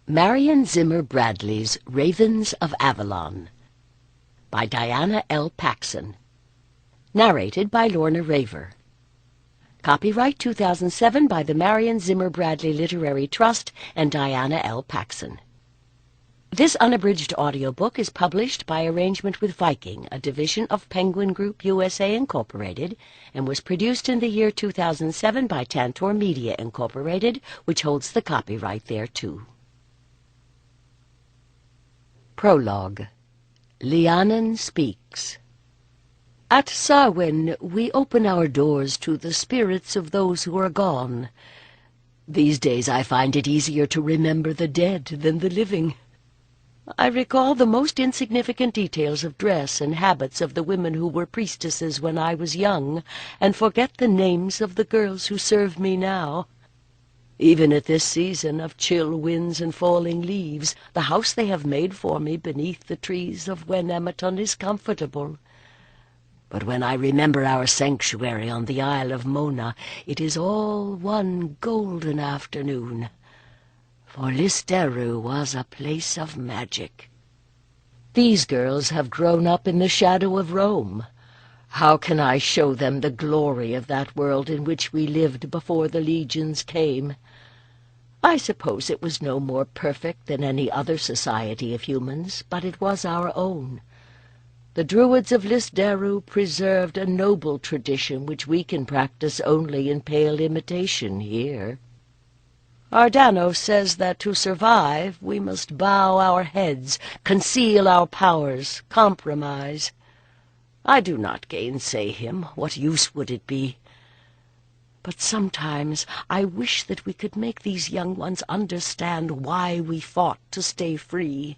Marion Zimmer Bradley's Ravens of Avalon by Diana L. Paxson. Narrated by Lorna Raver. Copyright 2007 by the Marion Zimmer Bradley Literary Trust and Diana L. Paxson. This unabridged audiobook is published by arrangement with Viking, a division of Penguin Group USA Incorporated, and was produced in the year 2007 by Tantor Media Incorporated, which holds the copyright thereto. Prologue. Lhiannon speaks. At Sarwen we open our doors to the spirits of those who are gone. These days I find it easier to remember the dead than the living. I recall the most insignificant details of dress and habits of the women who were priestesses when I was young, and forget the names of the girls who serve me now. Even at this season of chill winds and falling leaves, the house they have made for me beneath the trees of Wenematon is comfortable. But when I remember our sanctuary on the Isle of Mona, it is all one golden afternoon. For Listeru was a place of magic. These girls have grown up in the shadow of Rome. How can I show them the glory of that world in which we lived before the legions came? I suppose it was no more perfect than any other society of humans, but it was our own. The Druids of Listeru preserved a noble tradition which we can practice only in pale imitation here. Ardano says that to survive we must bow our heads, conceal our powers, compromise. I do not gainsay him. What use would it be? But sometimes I wish that we could make these young ones understand why we fought to stay free.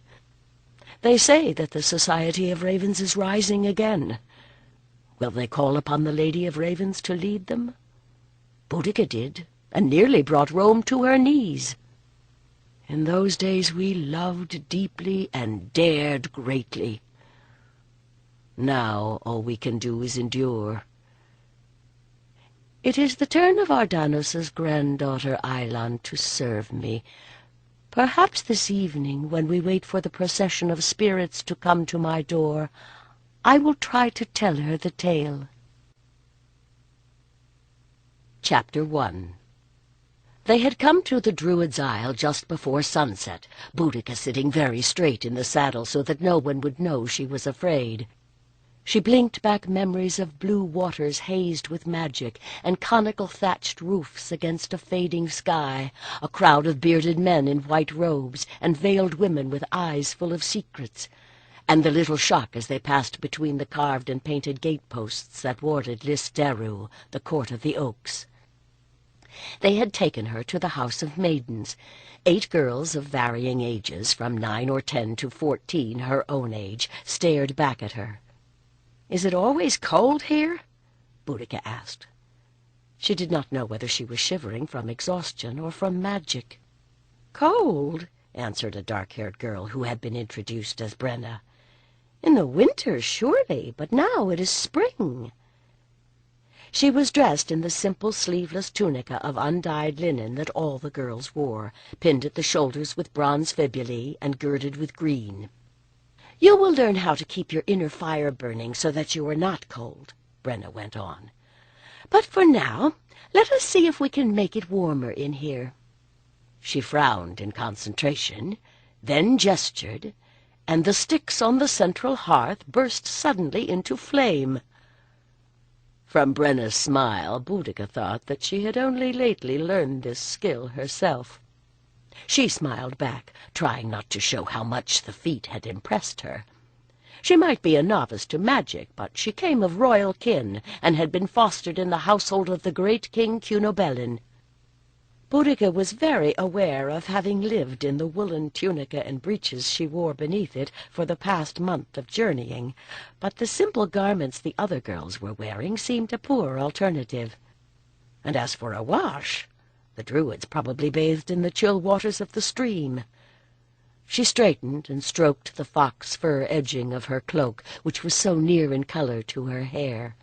They say that the Society of Ravens is rising again. Will they call upon the Lady of Ravens to lead them? Boudica did, and nearly brought Rome to her knees. In those days we loved deeply and dared greatly. Now all we can do is endure. It is the turn of Ardanos's granddaughter Avalon to serve me. Perhaps this evening, when we wait for the procession of spirits to come to my door, I will try to tell her the tale. Chapter 1. They had come to the Druid's Isle just before sunset, Boudica sitting very straight in the saddle so that no one would know she was afraid. She blinked back memories of blue waters hazed with magic, and conical thatched roofs against a fading sky, a crowd of bearded men in white robes, and veiled women with eyes full of secrets, and the little shock as they passed between the carved and painted gateposts that warded Listeru, the court of the oaks. They had taken her to the House of Maidens. 8 girls of varying ages, from 9 or 10 to 14, her own age, stared back at her. "Is it always cold here?" Boudica asked. She did not know whether she was shivering from exhaustion or from magic. "Cold?" answered a dark-haired girl who had been introduced as Brenna. "In the winter, surely, but now it is spring." She was dressed in the simple sleeveless tunica of undyed linen that all the girls wore, pinned at the shoulders with bronze fibulae and girded with green. "You will learn how to keep your inner fire burning so that you are not cold," Brenna went on. "But for now, let us see if we can make it warmer in here." She frowned in concentration, then gestured, and the sticks on the central hearth burst suddenly into flame. From Brenna's smile, Boudica thought that she had only lately learned this skill herself. She smiled back, trying not to show how much the feat had impressed her. She might be a novice to magic, but she came of royal kin, and had been fostered in the household of the great King Cunobelin. Boudica was very aware of having lived in the woolen tunica and breeches she wore beneath it for the past month of journeying, but the simple garments the other girls were wearing seemed a poor alternative. And as for a wash, the Druids probably bathed in the chill waters of the stream. She straightened and stroked the fox fur edging of her cloak, which was so near in color to her hair.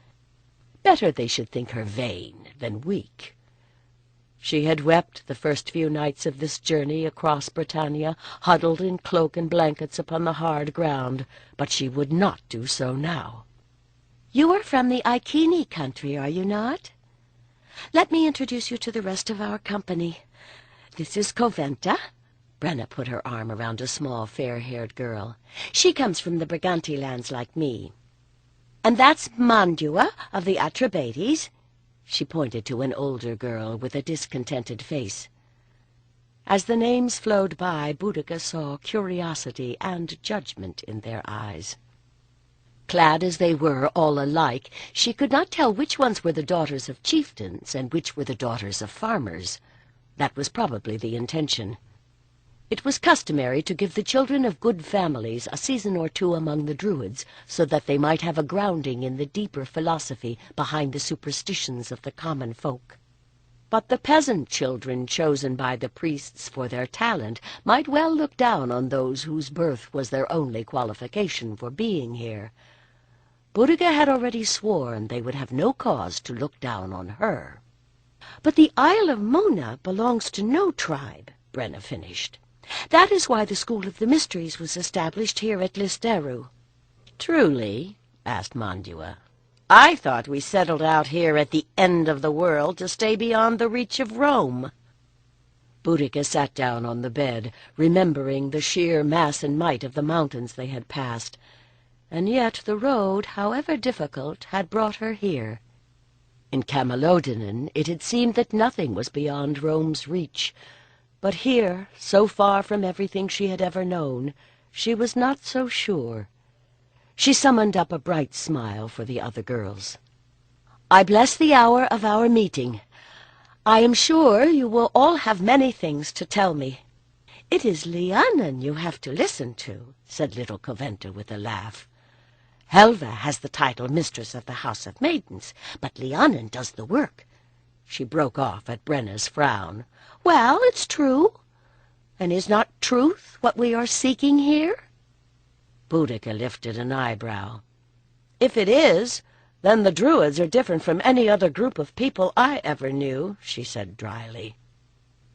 Better they should think her vain than weak. She had wept the first few nights of this journey across Britannia, huddled in cloak and blankets upon the hard ground, but she would not do so now. "You are from the Iceni country, are you not? Let me introduce you to the rest of our company. This is Coventa." Brenna put her arm around a small, fair-haired girl. "She comes from the Briganti lands like me. And that's Mandua of the Atrebates." She pointed to an older girl with a discontented face. As the names flowed by, Boudica saw curiosity and judgment in their eyes. Clad as they were, all alike, she could not tell which ones were the daughters of chieftains and which were the daughters of farmers. That was probably the intention. It was customary to give the children of good families a season or two among the Druids, so that they might have a grounding in the deeper philosophy behind the superstitions of the common folk. But the peasant children chosen by the priests for their talent might well look down on those whose birth was their only qualification for being here. Boudica had already sworn they would have no cause to look down on her. "But the Isle of Mona belongs to no tribe," Brenna finished. "That is why the School of the Mysteries was established here at Listeru." "Truly?" asked Mandua. "I thought we settled out here at the end of the world to stay beyond the reach of Rome." Boudica sat down on the bed, remembering the sheer mass and might of the mountains they had passed. And yet the road, however difficult, had brought her here. In Camalodunum it had seemed that nothing was beyond Rome's reach. But here, so far from everything she had ever known, she was not so sure. She summoned up a bright smile for the other girls. "I bless the hour of our meeting. I am sure you will all have many things to tell me." "It is Lhiannon you have to listen to," said little Coventa with a laugh. "Helva has the title Mistress of the House of Maidens, but Lhiannon does the work." She broke off at Brenna's frown. "Well, it's true. And is not truth what we are seeking here?" Boudica lifted an eyebrow. "If it is, then the Druids are different from any other group of people I ever knew," she said dryly.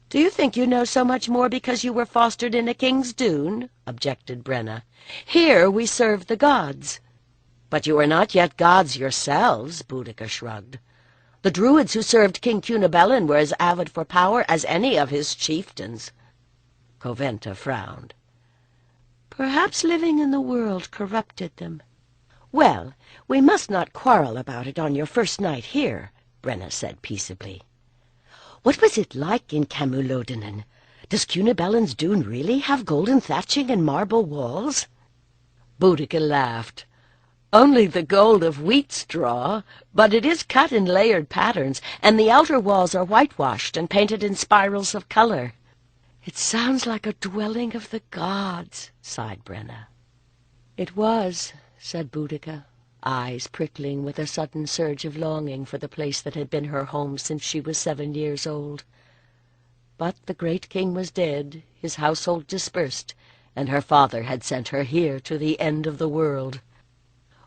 "Do you think you know so much more because you were fostered in a king's dune?" objected Brenna. "Here we serve the gods." "But you are not yet gods yourselves," Boudica shrugged. "The Druids who served King Cunobelin were as avid for power as any of his chieftains." Coventa frowned. "Perhaps living in the world corrupted them." "Well, we must not quarrel about it on your first night here," Brenna said peaceably. "What was it like in Camalodunum? Does Cunobelin's dune really have golden thatching and marble walls?" Boudica laughed. "Only the gold of wheat straw, but it is cut in layered patterns, and the outer walls are whitewashed and painted in spirals of color." "It sounds like a dwelling of the gods," sighed Brenna. "It was," said Boudica, eyes prickling with a sudden surge of longing for the place that had been her home since she was 7 years old. But the great king was dead, his household dispersed, and her father had sent her here to the end of the world.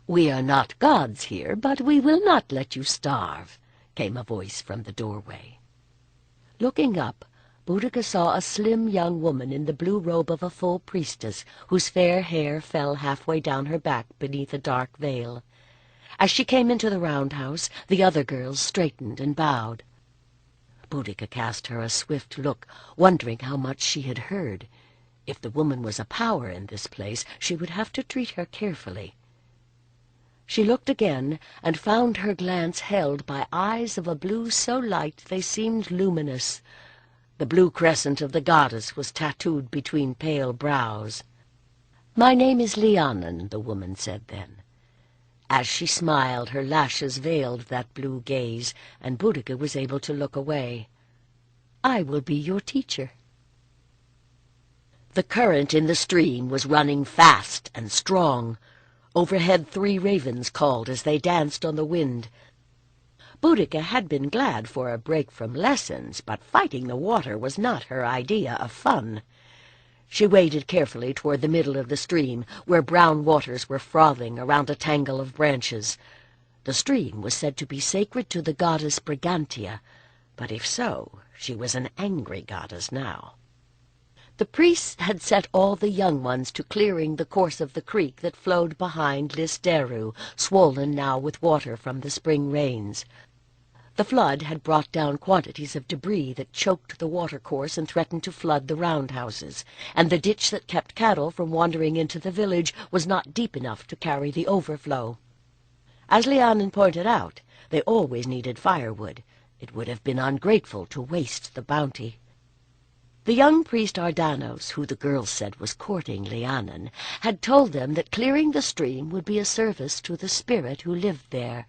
"We are not gods here, but we will not let you starve," came a voice from the doorway. Looking up, Boudica saw a slim young woman in the blue robe of a full priestess, whose fair hair fell halfway down her back beneath a dark veil. As she came into the roundhouse, the other girls straightened and bowed. Boudica cast her a swift look, wondering how much she had heard. If the woman was a power in this place, she would have to treat her carefully. She looked again, and found her glance held by eyes of a blue so light they seemed luminous. The blue crescent of the goddess was tattooed between pale brows. "My name is Lhiannon," the woman said then. As she smiled, her lashes veiled that blue gaze, and Boudica was able to look away. "I will be your teacher." The current in the stream was running fast and strong. Overhead 3 ravens called as they danced on the wind. Boudica had been glad for a break from lessons, but fighting the water was not her idea of fun. She waded carefully toward the middle of the stream, where brown waters were frothing around a tangle of branches. The stream was said to be sacred to the goddess Brigantia, but if so, She was an angry goddess now. The priests had set all the young ones to clearing the course of the creek that flowed behind Lhiannon, swollen now with water from the spring rains. The flood had brought down quantities of debris that choked the watercourse and threatened to flood the roundhouses, and the ditch that kept cattle from wandering into the village was not deep enough to carry the overflow. As Lhiannon pointed out, they always needed firewood. It would have been ungrateful to waste the bounty. The young priest Ardanos, who the girls said was courting Lhiannon, had told them that clearing the stream would be a service to the spirit who lived there.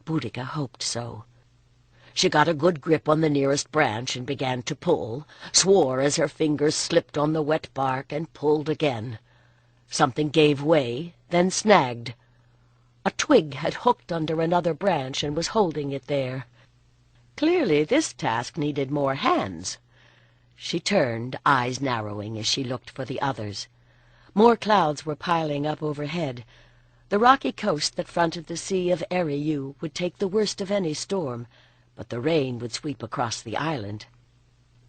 Boudica hoped so. She got a good grip on the nearest branch and began to pull, swore as her fingers slipped on the wet bark, and pulled again. Something gave way, then snagged. A twig had hooked under another branch and was holding it there. Clearly this task needed more hands. She turned, eyes narrowing as she looked for the others. More clouds were piling up overhead. The rocky coast that fronted the Sea of Enraged would take the worst of any storm, but the rain would sweep across the island.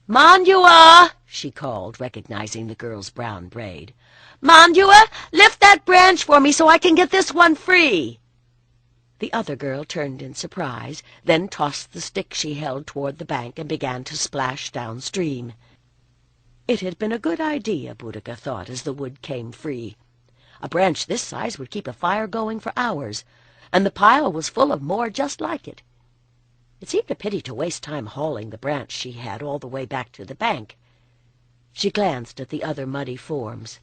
"Manua!" she called, recognizing the girl's brown braid. "Manua, lift that branch for me so I can get this one free." The other girl turned in surprise, then tossed the stick she held toward the bank and began to splash downstream. It had been a good idea, Boudica thought, as the wood came free. A branch this size would keep a fire going for hours, and the pile was full of more just like it. It seemed a pity to waste time hauling the branch she had all the way back to the bank. She glanced at the other muddy forms.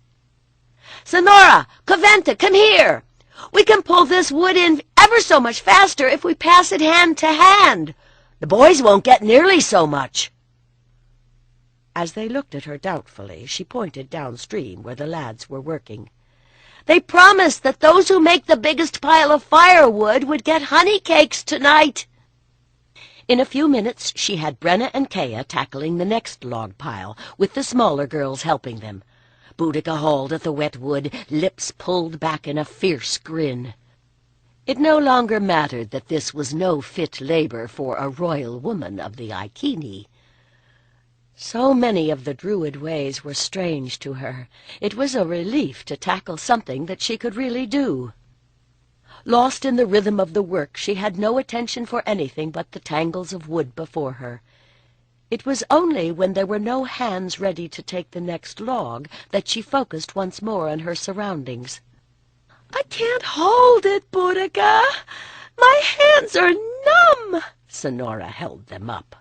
"Sonora! Coventa, come here! We can pull this wood in ever so much faster if we pass it hand to hand. The boys won't get nearly so much." As they looked at her doubtfully, she pointed downstream where the lads were working. "They promised that those who make the biggest pile of firewood would get honey cakes tonight." In a few minutes she had Brenna and Kaya tackling the next log pile, with the smaller girls helping them. Boudica hauled at the wet wood, lips pulled back in a fierce grin. It no longer mattered that this was no fit labor for a royal woman of the Iceni. So many of the Druid ways were strange to her. It was a relief to tackle something that she could really do. Lost in the rhythm of the work, she had no attention for anything but the tangles of wood before her. It was only when there were no hands ready to take the next log that she focused once more on her surroundings. "I can't hold it, Boudica. My hands are numb." Sonora held them up.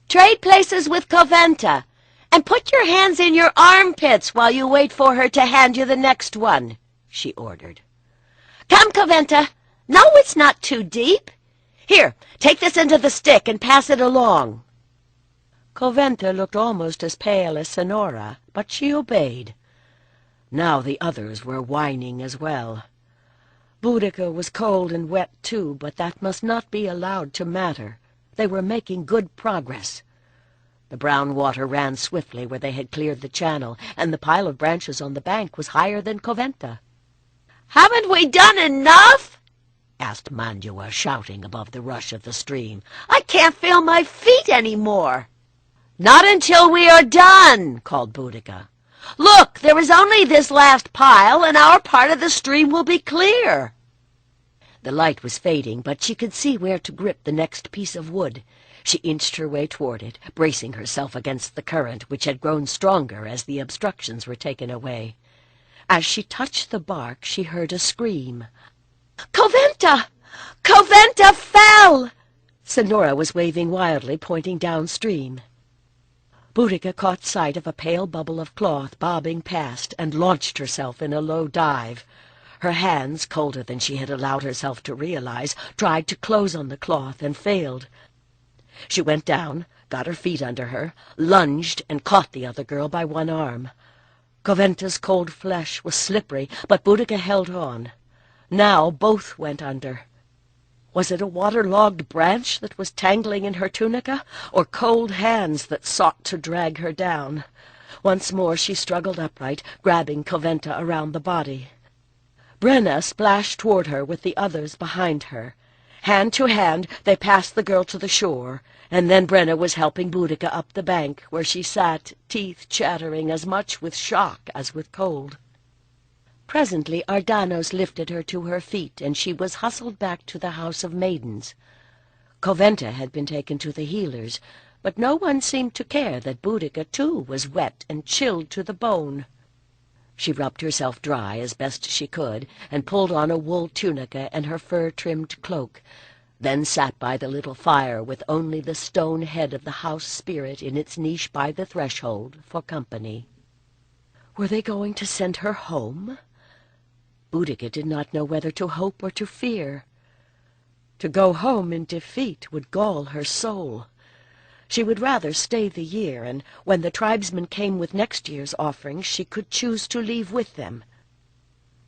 "Trade places with Coventa, and put your hands in your armpits while you wait for her to hand you the next one," she ordered. "Come, Coventa. No, it's not too deep. Here, take this end of the stick and pass it along." Coventa looked almost as pale as Sonora, but she obeyed. Now the others were whining as well. Boudica was cold and wet too, but that must not be allowed to matter. They were making good progress. The brown water ran swiftly where they had cleared the channel, and the pile of branches on the bank was higher than Coventa. "Haven't we done enough?" asked Manua, shouting above the rush of the stream. "I can't feel my feet any more." "Not until we are done," called Boudica. "Look, there is only this last pile, and our part of the stream will be clear." The light was fading, but she could see where to grip the next piece of wood. She inched her way toward it, bracing herself against the current, which had grown stronger as the obstructions were taken away. As she touched the bark, she heard a scream. "Coventa! Coventa fell!" Sonora was waving wildly, pointing downstream. Boudica caught sight of a pale bubble of cloth bobbing past and launched herself in a low dive. Her hands, colder than she had allowed herself to realize, tried to close on the cloth and failed. She went down, got her feet under her, lunged, and caught the other girl by one arm. Coventa's cold flesh was slippery, but Boudica held on. Now both went under. Was it a waterlogged branch that was tangling in her tunica, or cold hands that sought to drag her down? Once more she struggled upright, grabbing Coventa around the body. Brenna splashed toward her with the others behind her. Hand to hand, they passed the girl to the shore, and then Brenna was helping Boudica up the bank, where she sat, teeth chattering as much with shock as with cold. Presently Ardanos lifted her to her feet, and she was hustled back to the House of Maidens. Coventa had been taken to the healers, but no one seemed to care that Boudica, too, was wet and chilled to the bone. She rubbed herself dry as best she could, and pulled on a wool tunica and her fur-trimmed cloak, then sat by the little fire with only the stone head of the house spirit in its niche by the threshold for company. Were they going to send her home? Boudica did not know whether to hope or to fear. To go home in defeat would gall her soul. She would rather stay the year, and when the tribesmen came with next year's offerings, she could choose to leave with them.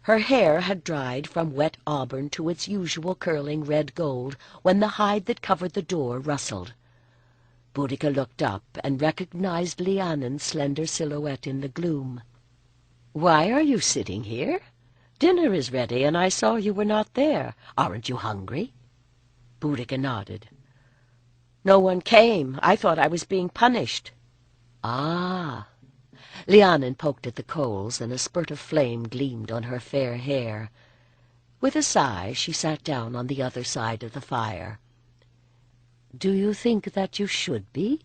Her hair had dried from wet auburn to its usual curling red gold when the hide that covered the door rustled. Boudica looked up and recognized Lhiannon's slender silhouette in the gloom. "Why are you sitting here? Dinner is ready, and I saw you were not there. Aren't you hungry?" Boudica nodded. "No one came. I thought I was being punished." "Ah." Lhiannon poked at the coals, and a spurt of flame gleamed on her fair hair. With a sigh, she sat down on the other side of the fire. "Do you think that you should be?"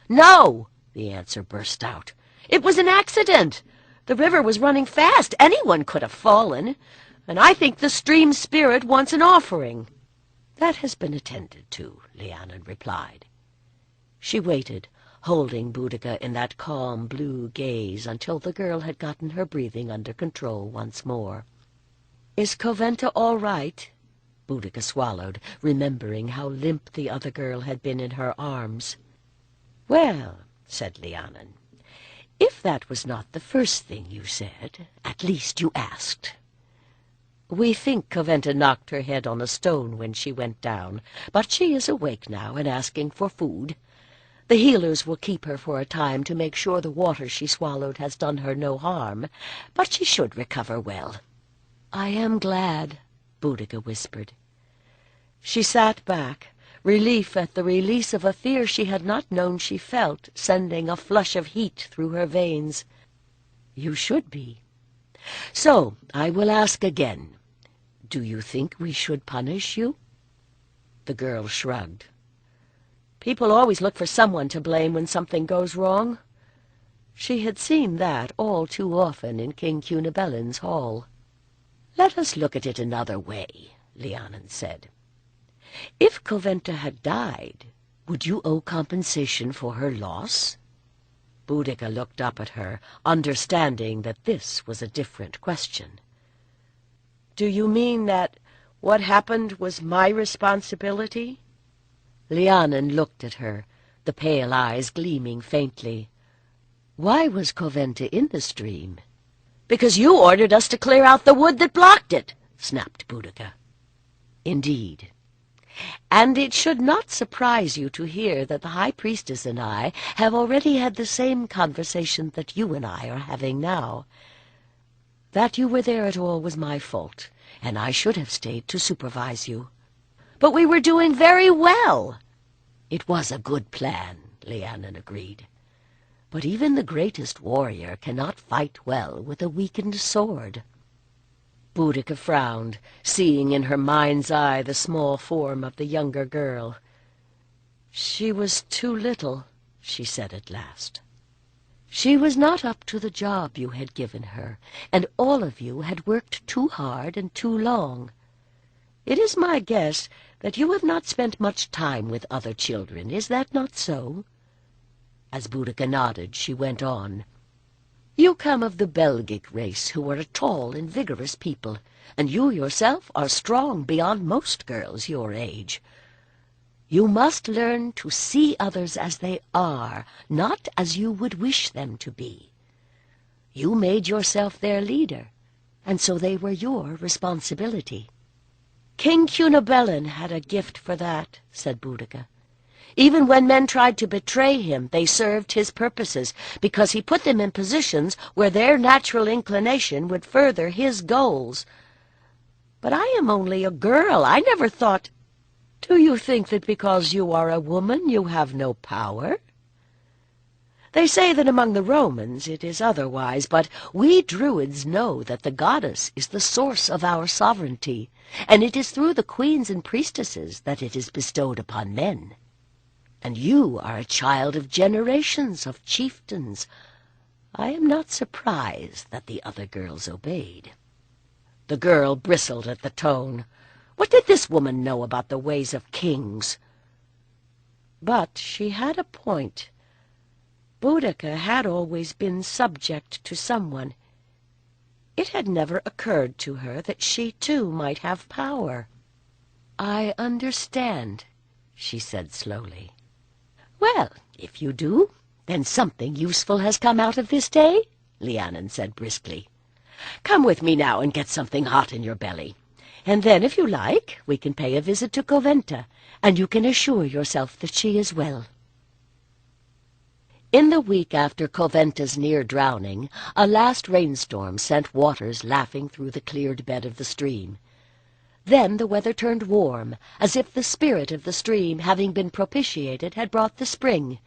"No!" the answer burst out. "It was an accident. The river was running fast. Anyone could have fallen. And I think the stream spirit wants an offering." "That has been attended to," Lhiannon replied. She waited, holding Boudica in that calm blue gaze until the girl had gotten her breathing under control once more. "Is Coventa all right?" Boudica swallowed, remembering how limp the other girl had been in her arms. "Well," said Lhiannon, "if that was not the first thing you said, at least you asked. We think Coventa knocked her head on a stone when she went down, but she is awake now and asking for food. The healers will keep her for a time to make sure the water she swallowed has done her no harm, but she should recover well." "I am glad," Boudica whispered. She sat back, relief at the release of a fear she had not known she felt, sending a flush of heat through her veins. "You should be. So I will ask again. Do you think we should punish you?" The girl shrugged. "People always look for someone to blame when something goes wrong." She had seen that all too often in King Cunobellin's hall. "Let us look at it another way," Lhiannon said. "If Coventa had died, would you owe compensation for her loss?" Boudica looked up at her, understanding that this was a different question. "Do you mean that what happened was my responsibility?" Lhiannon looked at her, the pale eyes gleaming faintly. "Why was Coventa in the stream?" "Because you ordered us to clear out the wood that blocked it," snapped Boudica. "Indeed. And it should not surprise you to hear that the High Priestess and I have already had the same conversation that you and I are having now. That you were there at all was my fault, and I should have stayed to supervise you." "But we were doing very well." "It was a good plan," Lhiannon agreed. "But even the greatest warrior cannot fight well with a weakened sword." Boudica frowned, seeing in her mind's eye the small form of the younger girl. "She was too little," she said at last. "She was not up to the job you had given her, and all of you had worked too hard and too long. It is my guess that you have not spent much time with other children. Is that not so?" As Boudica nodded, she went on. "You come of the Belgic race, who are a tall and vigorous people, and you yourself are strong beyond most girls your age. You must learn to see others as they are, not as you would wish them to be. You made yourself their leader, and so they were your responsibility." "King Cunobellin had a gift for that," said Boudica. "Even when men tried to betray him, they served his purposes, because he put them in positions where their natural inclination would further his goals. But I am only a girl. I never thought—" Do you think that because you are a woman you have no power? They say that among the Romans it is otherwise, but we Druids know that the goddess is the source of our sovereignty, and it is through the queens and priestesses that it is bestowed upon men. And you are a child of generations of chieftains. I am not surprised that the other girls obeyed." The girl bristled at the tone. What did this woman know about the ways of kings? But she had a point. Boudica had always been subject to someone. It had never occurred to her that she too might have power. "I understand," she said slowly. "Well, if you do, then something useful has come out of this day," Lhiannon said briskly. "Come with me now and get something hot in your belly. And then, if you like, we can pay a visit to Coventa, and you can assure yourself that she is well." In the week after Coventa's near drowning, a last rainstorm sent waters laughing through the cleared bed of the stream. Then the weather turned warm, as if the spirit of the stream, having been propitiated, had brought the spring.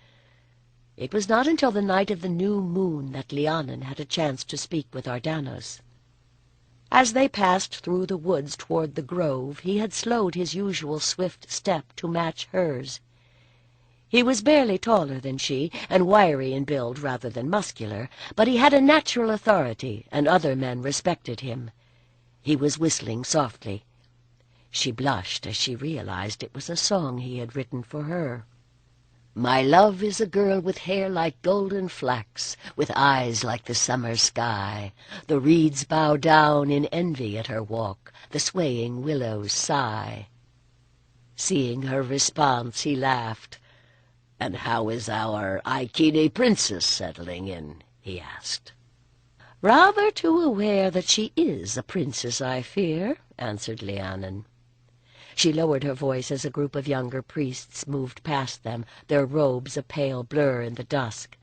It was not until the night of the new moon that Lhiannon had a chance to speak with Ardanos. As they passed through the woods toward the grove, he had slowed his usual swift step to match hers. He was barely taller than she, and wiry in build rather than muscular, but he had a natural authority, and other men respected him. He was whistling softly. She blushed as she realized it was a song he had written for her. "My love is a girl with hair like golden flax, with eyes like the summer sky. The reeds bow down in envy at her walk, the swaying willows sigh." Seeing her response, he laughed. "And how is our Iceni princess settling in?" he asked. "Rather too aware that she is a princess, I fear," answered Lhiannon. She lowered her voice as a group of younger priests moved past them, their robes a pale blur in the dusk.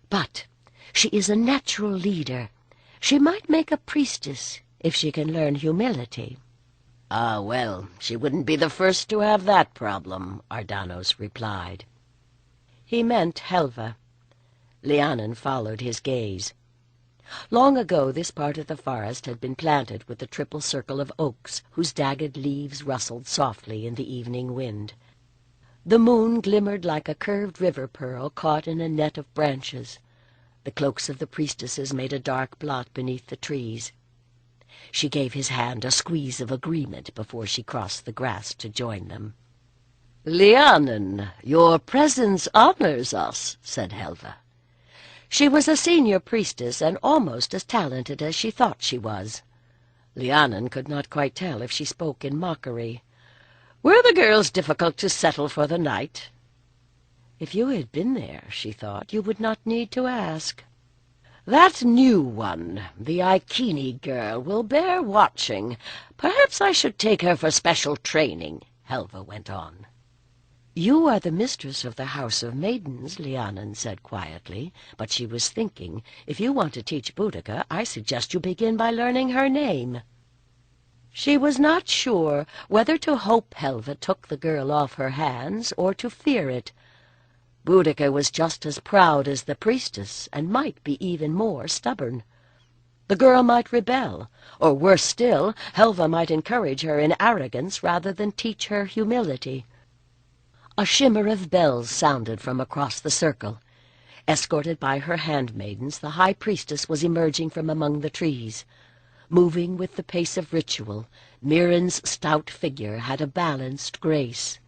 "But she is a natural leader. She might make a priestess if she can learn humility." "Ah, well, she wouldn't be the first to have that problem," Ardanos replied. He meant Helva. Lhiannon followed his gaze. Long ago this part of the forest had been planted with a triple circle of oaks, whose jagged leaves rustled softly in the evening wind. The moon glimmered like a curved river pearl caught in a net of branches. The cloaks of the priestesses made a dark blot beneath the trees. She gave his hand a squeeze of agreement before she crossed the grass to join them. "Lhiannon, your presence honors us," said Helva. She was a senior priestess and almost as talented as she thought she was. Lhiannon could not quite tell if she spoke in mockery. "Were the girls difficult to settle for the night?" If you had been there, she thought, you would not need to ask. "That new one, the Iceni girl, will bear watching. Perhaps I should take her for special training," Helva went on. "You are the mistress of the House of Maidens," Lhiannon said quietly, but she was thinking, if you want to teach Boudica, I suggest you begin by learning her name. She was not sure whether to hope Helva took the girl off her hands or to fear it. Boudica was just as proud as the priestess, and might be even more stubborn. The girl might rebel, or worse still, Helva might encourage her in arrogance rather than teach her humility. A shimmer of bells sounded from across the circle. Escorted by her handmaidens, the high priestess was emerging from among the trees. Moving with the pace of ritual, Mirren's stout figure had a balanced grace.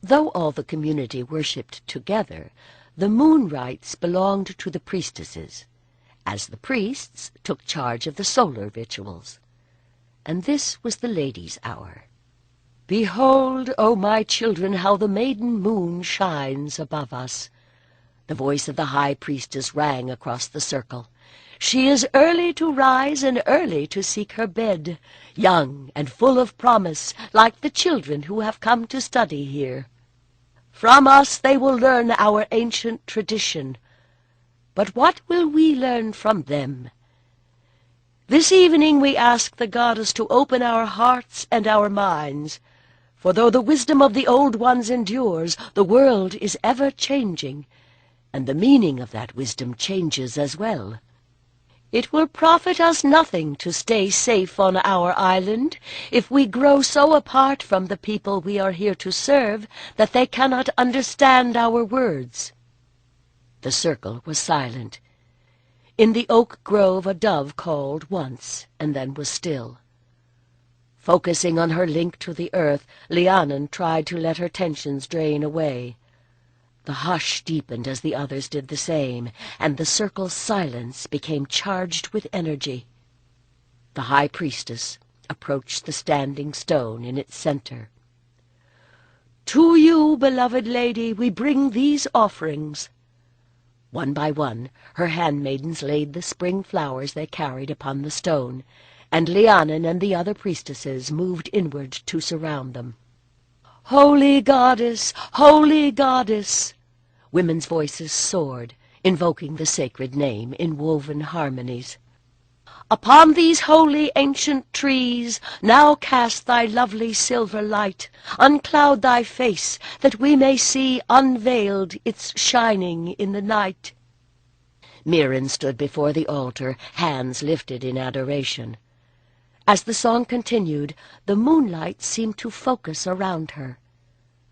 Though all the community worshipped together, the moon rites belonged to the priestesses, as the priests took charge of the solar rituals. And this was the ladies' hour. "Behold, O my children, how the maiden moon shines above us." The voice of the high priestess rang across the circle. "She is early to rise and early to seek her bed, young and full of promise, like the children who have come to study here. From us they will learn our ancient tradition. But what will we learn from them? This evening we ask the goddess to open our hearts and our minds, For though the wisdom of the old ones endures, the world is ever changing, and the meaning of that wisdom changes as well. It will profit us nothing to stay safe on our island if we grow so apart from the people we are here to serve that they cannot understand our words." The circle was silent. In the oak grove a dove called once, and then was still. Focusing on her link to the earth, Lhiannon tried to let her tensions drain away. The hush deepened as the others did the same, and the circle's silence became charged with energy. The high priestess approached the standing stone in its center. "To you, beloved lady, we bring these offerings." One by one, her handmaidens laid the spring flowers they carried upon the stone, and Lhiannon and the other priestesses moved inward to surround them. "Holy goddess! Holy goddess!" Women's voices soared, invoking the sacred name in woven harmonies. "Upon these holy ancient trees now cast thy lovely silver light, uncloud thy face, that we may see unveiled its shining in the night." Marion stood before the altar, hands lifted in adoration. As the song continued, the moonlight seemed to focus around her.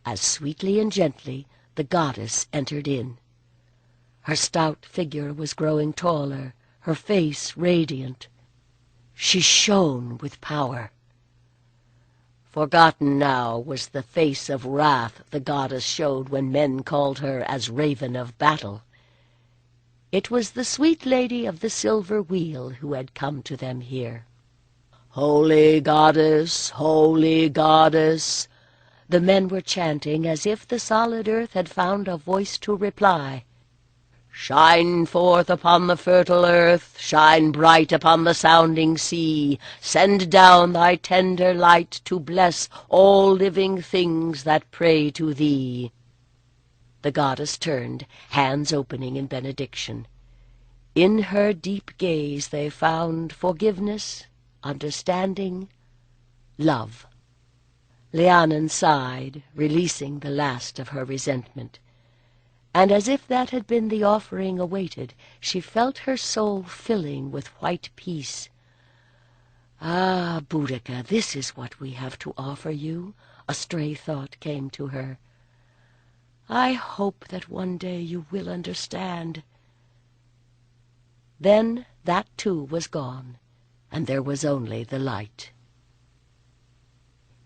As sweetly and gently, the goddess entered in. Her stout figure was growing taller, her face radiant. She shone with power. Forgotten now was the face of wrath the goddess showed when men called her as Raven of Battle. It was the sweet lady of the silver wheel who had come to them here. "Holy goddess, holy goddess," the men were chanting as if the solid earth had found a voice to reply. "Shine forth upon the fertile earth, shine bright upon the sounding sea, send down thy tender light to bless all living things that pray to thee." The goddess turned, hands opening in benediction. In her deep gaze they found forgiveness, understanding, love. Lhiannon sighed, releasing the last of her resentment. And as if that had been the offering awaited, she felt her soul filling with white peace. "Ah, Boudica, this is what we have to offer you," a stray thought came to her. "I hope that one day you will understand." Then that too was gone, and there was only the light.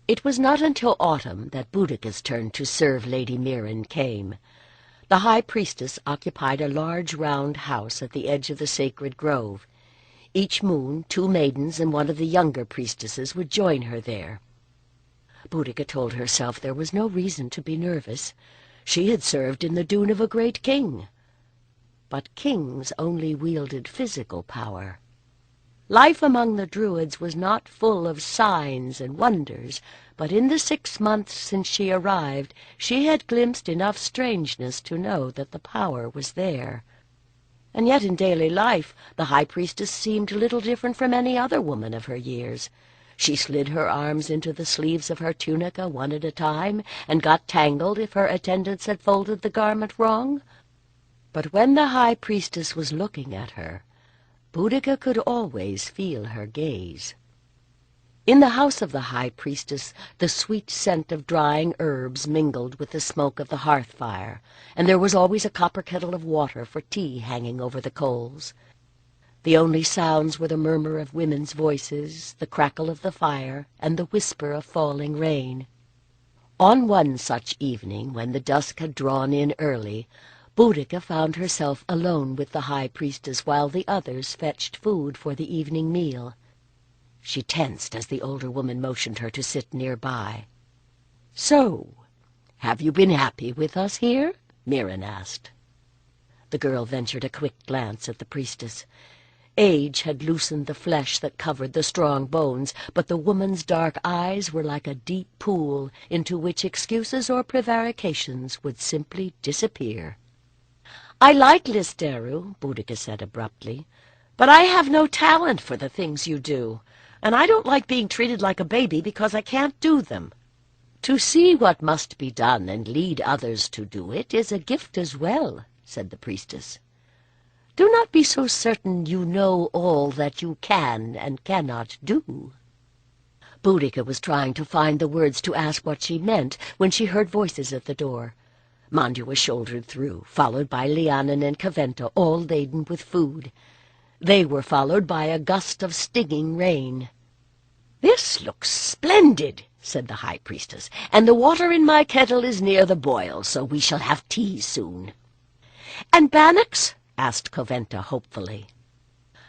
It was not until autumn that Boudica's turn to serve Lady Marion came. The high priestess occupied a large round house at the edge of the sacred grove. Each moon 2 maidens and one of the younger priestesses would join her there. Boudica told herself there was no reason to be nervous. She had served in the dune of a great king. But kings only wielded physical power. Life among the Druids was not full of signs and wonders, but in the 6 months since she arrived, she had glimpsed enough strangeness to know that the power was there. And yet in daily life the high priestess seemed little different from any other woman of her years. She slid her arms into the sleeves of her tunica one at a time, and got tangled if her attendants had folded the garment wrong. But when the high priestess was looking at her, Boudica could always feel her gaze. In the house of the high priestess, the sweet scent of drying herbs mingled with the smoke of the hearth fire, and there was always a copper kettle of water for tea hanging over the coals. The only sounds were the murmur of women's voices, the crackle of the fire, and the whisper of falling rain. On one such evening, when the dusk had drawn in early, Boudica found herself alone with the high priestess while the others fetched food for the evening meal. She tensed as the older woman motioned her to sit nearby. "So, have you been happy with us here?" Marion asked. The girl ventured a quick glance at the priestess. Age had loosened the flesh that covered the strong bones, but the woman's dark eyes were like a deep pool into which excuses or prevarications would simply disappear. "I like Listeru," Boudica said abruptly, "but I have no talent for the things you do, and I don't like being treated like a baby because I can't do them." "To see what must be done and lead others to do it is a gift as well," said the priestess. "Do not be so certain you know all that you can and cannot do." Boudica was trying to find the words to ask what she meant when she heard voices at the door. Mandua shouldered through, followed by Lhiannon and Coventa, all laden with food. They were followed by a gust of stinging rain. "This looks splendid," said the high priestess, "and the water in my kettle is near the boil, so we shall have tea soon." "And bannocks?" asked Coventa hopefully.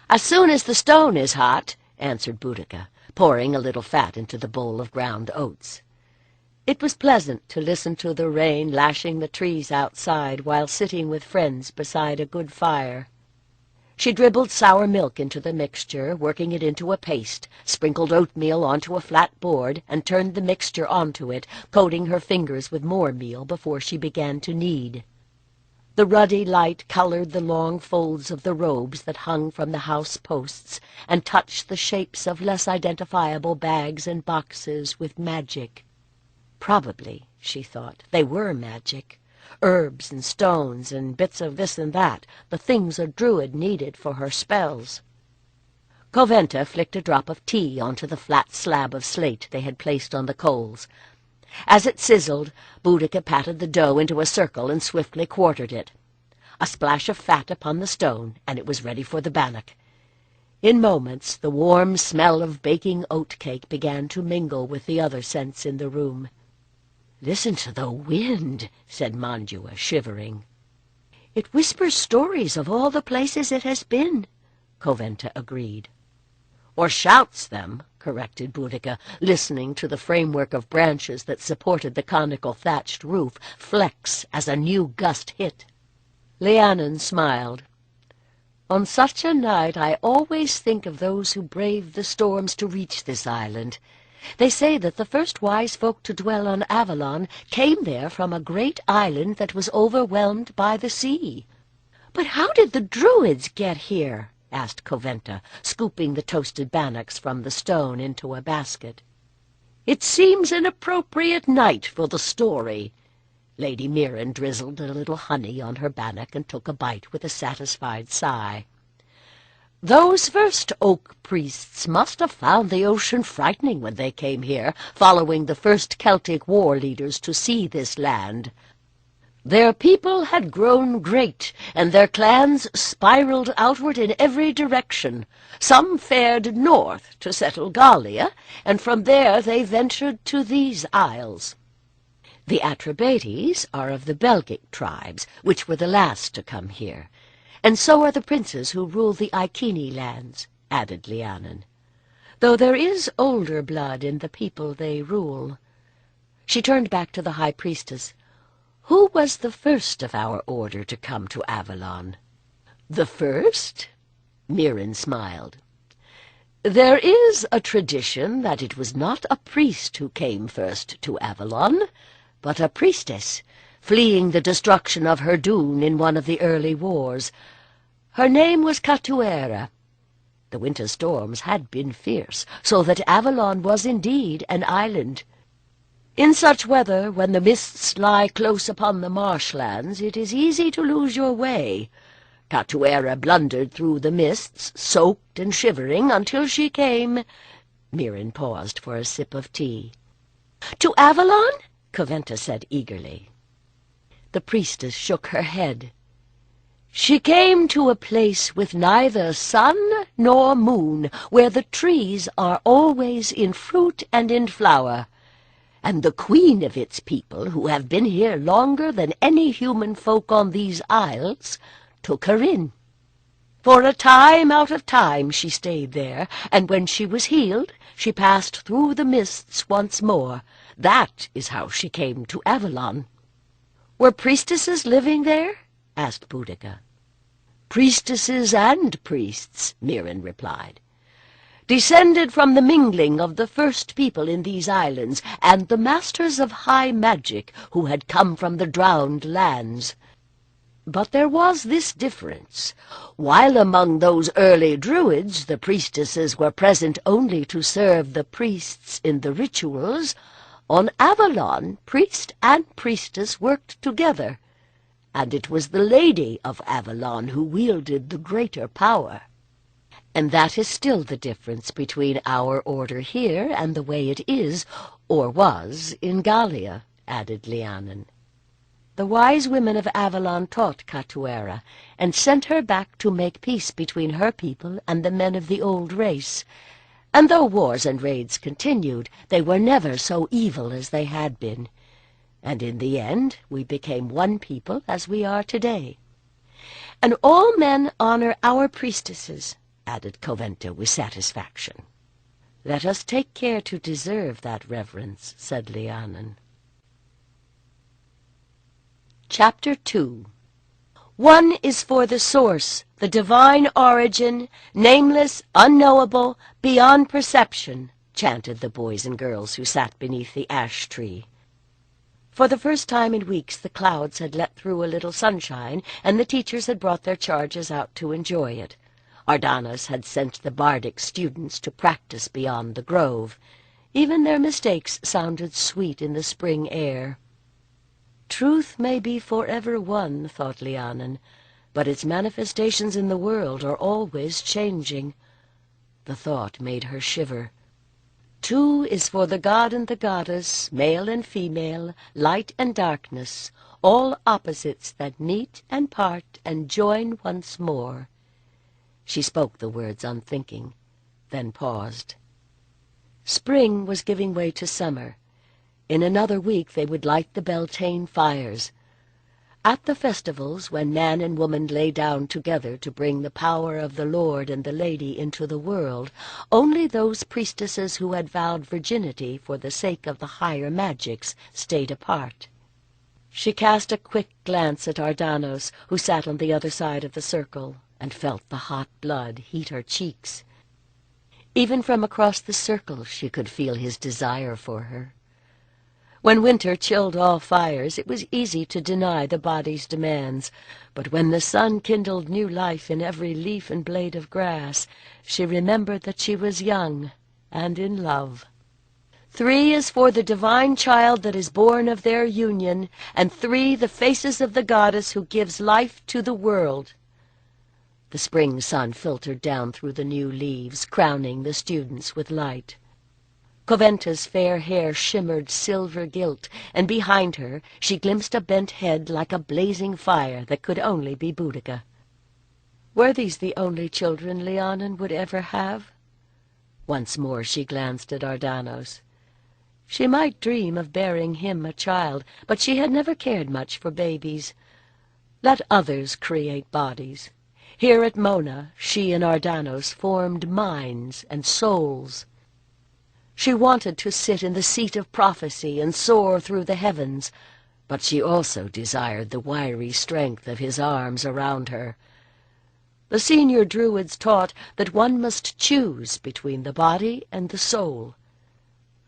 "As soon as the stone is hot," answered Boudica, pouring a little fat into the bowl of ground oats. It was pleasant to listen to the rain lashing the trees outside while sitting with friends beside a good fire. She dribbled sour milk into the mixture, working it into a paste, sprinkled oatmeal onto a flat board, and turned the mixture onto it, coating her fingers with more meal before she began to knead. The ruddy light colored the long folds of the robes that hung from the house posts, and touched the shapes of less identifiable bags and boxes with magic. Probably, she thought, they were magic. Herbs and stones and bits of this and that, the things a druid needed for her spells. Coventa flicked a drop of tea onto the flat slab of slate they had placed on the coals. As it sizzled, Boudica patted the dough into a circle and swiftly quartered it. A splash of fat upon the stone, and it was ready for the bannock. In moments, the warm smell of baking oat-cake began to mingle with the other scents in the room. "Listen to the wind," said Mandua, shivering. "It whispers stories of all the places it has been," Coventa agreed. "Or shouts them," corrected Boudica, listening to the framework of branches that supported the conical thatched roof flex as a new gust hit. Lhiannon smiled. "On such a night I always think of those who braved the storms to reach this island. They say that the first wise folk to dwell on Avalon came there from a great island that was overwhelmed by the sea." "But how did the Druids get here?" asked Coventa, scooping the toasted bannocks from the stone into a basket. "It seems an appropriate night for the story." Lady Marion drizzled a little honey on her bannock and took a bite with a satisfied sigh. "Those first oak priests must have found the ocean frightening when they came here, following the first Celtic war leaders to see this land. Their people had grown great, and their clans spiraled outward in every direction. Some fared north to settle Gallia, and from there they ventured to these isles. The Atrebates are of the Belgic tribes, which were the last to come here, and so are the princes who rule the Iceni lands," added Lhiannon, "though there is older blood in the people they rule." She turned back to the high priestess. "Who was the first of our order to come to Avalon?" "The first?" Marion smiled. "There is a tradition that it was not a priest who came first to Avalon, but a priestess, fleeing the destruction of her dune in one of the early wars. Her name was Catuera. The winter storms had been fierce, so that Avalon was indeed an island. In such weather, when the mists lie close upon the marshlands, it is easy to lose your way. Catuera blundered through the mists, soaked and shivering, until she came—" Marion paused for a sip of tea. "To Avalon?" Coventa said eagerly. The priestess shook her head. "She came to a place with neither sun nor moon, where the trees are always in fruit and in flower, and the queen of its people, who have been here longer than any human folk on these isles, took her in. For a time out of time she stayed there, and when she was healed, she passed through the mists once more. That is how she came to Avalon." "Were priestesses living there?" asked Boudica. "Priestesses and priests," Marion replied. "Descended from the mingling of the first people in these islands, and the masters of high magic who had come from the drowned lands. But there was this difference. While among those early Druids the priestesses were present only to serve the priests in the rituals, On Avalon, priest and priestess worked together, and it was the Lady of Avalon who wielded the greater power. And that is still the difference between our order here and the way it is, or was, in Gallia," added Lhiannon. "The wise women of Avalon taught Catuera, and sent her back to make peace between her people and the men of the old race. And though wars and raids continued, they were never so evil as they had been. And in the end, we became one people as we are today. And all men honor our priestesses," added Coventa with satisfaction. "Let us take care to deserve that reverence," said Lhiannon. Chapter 2. One is for the source, the divine origin, nameless, unknowable, beyond perception, chanted the boys and girls who sat beneath the ash tree. For the first time in weeks the clouds had let through a little sunshine, and the teachers had brought their charges out to enjoy it. Ardanos had sent the bardic students to practice beyond the grove. Even their mistakes sounded sweet in the spring air. "Truth may be forever one," thought Lhiannon, "but its manifestations in the world are always changing." The thought made her shiver. "Two is for the god and the goddess, male and female, light and darkness, all opposites that meet and part and join once more." She spoke the words unthinking, then paused. Spring was giving way to summer. In another week they would light the Beltane fires. At the festivals, when man and woman lay down together to bring the power of the Lord and the Lady into the world, only those priestesses who had vowed virginity for the sake of the higher magics stayed apart. She cast a quick glance at Ardanos, who sat on the other side of the circle, and felt the hot blood heat her cheeks. Even from across the circle she could feel his desire for her. When winter chilled all fires, it was easy to deny the body's demands, but when the sun kindled new life in every leaf and blade of grass, she remembered that she was young and in love. "Three is for the divine child that is born of their union, and three the faces of the goddess who gives life to the world." The spring sun filtered down through the new leaves, crowning the students with light. Coventa's fair hair shimmered silver gilt, and behind her she glimpsed a bent head like a blazing fire that could only be Boudica. Were these the only children Lhiannon would ever have? Once more she glanced at Ardanos. She might dream of bearing him a child, but she had never cared much for babies. Let others create bodies. Here at Mona, she and Ardanos formed minds and souls. She wanted to sit in the seat of prophecy and soar through the heavens, but she also desired the wiry strength of his arms around her. The senior Druids taught that one must choose between the body and the soul.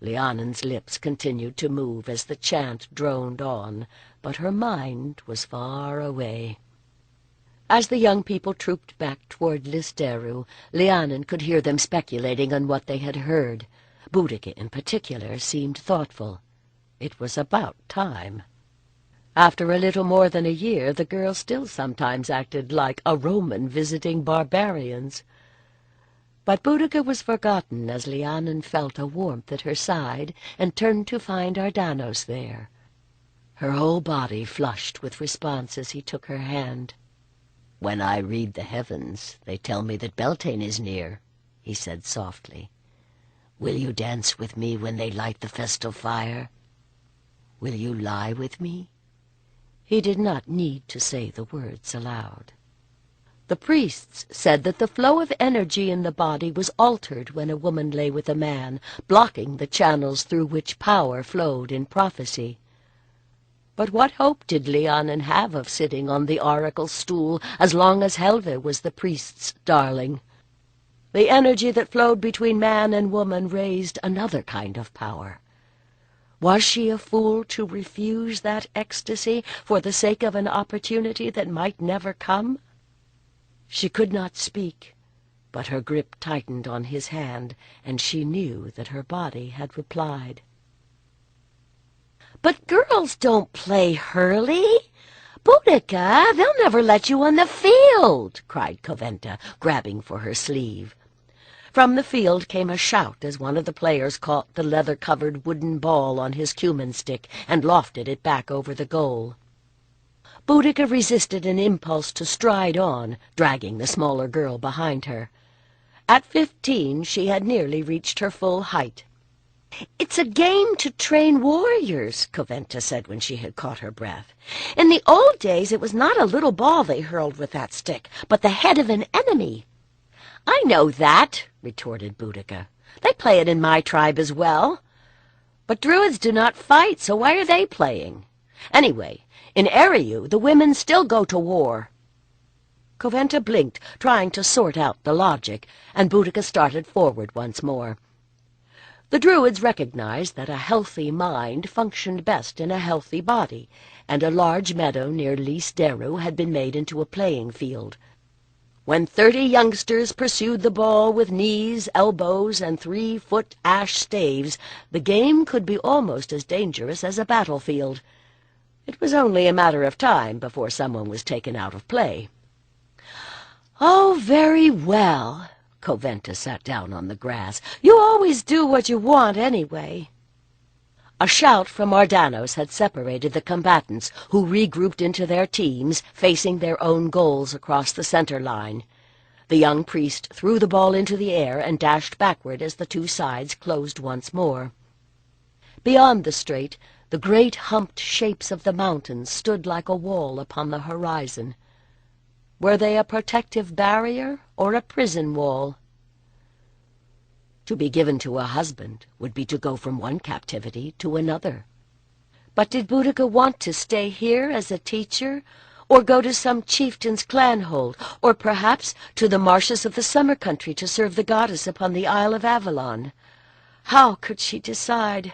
Lhiannon's lips continued to move as the chant droned on, but her mind was far away. As the young people trooped back toward Listeru, Lhiannon could hear them speculating on what they had heard. Boudica in particular seemed thoughtful. It was about time. After a little more than a year, the girl still sometimes acted like a Roman visiting barbarians. But Boudica was forgotten as Lhiannon felt a warmth at her side and turned to find Ardanos there. Her whole body flushed with response as he took her hand. "When I read the heavens, they tell me that Beltane is near," he said softly. "Will you dance with me when they light the festal fire? Will you lie with me?" He did not need to say the words aloud. The priests said that the flow of energy in the body was altered when a woman lay with a man, blocking the channels through which power flowed in prophecy. But what hope did Lhiannon have of sitting on the oracle stool as long as Helve was the priest's darling? The energy that flowed between man and woman raised another kind of power. Was she a fool to refuse that ecstasy for the sake of an opportunity that might never come? She could not speak, but her grip tightened on his hand, and she knew that her body had replied. "But girls don't play hurley. Boudica, they'll never let you on the field," cried Coventa, grabbing for her sleeve. From the field came a shout as one of the players caught the leather-covered wooden ball on his cumin stick and lofted it back over the goal. Boudica resisted an impulse to stride on, dragging the smaller girl behind her. At 15, she had nearly reached her full height. "It's a game to train warriors," Coventa said when she had caught her breath. "In the old days it was not a little ball they hurled with that stick, but the head of an enemy." "I know that," retorted Boudica. "They play it in my tribe as well. But Druids do not fight, so why are they playing? Anyway, in Eriu the women still go to war." Coventa blinked, trying to sort out the logic, and Boudica started forward once more. The Druids recognized that a healthy mind functioned best in a healthy body, and a large meadow near Lys Deru had been made into a playing field. When 30 youngsters pursued the ball with knees, elbows, and 3-foot ash staves, the game could be almost as dangerous as a battlefield. It was only a matter of time before someone was taken out of play. "Oh, very well." Coventa sat down on the grass. "You always do what you want anyway." A shout from Ardanos had separated the combatants, who regrouped into their teams, facing their own goals across the center line. The young priest threw the ball into the air and dashed backward as the two sides closed once more. Beyond the strait, the great humped shapes of the mountains stood like a wall upon the horizon. Were they a protective barrier or a prison wall? To be given to a husband would be to go from one captivity to another. But did Boudica want to stay here as a teacher, or go to some chieftain's clanhold, or perhaps to the marshes of the summer country to serve the goddess upon the Isle of Avalon? How could she decide?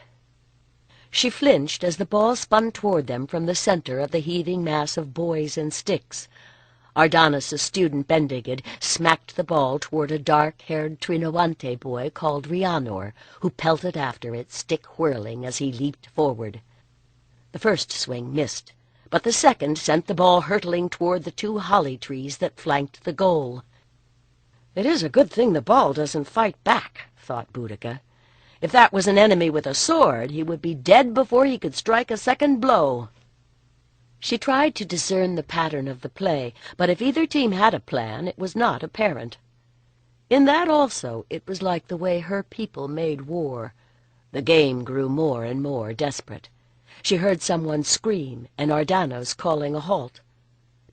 She flinched as the ball spun toward them from the center of the heaving mass of boys and sticks. Ardanos' student Bendigad smacked the ball toward a dark-haired Trinowante boy called Rhiannon, who pelted after it, stick whirling as he leaped forward. The first swing missed, but the second sent the ball hurtling toward the 2 holly trees that flanked the goal. "It is a good thing the ball doesn't fight back," thought Boudica. "If that was an enemy with a sword, he would be dead before he could strike a second blow." She tried to discern the pattern of the play, but if either team had a plan, it was not apparent. In that also, it was like the way her people made war. The game grew more and more desperate. She heard someone scream, and Ardanos calling a halt.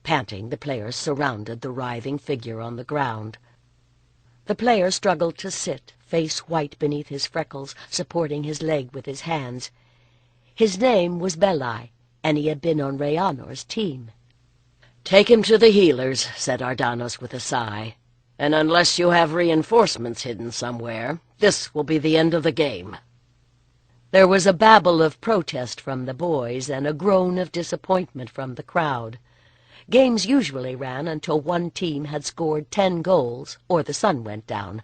Panting, the players surrounded the writhing figure on the ground. The player struggled to sit, face white beneath his freckles, supporting his leg with his hands. His name was Belai, and he had been on Rhiannor's team. "Take him to the healers," said Ardanos with a sigh. "And unless you have reinforcements hidden somewhere, this will be the end of the game." There was a babble of protest from the boys and a groan of disappointment from the crowd. Games usually ran until one team had scored 10 goals or the sun went down.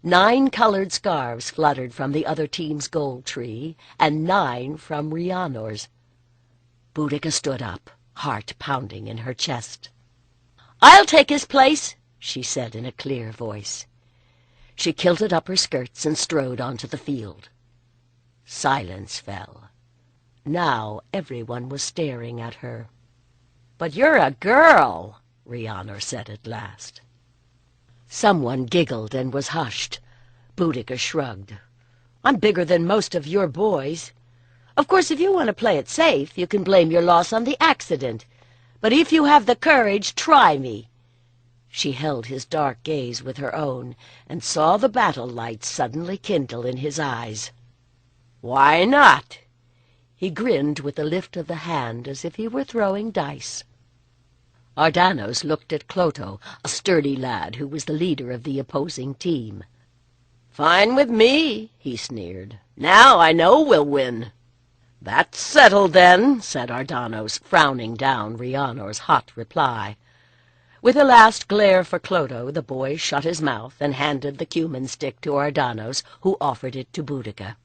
9 colored scarves fluttered from the other team's goal tree, and 9 from Rhiannor's. Boudica stood up, heart pounding in her chest. "I'll take his place," she said in a clear voice. She kilted up her skirts and strode onto the field. Silence fell. Now everyone was staring at her. "But you're a girl," Rhiannon said at last. Someone giggled and was hushed. Boudica shrugged. "I'm bigger than most of your boys. Of course, if you want to play it safe, you can blame your loss on the accident. But if you have the courage, try me." She held his dark gaze with her own, and saw the battle light suddenly kindle in his eyes. "Why not?" He grinned with a lift of the hand as if he were throwing dice. Ardanos looked at Cloto, a sturdy lad who was the leader of the opposing team. "Fine with me," he sneered. "Now I know we'll win." "That's settled, then," said Ardanos, frowning down Rhiannor's hot reply. With a last glare for Cloto, the boy shut his mouth and handed the cumin stick to Ardanos, who offered it to Boudica.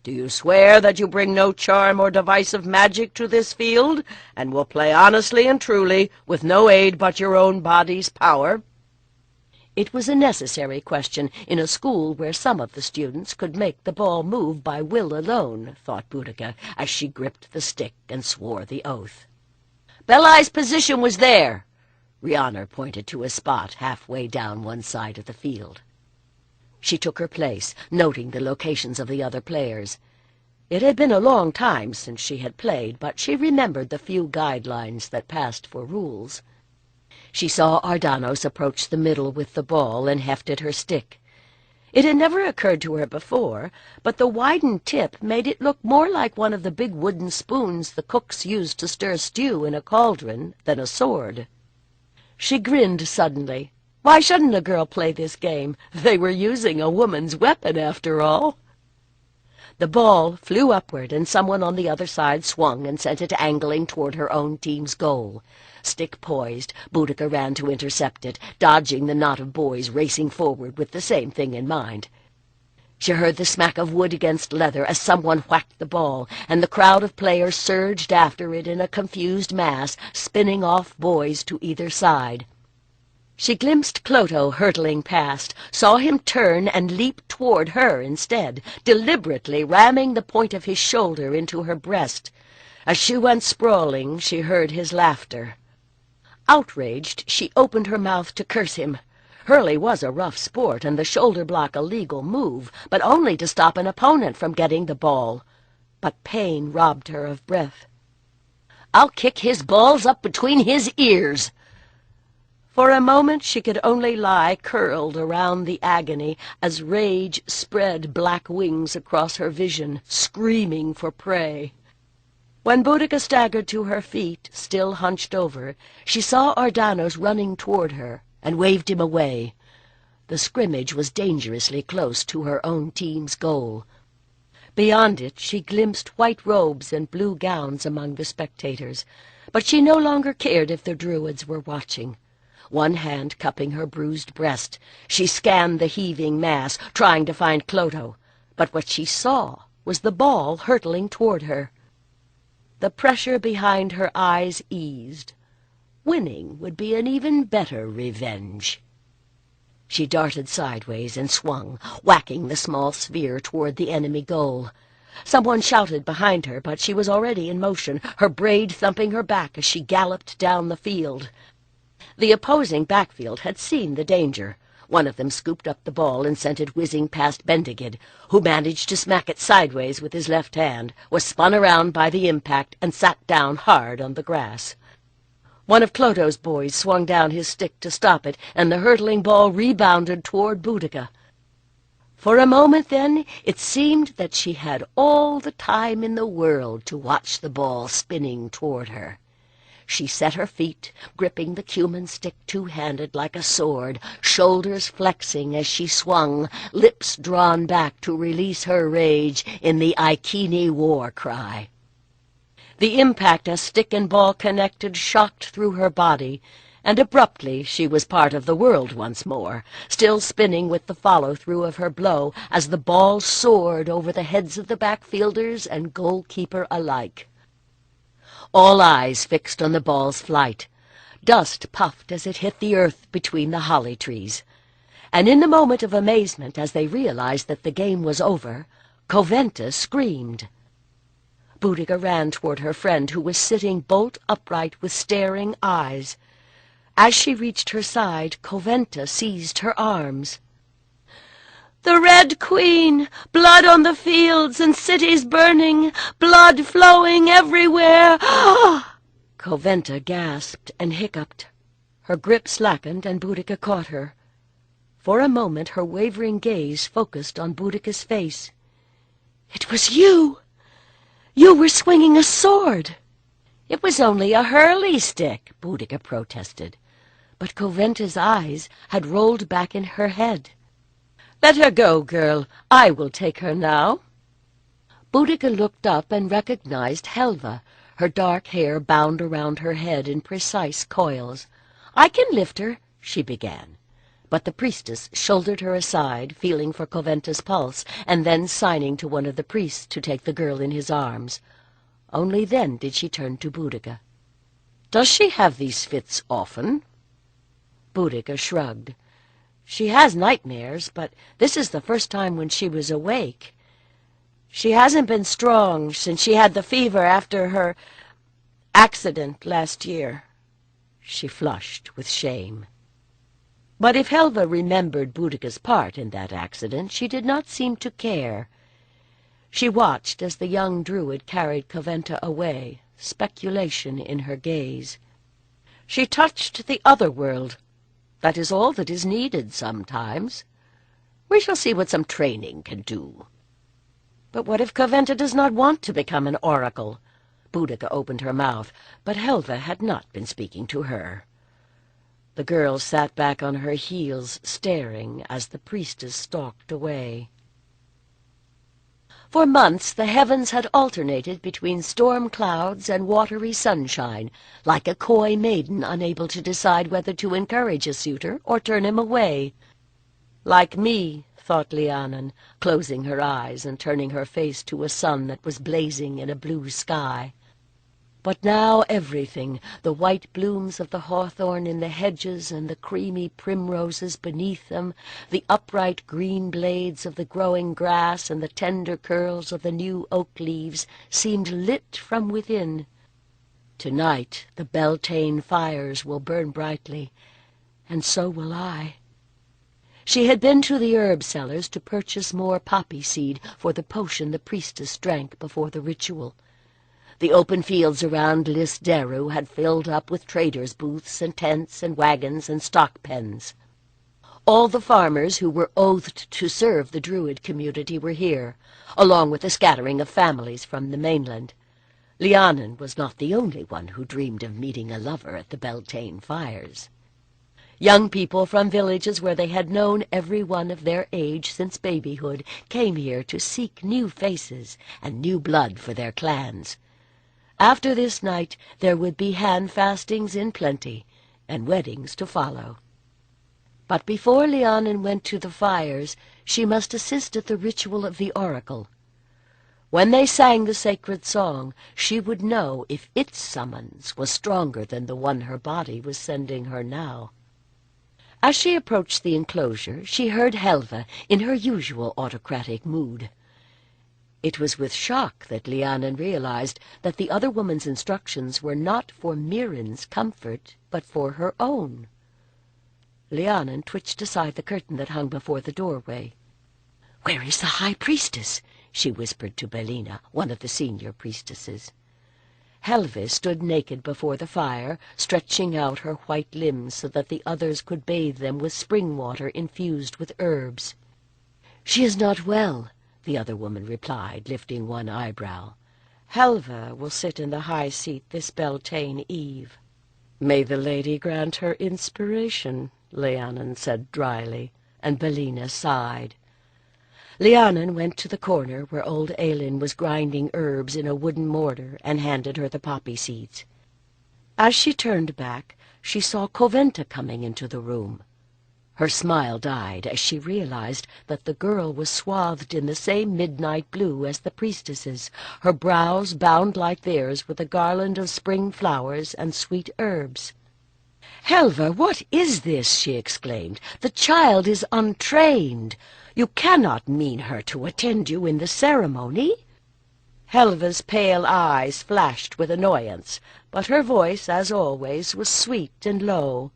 Do you swear that you bring no charm or device of magic to this field, and will play honestly and truly, with no aid but your own body's power?" It was a necessary question in a school where some of the students could make the ball move by will alone, thought Boudica, as she gripped the stick and swore the oath. "Belai's position was there." Rhiannon pointed to a spot halfway down one side of the field. She took her place, noting the locations of the other players. It had been a long time since she had played, but she remembered the few guidelines that passed for rules. She saw Ardanos approach the middle with the ball and hefted her stick. It had never occurred to her before, but the widened tip made it look more like one of the big wooden spoons the cooks used to stir stew in a cauldron than a sword. She grinned suddenly. Why shouldn't a girl play this game? They were using a woman's weapon, after all. The ball flew upward, and someone on the other side swung and sent it angling toward her own team's goal. Stick poised, Boudica ran to intercept it, dodging the knot of boys racing forward with the same thing in mind. She heard the smack of wood against leather as someone whacked the ball, and the crowd of players surged after it in a confused mass, spinning off boys to either side. She glimpsed Clotho hurtling past, saw him turn and leap toward her instead, deliberately ramming the point of his shoulder into her breast. As she went sprawling, she heard his laughter. Outraged, she opened her mouth to curse him. Hurley was a rough sport, and the shoulder block a legal move, but only to stop an opponent from getting the ball. But pain robbed her of breath. "I'll kick his balls up between his ears!" For a moment she could only lie curled around the agony as rage spread black wings across her vision, screaming for prey. When Boudica staggered to her feet, still hunched over, she saw Ardanos running toward her and waved him away. The scrimmage was dangerously close to her own team's goal. Beyond it she glimpsed white robes and blue gowns among the spectators, but she no longer cared if the Druids were watching. One hand cupping her bruised breast, she scanned the heaving mass, trying to find Clotho, but what she saw was the ball hurtling toward her. The pressure behind her eyes eased. Winning would be an even better revenge. She darted sideways and swung, whacking the small sphere toward the enemy goal. Someone shouted behind her, but she was already in motion, her braid thumping her back as she galloped down the field. The opposing backfield had seen the danger. One of them scooped up the ball and sent it whizzing past Bendigid, who managed to smack it sideways with his left hand, was spun around by the impact, and sat down hard on the grass. One of Clotho's boys swung down his stick to stop it, and the hurtling ball rebounded toward Boudica. For a moment, then, it seemed that she had all the time in the world to watch the ball spinning toward her. She set her feet, gripping the cumin stick two-handed like a sword, shoulders flexing as she swung, lips drawn back to release her rage in the Iceni war cry. The impact as stick and ball connected shocked through her body, and abruptly she was part of the world once more, still spinning with the follow-through of her blow as the ball soared over the heads of the backfielders and goalkeeper alike. All eyes fixed on the ball's flight. Dust puffed as it hit the earth between the holly trees. And in the moment of amazement, as they realized that the game was over, Coventa screamed. Boudica ran toward her friend, who was sitting bolt upright with staring eyes. As she reached her side, Coventa seized her arms. "The Red Queen! Blood on the fields and cities burning! Blood flowing everywhere!" Coventa gasped and hiccuped. Her grip slackened, and Boudica caught her. For a moment her wavering gaze focused on Boudica's face. "It was you! You were swinging a sword!" "It was only a hurley stick," Boudica protested. But Coventa's eyes had rolled back in her head. "Let her go, girl. I will take her now." Boudica looked up and recognized Helva, her dark hair bound around her head in precise coils. "I can lift her," she began. But the priestess shouldered her aside, feeling for Coventa's pulse, and then signing to one of the priests to take the girl in his arms. Only then did she turn to Boudica. "Does she have these fits often?" Boudica shrugged. "She has nightmares, but this is the first time when she was awake. She hasn't been strong since she had the fever after her accident last year." She flushed with shame. But if Helva remembered Boudica's part in that accident, she did not seem to care. She watched as the young Druid carried Coventa away, speculation in her gaze. "She touched the other world. That is all that is needed sometimes. We shall see what some training can do." "But what if Coventa does not want to become an oracle?" Boudica opened her mouth, but Helva had not been speaking to her. The girl sat back on her heels, staring as the priestess stalked away. For months the heavens had alternated between storm clouds and watery sunshine, like a coy maiden unable to decide whether to encourage a suitor or turn him away. "Like me," thought Lhiannon, closing her eyes and turning her face to a sun that was blazing in a blue sky. But now everything, the white blooms of the hawthorn in the hedges and the creamy primroses beneath them, the upright green blades of the growing grass and the tender curls of the new oak leaves, seemed lit from within. Tonight the Beltane fires will burn brightly, and so will I. She had been to the herb sellers to purchase more poppy seed for the potion the priestess drank before the ritual. The open fields around Lysderu had filled up with traders' booths and tents and wagons and stock pens. All the farmers who were oathed to serve the Druid community were here, along with a scattering of families from the mainland. Lhiannon was not the only one who dreamed of meeting a lover at the Beltane fires. Young people from villages where they had known every one of their age since babyhood came here to seek new faces and new blood for their clans. After this night there would be hand-fastings in plenty, and weddings to follow. But before Lhiannon went to the fires, she must assist at the ritual of the oracle. When they sang the sacred song, she would know if its summons was stronger than the one her body was sending her now. As she approached the enclosure, she heard Helva in her usual autocratic mood. It was with shock that Lhiannon realized that the other woman's instructions were not for Mirren's comfort, but for her own. Lhiannon twitched aside the curtain that hung before the doorway. "Where is the high priestess?" she whispered to Bellina, one of the senior priestesses. Helva stood naked before the fire, stretching out her white limbs so that the others could bathe them with spring water infused with herbs. "She is not well," the other woman replied, lifting one eyebrow. "Helva will sit in the high seat this Beltane eve." "May the lady grant her inspiration," Lhiannon said dryly, and Bellina sighed. Lhiannon went to the corner where old Aelin was grinding herbs in a wooden mortar and handed her the poppy seeds. As she turned back, she saw Coventa coming into the room. Her smile died as she realized that the girl was swathed in the same midnight blue as the priestesses, her brows bound like theirs with a garland of spring flowers and sweet herbs. "Helva, what is this?" she exclaimed. "The child is untrained. You cannot mean her to attend you in the ceremony." Helva's pale eyes flashed with annoyance, but her voice, as always, was sweet and low.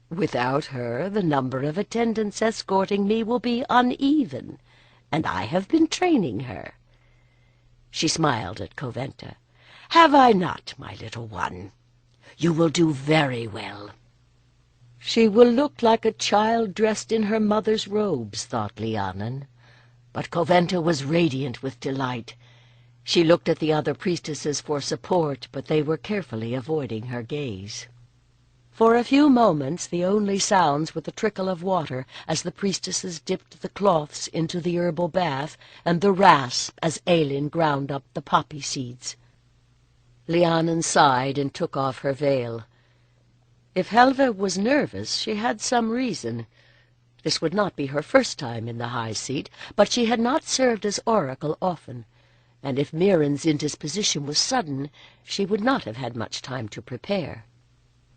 "Without her, the number of attendants escorting me will be uneven, and I have been training her." She smiled at Coventa. "Have I not, my little one? You will do very well." "She will look like a child dressed in her mother's robes," thought Lhiannon. But Coventa was radiant with delight. She looked at the other priestesses for support, but they were carefully avoiding her gaze. For a few moments the only sounds were the trickle of water as the priestesses dipped the cloths into the herbal bath, and the rasp as Aelin ground up the poppy seeds. Lhiannon sighed and took off her veil. If Helva was nervous, she had some reason. This would not be her first time in the high seat, but she had not served as oracle often, and if Mirren's indisposition was sudden, she would not have had much time to prepare.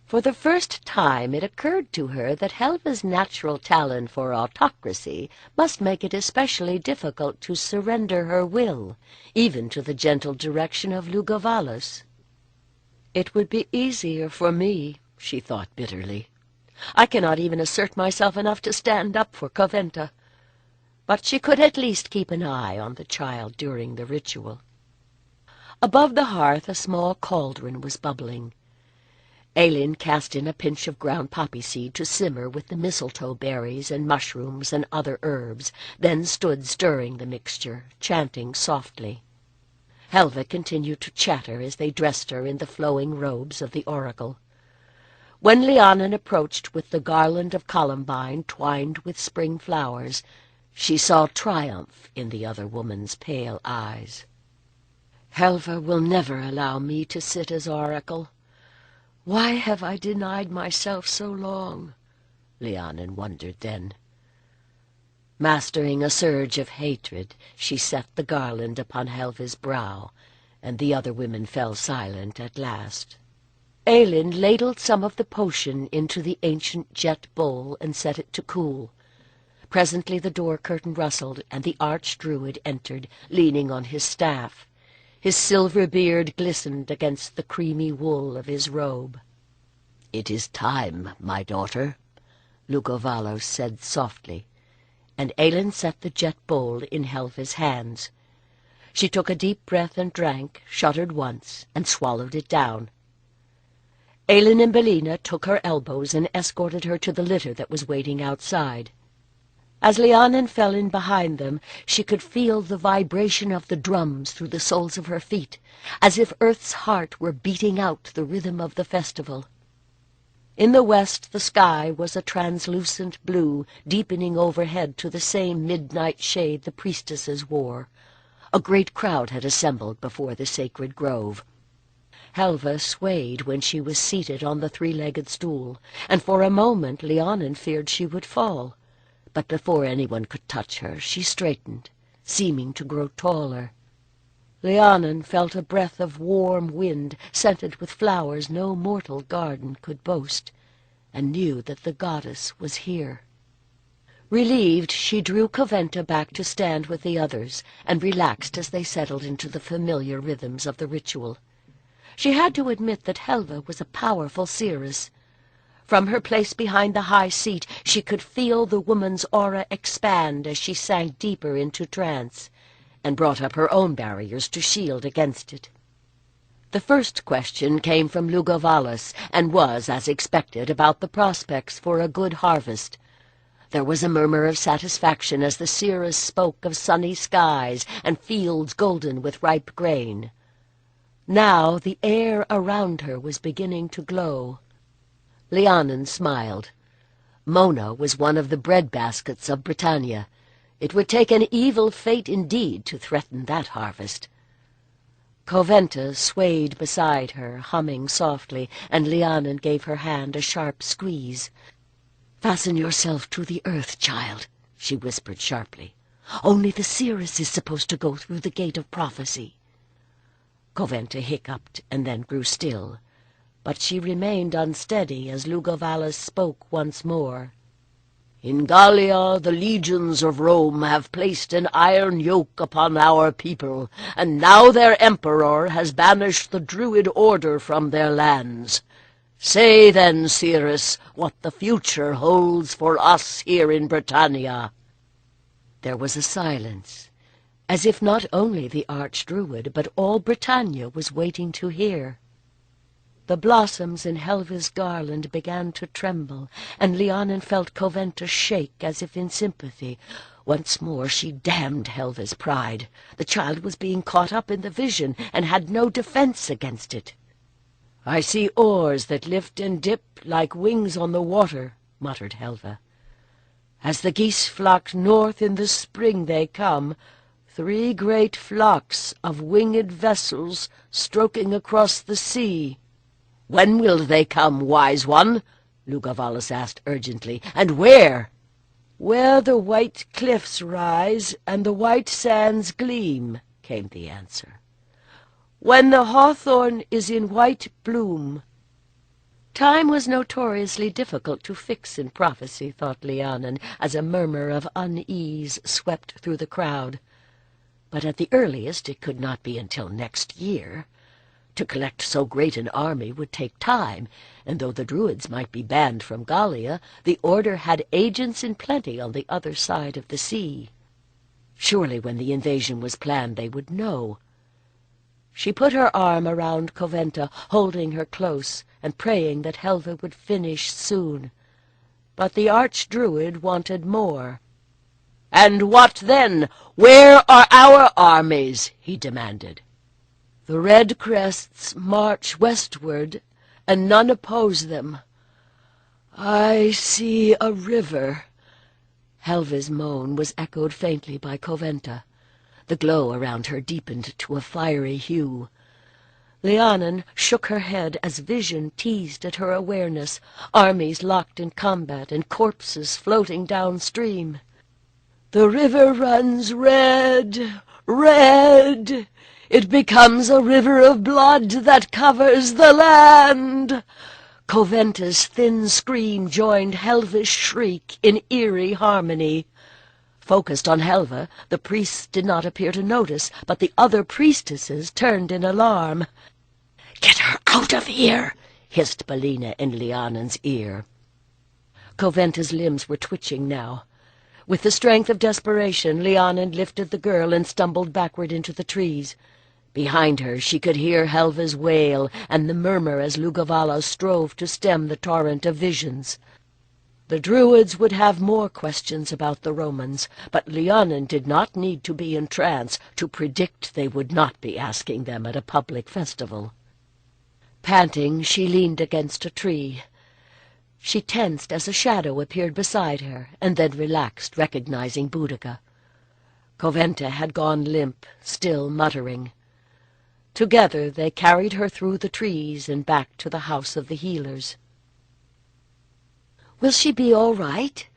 For the first time it occurred to her that Helva's natural talent for autocracy must make it especially difficult to surrender her will, even to the gentle direction of Lugovalis. "It would be easier for me," she thought bitterly. "I cannot even assert myself enough to stand up for Coventa." But she could at least keep an eye on the child during the ritual. Above the hearth a small cauldron was bubbling. Ailinn cast in a pinch of ground poppy seed to simmer with the mistletoe berries and mushrooms and other herbs, then stood stirring the mixture, chanting softly. Helva continued to chatter as they dressed her in the flowing robes of the oracle. When Lhiannon approached with the garland of columbine twined with spring flowers, she saw triumph in the other woman's pale eyes. "Helva will never allow me to sit as oracle. Why have I denied myself so long?" Lhiannon wondered then. Mastering a surge of hatred, she set the garland upon Helva's brow, and the other women fell silent at last. Ailinn ladled some of the potion into the ancient jet bowl and set it to cool. Presently the door curtain rustled, and the arch-druid entered, leaning on his staff. His silver beard glistened against the creamy wool of his robe. "It is time, my daughter," Lugovalos said softly, and Ailinn set the jet bowl in Helva's hands. She took a deep breath and drank, shuddered once, and swallowed it down. Ailinn and Bellina took her elbows and escorted her to the litter that was waiting outside. As Lhiannon fell in behind them, she could feel the vibration of the drums through the soles of her feet, as if Earth's heart were beating out the rhythm of the festival. In the west the sky was a translucent blue, deepening overhead to the same midnight shade the priestesses wore. A great crowd had assembled before the sacred grove. Helva swayed when she was seated on the three-legged stool, and for a moment Lhiannon feared she would fall. But before anyone could touch her, she straightened, seeming to grow taller. Lhiannon felt a breath of warm wind, scented with flowers no mortal garden could boast, and knew that the goddess was here. Relieved, she drew Coventa back to stand with the others, and relaxed as they settled into the familiar rhythms of the ritual. She had to admit that Helva was a powerful seeress. From her place behind the high seat, she could feel the woman's aura expand as she sank deeper into trance, and brought up her own barriers to shield against it. The first question came from Lugovalis, and was, as expected, about the prospects for a good harvest. There was a murmur of satisfaction as the seeress spoke of sunny skies and fields golden with ripe grain. Now the air around her was beginning to glow. Lhiannon smiled. Mona was one of the bread-baskets of Britannia. It would take an evil fate indeed to threaten that harvest. Coventa swayed beside her, humming softly, and Lhiannon gave her hand a sharp squeeze. "Fasten yourself to the earth, child," she whispered sharply. "Only the seeress is supposed to go through the gate of prophecy." Coventa hiccuped and then grew still, but she remained unsteady as Lugovalis spoke once more. "In Gallia the legions of Rome have placed an iron yoke upon our people, and now their emperor has banished the Druid order from their lands. Say then, seeress, what the future holds for us here in Britannia." There was a silence, as if not only the Archdruid, but all Britannia was waiting to hear. The blossoms in Helva's garland began to tremble, and Lhiannon felt Coventa shake as if in sympathy. Once more she damned Helva's pride. The child was being caught up in the vision, and had no defense against it. "I see oars that lift and dip like wings on the water," muttered Helva. "As the geese flock north in the spring they come, 3 great flocks of winged vessels stroking across the sea." "When will they come, wise one?" Lugovalis asked urgently. "And where?" "Where the white cliffs rise and the white sands gleam," came the answer. "When the hawthorn is in white bloom." Time was notoriously difficult to fix in prophecy, thought Lhiannon, as a murmur of unease swept through the crowd. But at the earliest it could not be until next year. To collect so great an army would take time, and though the Druids might be banned from Gallia, the Order had agents in plenty on the other side of the sea. Surely when the invasion was planned they would know. She put her arm around Coventa, holding her close and praying that Helva would finish soon. But the Archdruid wanted more. "And what then? Where are our armies?" he demanded. "The red crests march westward, and none oppose them. I see a river." Helva's moan was echoed faintly by Coventa. The glow around her deepened to a fiery hue. Lhiannon shook her head as vision teased at her awareness, armies locked in combat and corpses floating downstream. "The river runs red, red. It becomes a river of blood that covers the land." Coventa's thin scream joined Helva's shriek in eerie harmony. Focused on Helva, the priests did not appear to notice, but the other priestesses turned in alarm. "Get her out of here!" hissed Boudica in Lhiannon's ear. Coventa's limbs were twitching now. With the strength of desperation, Lhiannon lifted the girl and stumbled backward into the trees. Behind her she could hear Helva's wail and the murmur as Lugavala strove to stem the torrent of visions. The Druids would have more questions about the Romans, but Lhiannon did not need to be in trance to predict they would not be asking them at a public festival. Panting, she leaned against a tree. She tensed as a shadow appeared beside her, and then relaxed, recognizing Boudica. Coventa had gone limp, still muttering. Together they carried her through the trees and back to the house of the healers. "Will she be all right?"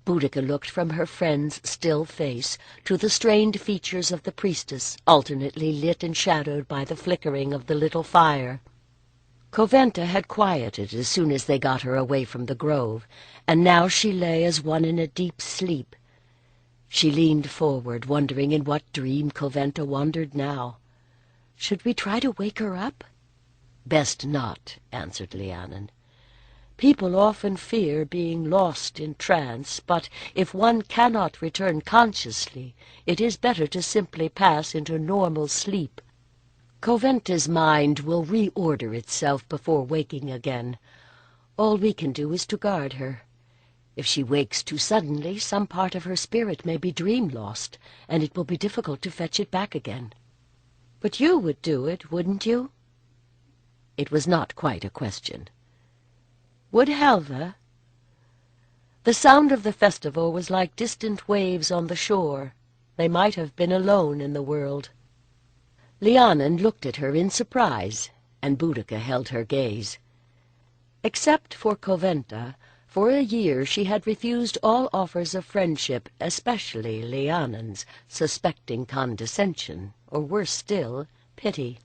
Boudica looked from her friend's still face to the strained features of the priestess, alternately lit and shadowed by the flickering of the little fire. Coventa had quieted as soon as they got her away from the grove, and now she lay as one in a deep sleep. She leaned forward, wondering in what dream Coventa wandered now. "Should we try to wake her up?" "Best not," answered Lhiannon. "People often fear being lost in trance, but if one cannot return consciously, it is better to simply pass into normal sleep. Coventa's mind will reorder itself before waking again. All we can do is to guard her. If she wakes too suddenly, some part of her spirit may be dream-lost, and it will be difficult to fetch it back again." "But you would do it, wouldn't you?" It was not quite a question. "Would Helva?" The sound of the festival was like distant waves on the shore. They might have been alone in the world. Lhiannon looked at her in surprise, and Boudica held her gaze. Except for Coventa, for a year she had refused all offers of friendship, especially Lhiannon's, suspecting condescension, or worse still, pity.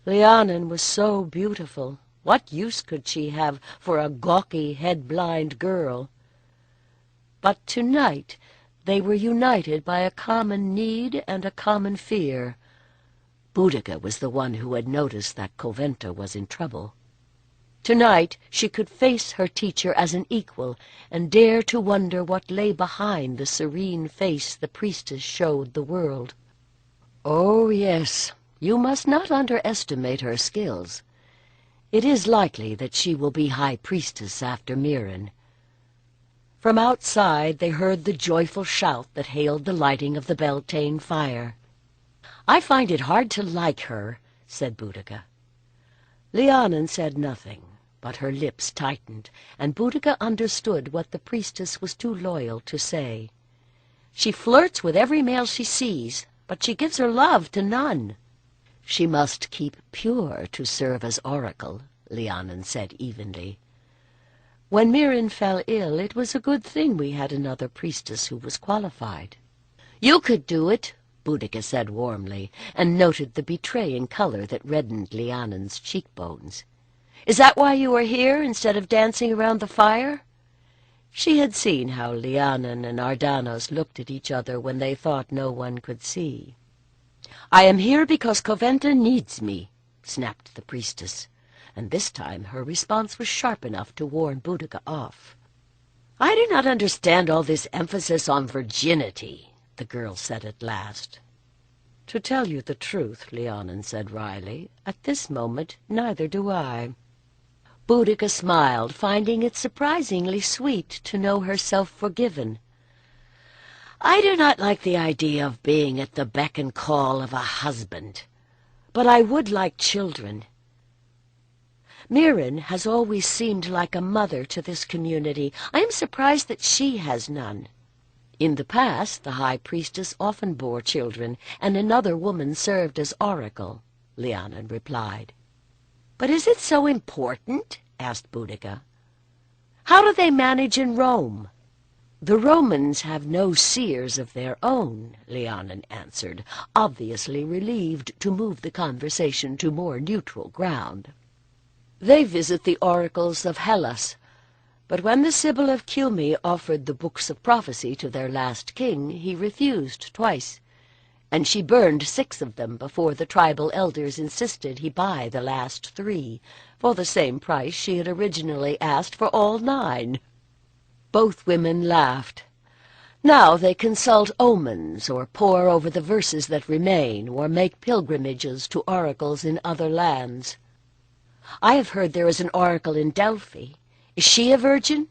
Lhiannon was so beautiful. What use could she have for a gawky, head-blind girl? But tonight they were united by a common need and a common fear. Boudica was the one who had noticed that Coventa was in trouble. Tonight she could face her teacher as an equal and dare to wonder what lay behind the serene face the priestess showed the world. "Oh, yes, you must not underestimate her skills. It is likely that she will be high priestess after Mirren." From outside they heard the joyful shout that hailed the lighting of the Beltane fire. "I find it hard to like her," said Boudica. Lhiannon said nothing, but her lips tightened, and Boudica understood what the priestess was too loyal to say. "She flirts with every male she sees, but she gives her love to none." "She must keep pure to serve as oracle," Lhiannon said evenly. When Marion fell ill, it was a good thing we had another priestess who was qualified." "You could do it," Boudica said warmly, and noted the betraying color that reddened Lhiannon's cheekbones. "Is that why you are here, instead of dancing around the fire?" She had seen how Lhiannon and Ardanos looked at each other when they thought no one could see. "I am here because Coventa needs me," snapped the priestess, and this time her response was sharp enough to warn Boudica off. "I do not understand all this emphasis on virginity," the girl said at last. "To tell you the truth," Lhiannon said wryly, "at this moment neither do I." Boudica smiled, finding it surprisingly sweet to know herself forgiven. "I do not like the idea of being at the beck and call of a husband, but I would like children. Marion has always seemed like a mother to this community. I am surprised that she has none." "In the past, the high priestess often bore children, and another woman served as oracle," Lhiannon replied. "But is it so important?" asked Boudica. "How do they manage in Rome?" "The Romans have no seers of their own," Lhiannon answered, obviously relieved to move the conversation to more neutral ground. "They visit the oracles of Hellas, but when the Sibyl of Cumae offered the books of prophecy to their last king, he refused twice, and she burned 6 of them before the tribal elders insisted he buy the last 3, for the same price she had originally asked for all 9. Both women laughed. Now they consult omens, or pore over the verses that remain, or make pilgrimages to oracles in other lands. I have heard there is an oracle in Delphi. Is she a virgin?"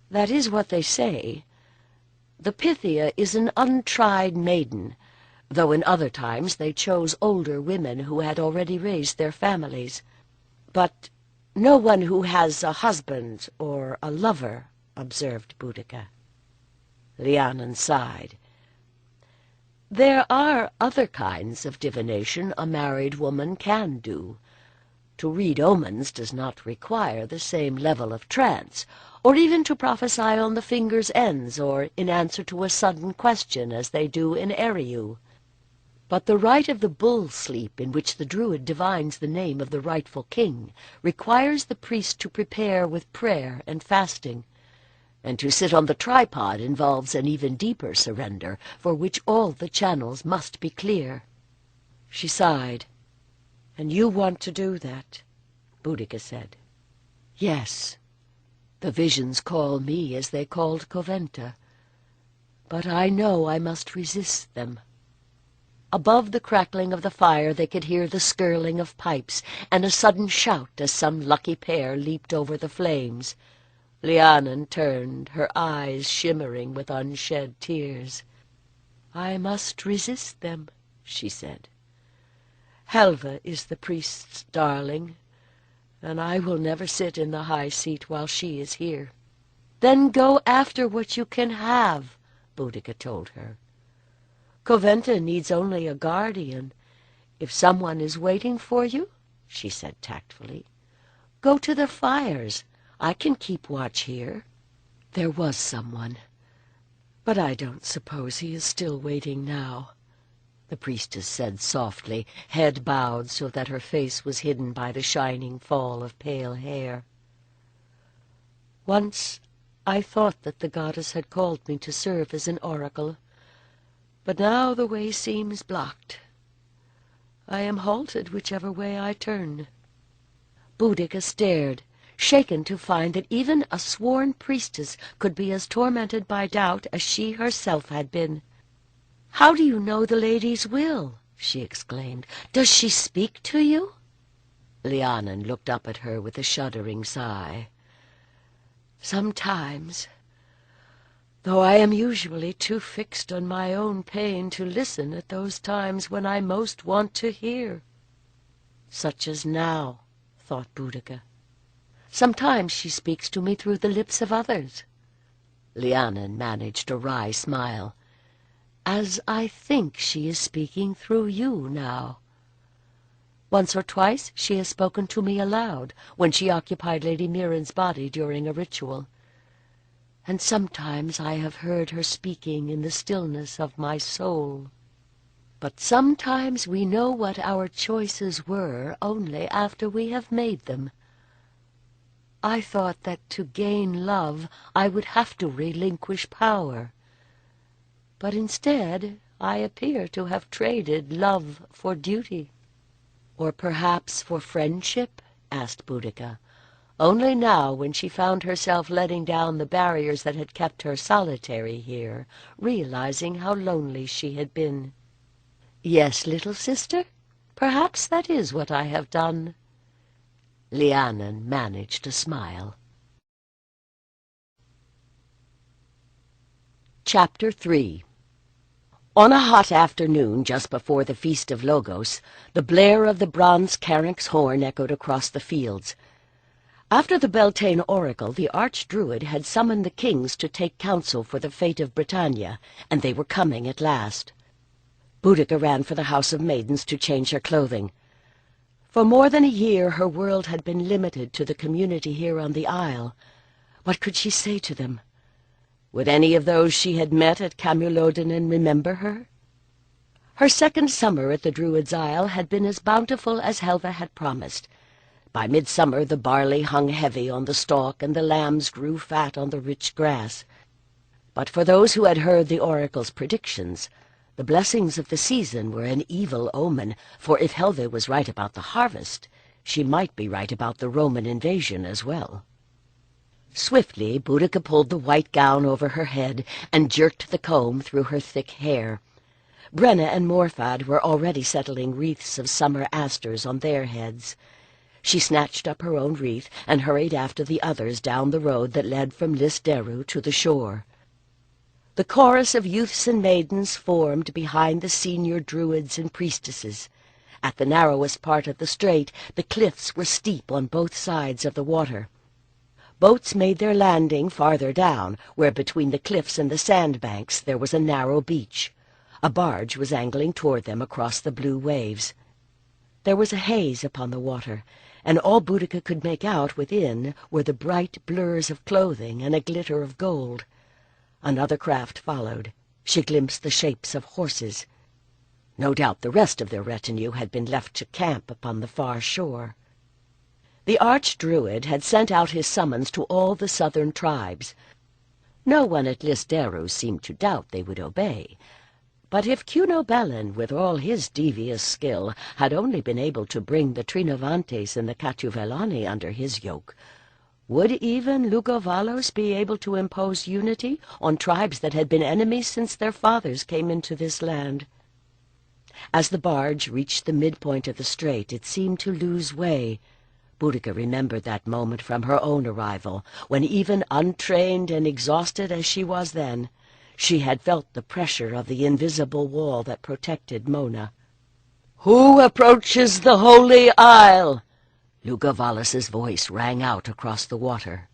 "That is what they say. The Pythia is an untried maiden, though in other times they chose older women who had already raised their families. But no one who has a husband or a lover," observed Boudica. Lhiannon sighed. "There are other kinds of divination a married woman can do. To read omens does not require the same level of trance, or even to prophesy on the fingers' ends or in answer to a sudden question as they do in Eriu. But the rite of the bull sleep, in which the Druid divines the name of the rightful king, requires the priest to prepare with prayer and fasting, and to sit on the tripod involves an even deeper surrender, for which all the channels must be clear." She sighed. "And you want to do that?" Boudica said. "Yes. The visions call me as they called Coventa. But I know I must resist them." Above the crackling of the fire they could hear the skirling of pipes, and a sudden shout as some lucky pair leaped over the flames. Lhiannon turned, her eyes shimmering with unshed tears. "I must resist them," she said. "Helva is the priest's darling, and I will never sit in the high seat while she is here." "Then go after what you can have," Boudica told her. "Coventa needs only a guardian. If someone is waiting for you," she said tactfully, "go to the fires. I can keep watch here." "There was someone, but I don't suppose he is still waiting now," the priestess said softly, head bowed so that her face was hidden by the shining fall of pale hair. "Once I thought that the goddess had called me to serve as an oracle, but now the way seems blocked. I am halted whichever way I turn." Boudica stared, shaken to find that even a sworn priestess could be as tormented by doubt as she herself had been. "How do you know the lady's will?" she exclaimed. "Does she speak to you?" Lhiannon looked up at her with a shuddering sigh. "Sometimes, though I am usually too fixed on my own pain to listen at those times when I most want to hear." "Such as now," thought Boudica. "Sometimes she speaks to me through the lips of others." Lhiannon managed a wry smile. "As I think she is speaking through you now." Once or twice she has spoken to me aloud when she occupied Lady Mirren's body during a ritual. And sometimes I have heard her speaking in the stillness of my soul. But sometimes we know what our choices were only after we have made them. I thought that to gain love I would have to relinquish power. But instead I appear to have traded love for duty. Or perhaps for friendship? Asked Boudica, only now when she found herself letting down the barriers that had kept her solitary here, realizing how lonely she had been. Yes, little sister, perhaps that is what I have done. Lhiannon managed to smile. Chapter 3. On a hot afternoon just before the Feast of Logos, the blare of the bronze caranch's horn echoed across the fields. After the Beltane oracle, the Archdruid had summoned the kings to take counsel for the fate of Britannia, and they were coming at last. Boudica ran for the House of Maidens to change her clothing. For more than a year her world had been limited to the community here on the Isle. What could she say to them? Would any of those she had met at Camulodunum remember her? Her second summer at the Druid's Isle had been as bountiful as Helva had promised. By midsummer the barley hung heavy on the stalk and the lambs grew fat on the rich grass. But for those who had heard the oracle's predictions, the blessings of the season were an evil omen, for if Helva was right about the harvest, she might be right about the Roman invasion as well. Swiftly Boudica pulled the white gown over her head and jerked the comb through her thick hair. Brenna and Morfad were already settling wreaths of summer asters on their heads. She snatched up her own wreath and hurried after the others down the road that led from Lysderu to the shore. The chorus of youths and maidens formed behind the senior druids and priestesses. At the narrowest part of the strait, the cliffs were steep on both sides of the water. Boats made their landing farther down, where between the cliffs and the sandbanks there was a narrow beach. A barge was angling toward them across the blue waves. There was a haze upon the water, and all Boudica could make out within were the bright blurs of clothing and a glitter of gold. Another craft followed. She glimpsed the shapes of horses. No doubt the rest of their retinue had been left to camp upon the far shore. The Archdruid had sent out his summons to all the southern tribes. No one at Lysderu seemed to doubt they would obey. But if Cunobelin, with all his devious skill, had only been able to bring the Trinovantes and the Catuvelani under his yoke, would even Lugovalos be able to impose unity on tribes that had been enemies since their fathers came into this land? As the barge reached the midpoint of the strait, it seemed to lose way. Boudica remembered that moment from her own arrival, when even untrained and exhausted as she was then, she had felt the pressure of the invisible wall that protected Mona. "Who approaches the Holy Isle?" Lugovalos's voice rang out across the water.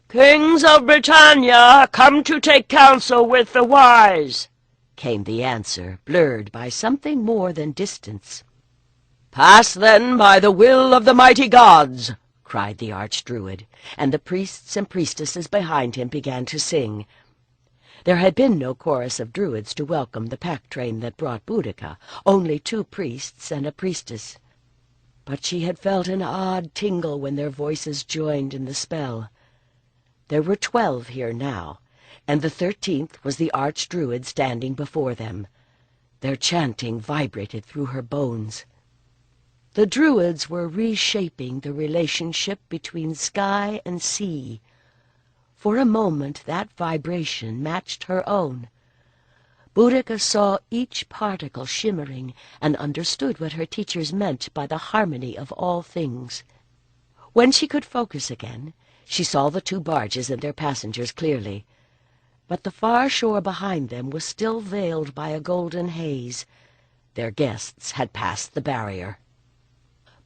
"Kings of Britannia, come to take counsel with the wise," came the answer, blurred by something more than distance. "Pass, then, by the will of the mighty gods," cried the Archdruid, and the priests and priestesses behind him began to sing. There had been no chorus of druids to welcome the pack train that brought Boudica, only 2 priests and a priestess. But she had felt an odd tingle when their voices joined in the spell. There were 12 here now, and the 13th was the Archdruid standing before them. Their chanting vibrated through her bones. The druids were reshaping the relationship between sky and sea. For a moment that vibration matched her own. Boudica saw each particle shimmering and understood what her teachers meant by the harmony of all things. When she could focus again, she saw the 2 barges and their passengers clearly. But the far shore behind them was still veiled by a golden haze. Their guests had passed the barrier.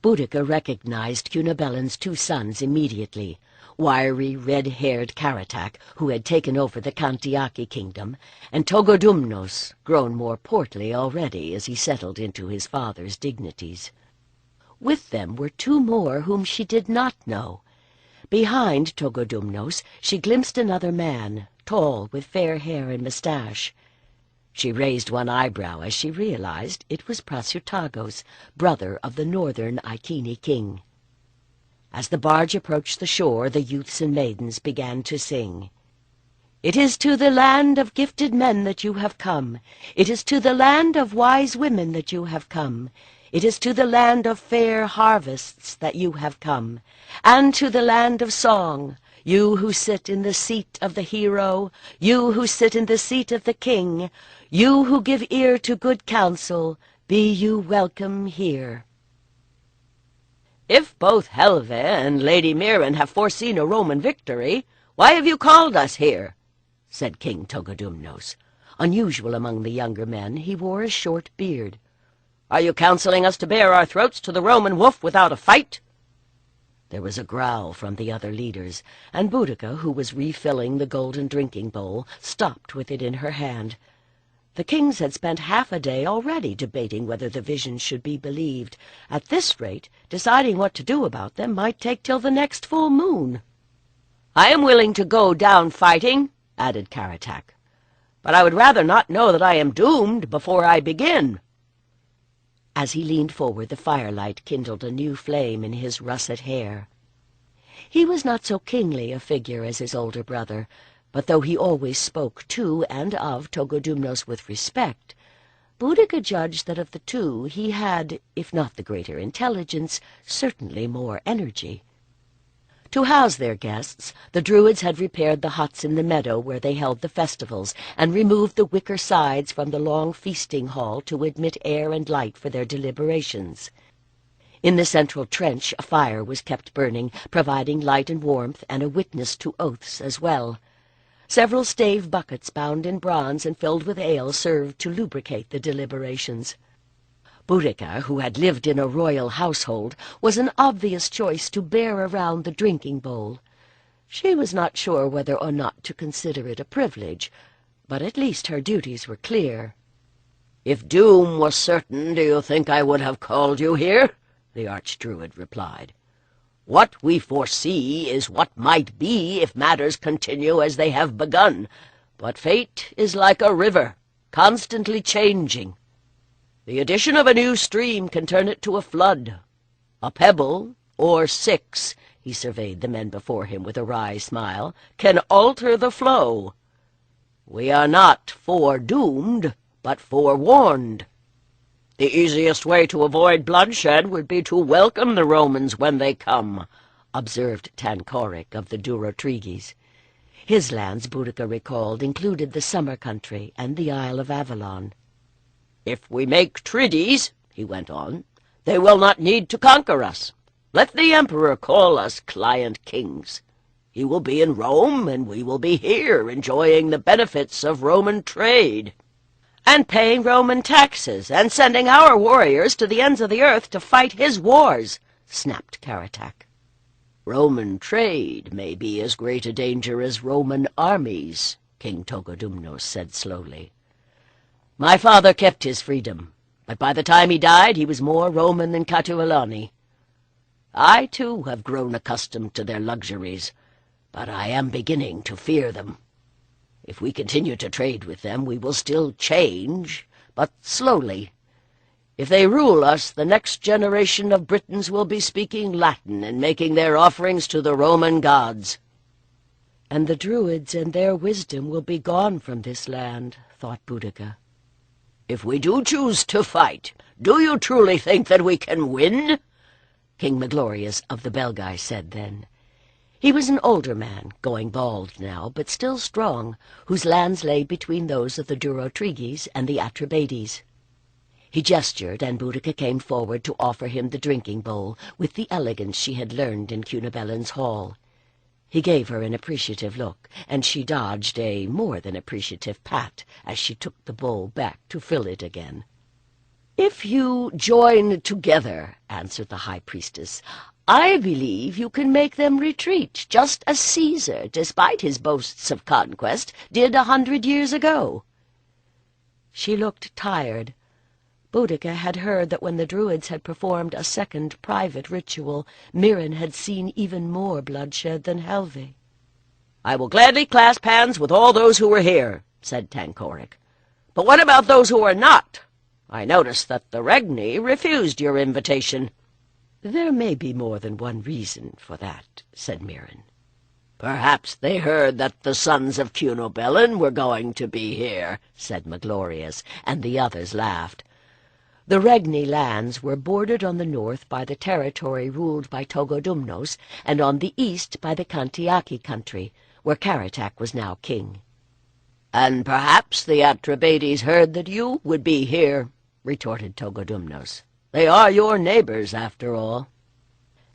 Boudica recognized Cunobelin's 2 sons immediately, wiry, red-haired Karatak, who had taken over the Kantiaki kingdom, and Togodumnos, grown more portly already as he settled into his father's dignities. With them were two more whom she did not know. Behind Togodumnos she glimpsed another man, tall, with fair hair and moustache. She raised one eyebrow as she realized it was Prasutagos, brother of the northern Iceni king. As the barge approached the shore, the youths and maidens began to sing. "It is to the land of gifted men that you have come. It is to the land of wise women that you have come. It is to the land of fair harvests that you have come, and to the land of song, you who sit in the seat of the hero, you who sit in the seat of the king, you who give ear to good counsel, be you welcome here." "If both Helve and Lady Mirren have foreseen a Roman victory, why have you called us here?" said King Togodumnos. Unusual among the younger men, he wore a short beard. "Are you counseling us to bare our throats to the Roman wolf without a fight?" There was a growl from the other leaders, and Boudica, who was refilling the golden drinking bowl, stopped with it in her hand. The kings had spent half a day already debating whether the visions should be believed. At this rate, deciding what to do about them might take till the next full moon. "I am willing to go down fighting," added Karatak, "but I would rather not know that I am doomed before I begin." As he leaned forward, the firelight kindled a new flame in his russet hair. He was not so kingly a figure as his older brother, but though he always spoke to and of Togodumnos with respect, Boudica judged that of the two he had, if not the greater intelligence, certainly more energy. To house their guests, the Druids had repaired the huts in the meadow where they held the festivals, and removed the wicker sides from the long feasting hall to admit air and light for their deliberations. In the central trench a fire was kept burning, providing light and warmth, and a witness to oaths as well. Several stave buckets bound in bronze and filled with ale served to lubricate the deliberations. Boudica, who had lived in a royal household, was an obvious choice to bear around the drinking bowl. She was not sure whether or not to consider it a privilege, but at least her duties were clear. "If doom was certain, do you think I would have called you here?" the Archdruid replied. "What we foresee is what might be if matters continue as they have begun, but fate is like a river, constantly changing. The addition of a new stream can turn it to a flood. A pebble, or 6, he surveyed the men before him with a wry smile, can alter the flow. We are not foredoomed, but forewarned. The easiest way to avoid bloodshed would be to welcome the Romans when they come," observed Tancoric of the Durotriges. His lands, Boudica recalled, included the summer country and the Isle of Avalon. "If we make treaties," he went on, "they will not need to conquer us. Let the Emperor call us client kings. He will be in Rome, and we will be here, enjoying the benefits of Roman trade." "And paying Roman taxes, and sending our warriors to the ends of the earth to fight his wars," snapped Karatak. "Roman trade may be as great a danger as Roman armies," King Togodumnos said slowly. "My father kept his freedom, but by the time he died he was more Roman than Catullani. I, too, have grown accustomed to their luxuries, but I am beginning to fear them. If we continue to trade with them, we will still change, but slowly. If they rule us, the next generation of Britons will be speaking Latin and making their offerings to the Roman gods." "And the Druids and their wisdom will be gone from this land," thought Boudica. "If we do choose to fight, do you truly think that we can win?" King Meglorius of the Belgae said then. He was an older man, going bald now, but still strong, whose lands lay between those of the Durotriges and the Atrebades. He gestured, and Boudica came forward to offer him the drinking bowl, with the elegance she had learned in Cunobelin's hall. He gave her an appreciative look, and she dodged a more than appreciative pat as she took the bowl back to fill it again. "If you join together," answered the high priestess, "I believe you can make them retreat, just as Caesar, despite his boasts of conquest, did 100 years ago." She looked tired. Boudica had heard that when the Druids had performed a second private ritual, Mirren had seen even more bloodshed than Helve. "I will gladly clasp hands with all those who were here," said Tancoric. "But what about those who are not? I noticed that the Regni refused your invitation." "There may be more than one reason for that," said Mirren. "Perhaps they heard that the sons of Cunobelin were going to be here," said Maglorius, and the others laughed. The Regni lands were bordered on the north by the territory ruled by Togodumnos, and on the east by the Kantiaki country, where Karatak was now king. "And perhaps the Atreides heard that you would be here," retorted Togodumnos. "They are your neighbors, after all."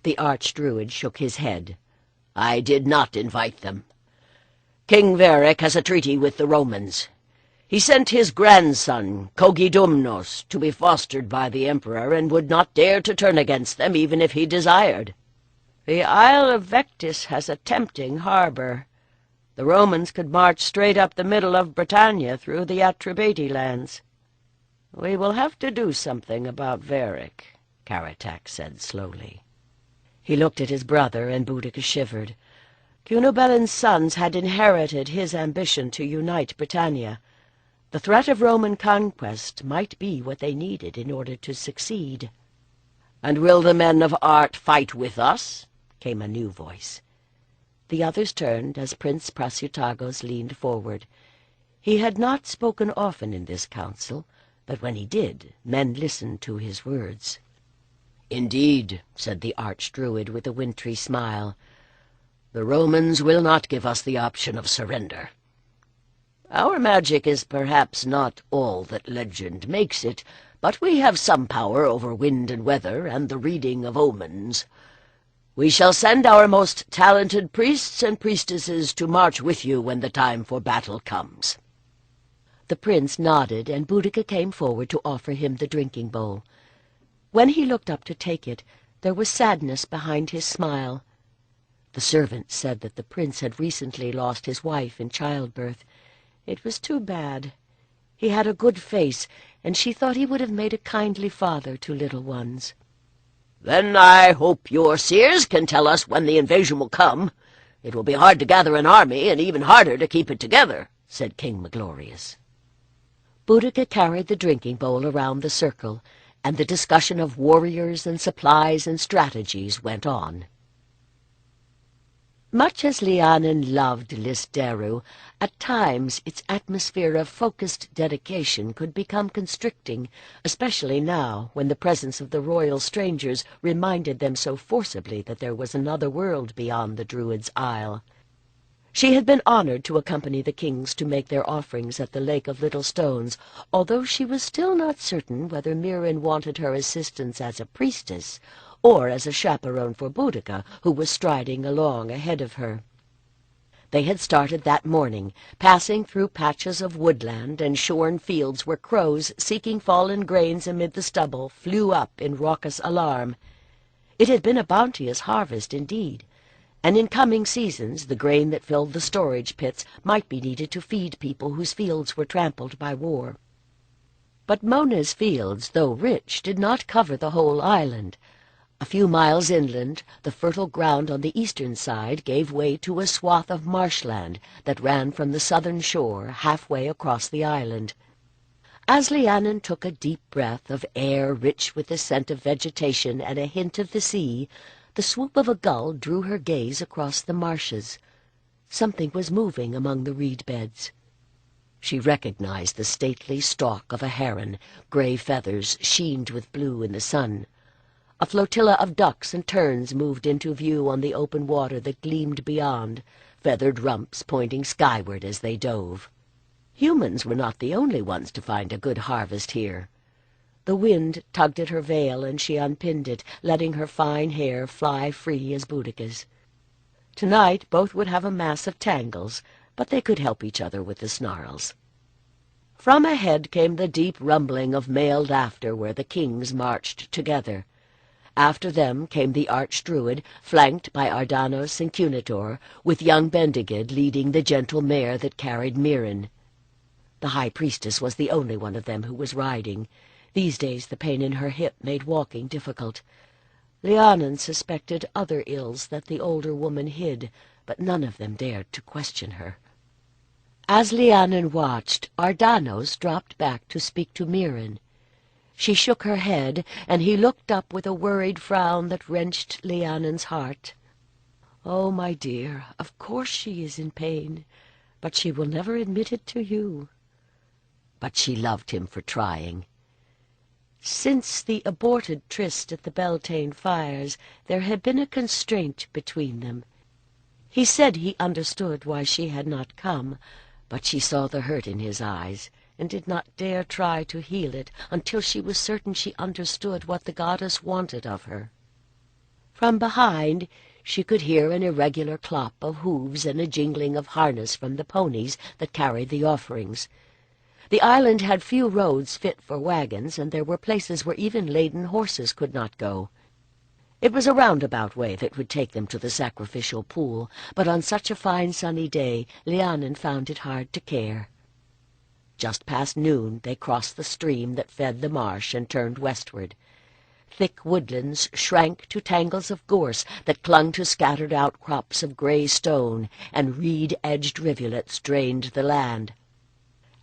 The Archdruid shook his head. "I did not invite them. King Varric has a treaty with the Romans. He sent his grandson, Kogidumnos, to be fostered by the Emperor, and would not dare to turn against them even if he desired. The Isle of Vectis has a tempting harbor. The Romans could march straight up the middle of Britannia through the Atreides lands. We will have to do something about Varric," Karatak said slowly. He looked at his brother, and Boudica shivered. Cunobelin's sons had inherited his ambition to unite Britannia. The threat of Roman conquest might be what they needed in order to succeed. "And will the men of art fight with us?" came a new voice. The others turned as Prince Prasutagos leaned forward. He had not spoken often in this council, but when he did, men listened to his words. "Indeed," said the Archdruid with a wintry smile, "the Romans will not give us the option of surrender. Our magic is perhaps not all that legend makes it, but we have some power over wind and weather and the reading of omens. We shall send our most talented priests and priestesses to march with you when the time for battle comes." The prince nodded, and Boudica came forward to offer him the drinking bowl. When he looked up to take it, there was sadness behind his smile. The servant said that the prince had recently lost his wife in childbirth. It was too bad. He had a good face, and she thought he would have made a kindly father to little ones. "Then I hope your seers can tell us when the invasion will come. It will be hard to gather an army, and even harder to keep it together," said King Maglorius. Boudica carried the drinking bowl around the circle, and the discussion of warriors and supplies and strategies went on. Much as Lhiannon loved Listeru, at times its atmosphere of focused dedication could become constricting, especially now when the presence of the royal strangers reminded them so forcibly that there was another world beyond the Druid's Isle. She had been honored to accompany the kings to make their offerings at the Lake of Little Stones, although she was still not certain whether Mirren wanted her assistance as a priestess or as a chaperone for Boudica, who was striding along ahead of her. They had started that morning, passing through patches of woodland and shorn fields where crows, seeking fallen grains amid the stubble, flew up in raucous alarm. It had been a bounteous harvest indeed, and in coming seasons the grain that filled the storage pits might be needed to feed people whose fields were trampled by war. But Mona's fields, though rich, did not cover the whole island. A few miles inland, the fertile ground on the eastern side gave way to a swath of marshland that ran from the southern shore halfway across the island. As Lhiannon took a deep breath of air rich with the scent of vegetation and a hint of the sea, the swoop of a gull drew her gaze across the marshes. Something was moving among the reed beds. She recognized the stately stalk of a heron, gray feathers sheened with blue in the sun. A flotilla of ducks and terns moved into view on the open water that gleamed beyond, feathered rumps pointing skyward as they dove. Humans were not the only ones to find a good harvest here. The wind tugged at her veil, and she unpinned it, letting her fine hair fly free as Boudica's. Tonight both would have a mass of tangles, but they could help each other with the snarls. From ahead came the deep rumbling of male laughter where the kings marched together. After them came the Archdruid, flanked by Ardanos and Cunitor, with young Bendigid leading the gentle mare that carried Mirren. The High Priestess was the only one of them who was riding. These days the pain in her hip made walking difficult. Lhiannon suspected other ills that the older woman hid, but none of them dared to question her. As Lhiannon watched, Ardanos dropped back to speak to Marion. She shook her head, and he looked up with a worried frown that wrenched Lhiannon's heart. "Oh, my dear, of course she is in pain, but she will never admit it to you." But she loved him for trying. Since the aborted tryst at the Beltane fires, there had been a constraint between them. He said he understood why she had not come, but she saw the hurt in his eyes, and did not dare try to heal it until she was certain she understood what the goddess wanted of her. From behind, she could hear an irregular clop of hooves and a jingling of harness from the ponies that carried the offerings. The island had few roads fit for wagons, and there were places where even laden horses could not go. It was a roundabout way that would take them to the sacrificial pool, but on such a fine sunny day Lhiannon found it hard to care. Just past noon they crossed the stream that fed the marsh and turned westward. Thick woodlands shrank to tangles of gorse that clung to scattered outcrops of grey stone, and reed-edged rivulets drained the land.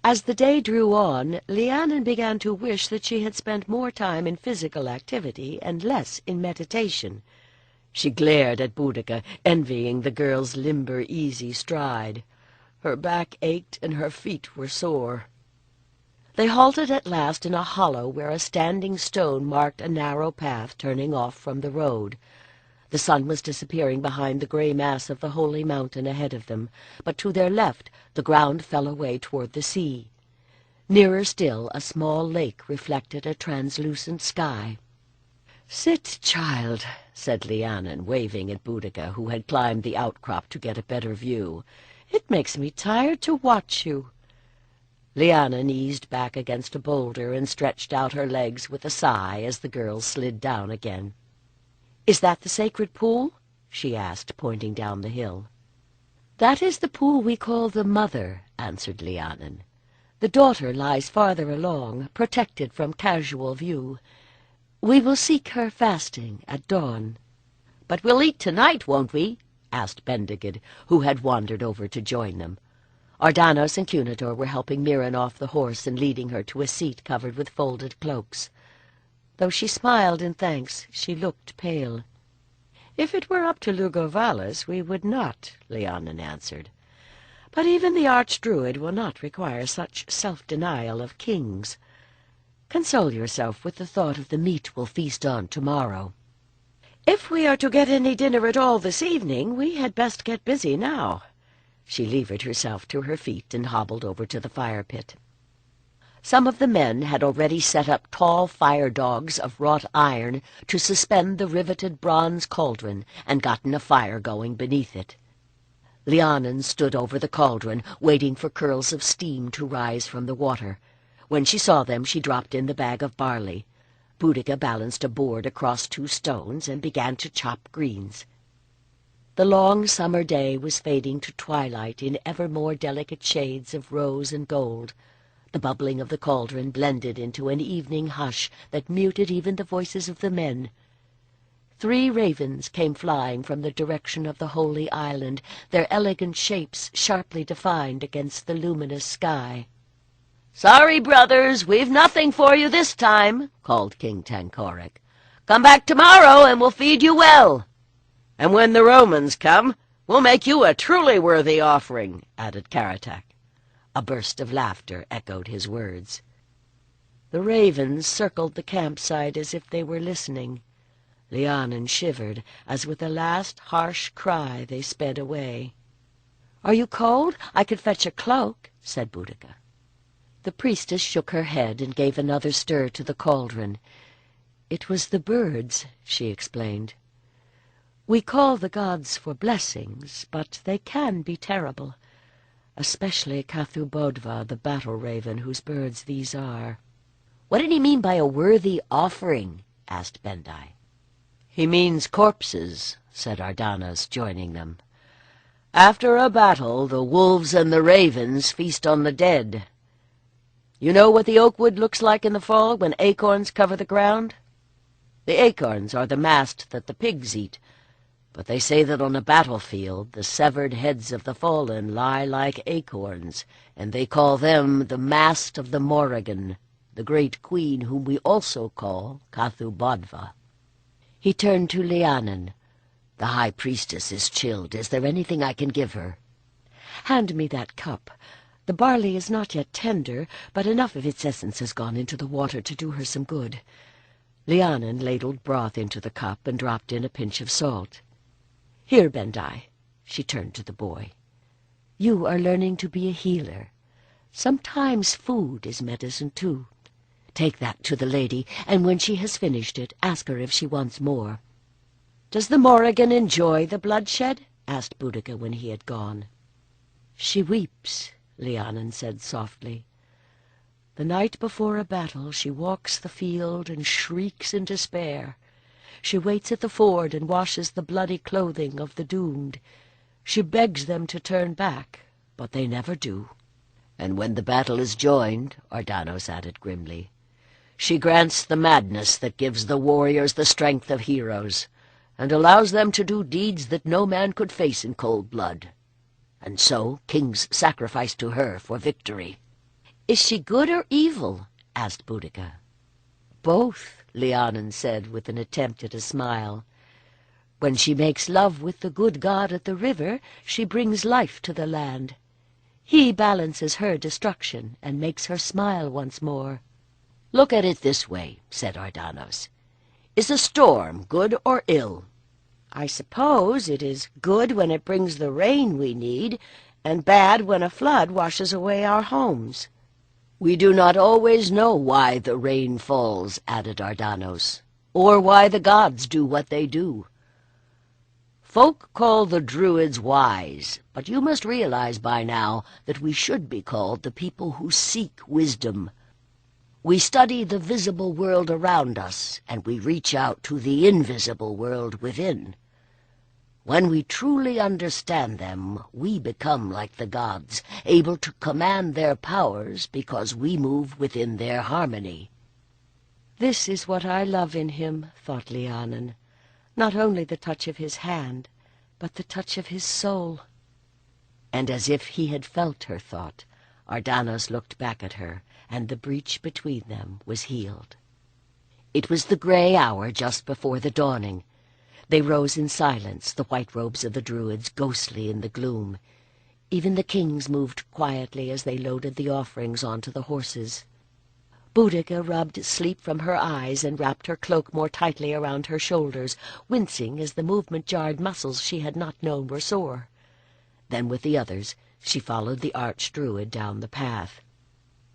As the day drew on, Lhiannon began to wish that she had spent more time in physical activity and less in meditation. She glared at Boudica, envying the girl's limber, easy stride. Her back ached and her feet were sore. They halted at last in a hollow where a standing stone marked a narrow path turning off from the road. The sun was disappearing behind the grey mass of the holy mountain ahead of them, but to their left the ground fell away toward the sea. Nearer still, a small lake reflected a translucent sky. "Sit, child," said Lhiannon, waving at Boudica, who had climbed the outcrop to get a better view. "It makes me tired to watch you." Lhiannon eased back against a boulder and stretched out her legs with a sigh as the girl slid down again. "Is that the sacred pool?" she asked, pointing down the hill. "That is the pool we call the Mother," answered Lhiannon. "The daughter lies farther along, protected from casual view. We will seek her fasting at dawn." "But we'll eat tonight, won't we?" asked Bendiged, who had wandered over to join them. Ardanos and Cunidor were helping Marion off the horse and leading her to a seat covered with folded cloaks. Though she smiled in thanks, she looked pale. "If it were up to Lugovalis, we would not," Lhiannon answered. "But even the Archdruid will not require such self-denial of kings. Console yourself with the thought of the meat we'll feast on tomorrow." "If we are to get any dinner at all this evening, we had best get busy now." She levered herself to her feet and hobbled over to the fire-pit. Some of the men had already set up tall fire-dogs of wrought iron to suspend the riveted bronze cauldron and gotten a fire going beneath it. Lhiannon stood over the cauldron, waiting for curls of steam to rise from the water. When she saw them, she dropped in the bag of barley. Boudica balanced a board across 2 stones and began to chop greens. The long summer day was fading to twilight in ever more delicate shades of rose and gold. The bubbling of the cauldron blended into an evening hush that muted even the voices of the men. 3 ravens came flying from the direction of the holy island, their elegant shapes sharply defined against the luminous sky. "Sorry, brothers, we've nothing for you this time," called King Tancoric. "Come back tomorrow and we'll feed you well." "And when the Romans come, we'll make you a truly worthy offering," added Karatak. A burst of laughter echoed his words. The ravens circled the campsite as if they were listening. Lhiannon shivered as with a last harsh cry they sped away. "Are you cold? I could fetch a cloak," said Boudica. The priestess shook her head and gave another stir to the cauldron. "It was the birds," she explained. "We call the gods for blessings, but they can be terrible, especially Cathubodva, the battle raven, whose birds these are." "What did he mean by a worthy offering?" asked Bendai. "He means corpses," said Ardanos, joining them. "After a battle, the wolves and the ravens feast on the dead." You know what the oak wood looks like in the fall when acorns cover the ground? The acorns are the mast that the pigs eat, but they say that on a battlefield the severed heads of the fallen lie like acorns, and they call them the mast of the Morrigan, the great queen whom we also call Cathu Bodva. He turned to Lhiannon. The high priestess is chilled. Is there anything I can give her? Hand me that cup. The barley is not yet tender, but enough of its essence has gone into the water to do her some good. Lhiannon ladled broth into the cup and dropped in a pinch of salt. Here, Bendai, she turned to the boy. You are learning to be a healer. Sometimes food is medicine too. Take that to the lady, and when she has finished it, ask her if she wants more. Does the Morrigan enjoy the bloodshed? Asked Boudica when he had gone. She weeps, Lhiannon said softly. The night before a battle she walks the field and shrieks in despair. She waits at the ford and washes the bloody clothing of the doomed. She begs them to turn back, but they never do. And when the battle is joined, Ardanos added grimly, she grants the madness that gives the warriors the strength of heroes, and allows them to do deeds that no man could face in cold blood. And so kings sacrifice to her for victory. Is she good or evil? Asked Boudica. Both, Lhiannon said with an attempt at a smile. When she makes love with the good god at the river, she brings life to the land. He balances her destruction and makes her smile once more. Look at it this way, said Ardanos. Is a storm good or ill? I suppose it is good when it brings the rain we need, and bad when a flood washes away our homes. We do not always know why the rain falls, added Ardanos, or why the gods do what they do. Folk call the Druids wise, but you must realize by now that we should be called the people who seek wisdom. We study the visible world around us, and we reach out to the invisible world within. When we truly understand them, we become like the gods, able to command their powers because we move within their harmony. This is what I love in him, thought Lhiannon. Not only the touch of his hand, but the touch of his soul. And as if he had felt her thought, Ardanos looked back at her, and the breach between them was healed. It was the grey hour just before the dawning. They rose in silence, the white robes of the Druids ghostly in the gloom. Even the kings moved quietly as they loaded the offerings onto the horses. Boudica rubbed sleep from her eyes and wrapped her cloak more tightly around her shoulders, wincing as the movement jarred muscles she had not known were sore. Then with the others she followed the arch-druid down the path.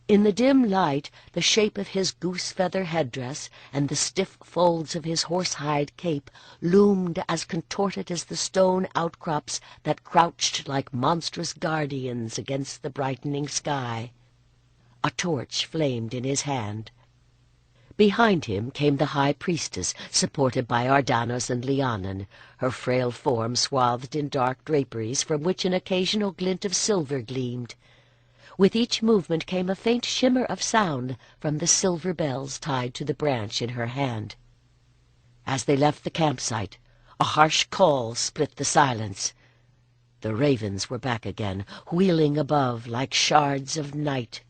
In the dim light, the shape of his goose-feather headdress and the stiff folds of his horse-hide cape loomed as contorted as the stone outcrops that crouched like monstrous guardians against the brightening sky. A torch flamed in his hand. Behind him came the high priestess, supported by Ardanos and Lhiannon, her frail form swathed in dark draperies from which an occasional glint of silver gleamed. With each movement came a faint shimmer of sound from the silver bells tied to the branch in her hand. As they left the campsite, a harsh call split the silence. The ravens were back again, wheeling above like shards of night.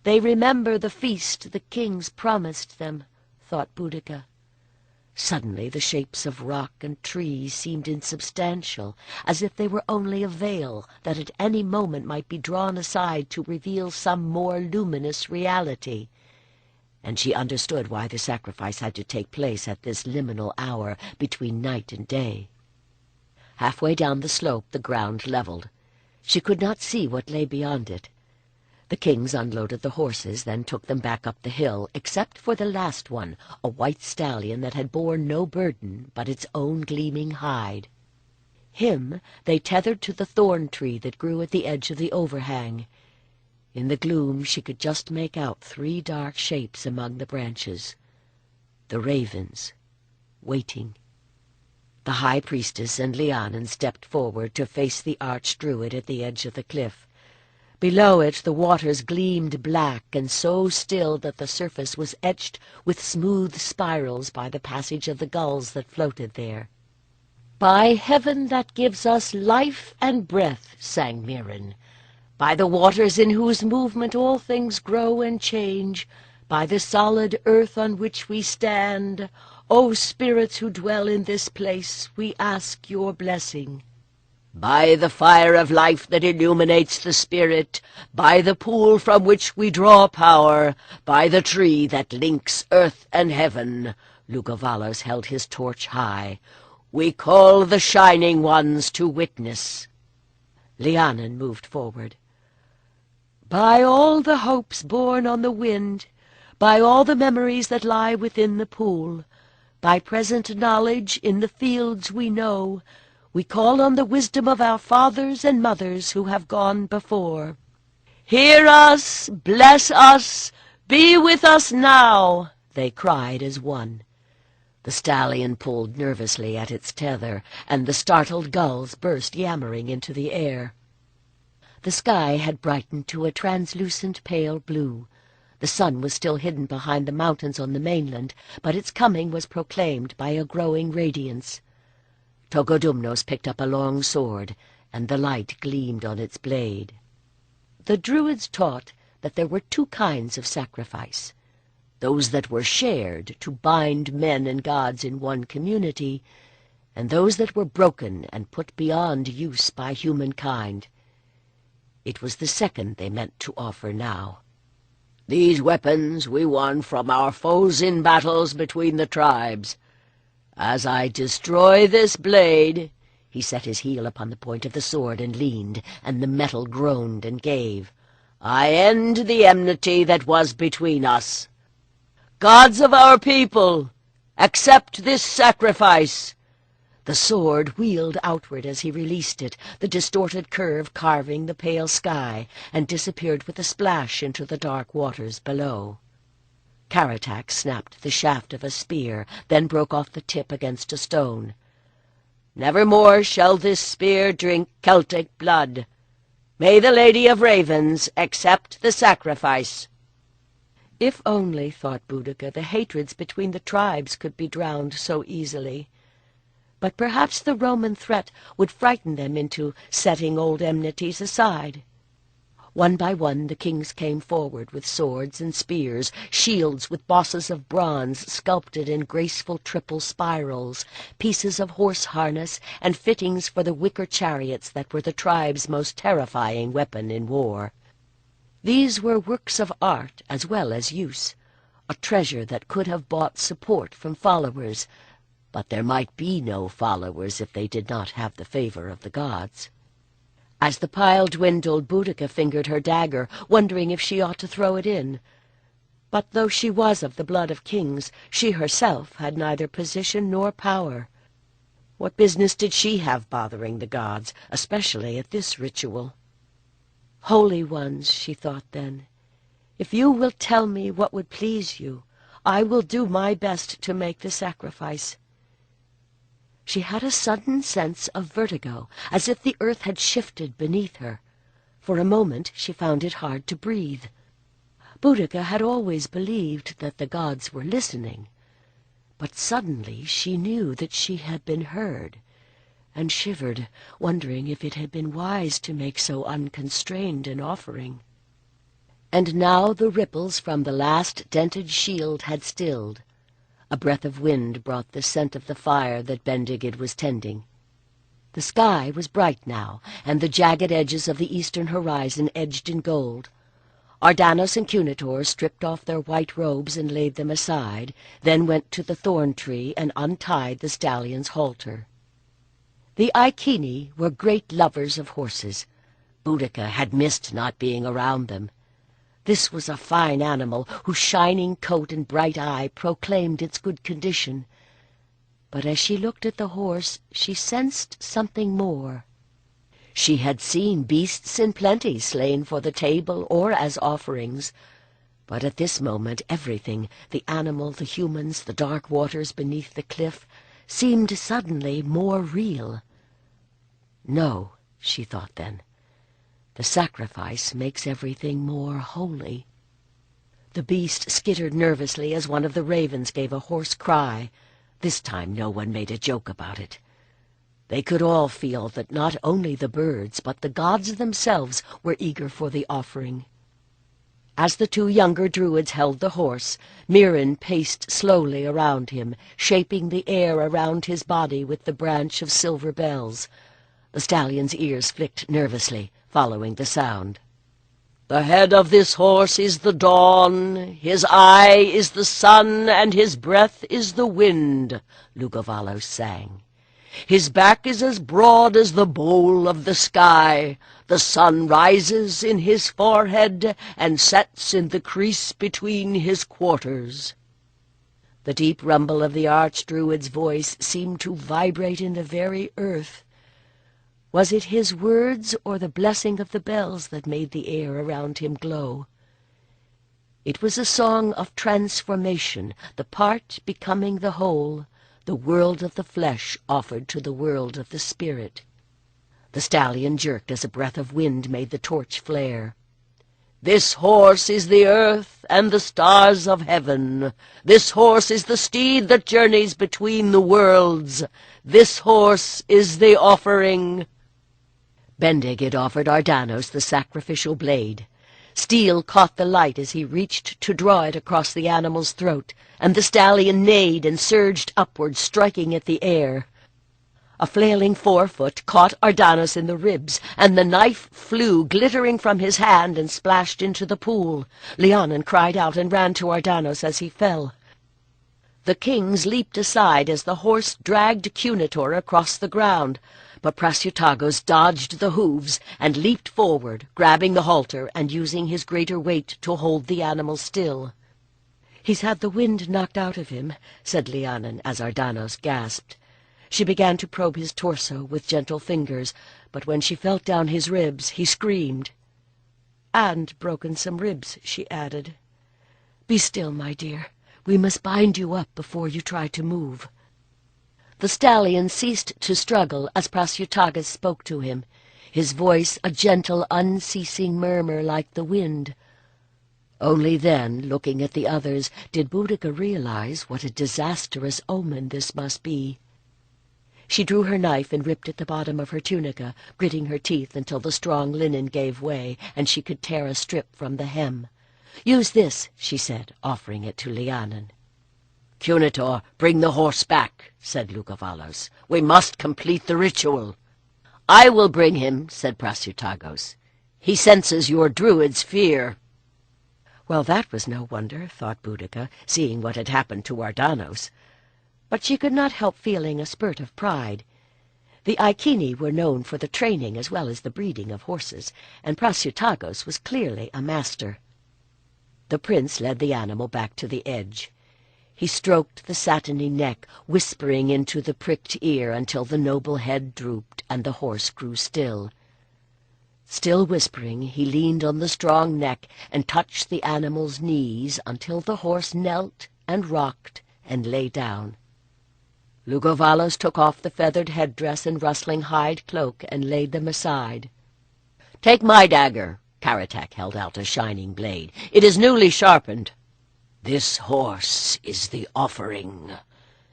They remember the feast the kings promised them, thought Boudica. Suddenly the shapes of rock and tree seemed insubstantial, as if they were only a veil that at any moment might be drawn aside to reveal some more luminous reality. And she understood why the sacrifice had to take place at this liminal hour between night and day. Halfway down the slope the ground leveled. She could not see what lay beyond it. The kings unloaded the horses, then took them back up the hill, except for the last one, a white stallion that had borne no burden but its own gleaming hide. Him they tethered to the thorn tree that grew at the edge of the overhang. In the gloom she could just make out 3 dark shapes among the branches. The ravens, waiting. The high priestess and Lhiannon stepped forward to face the arch-druid at the edge of the cliff. Below it the waters gleamed black and so still that the surface was etched with smooth spirals by the passage of the gulls that floated there. "By heaven that gives us life and breath," sang Marion, "by the waters in whose movement all things grow and change, by the solid earth on which we stand, O spirits who dwell in this place, we ask your blessing. By the fire of life that illuminates the spirit, by the pool from which we draw power, by the tree that links earth and heaven," Lugovalos held his torch high, "we call the shining ones to witness." Lhiannon moved forward. "By all the hopes borne on the wind, by all the memories that lie within the pool, by present knowledge in the fields we know, we call on the wisdom of our fathers and mothers who have gone before. Hear us, bless us, be with us now," they cried as one. The stallion pulled nervously at its tether, and the startled gulls burst yammering into the air. The sky had brightened to a translucent pale blue. The sun was still hidden behind the mountains on the mainland, but its coming was proclaimed by a growing radiance. Togodumnos picked up a long sword, and the light gleamed on its blade. The Druids taught that there were two kinds of sacrifice: those that were shared to bind men and gods in one community, and those that were broken and put beyond use by humankind. It was the second they meant to offer now. "These weapons we won from our foes in battles between the tribes. As I destroy this blade," he set his heel upon the point of the sword and leaned, and the metal groaned and gave, "I end the enmity that was between us. Gods of our people, accept this sacrifice." The sword wheeled outward as he released it, the distorted curve carving the pale sky, and disappeared with a splash into the dark waters below. Karatak snapped the shaft of a spear, then broke off the tip against a stone. "Nevermore shall this spear drink Celtic blood. May the Lady of Ravens accept the sacrifice." If only, thought Boudica, the hatreds between the tribes could be drowned so easily. But perhaps the Roman threat would frighten them into setting old enmities aside. One by one the kings came forward with swords and spears, shields with bosses of bronze sculpted in graceful triple spirals, pieces of horse harness, and fittings for the wicker chariots that were the tribe's most terrifying weapon in war. These were works of art as well as use, a treasure that could have bought support from followers, but there might be no followers if they did not have the favor of the gods. As the pile dwindled, Boudica fingered her dagger, wondering if she ought to throw it in. But though she was of the blood of kings, she herself had neither position nor power. What business did she have bothering the gods, especially at this ritual? "Holy ones," she thought then, "if you will tell me what would please you, I will do my best to make the sacrifice." She had a sudden sense of vertigo, as if the earth had shifted beneath her. For a moment she found it hard to breathe. Boudica had always believed that the gods were listening, but suddenly she knew that she had been heard, and shivered, wondering if it had been wise to make so unconstrained an offering. And now the ripples from the last dented shield had stilled. A breath of wind brought the scent of the fire that Bendigid was tending. The sky was bright now, and the jagged edges of the eastern horizon edged in gold. Ardanos and Cunitor stripped off their white robes and laid them aside, then went to the thorn tree and untied the stallion's halter. The Iceni were great lovers of horses. Boudica had missed not being around them. This was a fine animal, whose shining coat and bright eye proclaimed its good condition. But as she looked at the horse, she sensed something more. She had seen beasts in plenty slain for the table or as offerings, but at this moment everything, the animal, the humans, the dark waters beneath the cliff, seemed suddenly more real. No, she thought then. The sacrifice makes everything more holy. The beast skittered nervously as one of the ravens gave a hoarse cry. This time no one made a joke about it. They could all feel that not only the birds, but the gods themselves were eager for the offering. As the two younger druids held the horse, Marion paced slowly around him, shaping the air around his body with the branch of silver bells. The stallion's ears flicked nervously, following the sound. "The head of this horse is the dawn, his eye is the sun, and his breath is the wind," Lugovalos sang. "His back is as broad as the bowl of the sky. The sun rises in his forehead and sets in the crease between his quarters." The deep rumble of the archdruid's voice seemed to vibrate in the very earth. Was it his words or the blessing of the bells that made the air around him glow? It was a song of transformation, the part becoming the whole, the world of the flesh offered to the world of the spirit. The stallion jerked as a breath of wind made the torch flare. "This horse is the earth and the stars of heaven. This horse is the steed that journeys between the worlds. This horse is the offering." Bending it offered Ardanos the sacrificial blade. Steel caught the light as he reached to draw it across the animal's throat, and the stallion neighed and surged upward, striking at the air. A flailing forefoot caught Ardanos in the ribs, and the knife flew glittering from his hand and splashed into the pool. Lhiannon cried out and ran to Ardanos as he fell. The kings leaped aside as the horse dragged Cunitor across the ground, but Prasyutagos dodged the hooves and leaped forward, grabbing the halter and using his greater weight to hold the animal still. "He's had the wind knocked out of him," said Lhiannon as Ardanos gasped. She began to probe his torso with gentle fingers, but when she felt down his ribs, he screamed. "And broken some ribs," she added. "Be still, my dear. We must bind you up before you try to move." The stallion ceased to struggle as Prasyutagos spoke to him, his voice a gentle, unceasing murmur like the wind. Only then, looking at the others, did Boudica realize what a disastrous omen this must be. She drew her knife and ripped at the bottom of her tunica, gritting her teeth until the strong linen gave way and she could tear a strip from the hem. "Use this," she said, offering it to Lhiannon. "Cunitor, bring the horse back," said Lugovalos. "We must complete the ritual." "I will bring him," said Prasyutagos. "He senses your druid's fear." Well, that was no wonder, thought Boudica, seeing what had happened to Ardanos. But she could not help feeling a spurt of pride. The Iceni were known for the training as well as the breeding of horses, and Prasyutagos was clearly a master. The prince led the animal back to the edge. He stroked the satiny neck, whispering into the pricked ear until the noble head drooped and the horse grew still. Still whispering, he leaned on the strong neck and touched the animal's knees until the horse knelt and rocked and lay down. Lugovalos took off the feathered headdress and rustling hide cloak and laid them aside. "Take my dagger." Karatak held out a shining blade. "It is newly sharpened." "This horse is the offering,"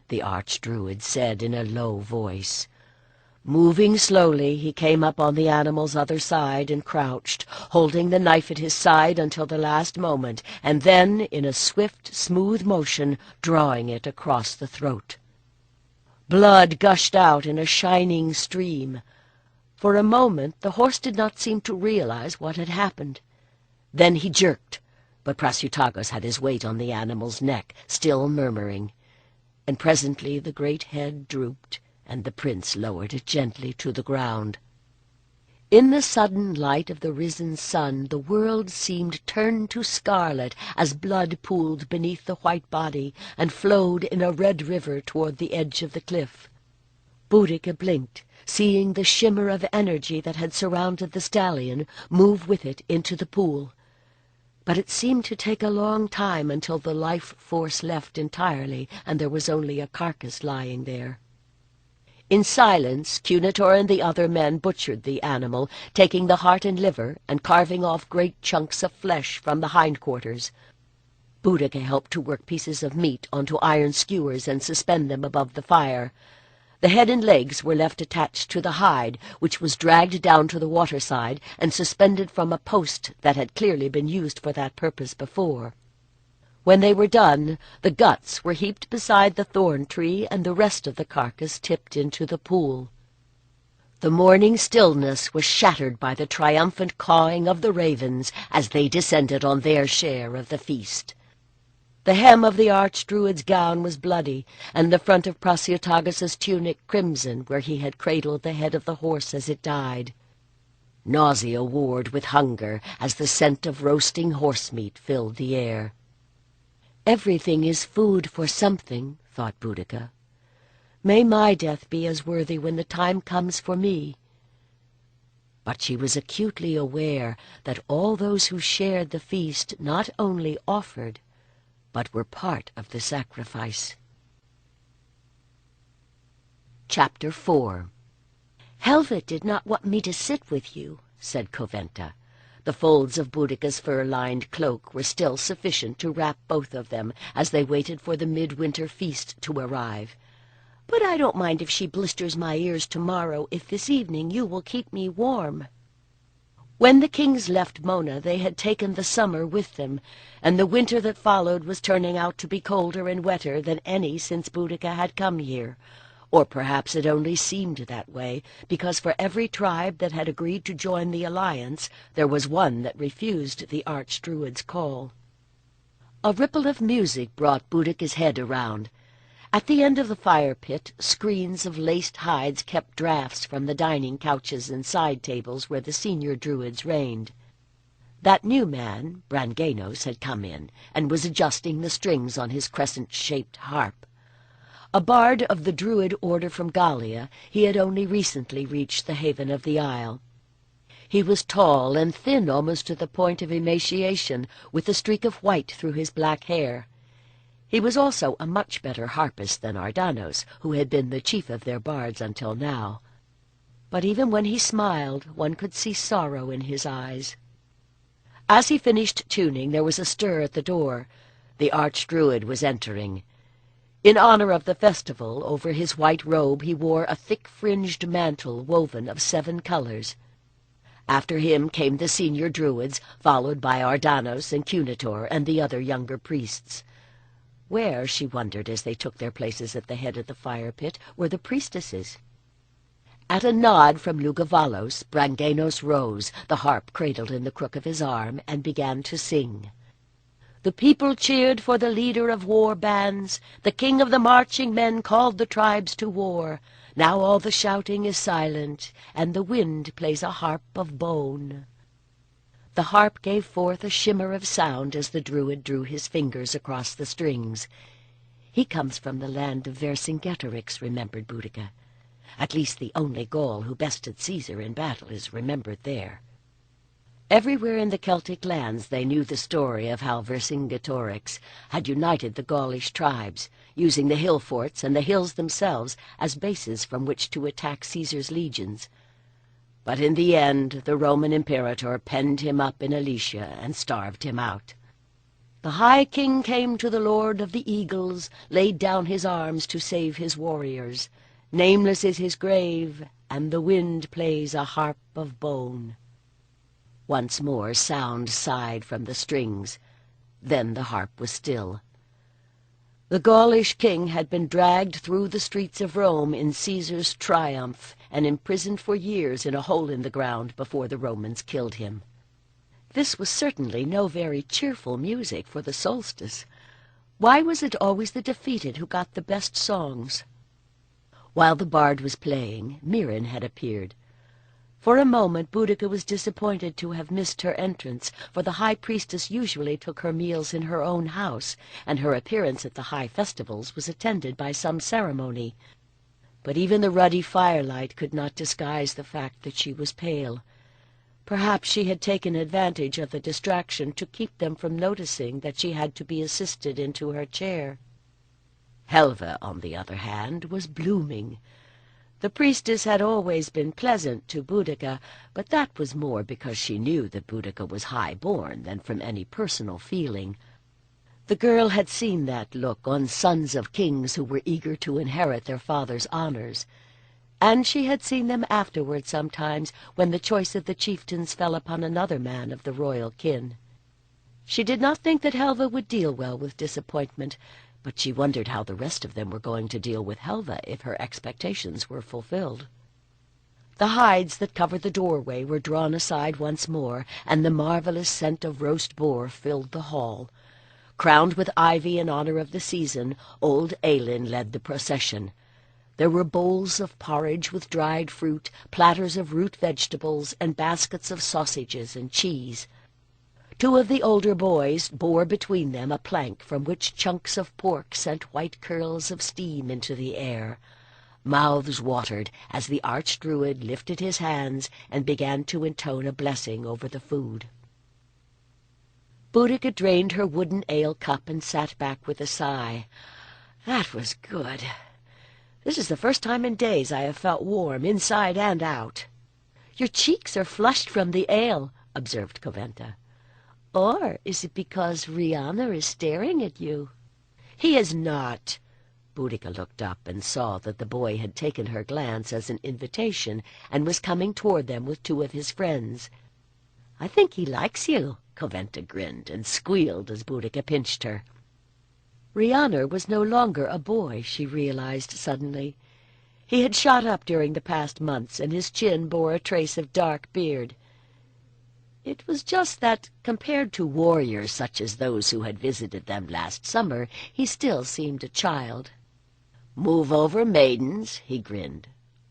the archdruid said in a low voice. Moving slowly, he came up on the animal's other side and crouched, holding the knife at his side until the last moment, and then, in a swift, smooth motion, drawing it across the throat. Blood gushed out in a shining stream. For a moment the horse did not seem to realize what had happened. Then he jerked, but Prasyutagos had his weight on the animal's neck, still murmuring, and presently the great head drooped, and the prince lowered it gently to the ground. In the sudden light of the risen sun the world seemed turned to scarlet as blood pooled beneath the white body and flowed in a red river toward the edge of the cliff. Boudica blinked, seeing the shimmer of energy that had surrounded the stallion move with it into the pool. But it seemed to take a long time until the life force left entirely and there was only a carcass lying there. In silence, Cunitor and the other men butchered the animal, taking the heart and liver and carving off great chunks of flesh from the hindquarters. Boudica helped to work pieces of meat onto iron skewers and suspend them above the fire. The head and legs were left attached to the hide, which was dragged down to the waterside and suspended from a post that had clearly been used for that purpose before. When they were done, the guts were heaped beside the thorn tree and the rest of the carcass tipped into the pool. The morning stillness was shattered by the triumphant cawing of the ravens as they descended on their share of the feast. The hem of the archdruid's gown was bloody, and the front of Prasiotagus's tunic crimson where he had cradled the head of the horse as it died. Nausea warred with hunger as the scent of roasting horse-meat filled the air. "Everything is food for something," thought Boudica. "May my death be as worthy when the time comes for me." But she was acutely aware that all those who shared the feast not only offered, but were part of the sacrifice. Chapter 4. "Helva did not want me to sit with you," said Coventa. The folds of Boudica's fur-lined cloak were still sufficient to wrap both of them as they waited for the midwinter feast to arrive. "But I don't mind if she blisters my ears tomorrow, if this evening you will keep me warm." When the kings left Mona, they had taken the summer with them, and the winter that followed was turning out to be colder and wetter than any since Boudica had come here. Or perhaps it only seemed that way, because for every tribe that had agreed to join the alliance, there was one that refused the archdruid's call. A ripple of music brought Boudica's head around. At the end of the fire pit, screens of laced hides kept draughts from the dining couches and side tables where the senior druids reigned. That new man, Branganos, had come in, and was adjusting the strings on his crescent-shaped harp. A bard of the Druid order from Gallia, he had only recently reached the haven of the isle. He was tall and thin almost to the point of emaciation, with a streak of white through his black hair. He was also a much better harpist than Ardanos, who had been the chief of their bards until now. But even when he smiled, one could see sorrow in his eyes. As he finished tuning, there was a stir at the door. The archdruid was entering. In honor of the festival, over his white robe he wore a thick-fringed mantle woven of 7 colors. After him came the senior druids, followed by Ardanos and Cunitor and the other younger priests. Where, she wondered as they took their places at the head of the fire-pit, were the priestesses? At a nod from Lugavalos, Branganos rose, the harp cradled in the crook of his arm, and began to sing. The people cheered for the leader of war bands. The king of the marching men called the tribes to war. Now all the shouting is silent, and the wind plays a harp of bone. The harp gave forth a shimmer of sound as the druid drew his fingers across the strings. He comes from the land of Vercingetorix, remembered Boudica. At least the only Gaul who bested Caesar in battle is remembered there. Everywhere in the Celtic lands they knew the story of how Vercingetorix had united the Gaulish tribes, using the hill forts and the hills themselves as bases from which to attack Caesar's legions. But in the end, the Roman imperator penned him up in Alicia and starved him out. The high king came to the Lord of the Eagles, laid down his arms to save his warriors. Nameless is his grave, and the wind plays a harp of bone. Once more sound sighed from the strings. Then the harp was still. The Gaulish king had been dragged through the streets of Rome in Caesar's triumph and imprisoned for years in a hole in the ground before the Romans killed him. This was certainly no very cheerful music for the solstice. Why was it always the defeated who got the best songs? While the bard was playing, Mirren had appeared. For a moment Boudica was disappointed to have missed her entrance, for the high priestess usually took her meals in her own house, and her appearance at the high festivals was attended by some ceremony. But even the ruddy firelight could not disguise the fact that she was pale. Perhaps she had taken advantage of the distraction to keep them from noticing that she had to be assisted into her chair. Helva, on the other hand, was blooming. The priestess had always been pleasant to Boudica, but that was more because she knew that Boudica was high-born than from any personal feeling. The girl had seen that look on sons of kings who were eager to inherit their father's honors, and she had seen them afterward sometimes when the choice of the chieftains fell upon another man of the royal kin. She did not think that Helva would deal well with disappointment, but she wondered how the rest of them were going to deal with Helva if her expectations were fulfilled. The hides that covered the doorway were drawn aside once more, and the marvelous scent of roast boar filled the hall. Crowned with ivy in honor of the season, old Avalon led the procession. There were bowls of porridge with dried fruit, platters of root vegetables, and baskets of sausages and cheese. Two of the older boys bore between them a plank from which chunks of pork sent white curls of steam into the air. Mouths watered as the archdruid lifted his hands and began to intone a blessing over the food. Boudica drained her wooden ale cup and sat back with a sigh. "That was good. This is the first time in days I have felt warm inside and out." "Your cheeks are flushed from the ale," observed Coventa. "Or is it because Lhiannon is staring at you?" "He is not." Boudica looked up and saw that the boy had taken her glance as an invitation and was coming toward them with two of his friends. "I think he likes you." Coventa grinned and squealed as Boudica pinched her. Lhiannon was no longer a boy, she realized suddenly. He had shot up during the past months, and his chin bore a trace of dark beard. It was just that, compared to warriors such as those who had visited them last summer, he still seemed a child. "Move over, maidens," he grinned.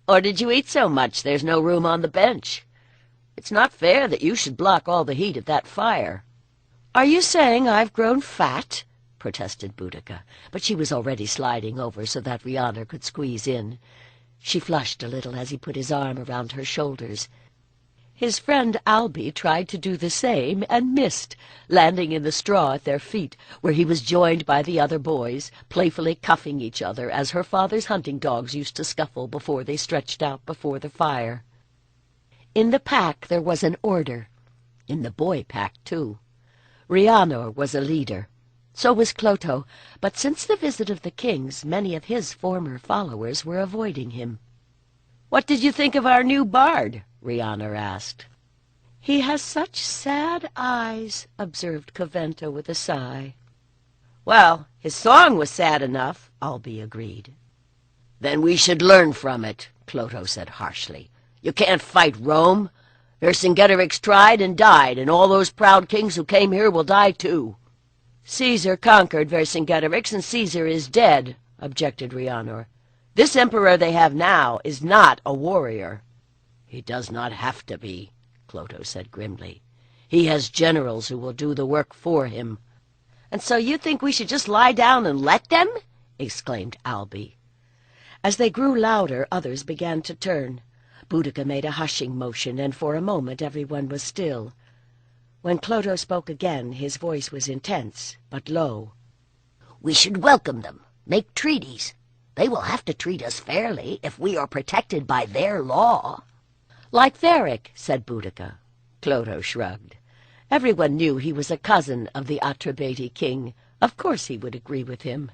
"Or did you eat so much there's no room on the bench? It's not fair that you should block all the heat of that fire." "Are you saying I've grown fat?" protested Boudica, but she was already sliding over so that Lhiannon could squeeze in. She flushed a little as he put his arm around her shoulders. His friend Alby tried to do the same and missed, landing in the straw at their feet, where he was joined by the other boys, playfully cuffing each other as her father's hunting dogs used to scuffle before they stretched out before the fire. In the pack there was an order. In the boy pack, too. Lhiannon was a leader. So was Clotho, but since the visit of the kings, many of his former followers were avoiding him. "What did you think of our new bard?" Lhiannon asked. "He has such sad eyes," observed Coventa with a sigh. "Well, his song was sad enough," Alby agreed. "Then we should learn from it," Clotho said harshly. "You can't fight Rome. Vercingetorix tried and died, and all those proud kings who came here will die too." "Caesar conquered Vercingetorix, and Caesar is dead," objected Lhiannon. "This emperor they have now is not a warrior." "He does not have to be," Clotho said grimly. "He has generals who will do the work for him." "And so you think we should just lie down and let them?" exclaimed Alby. As they grew louder, others began to turn. Boudica made a hushing motion, and for a moment everyone was still. When Clotho spoke again, his voice was intense, but low. "We should welcome them, make treaties. They will have to treat us fairly if we are protected by their law." "Like Theric," said Boudica. Clotho shrugged. Everyone knew he was a cousin of the Atrebati king. Of course he would agree with him.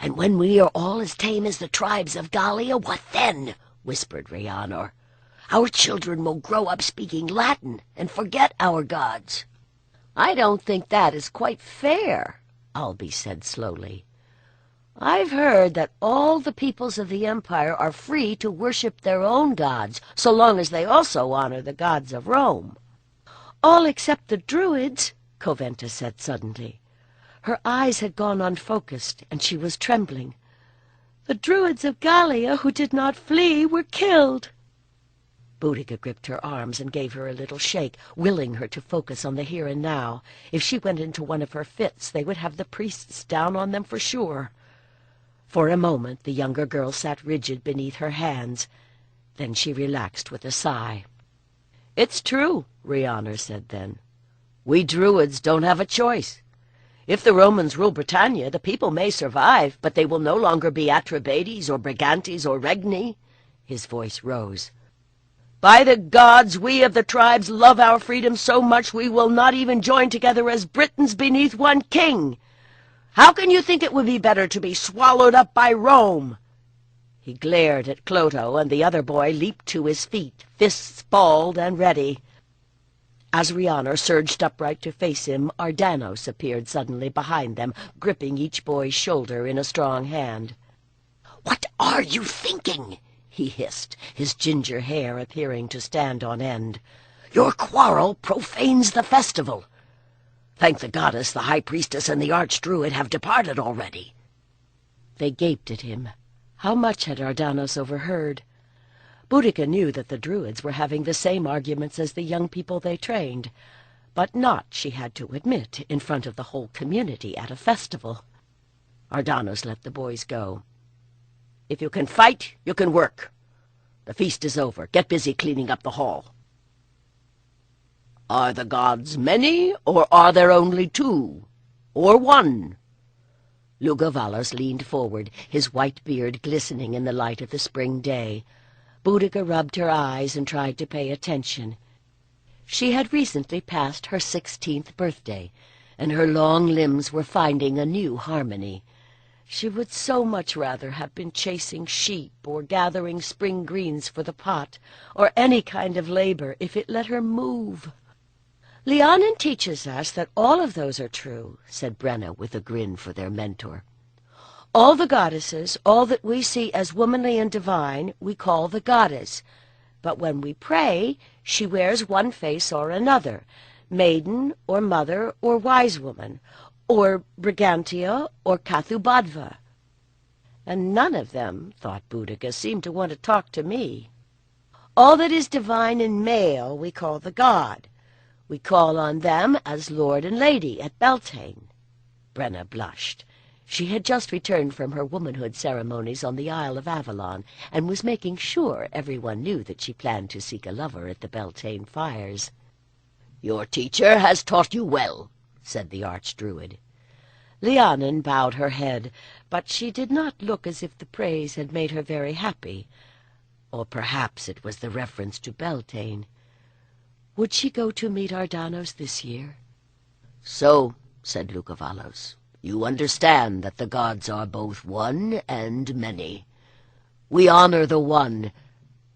"And when we are all as tame as the tribes of Gallia, what then?" whispered Lhiannon. "Our children will grow up speaking Latin and forget our gods." "I don't think that is quite fair," Alby said slowly. "I've heard that all the peoples of the Empire are free to worship their own gods, so long as they also honor the gods of Rome." "All except the Druids," Coventa said suddenly. Her eyes had gone unfocused, and she was trembling. "The Druids of Gallia who did not flee were killed." Boudica gripped her arms and gave her a little shake, willing her to focus on the here and now. If she went into one of her fits, they would have the priests down on them for sure. For a moment the younger girl sat rigid beneath her hands. Then she relaxed with a sigh. "It's true," Lhiannon said then. "We Druids don't have a choice. If the Romans rule Britannia, the people may survive, but they will no longer be Atrebates or Brigantes or Regni. His voice rose. "By the gods, we of the tribes love our freedom so much we will not even join together as Britons beneath one king. How can you think it would be better to be swallowed up by Rome?" He glared at Clotho, and the other boy leaped to his feet, fists balled and ready. As Rhiannon surged upright to face him, Ardanos appeared suddenly behind them, gripping each boy's shoulder in a strong hand. "What are you thinking?" he hissed, his ginger hair appearing to stand on end. "Your quarrel profanes the festival. Thank the goddess, the high priestess and the archdruid have departed already." They gaped at him. How much had Ardanos overheard? Boudica knew that the Druids were having the same arguments as the young people they trained, but not, she had to admit, in front of the whole community at a festival. Ardanos let the boys go. "If you can fight, you can work. The feast is over. Get busy cleaning up the hall." "Are the gods many, or are there only two? Or one?" Lugovalos leaned forward, his white beard glistening in the light of the spring day. Boudica rubbed her eyes and tried to pay attention. She had recently passed her 16th birthday, and her long limbs were finding a new harmony. She would so much rather have been chasing sheep or gathering spring greens for the pot, or any kind of labor, if it let her move. "Lhiannon teaches us that all of those are true," said Brenna with a grin for their mentor. "All the goddesses, all that we see as womanly and divine, we call the goddess. But when we pray, she wears one face or another, maiden or mother or wise woman, or Brigantia or Cathubadva." And none of them, thought Boudica, seemed to want to talk to me. "All that is divine and male we call the god. We call on them as Lord and Lady at Beltane." Brenna blushed. She had just returned from her womanhood ceremonies on the Isle of Avalon, and was making sure everyone knew that she planned to seek a lover at the Beltane fires. "Your teacher has taught you well," said the archdruid. Lhiannon bowed her head, but she did not look as if the praise had made her very happy. Or perhaps it was the reference to Beltane. Would she go to meet Ardanos this year? "So," said Lugovalos, "you understand that the gods are both one and many. We honor the one,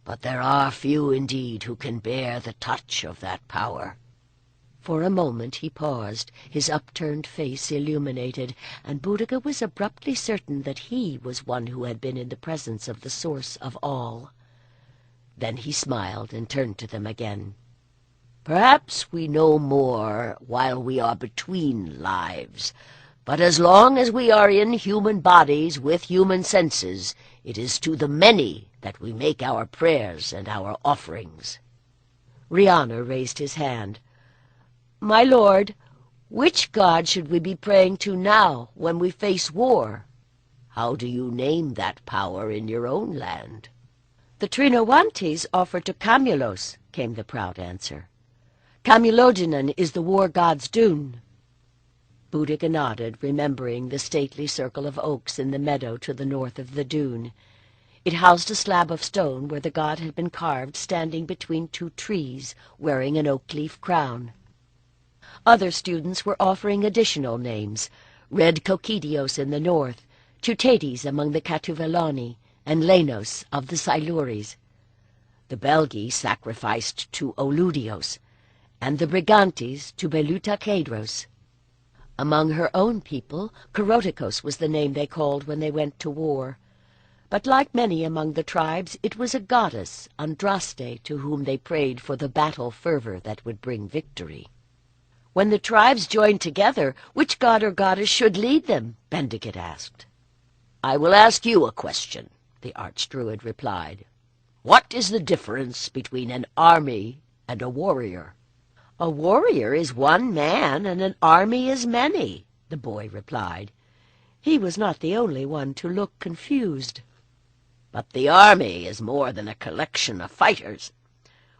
but there are few indeed who can bear the touch of that power." For a moment he paused, his upturned face illuminated, and Boudica was abruptly certain that he was one who had been in the presence of the source of all. Then he smiled and turned to them again. "Perhaps we know more while we are between lives, but as long as we are in human bodies with human senses, it is to the many that we make our prayers and our offerings." Rhiannon raised his hand. "My lord, which god should we be praying to now, when we face war?" "How do you name that power in your own land?" "The Trinowantes offer to Camulos," came the proud answer. "Camulodunum is the war god's dune." Boudica nodded, remembering the stately circle of oaks in the meadow to the north of the dune. It housed a slab of stone where the god had been carved standing between two trees, wearing an oak-leaf crown. Other students were offering additional names: Red Coquidios in the north, Teutates among the Catuvellani, and Lenos of the Siluries. The Belgi sacrificed to Oludios, and the Brigantes to Beluta Kedros. Among her own people, Korotikos was the name they called when they went to war. But like many among the tribes, it was a goddess, Andraste, to whom they prayed for the battle fervor that would bring victory. "When the tribes joined together, which god or goddess should lead them?" Bendigeid asked. "I will ask you a question," the archdruid replied. "What is the difference between an army and a warrior?" "A warrior is one man, and an army is many," the boy replied. He was not the only one to look confused. "But the army is more than a collection of fighters.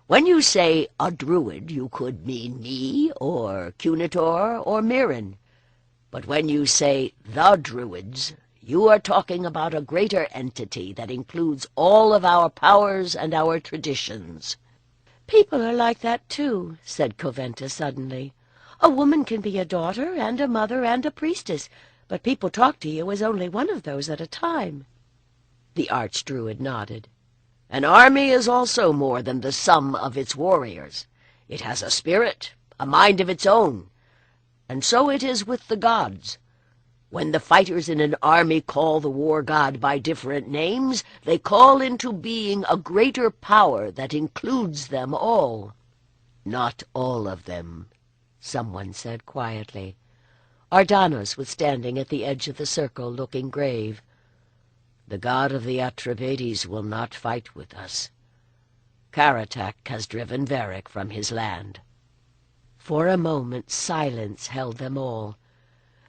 When you say a druid, you could mean me, or Cunitor, or Mirren. But when you say the Druids, You are talking about a greater entity that includes all of our powers and our traditions." "People are like that too," said Coventa suddenly. "A woman can be a daughter and a mother and a priestess, but people talk to you as only one of those at a time." The Archdruid nodded. "An army is also more than the sum of its warriors. It has a spirit, a mind of its own, and so it is with the gods. When the fighters in an army call the war god by different names, they call into being a greater power that includes them all." "Not all of them," someone said quietly. Ardanos was standing at the edge of the circle, looking grave. "The god of the Atreides will not fight with us. Karatak has driven Varric from his land." For a moment silence held them all.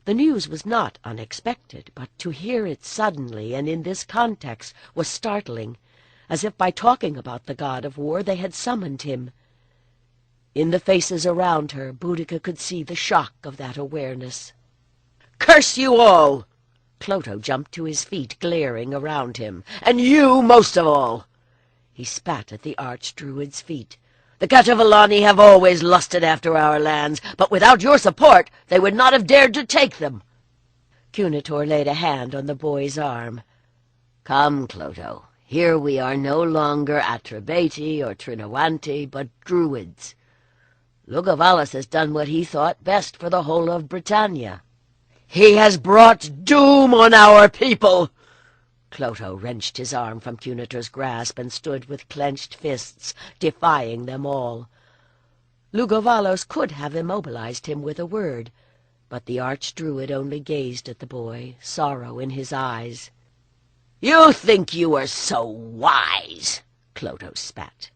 The news was not unexpected, but to hear it suddenly and in this context was startling, as if by talking about the god of war they had summoned him. In the faces around her, Boudica could see the shock of that awareness. "Curse you all!" Clotho jumped to his feet, glaring around him. "And you most of all!" He spat at the Archdruid's feet. "The Catavalani have always lusted after our lands, but without your support they would not have dared to take them." Cunitor laid a hand on the boy's arm. "Come, Clotho, here we are no longer Atrebati or Trinowanti, but Druids. Lugovalis has done what he thought best for the whole of Britannia." "He has brought doom on our people!" Clotho wrenched his arm from Cunitor's grasp and stood with clenched fists, defying them all. Lugovalos could have immobilized him with a word, but the Archdruid only gazed at the boy, sorrow in his eyes. "You think you are so wise," Clotho spat.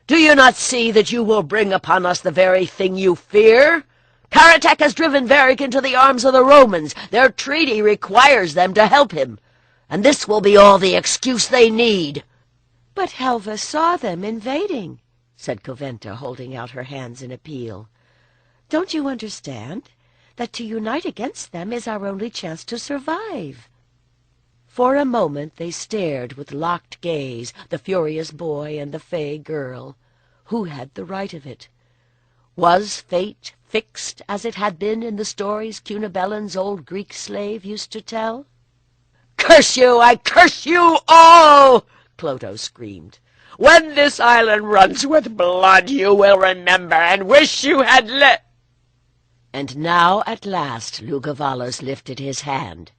"Do you not see that you will bring upon us the very thing you fear? Karatak has driven Varric into the arms of the Romans. Their treaty requires them to help him, and this will be all the excuse they need." "But Helva saw them invading," said Coventa, holding out her hands in appeal. "Don't you understand that to unite against them is our only chance to survive?" For a moment they stared with locked gaze, the furious boy and the fey girl. Who had the right of it? Was fate fixed as it had been in the stories Cunobellin's old Greek slave used to tell? "Curse you! I curse you all!" Clotho screamed. "When this island runs with blood, you will remember and wish you had let—" And now at last Lugovalos lifted his hand,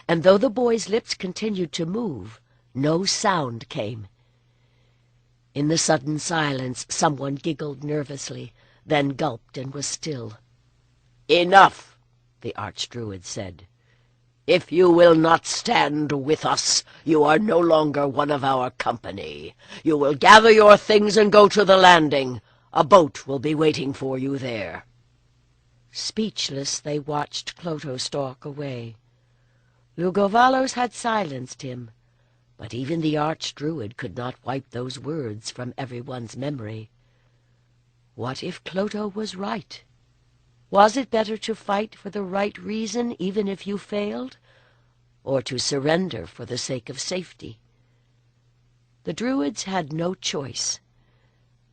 and though the boy's lips continued to move, no sound came. In the sudden silence someone giggled nervously, then gulped and was still. "Enough," the Archdruid said. "If you will not stand with us, you are no longer one of our company. You will gather your things and go to the landing. A boat will be waiting for you there." Speechless, they watched Clotho stalk away. Lugovalos had silenced him, but even the Archdruid could not wipe those words from everyone's memory. What if Clotho was right? Was it better to fight for the right reason even if you failed, or to surrender for the sake of safety? The Druids had no choice,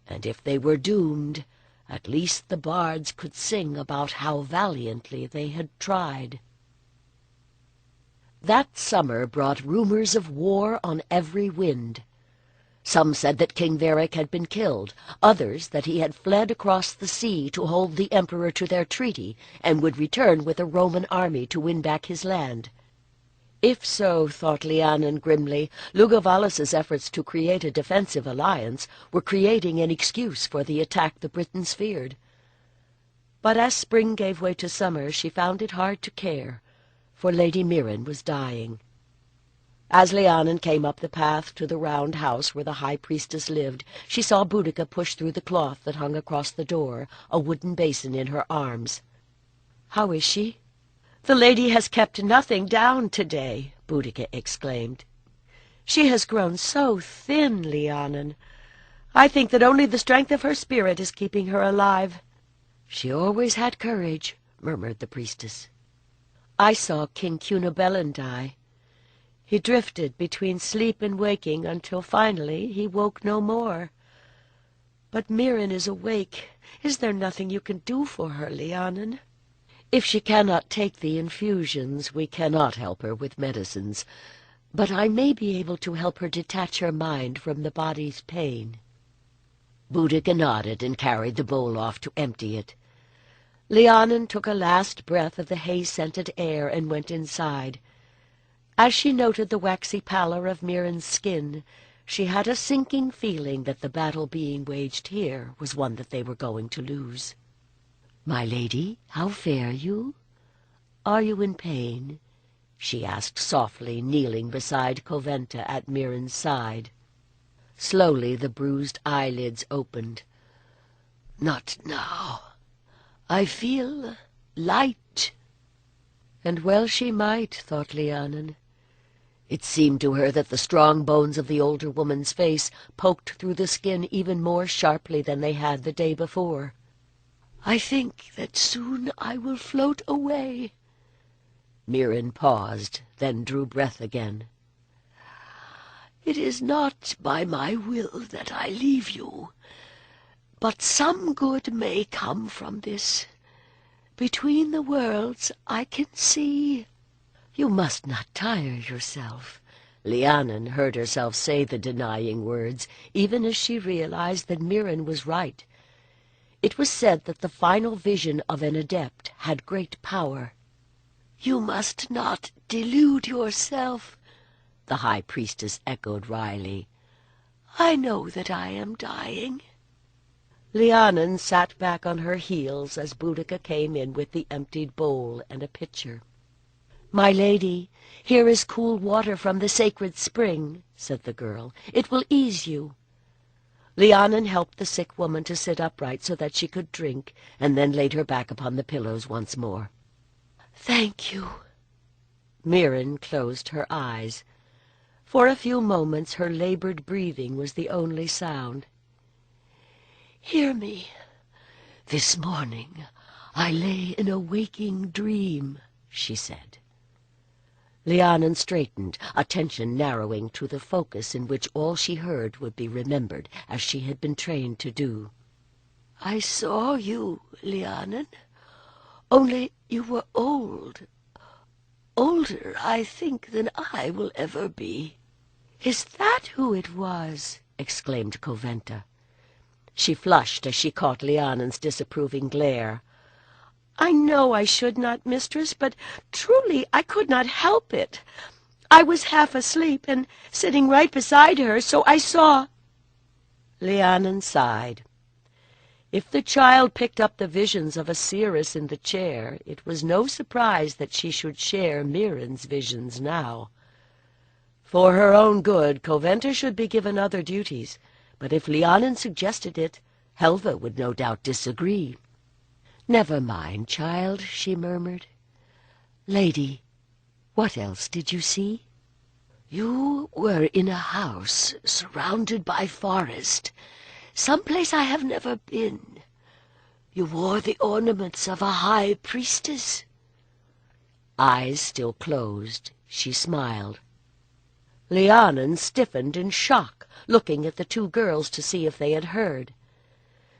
and if they were doomed, at least the bards could sing about how valiantly they had tried. That summer brought rumors of war on every wind. Some said that King Varric had been killed, others that he had fled across the sea to hold the Emperor to their treaty, and would return with a Roman army to win back his land. If so, thought Lhiannon grimly, Lugovalos's efforts to create a defensive alliance were creating an excuse for the attack the Britons feared. But as spring gave way to summer, she found it hard to care, for Lady Mirren was dying. As Lhiannon came up the path to the round house where the high priestess lived, she saw Boudica push through the cloth that hung across the door, a wooden basin in her arms. "How is she?" "The lady has kept nothing down today," Boudica exclaimed. "She has grown so thin, Lhiannon. I think that only the strength of her spirit is keeping her alive." "She always had courage," murmured the priestess. "I saw King Cunobellin die," He drifted between sleep and waking until finally he woke no more. But Marion is awake. Is there nothing you can do for her, Lhiannon? If she cannot take the infusions, we cannot help her with medicines, but I may be able to help her detach her mind from the body's pain. Boudica nodded and carried the bowl off to empty it. Lhiannon took a last breath of the hay-scented air and went inside. As she noted the waxy pallor of Marion's skin, she had a sinking feeling that the battle being waged here was one that they were going to lose. "My lady, how fare you? Are you in pain?" she asked softly, kneeling beside Coventa at Marion's side. Slowly the bruised eyelids opened. "Not now. I feel light." And well she might, thought Lhiannon. It seemed to her that the strong bones of the older woman's face poked through the skin even more sharply than they had the day before. "I think that soon I will float away." Marion paused, then drew breath again. "It is not by my will that I leave you, but some good may come from this. Between the worlds I can see." "You must not tire yourself." Lhiannon heard herself say the denying words, even as she realized that Marion was right. It was said that the final vision of an adept had great power. "You must not delude yourself," the high priestess echoed wryly. "I know that I am dying." Lhiannon sat back on her heels as Boudica came in with the emptied bowl and a pitcher. "My lady, here is cool water from the sacred spring," said the girl. "It will ease you." Lhiannon helped the sick woman to sit upright so that she could drink, and then laid her back upon the pillows once more. "Thank you." Marion closed her eyes. For a few moments her labored breathing was the only sound. "Hear me. This morning I lay in a waking dream," she said. Lhiannon straightened, attention narrowing to the focus in which all she heard would be remembered, as she had been trained to do. "I saw you, Lhiannon, only you were old. Older, I think, than I will ever be." "Is that who it was?" exclaimed Coventa. She flushed as she caught Lhiannon's disapproving glare. "I know I should not, mistress, but truly I could not help it. I was half asleep and sitting right beside her, so I saw—" Lhiannon sighed. If the child picked up the visions of a seeress in the chair, it was no surprise that she should share Marion's visions now. For her own good, Coventa should be given other duties, but if Lhiannon suggested it, Helva would no doubt disagree. "Never mind, child," she murmured. "Lady, what else did you see?" "You were in a house surrounded by forest, some place I have never been. You wore the ornaments of a high priestess." Eyes still closed, she smiled. Lhiannon stiffened in shock, looking at the two girls to see if they had heard.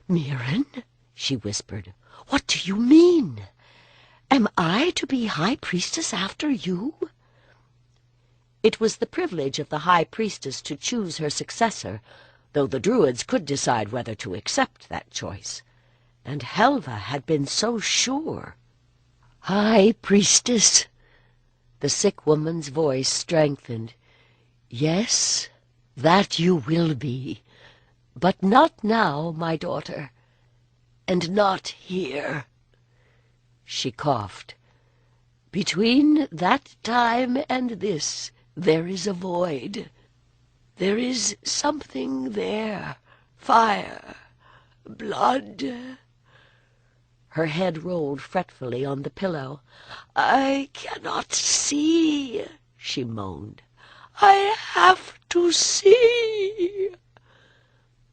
"Marion," she whispered, "what do you mean? Am I to be high priestess after you?" It was the privilege of the high priestess to choose her successor, though the Druids could decide whether to accept that choice. And Helva had been so sure. "High priestess!" The sick woman's voice strengthened. "Yes, that you will be, but not now, my daughter, and not here." She coughed. "Between that time and this, there is a void. There is something there, fire, blood." Her head rolled fretfully on the pillow. "I cannot see," she moaned. "I have to see."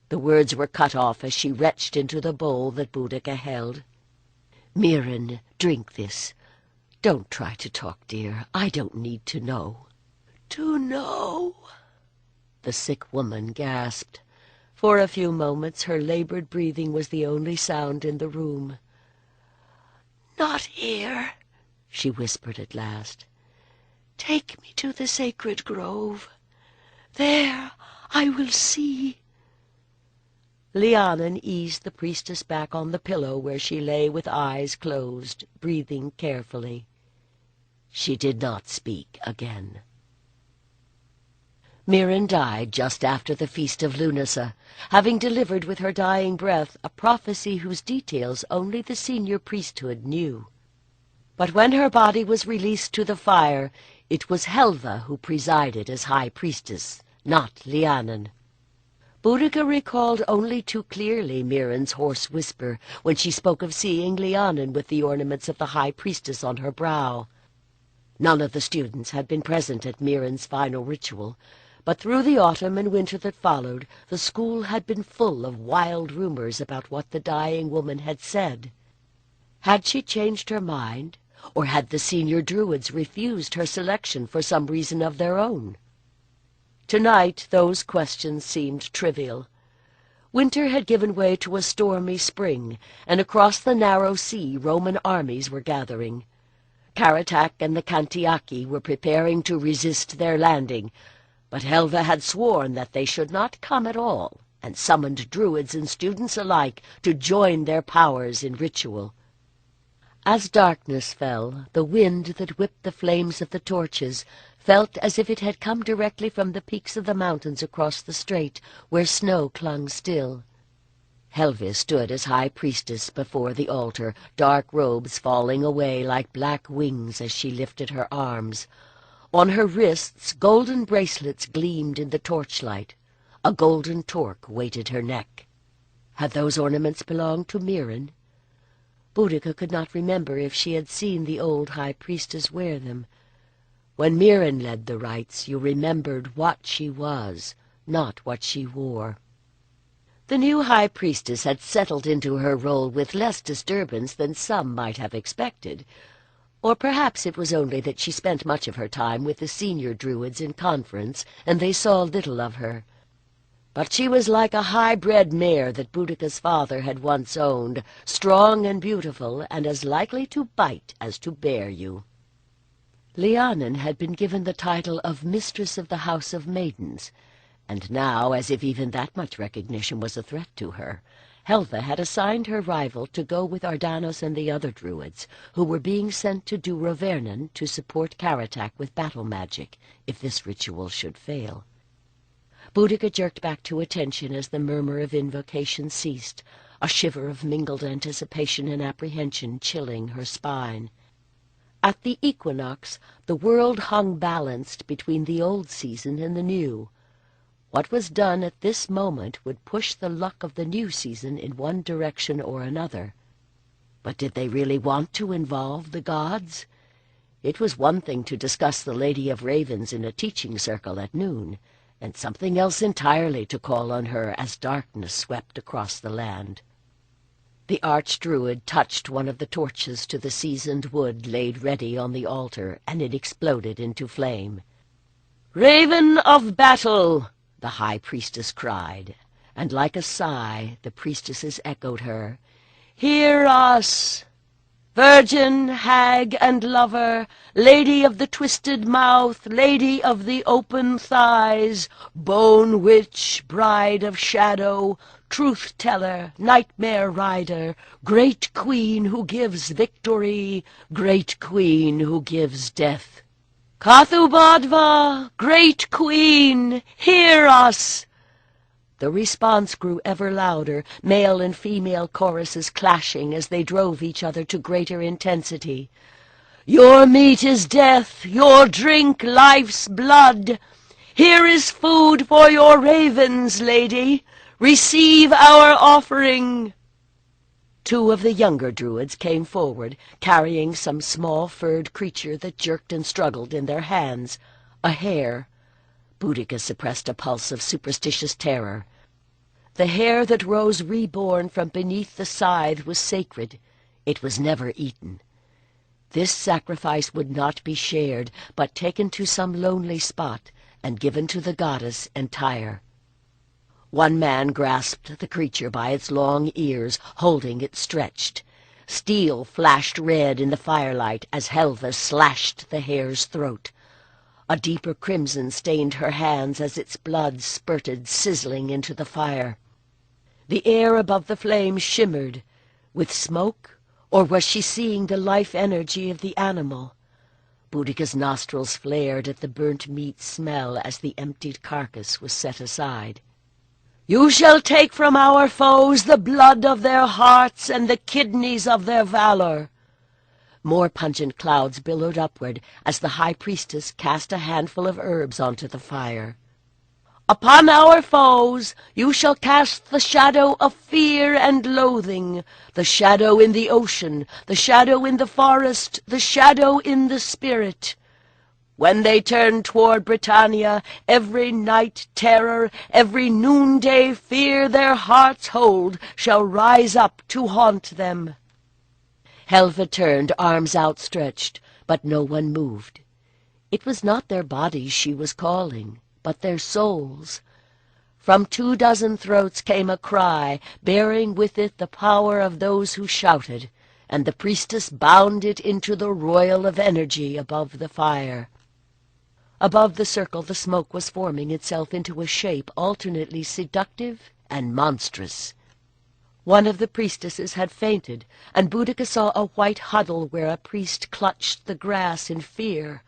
The words were cut off as she retched into the bowl that Boudica held. "Marion, drink this. Don't try to talk, dear. I don't need to know." to know," the sick woman gasped. For a few moments her labored breathing was the only sound in the room. "Not here," she whispered at last. "Take me to the sacred grove. There I will see." Lhiannon eased the priestess back on the pillow where she lay with eyes closed, breathing carefully. She did not speak again. Mirren died just after the Feast of Lunasa, having delivered with her dying breath a prophecy whose details only the senior priesthood knew. But when her body was released to the fire, it was Helva who presided as high priestess, not Lhiannon. Boudica recalled only too clearly Mirren's hoarse whisper when she spoke of seeing Lhiannon with the ornaments of the high priestess on her brow. None of the students had been present at Mirren's final ritual, but through the autumn and winter that followed, the school had been full of wild rumors about what the dying woman had said. Had she changed her mind, or had the senior Druids refused her selection for some reason of their own? Tonight those questions seemed trivial. Winter had given way to a stormy spring, and across the narrow sea Roman armies were gathering. Karatak and the Kantiaki were preparing to resist their landing, but Helva had sworn that they should not come at all, and summoned Druids and students alike to join their powers in ritual. As darkness fell, the wind that whipped the flames of the torches felt as if it had come directly from the peaks of the mountains across the strait, where snow clung still. Helva stood as high priestess before the altar, dark robes falling away like black wings as she lifted her arms. On her wrists golden bracelets gleamed in the torchlight. A golden torque weighted her neck. Had those ornaments belonged to Mirren? Boudica could not remember if she had seen the old high priestess wear them. When Mirren led the rites, you remembered what she was, not what she wore. The new high priestess had settled into her role with less disturbance than some might have expected. Or perhaps it was only that she spent much of her time with the senior Druids in conference, and they saw little of her. But she was like a high-bred mare that Boudica's father had once owned, strong and beautiful, and as likely to bite as to bear you. Lhiannon had been given the title of Mistress of the House of Maidens, and now, as if even that much recognition was a threat to her, Helva had assigned her rival to go with Ardanos and the other Druids, who were being sent to Durovernon to support Karatak with battle magic, if this ritual should fail. Boudica jerked back to attention as the murmur of invocation ceased, a shiver of mingled anticipation and apprehension chilling her spine. At the equinox, the world hung balanced between the old season and the new. What was done at this moment would push the luck of the new season in one direction or another. But did they really want to involve the gods? It was one thing to discuss the Lady of Ravens in a teaching circle at noon, and something else entirely to call on her as darkness swept across the land. The Archdruid touched one of the torches to the seasoned wood laid ready on the altar, and it exploded into flame. "Raven of battle!" the high priestess cried, and like a sigh the priestesses echoed her. "Hear us! Virgin, hag, and lover, lady of the twisted mouth, lady of the open thighs, bone witch, bride of shadow, truth-teller, nightmare rider, great queen who gives victory, great queen who gives death. Kathubadva, great queen, hear us!" The response grew ever louder, male and female choruses clashing as they drove each other to greater intensity. "Your meat is death, your drink life's blood. Here is food for your ravens, lady. Receive our offering." Two of the younger Druids came forward, carrying some small furred creature that jerked and struggled in their hands. A hare. Boudica suppressed a pulse of superstitious terror. The hare that rose reborn from beneath the scythe was sacred. It was never eaten. This sacrifice would not be shared, but taken to some lonely spot and given to the goddess entire. One man grasped the creature by its long ears, holding it stretched. Steel flashed red in the firelight as Helva slashed the hare's throat. A deeper crimson stained her hands as its blood spurted sizzling into the fire. The air above the flames shimmered. With smoke, or was she seeing the life energy of the animal? Boudica's nostrils flared at the burnt meat smell as the emptied carcass was set aside. "You shall take from our foes the blood of their hearts and the kidneys of their valor." More pungent clouds billowed upward as the high priestess cast a handful of herbs onto the fire. "Upon our foes you shall cast the shadow of fear and loathing, the shadow in the ocean, the shadow in the forest, the shadow in the spirit. When they turn toward Britannia, every night terror, every noonday fear their hearts hold shall rise up to haunt them." Helva turned, arms outstretched, but no one moved. It was not their bodies she was calling, but their souls. From 24 throats came a cry, bearing with it the power of those who shouted, and the priestess bound it into the royal of energy above the fire. Above the circle the smoke was forming itself into a shape alternately seductive and monstrous. One of the priestesses had fainted, and Boudica saw a white huddle where a priest clutched the grass in fear.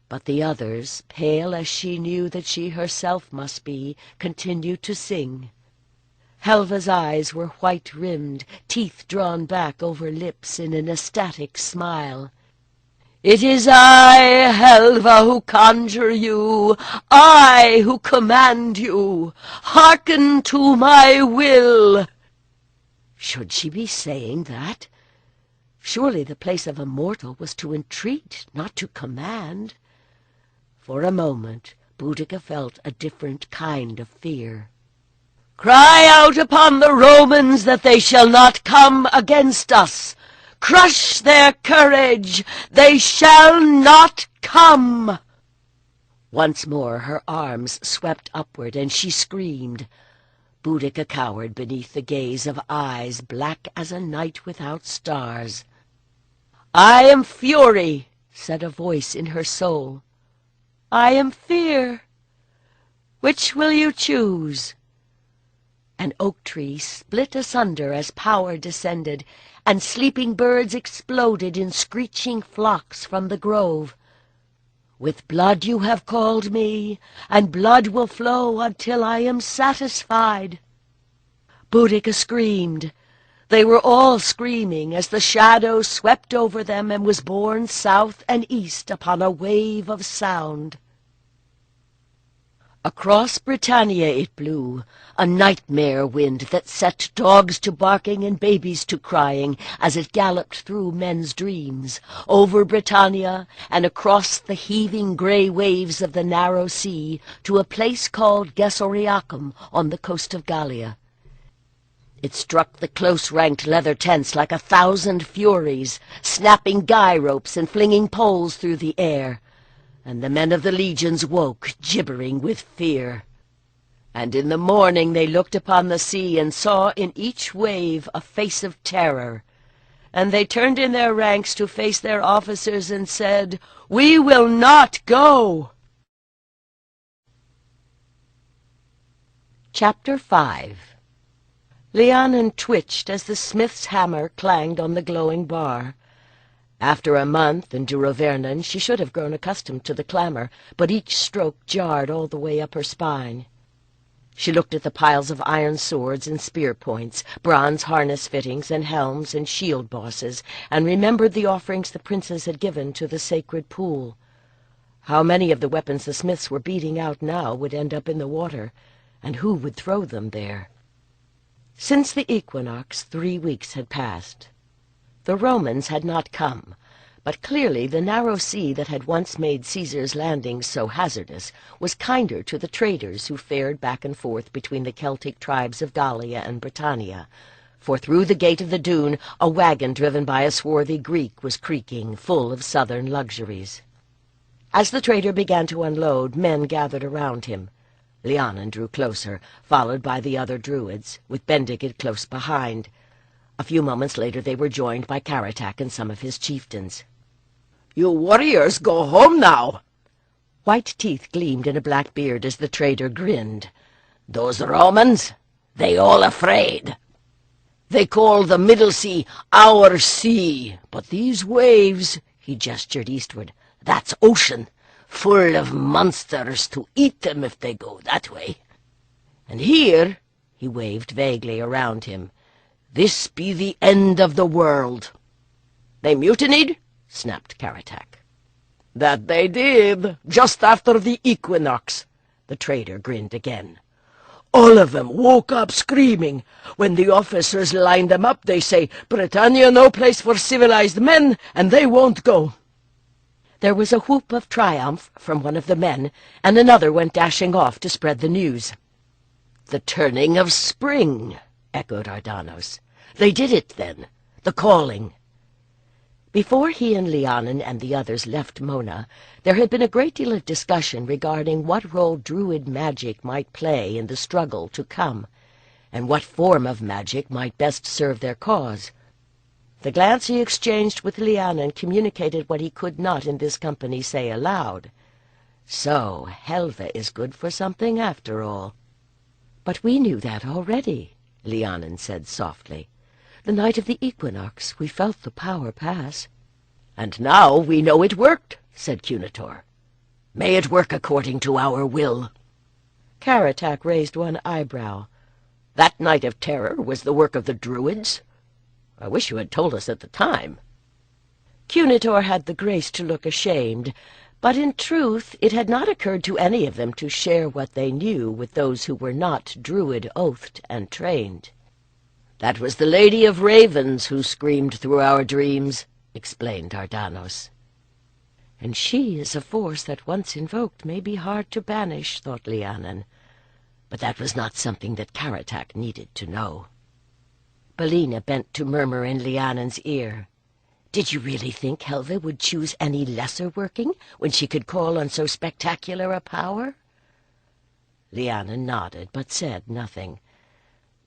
But the others, pale as she knew that she herself must be, continued to sing. Helva's eyes were white-rimmed, teeth drawn back over lips in an ecstatic smile. "It is I, Helva, who conjure you, I who command you. Hearken to my will." Should she be saying that? Surely the place of a mortal was to entreat, not to command. For a moment, Boudica felt a different kind of fear. "Cry out upon the Romans that they shall not come against us. Crush their courage! They shall not come!" Once more her arms swept upward, and she screamed. Boudica cowered beneath the gaze of eyes black as a night without stars. "I am fury," said a voice in her soul. "I am fear. Which will you choose?" An oak tree split asunder as power descended, and sleeping birds exploded in screeching flocks from the grove. "With blood you have called me, and blood will flow until I am satisfied." Boudica screamed. They were all screaming as the shadow swept over them and was borne south and east upon a wave of sound. Across Britannia it blew, a nightmare wind that set dogs to barking and babies to crying as it galloped through men's dreams, over Britannia and across the heaving grey waves of the narrow sea to a place called Gesoriacum on the coast of Gallia. It struck the close-ranked leather tents like 1,000 furies, snapping guy ropes and flinging poles through the air. And the men of the legions woke, gibbering with fear. And in the morning they looked upon the sea and saw in each wave a face of terror. And they turned in their ranks to face their officers and said, "We will not go!" Chapter 5. Lhiannon twitched as the smith's hammer clanged on the glowing bar. After a month in Durovernon, she should have grown accustomed to the clamor, but each stroke jarred all the way up her spine. She looked at the piles of iron swords and spear points, bronze harness fittings and helms and shield bosses, and remembered the offerings the princes had given to the sacred pool. How many of the weapons the smiths were beating out now would end up in the water, and who would throw them there? Since the equinox, 3 weeks had passed. The Romans had not come, but clearly the narrow sea that had once made Caesar's landings so hazardous was kinder to the traders who fared back and forth between the Celtic tribes of Gallia and Britannia, for through the gate of the dune a wagon driven by a swarthy Greek was creaking, full of southern luxuries. As the trader began to unload, men gathered around him. Lhiannon drew closer, followed by the other Druids, with Bendigeid close behind. A few moments later they were joined by Caratak and some of his chieftains. "You warriors go home now." White teeth gleamed in a black beard as the trader grinned. "Those Romans, they all afraid. They call the Middle Sea our sea, but these waves," he gestured eastward, "that's ocean, full of monsters to eat them if they go that way. And here," he waved vaguely around him, "this be the end of the world." "They mutinied?" snapped Caratak. "That they did, just after the equinox." The trader grinned again. "All of them woke up screaming. When the officers lined them up, they say, 'Britannia no place for civilized men, and they won't go.'" There was a whoop of triumph from one of the men, and another went dashing off to spread the news. "The turning of spring," echoed Ardanos. "They did it, then. The calling." Before he and Lhiannon and the others left Mona, there had been a great deal of discussion regarding what role Druid magic might play in the struggle to come, and what form of magic might best serve their cause. The glance he exchanged with Lhiannon communicated what he could not in this company say aloud. So Helva is good for something after all. "But we knew that already," Lhiannon said softly. "The night of the equinox we felt the power pass." "And now we know it worked," said Cunitor. "May it work according to our will." Caratak raised one eyebrow. "That night of terror was the work of the Druids? I wish you had told us at the time." Cunitor had the grace to look ashamed, but in truth it had not occurred to any of them to share what they knew with those who were not Druid-oathed and trained. "That was the Lady of Ravens who screamed through our dreams," explained Ardanos. "And she is a force that once invoked may be hard to banish," thought Lhiannon. But that was not something that Caratak needed to know. Bellina bent to murmur in Lhiannon's ear. "Did you really think Helva would choose any lesser working when she could call on so spectacular a power?" Lhiannon nodded, but said nothing.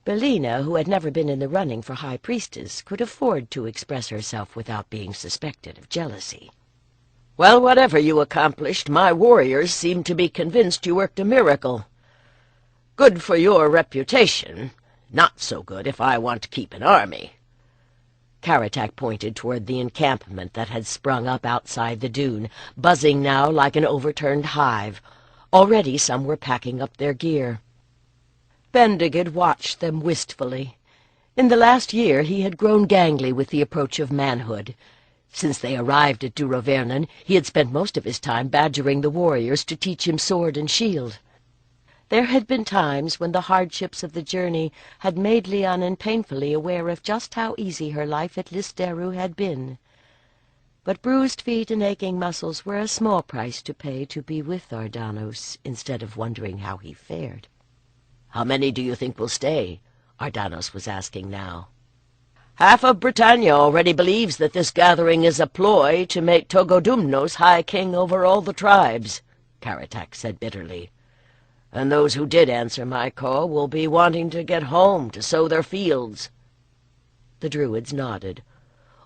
Bellina, who had never been in the running for High Priestess, could afford to express herself without being suspected of jealousy. "Well, whatever you accomplished, my warriors seem to be convinced you worked a miracle. Good for your reputation. Not so good if I want to keep an army." Caratak pointed toward the encampment that had sprung up outside the dune, buzzing now like an overturned hive. Already some were packing up their gear. Bendigeid watched them wistfully. In the last year he had grown gangly with the approach of manhood. Since they arrived at Durovernon, he had spent most of his time badgering the warriors to teach him sword and shield. There had been times when the hardships of the journey had made Lhiannon painfully aware of just how easy her life at Listeru had been. But bruised feet and aching muscles were a small price to pay to be with Ardanos instead of wondering how he fared. "How many do you think will stay?" Ardanos was asking now. "Half of Britannia already believes that this gathering is a ploy to make Togodumnos high king over all the tribes," Caratak said bitterly. "And those who did answer my call will be wanting to get home to sow their fields." The Druids nodded.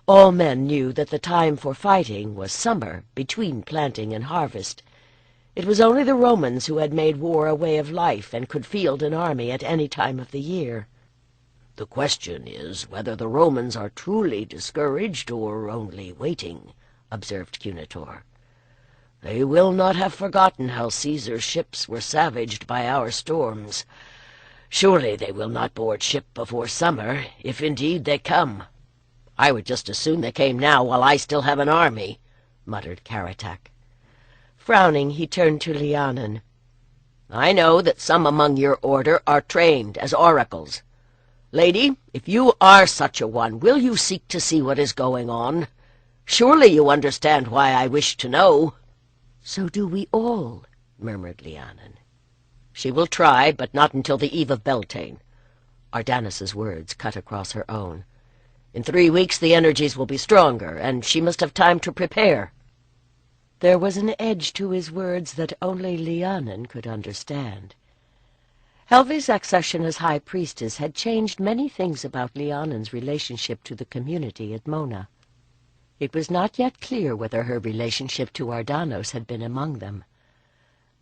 All men knew that the time for fighting was summer, between planting and harvest. It was only the Romans who had made war a way of life and could field an army at any time of the year. "The question is whether the Romans are truly discouraged or only waiting," observed Cunitor. "They will not have forgotten how Caesar's ships were savaged by our storms. Surely they will not board ship before summer, if indeed they come." "I would just as soon they came now while I still have an army," muttered Caratak. Frowning, he turned to Lhiannon. "I know that some among your order are trained as oracles. Lady, if you are such a one, will you seek to see what is going on? Surely you understand why I wish to know." "So do we all," murmured Lhiannon. "She will try, but not until the eve of Beltane. Ardanis's words cut across her own. "In 3 weeks the energies will be stronger, and she must have time to prepare." There was an edge to his words that only Lhiannon could understand. Helvi's accession as High Priestess had changed many things about Lhiannon's relationship to the community at Mona. It was not yet clear whether her relationship to Ardanos had been among them.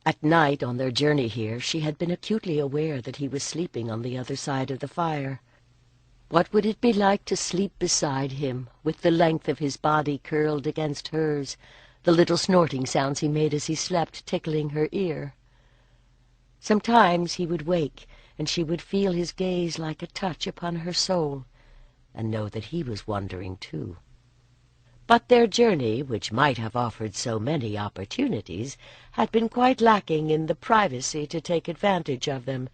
At night, on their journey here, she had been acutely aware that he was sleeping on the other side of the fire. What would it be like to sleep beside him, with the length of his body curled against hers, the little snorting sounds he made as he slept tickling her ear? Sometimes he would wake, and she would feel his gaze like a touch upon her soul, and know that he was wondering too. But their journey, which might have offered so many opportunities, had been quite lacking in the privacy to take advantage of them.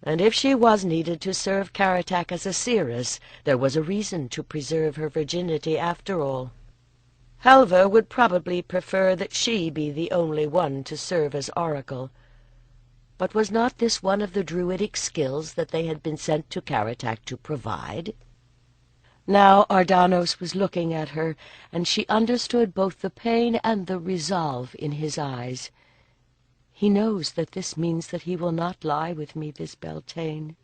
And if she was needed to serve Karatak as a seeress, there was a reason to preserve her virginity after all. Helva would probably prefer that she be the only one to serve as oracle. But was not this one of the druidic skills that they had been sent to Karatak to provide? Now Ardanos was looking at her, and she understood both the pain and the resolve in his eyes. He knows that this means that he will not lie with me this Beltane,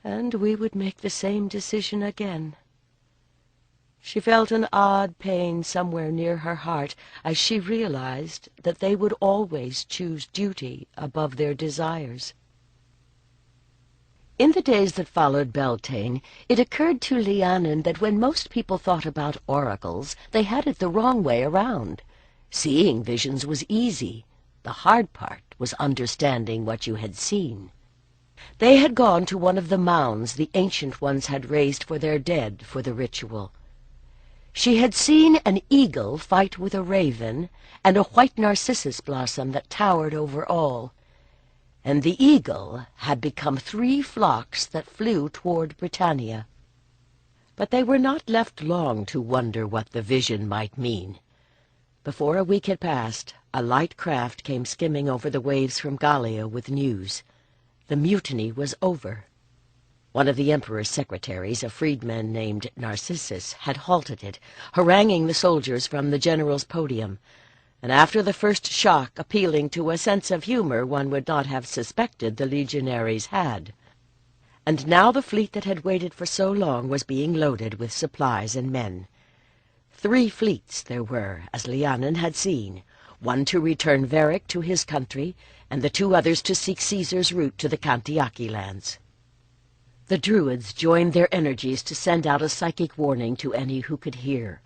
and we would make the same decision again. She felt an odd pain somewhere near her heart as she realized that they would always choose duty above their desires. In the days that followed Beltane, it occurred to Lhiannon that when most people thought about oracles, they had it the wrong way around. Seeing visions was easy. The hard part was understanding what you had seen. They had gone to one of the mounds the ancient ones had raised for their dead for the ritual. She had seen an eagle fight with a raven, and a white narcissus blossom that towered over all. And the eagle had become 3 flocks that flew toward Britannia. But they were not left long to wonder what the vision might mean. Before a week had passed, a light craft came skimming over the waves from Gallia with news. The mutiny was over. One of the Emperor's secretaries, a freedman named Narcissus, had halted it, haranguing the soldiers from the general's podium, and after the first shock appealing to a sense of humor one would not have suspected the legionaries had. And now the fleet that had waited for so long was being loaded with supplies and men. 3 fleets there were, as Lhiannon had seen, one to return Varric to his country, and the 2 others to seek Caesar's route to the Cantiaci lands. The Druids joined their energies to send out a psychic warning to any who could hear.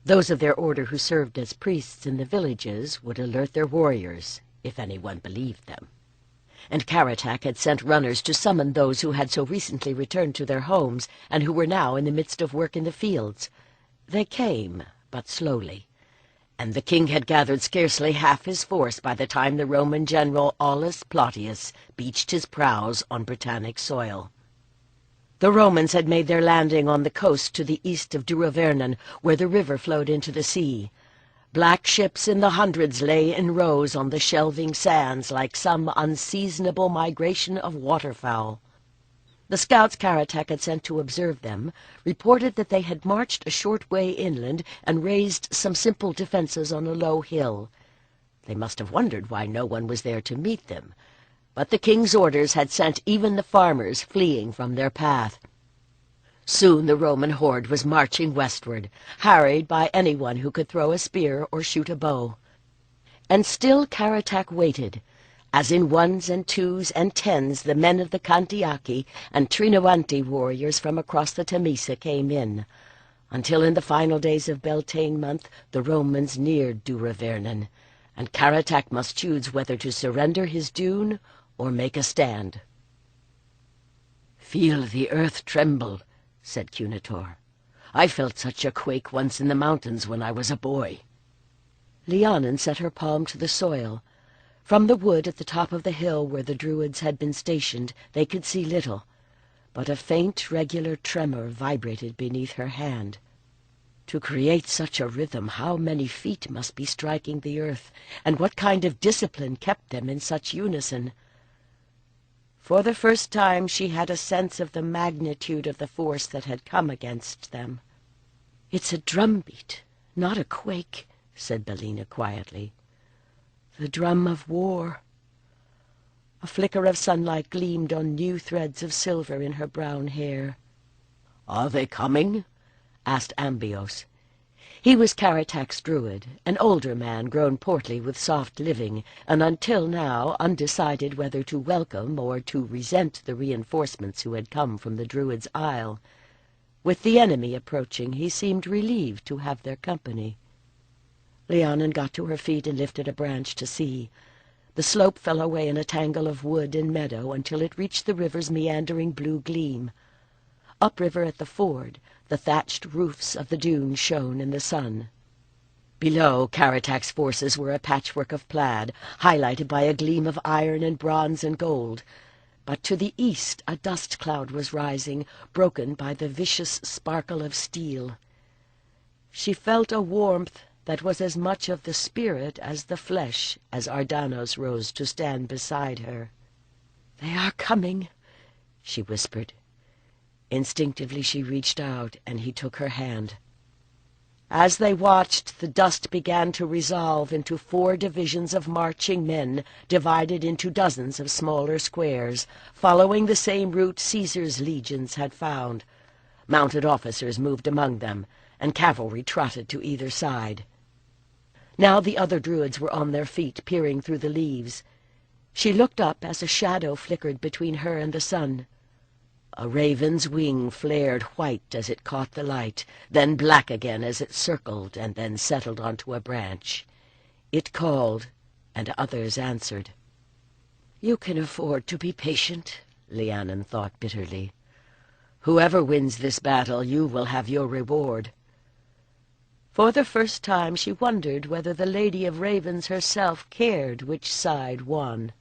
Those of their order who served as priests in the villages would alert their warriors, if anyone believed them. And Karatak had sent runners to summon those who had so recently returned to their homes and who were now in the midst of work in the fields. They came, but slowly, and the king had gathered scarcely half his force by the time the Roman general Aulus Plautius beached his prows on Britannic soil. The Romans had made their landing on the coast to the east of Druid, where the river flowed into the sea. Black ships in the hundreds lay in rows on the shelving sands like some unseasonable migration of waterfowl. The scouts Karatak had sent to observe them reported that they had marched a short way inland and raised some simple defenses on a low hill. They must have wondered why no one was there to meet them, but the king's orders had sent even the farmers fleeing from their path. Soon the Roman horde was marching westward, harried by anyone who could throw a spear or shoot a bow. And still Karatak waited, as in 1s and 2s and 10s the men of the Cantiaci and Trinovanti warriors from across the Temesa came in, until in the final days of Beltane month the Romans neared Druid, and Karatak must choose whether to surrender his dune or make a stand. "Feel the earth tremble," said Cunitor. "I felt such a quake once in the mountains when I was a boy." Lhiannon set her palm to the soil. From the wood at the top of the hill where the Druids had been stationed they could see little, but a faint, regular tremor vibrated beneath her hand. To create such a rhythm, how many feet must be striking the earth, and what kind of discipline kept them in such unison? For the first time she had a sense of the magnitude of the force that had come against them. "It's a drumbeat, not a quake," said Bellina quietly. "The drum of war." A flicker of sunlight gleamed on new threads of silver in her brown hair. "Are they coming?" asked Ambios. He was Karatak's Druid, an older man grown portly with soft living, and until now undecided whether to welcome or to resent the reinforcements who had come from the Druid's Isle. With the enemy approaching, he seemed relieved to have their company. Lhiannon got to her feet and lifted a branch to see. The slope fell away in a tangle of wood and meadow until it reached the river's meandering blue gleam. Upriver at the ford, the thatched roofs of the dunes shone in the sun. Below, Karatak's forces were a patchwork of plaid, highlighted by a gleam of iron and bronze and gold. But to the east a dust cloud was rising, broken by the vicious sparkle of steel. She felt a warmth that was as much of the spirit as the flesh as Ardanos rose to stand beside her. "They are coming," she whispered. Instinctively she reached out, and he took her hand. As they watched, the dust began to resolve into 4 divisions of marching men, divided into dozens of smaller squares, following the same route Caesar's legions had found. Mounted officers moved among them, and cavalry trotted to either side. Now the other Druids were on their feet, peering through the leaves. She looked up as a shadow flickered between her and the sun. A raven's wing flared white as it caught the light, then black again as it circled and then settled onto a branch. It called, and others answered. "You can afford to be patient," Lhiannon thought bitterly. "Whoever wins this battle, you will have your reward." For the first time she wondered whether the Lady of Ravens herself cared which side won.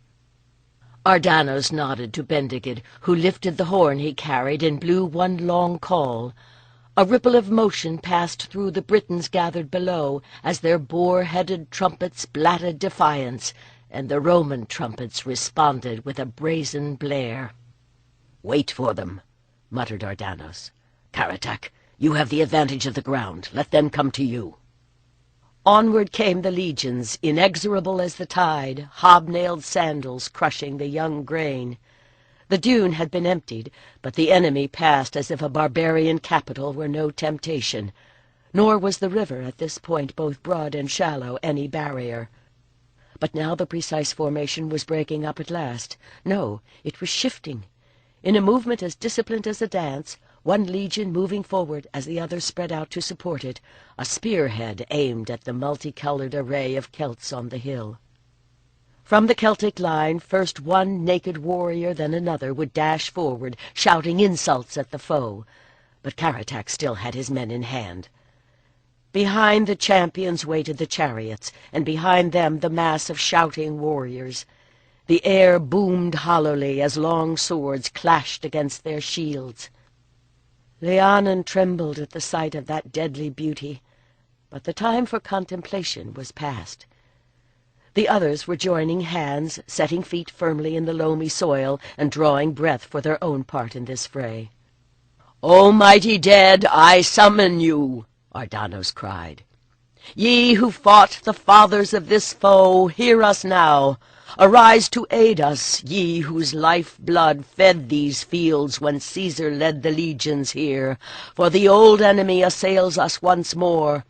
Ardanos nodded to Bendiged, who lifted the horn he carried and blew one long call. A ripple of motion passed through the Britons gathered below as their boar-headed trumpets blatted defiance, and the Roman trumpets responded with a brazen blare. "Wait for them," muttered Ardanos. "Karatak, you have the advantage of the ground. Let them come to you." Onward came the legions, inexorable as the tide, hobnailed sandals crushing the young grain. The dune had been emptied, but the enemy passed as if a barbarian capital were no temptation. Nor was the river at this point, both broad and shallow, any barrier. But now the precise formation was breaking up at last. No, it was shifting. In a movement as disciplined as a dance, one legion moving forward as the others spread out to support it, a spearhead aimed at the multicolored array of Celts on the hill. From the Celtic line, first one naked warrior, then another, would dash forward, shouting insults at the foe. But Karatak still had his men in hand. Behind the champions waited the chariots, and behind them the mass of shouting warriors. The air boomed hollowly as long swords clashed against their shields. Lhiannon trembled at the sight of that deadly beauty, but the time for contemplation was past. The others were joining hands, setting feet firmly in the loamy soil, and drawing breath for their own part in this fray. "O mighty dead, I summon you!" Ardanos cried. "Ye who fought the fathers of this foe, hear us now. Arise to aid us, ye whose life-blood fed these fields when Caesar led the legions here, for the old enemy assails us once more.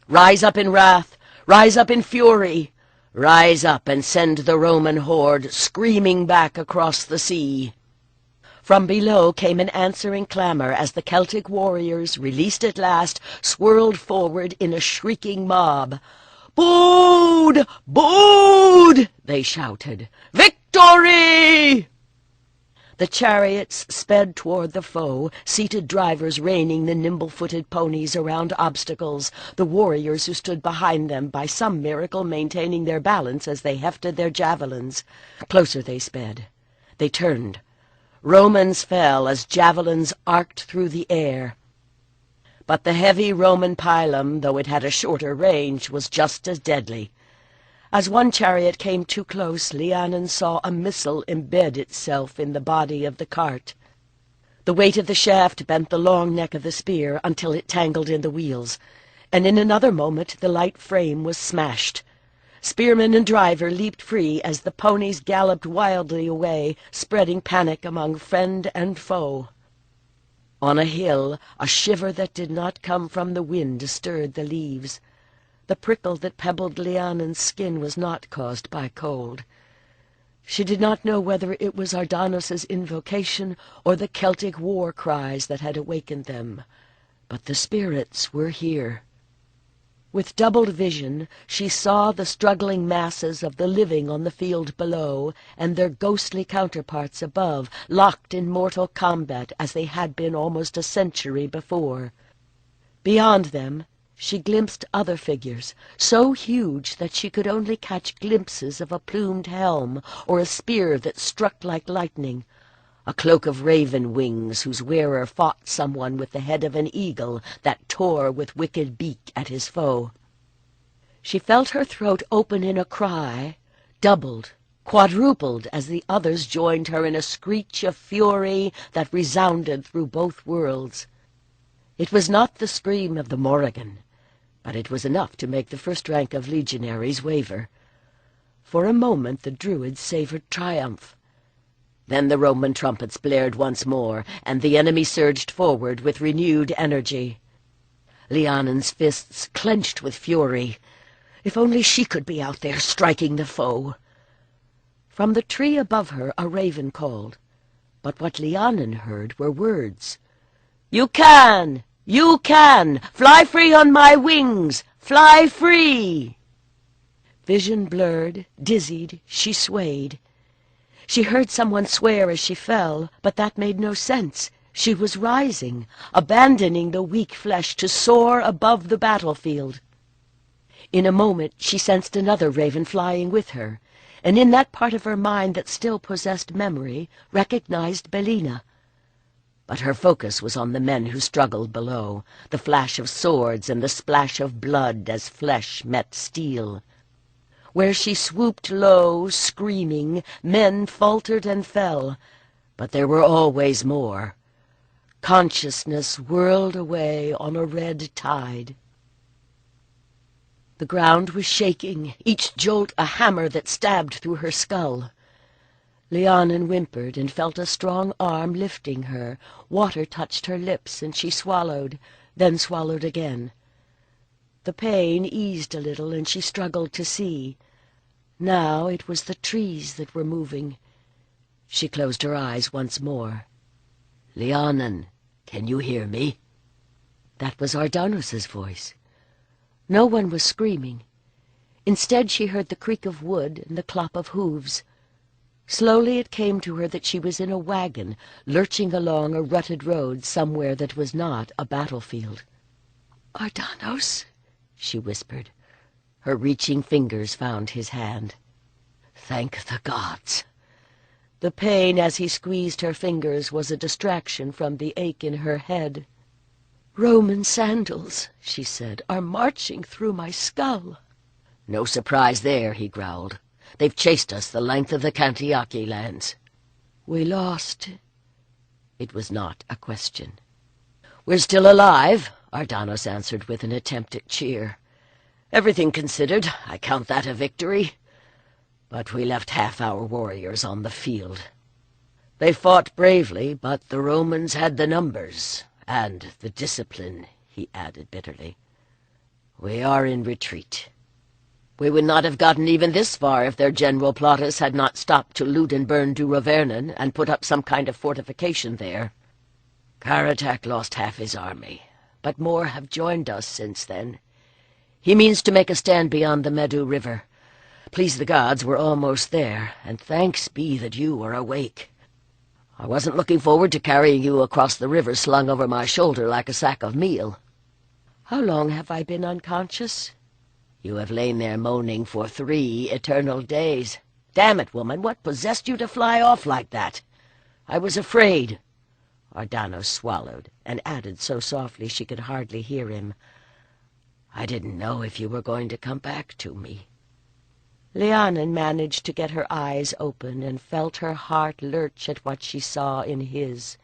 Rise up in wrath, rise up in fury, rise up and send the Roman horde screaming back across the sea." From below came an answering clamor as the Celtic warriors, released at last, swirled forward in a shrieking mob. "Boud! Boud!" they shouted. "Victory!" The chariots sped toward the foe, seated drivers reining the nimble-footed ponies around obstacles, the warriors who stood behind them by some miracle maintaining their balance as they hefted their javelins. Closer they sped. They turned. Romans fell as javelins arced through the air. But the heavy Roman pilum, though it had a shorter range, was just as deadly. As one chariot came too close, Lhiannon saw a missile embed itself in the body of the cart. The weight of the shaft bent the long neck of the spear until it tangled in the wheels, and in another moment the light frame was smashed. Spearman and driver leaped free as the ponies galloped wildly away, spreading panic among friend and foe. On a hill, a shiver that did not come from the wind stirred the leaves. The prickle that pebbled Lhiannon's skin was not caused by cold. She did not know whether it was Ardanos's invocation or the Celtic war cries that had awakened them, but the spirits were here. With doubled vision, she saw the struggling masses of the living on the field below, and their ghostly counterparts above, locked in mortal combat as they had been almost a century before. Beyond them, she glimpsed other figures, so huge that she could only catch glimpses of a plumed helm or a spear that struck like lightning, a cloak of raven wings whose wearer fought someone with the head of an eagle that tore with wicked beak at his foe. She felt her throat open in a cry, doubled, quadrupled as the others joined her in a screech of fury that resounded through both worlds. It was not the scream of the Morrigan, but it was enough to make the first rank of legionaries waver. For a moment the Druids savored triumph. Then the Roman trumpets blared once more, and the enemy surged forward with renewed energy. Lhiannon's fists clenched with fury. If only she could be out there striking the foe. From the tree above her a raven called, but what Lhiannon heard were words. "You can! You can! Fly free on my wings! Fly free!" Vision blurred, dizzied, she swayed. She heard someone swear as she fell, but that made no sense. She was rising, abandoning the weak flesh to soar above the battlefield. In a moment she sensed another raven flying with her, and in that part of her mind that still possessed memory, recognized Bellina. But her focus was on the men who struggled below, the flash of swords and the splash of blood as flesh met steel. Where she swooped low, screaming, men faltered and fell, but there were always more. Consciousness whirled away on a red tide. The ground was shaking, each jolt a hammer that stabbed through her skull. Lhiannon whimpered and felt a strong arm lifting her. Water touched her lips and she swallowed, then swallowed again. The pain eased a little and she struggled to see. Now it was the trees that were moving. She closed her eyes once more. "Lhiannon, can you hear me?" That was Ardanos's voice. No one was screaming. Instead she heard the creak of wood and the clop of hooves. Slowly it came to her that she was in a wagon, lurching along a rutted road somewhere that was not a battlefield. "Ardanos," she whispered. Her reaching fingers found his hand. "Thank the gods." The pain as he squeezed her fingers was a distraction from the ache in her head. "Roman sandals," she said, "are marching through my skull." "No surprise there," he growled. "They've chased us the length of the Cantiaki lands." "We lost." It was not a question. "We're still alive," Ardanos answered with an attempt at cheer. "Everything considered, I count that a victory. But we left half our warriors on the field. They fought bravely, but the Romans had the numbers, and the discipline," he added bitterly. "We are in retreat. We would not have gotten even this far if their general Plautus had not stopped to loot and burn Durovernon and put up some kind of fortification there. Karatak lost half his army, but more have joined us since then. He means to make a stand beyond the Medu River. Please the gods, we're almost there, and thanks be that you are awake. I wasn't looking forward to carrying you across the river slung over my shoulder like a sack of meal." "How long have I been unconscious?" "You have lain there moaning for 3 eternal days. Damn it, woman, what possessed you to fly off like that? I was afraid." Ardanos swallowed, and added so softly she could hardly hear him, "I didn't know if you were going to come back to me." Lhiannon managed to get her eyes open and felt her heart lurch at what she saw in his.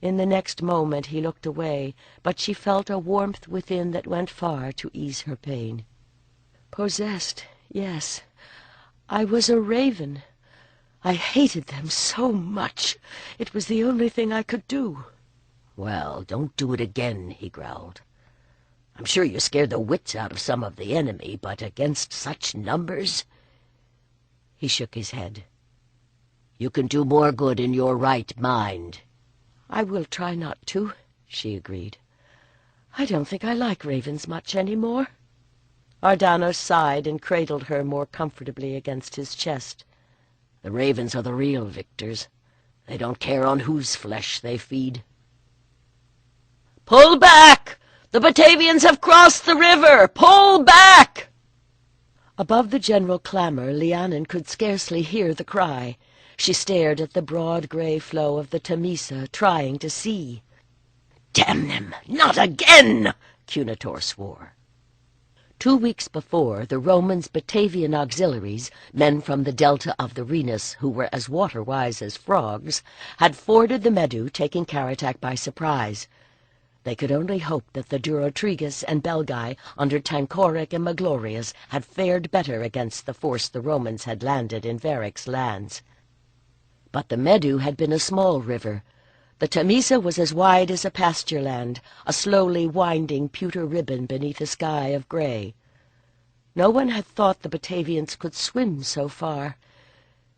In the next moment he looked away, but she felt a warmth within that went far to ease her pain. Possessed, yes. I was a raven. I hated them so much. It was the only thing I could do. "Well, don't do it again," he growled. "I'm sure you scared the wits out of some of the enemy, but against such numbers—" He shook his head. "You can do more good in your right mind." "I will try not to," she agreed. "I don't think I like ravens much any more." Ardanos sighed and cradled her more comfortably against his chest. "The ravens are the real victors. They don't care on whose flesh they feed." "Pull back! The Batavians have crossed the river! Pull back!" Above the general clamor, Lhiannon could scarcely hear the cry. She stared at the broad grey flow of the Temesa, trying to see. "Damn them! Not again!" Cunator swore. 2 weeks before, the Romans' Batavian auxiliaries, men from the delta of the Rhenus who were as water-wise as frogs, had forded the Medu, taking Caratac by surprise. They could only hope that the Durotrigus and Belgae, under Tancoric and Maglorius, had fared better against the force the Romans had landed in Varric's lands. But the Medu had been a small river. The Temesa was as wide as a pasture land, a slowly winding pewter ribbon beneath a sky of grey. No one had thought the Batavians could swim so far.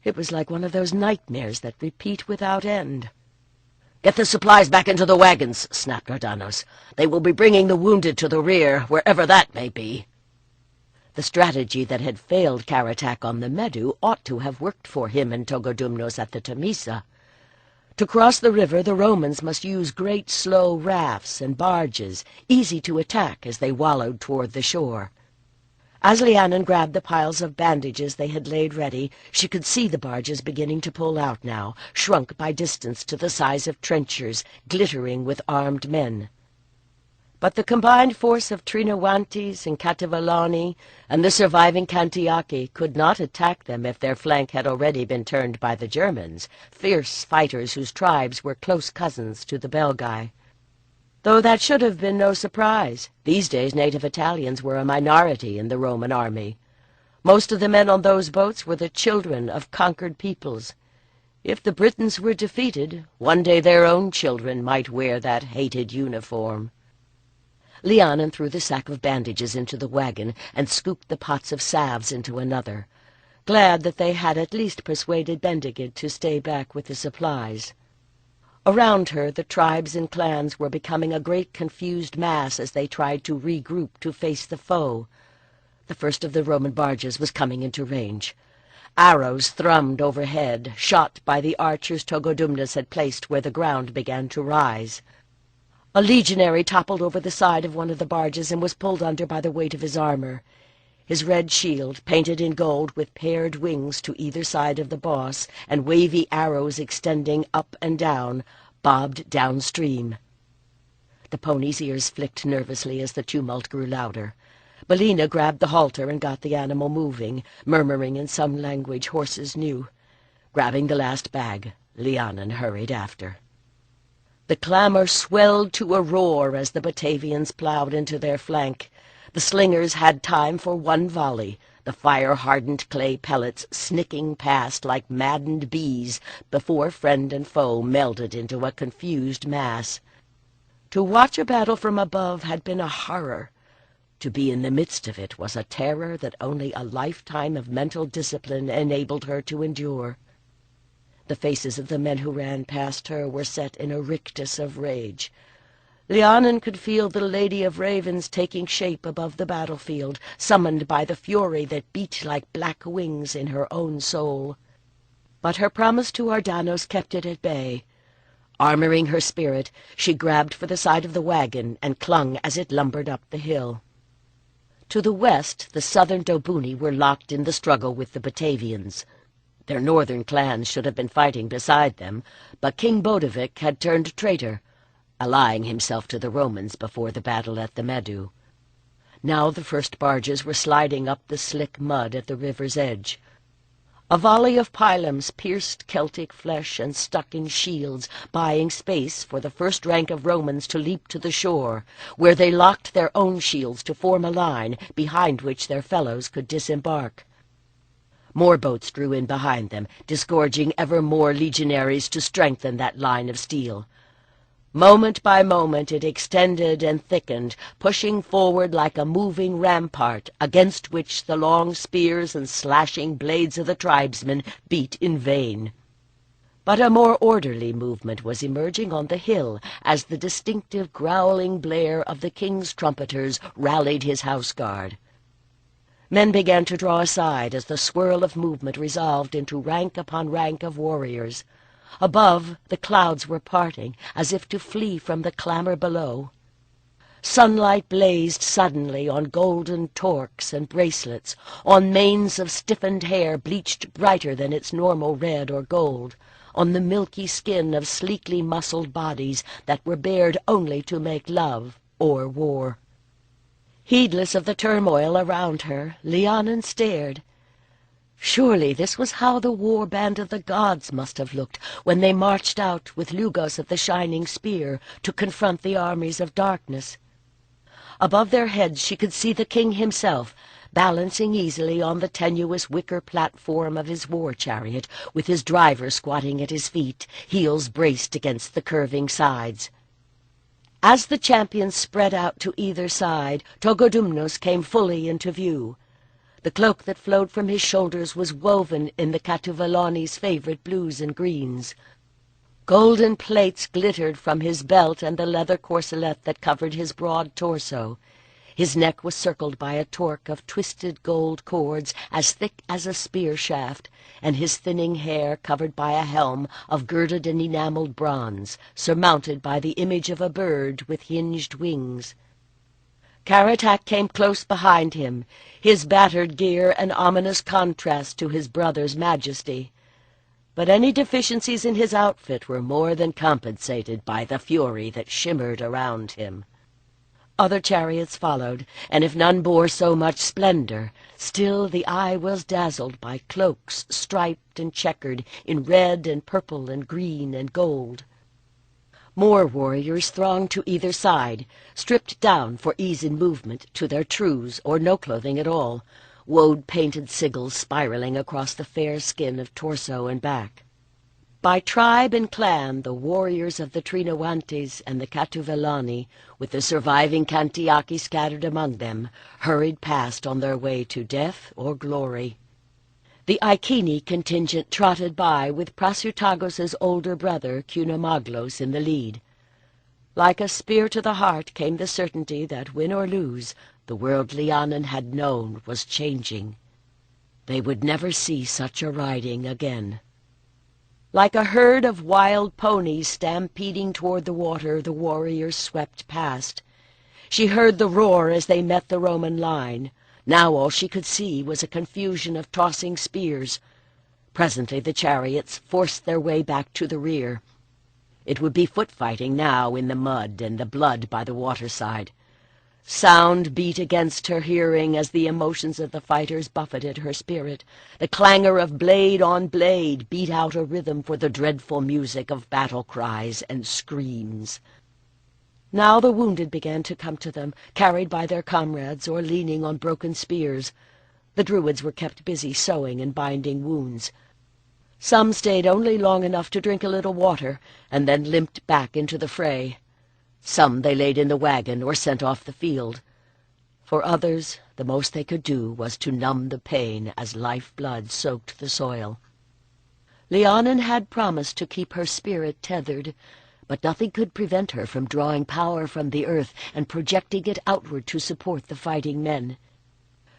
It was like one of those nightmares that repeat without end. "Get the supplies back into the wagons," snapped Ardanos. "They will be bringing the wounded to the rear, wherever that may be." The strategy that had failed Caratac on the Medu ought to have worked for him and Togodumnos at the Temesa. To cross the river, the Romans must use great slow rafts and barges, easy to attack as they wallowed toward the shore. As Lhiannon grabbed the piles of bandages they had laid ready, she could see the barges beginning to pull out now, shrunk by distance to the size of trenchers, glittering with armed men. But the combined force of Trinowantes and Cativalani and the surviving Cantiaci could not attack them if their flank had already been turned by the Germans, fierce fighters whose tribes were close cousins to the Belgae. Though that should have been no surprise. These days native Italians were a minority in the Roman army. Most of the men on those boats were the children of conquered peoples. If the Britons were defeated, one day their own children might wear that hated uniform. Lhiannon threw the sack of bandages into the wagon and scooped the pots of salves into another, glad that they had at least persuaded Bendigid to stay back with the supplies. Around her, the tribes and clans were becoming a great confused mass as they tried to regroup to face the foe. The first of the Roman barges was coming into range. Arrows thrummed overhead, shot by the archers Togodumnus had placed where the ground began to rise. A legionary toppled over the side of one of the barges and was pulled under by the weight of his armor. His red shield, painted in gold with paired wings to either side of the boss, and wavy arrows extending up and down, bobbed downstream. The pony's ears flicked nervously as the tumult grew louder. Bellina grabbed the halter and got the animal moving, murmuring in some language horses knew. Grabbing the last bag, Lhiannon hurried after. The clamor swelled to a roar as the Batavians plowed into their flank. The slingers had time for one volley, the fire-hardened clay pellets snicking past like maddened bees before friend and foe melded into a confused mass. To watch a battle from above had been a horror. To be in the midst of it was a terror that only a lifetime of mental discipline enabled her to endure. The faces of the men who ran past her were set in a rictus of rage. Lhiannon could feel the Lady of Ravens taking shape above the battlefield, summoned by the fury that beat like black wings in her own soul. But her promise to Ardanos kept it at bay. Armoring her spirit, she grabbed for the side of the wagon and clung as it lumbered up the hill. To the west, the southern Dobuni were locked in the struggle with the Batavians. Their northern clans should have been fighting beside them, but King Boudica had turned traitor, allying himself to the Romans before the battle at the Medu. Now the first barges were sliding up the slick mud at the river's edge. A volley of pylons pierced Celtic flesh and stuck in shields, buying space for the first rank of Romans to leap to the shore, where they locked their own shields to form a line behind which their fellows could disembark. More boats drew in behind them, disgorging ever more legionaries to strengthen that line of steel. Moment by moment it extended and thickened, pushing forward like a moving rampart against which the long spears and slashing blades of the tribesmen beat in vain. But a more orderly movement was emerging on the hill as the distinctive growling blare of the king's trumpeters rallied his houseguard. Men began to draw aside as the swirl of movement resolved into rank upon rank of warriors. Above, the clouds were parting, as if to flee from the clamor below. Sunlight blazed suddenly on golden torques and bracelets, on manes of stiffened hair bleached brighter than its normal red or gold, on the milky skin of sleekly muscled bodies that were bared only to make love or war. Heedless of the turmoil around her, Lhiannon stared. Surely this was how the war band of the gods must have looked when they marched out with Lugos of the shining spear to confront the armies of darkness. Above their heads she could see the king himself, balancing easily on the tenuous wicker platform of his war chariot, with his driver squatting at his feet, heels braced against the curving sides. As the champions spread out to either side, Togodumnos came fully into view. The cloak that flowed from his shoulders was woven in the Catuvellauni's favorite blues and greens. Golden plates glittered from his belt and the leather corselet that covered his broad torso. His neck was circled by a torque of twisted gold cords as thick as a spear shaft, and his thinning hair covered by a helm of girded and enameled bronze, surmounted by the image of a bird with hinged wings. Karatak came close behind him, his battered gear an ominous contrast to his brother's majesty. But any deficiencies in his outfit were more than compensated by the fury that shimmered around him. Other chariots followed, and if none bore so much splendor, still the eye was dazzled by cloaks striped and checkered in red and purple and green and gold. More warriors thronged to either side, stripped down for ease in movement to their trews or no clothing at all, woad-painted sigils spiraling across the fair skin of torso and back. By tribe and clan, the warriors of the Trinoantes and the Catuvellani, with the surviving Cantiaci scattered among them, hurried past on their way to death or glory. The Iceni contingent trotted by with Prasutagos's older brother, Cunomaglos, in the lead. Like a spear to the heart came the certainty that, win or lose, the world Lhiannon had known was changing. They would never see such a riding again. Like a herd of wild ponies stampeding toward the water, the warriors swept past. She heard the roar as they met the Roman line. Now all she could see was a confusion of tossing spears. Presently the chariots forced their way back to the rear. It would be foot fighting now in the mud and the blood by the waterside. Sound beat against her hearing as the emotions of the fighters buffeted her spirit. The clangor of blade on blade beat out a rhythm for the dreadful music of battle cries and screams. Now the wounded began to come to them, carried by their comrades or leaning on broken spears. The Druids were kept busy sewing and binding wounds. Some stayed only long enough to drink a little water, and then limped back into the fray. Some they laid in the wagon or sent off the field. For others, the most they could do was to numb the pain as life-blood soaked the soil. Lhiannon had promised to keep her spirit tethered, but nothing could prevent her from drawing power from the earth and projecting it outward to support the fighting men.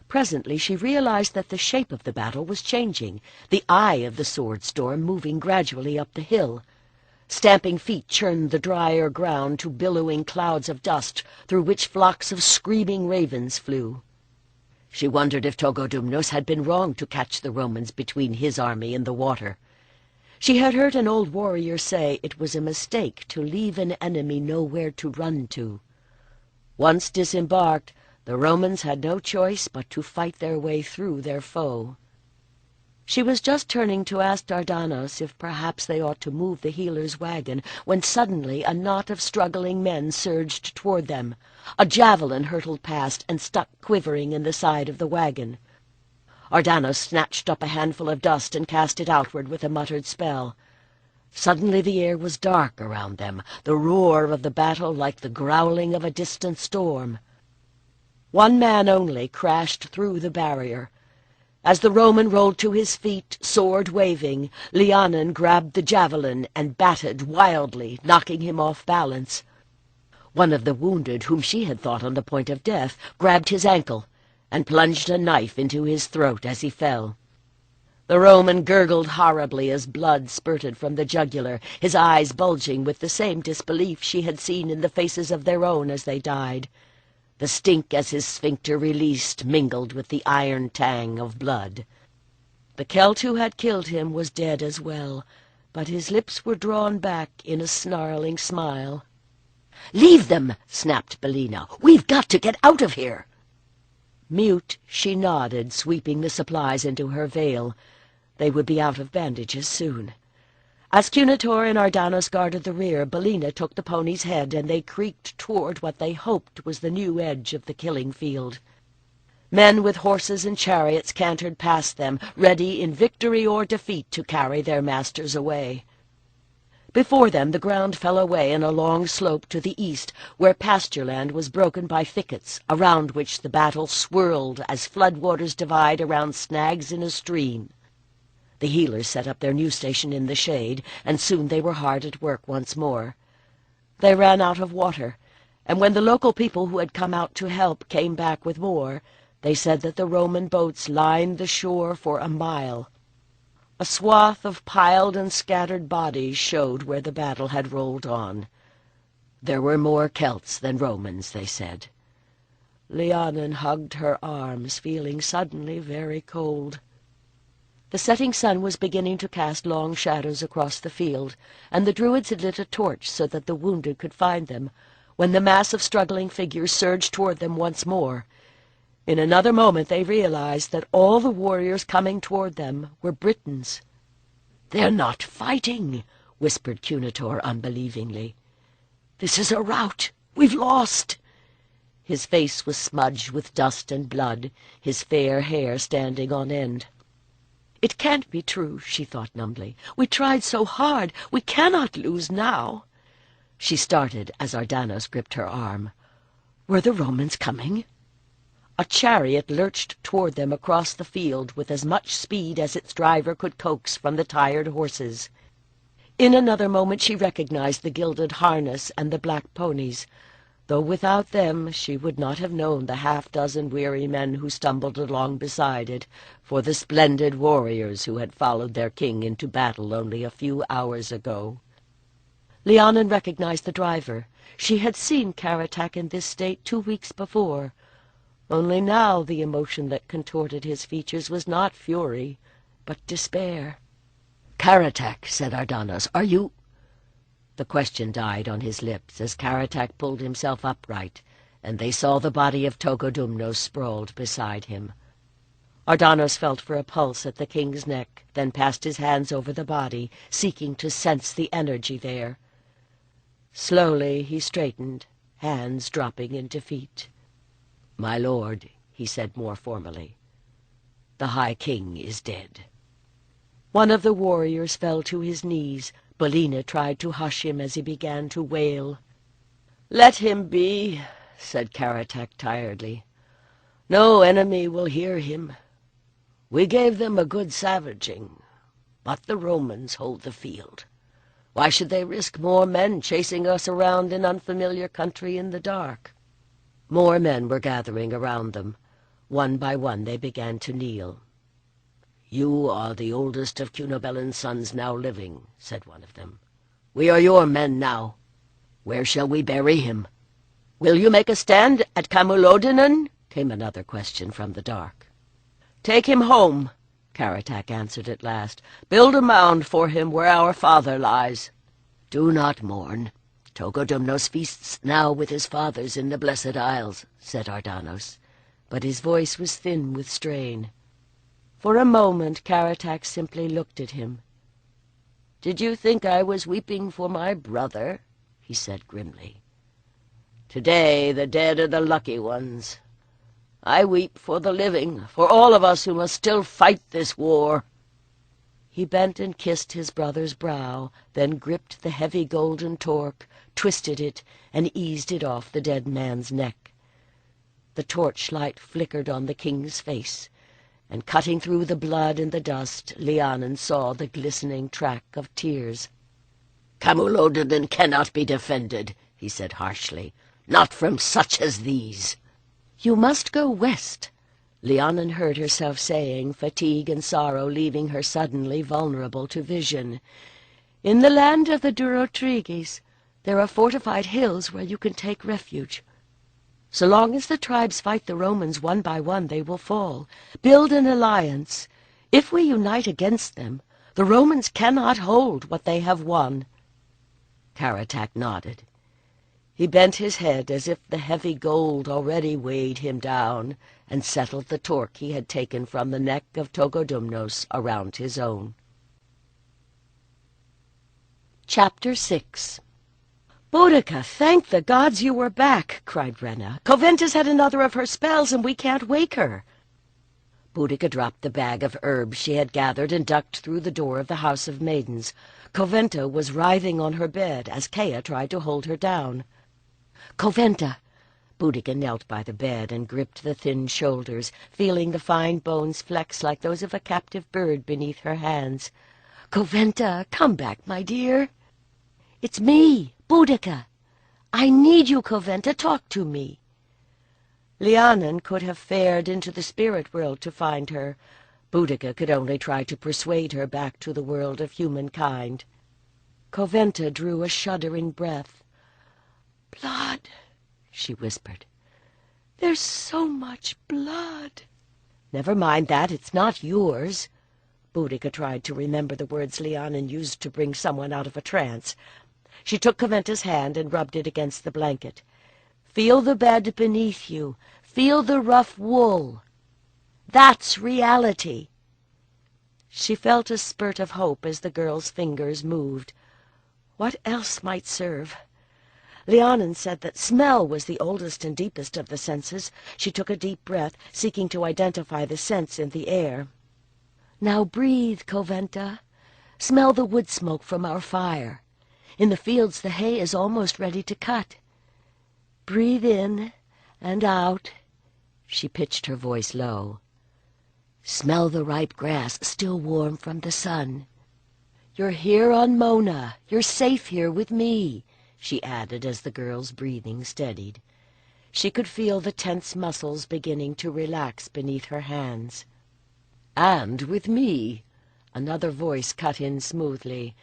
Presently she realized that the shape of the battle was changing, the eye of the sword storm moving gradually up the hill. Stamping feet churned the drier ground to billowing clouds of dust, through which flocks of screaming ravens flew. She wondered if Togodumnos had been wrong to catch the Romans between his army and the water. She had heard an old warrior say it was a mistake to leave an enemy nowhere to run to. Once disembarked, The Romans had no choice but to fight their way through their foe. She was just turning to ask Dardanos if perhaps they ought to move the healer's wagon, when suddenly a knot of struggling men surged toward them. A javelin hurtled past and stuck quivering in the side of the wagon. Dardanos snatched up a handful of dust and cast it outward with a muttered spell. Suddenly the air was dark around them, the roar of the battle like the growling of a distant storm. One man only crashed through the barrier. As the Roman rolled to his feet, sword waving, Lhiannon grabbed the javelin and batted wildly, knocking him off balance. One of the wounded, whom she had thought on the point of death, grabbed his ankle and plunged a knife into his throat as he fell. The Roman gurgled horribly as blood spurted from the jugular, his eyes bulging with the same disbelief she had seen in the faces of their own as they died. The stink as his sphincter released mingled with the iron tang of blood. The Celt who had killed him was dead as well, but his lips were drawn back in a snarling smile. "Leave them!" snapped Boudica. "We've got to get out of here!" Mute, she nodded, sweeping the supplies into her veil. They would be out of bandages soon. As Cunitor and Dardanos guarded the rear, Boudica took the pony's head, and they creaked toward what they hoped was the new edge of the killing field. Men with horses and chariots cantered past them, ready in victory or defeat to carry their masters away. Before them the ground fell away in a long slope to the east, where pasture land was broken by thickets, around which the battle swirled as floodwaters divide around snags in a stream. The healers set up their new station in the shade, and soon they were hard at work once more. They ran out of water, and when the local people who had come out to help came back with more, they said that the Roman boats lined the shore for a mile. A swath of piled and scattered bodies showed where the battle had rolled on. There were more Celts than Romans, they said. Lhiannon hugged her arms, feeling suddenly very cold. The setting sun was beginning to cast long shadows across the field, and the Druids had lit a torch so that the wounded could find them, when the mass of struggling figures surged toward them once more. In another moment they realized that all the warriors coming toward them were Britons. "They're not fighting," whispered Cunitor unbelievingly. "This is a rout. We've lost." His face was smudged with dust and blood, his fair hair standing on end. "It can't be true," she thought numbly. "We tried so hard. We cannot lose now." She started as Dardanos gripped her arm. Were the Romans coming? A chariot lurched toward them across the field with as much speed as its driver could coax from the tired horses. In another moment she recognized the gilded harness and the black ponies, though without them she would not have known the half-dozen weary men who stumbled along beside it, for the splendid warriors who had followed their king into battle only a few hours ago. Lhiannon recognized the driver. She had seen Karatak in this state 2 weeks before. Only now the emotion that contorted his features was not fury, but despair. "Karatak," said Dardanos, "are you—" The question died on his lips as Karatak pulled himself upright, and they saw the body of Togodumnos sprawled beside him. Dardanos felt for a pulse at the king's neck, then passed his hands over the body, seeking to sense the energy there. Slowly he straightened, hands dropping into feet. "My lord," he said more formally, "the High King is dead." One of the warriors fell to his knees. Boudica tried to hush him as he began to wail. "Let him be," said Karatak tiredly. "No enemy will hear him. We gave them a good savaging, but the Romans hold the field. Why should they risk more men chasing us around in unfamiliar country in the dark?" More men were gathering around them. One by one they began to kneel. "You are the oldest of Cunobellin's sons now living," said one of them. "We are your men now. Where shall we bury him?" "Will you make a stand at Camulodunum?" came another question from the dark. "Take him home," Karatak answered at last. "Build a mound for him where our father lies." "Do not mourn. "Togodumnos feasts now with his fathers in the Blessed Isles," said Ardanos, but his voice was thin with strain. For a moment Karatak simply looked at him. "Did you think I was weeping for my brother?" he said grimly. "Today the dead are the lucky ones. I weep for the living, for all of us who must still fight this war." He bent and kissed his brother's brow, then gripped the heavy golden torque, twisted it, and eased it off the dead man's neck. The torchlight flickered on the king's face, and cutting through the blood and the dust, Lhiannon saw the glistening track of tears. "Camulodunum cannot be defended," he said harshly. "Not from such as these." "You must go west," Lhiannon heard herself saying, fatigue and sorrow leaving her suddenly vulnerable to vision. "In the land of the Durotriges, there are fortified hills where you can take refuge. So long as the tribes fight the Romans one by one, they will fall. Build an alliance. If we unite against them, the Romans cannot hold what they have won." Karatak nodded. He bent his head as if the heavy gold already weighed him down, and settled the torque he had taken from the neck of Togodumnos around his own. Chapter 6. "Boudica, thank the gods you were back!" cried Brenna. "Coventa's had another of her spells, and we can't wake her." Boudica dropped the bag of herbs she had gathered and ducked through the door of the House of Maidens. Coventa was writhing on her bed as Kea tried to hold her down. "Coventa!" Boudica knelt by the bed and gripped the thin shoulders, feeling the fine bones flex like those of a captive bird beneath her hands. "Coventa, come back, my dear." "It's me, Boudica. I need you, Coventa. Talk to me." Lhiannon could have fared into the spirit world to find her. Boudica could only try to persuade her back to the world of humankind. Coventa drew a shuddering breath. "Blood," she whispered. "There's so much blood." "Never mind that. It's not yours." Boudica tried to remember the words Lhiannon used to bring someone out of a trance. She took Coventa's hand and rubbed it against the blanket. "Feel the bed beneath you. Feel the rough wool. That's reality." She felt a spurt of hope as the girl's fingers moved. What else might serve? Lhiannon said that smell was the oldest and deepest of the senses. She took a deep breath, seeking to identify the scents in the air. "Now breathe, Coventa. Smell the wood smoke from our fire. In the fields the hay is almost ready to cut. Breathe in and out." She pitched her voice low. "Smell the ripe grass still warm from the sun. You're here on Mona. You're safe here with me," she added as the girl's breathing steadied. She could feel the tense muscles beginning to relax beneath her hands. "And with me," another voice cut in smoothly.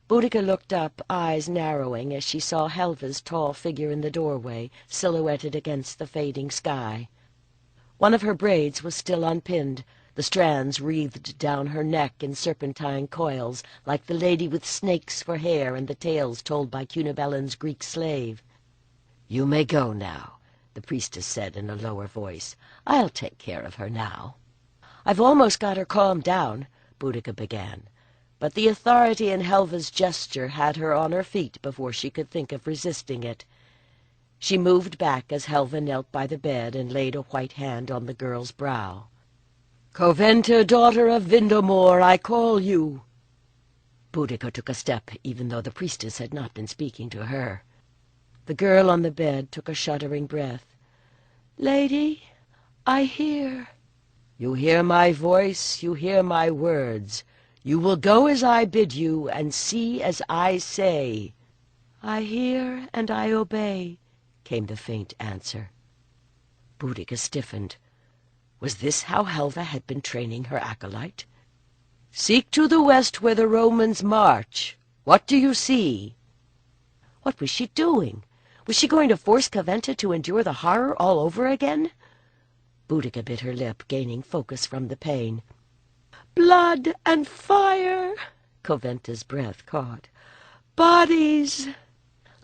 Boudica looked up, eyes narrowing, as she saw Helva's tall figure in the doorway, silhouetted against the fading sky. One of her braids was still unpinned, the strands wreathed down her neck in serpentine coils, like the lady with snakes for hair and the tales told by Cunobellin's Greek slave. "You may go now," the priestess said in a lower voice. "I'll take care of her now." "I've almost got her calmed down," Boudica began, but the authority in Helva's gesture had her on her feet before she could think of resisting it. She moved back as Helva knelt by the bed and laid a white hand on the girl's brow. "Coventa, daughter of Vindomor, I call you." Boudica took a step, even though the priestess had not been speaking to her. The girl on the bed took a shuddering breath. "Lady, I hear." "You hear my voice, you hear my words. You will go as I bid you, and see as I say." "I hear and I obey," came the faint answer. Boudica stiffened. Was this how Helva had been training her acolyte? "Seek to the west where the Romans march. What do you see?" What was she doing? Was she going to force Coventa to endure the horror all over again? Boudica bit her lip, gaining focus from the pain. "Blood and fire!" Coventa's breath caught. "Bodies!"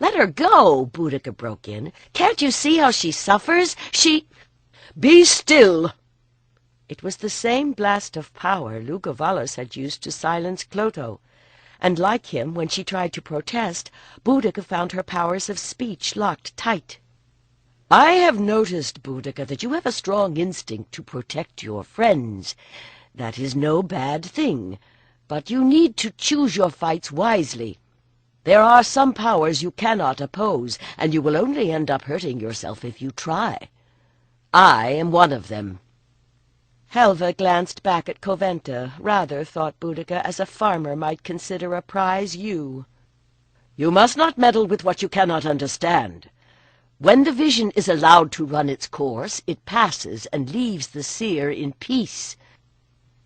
"Let her go," Boudica broke in. "Can't you see how she suffers? She—" "Be still!" It was the same blast of power Lugovalos had used to silence Clotho, and like him, when she tried to protest, Boudica found her powers of speech locked tight. "I have noticed, Boudica, that you have a strong instinct to protect your friends. That is no bad thing, but you need to choose your fights wisely. There are some powers you cannot oppose, and you will only end up hurting yourself if you try. I am one of them." Helva glanced back at Coventa, rather, thought Boudica, as a farmer might consider a prize ewe. "You must not meddle with what you cannot understand. When the vision is allowed to run its course, it passes and leaves the seer in peace.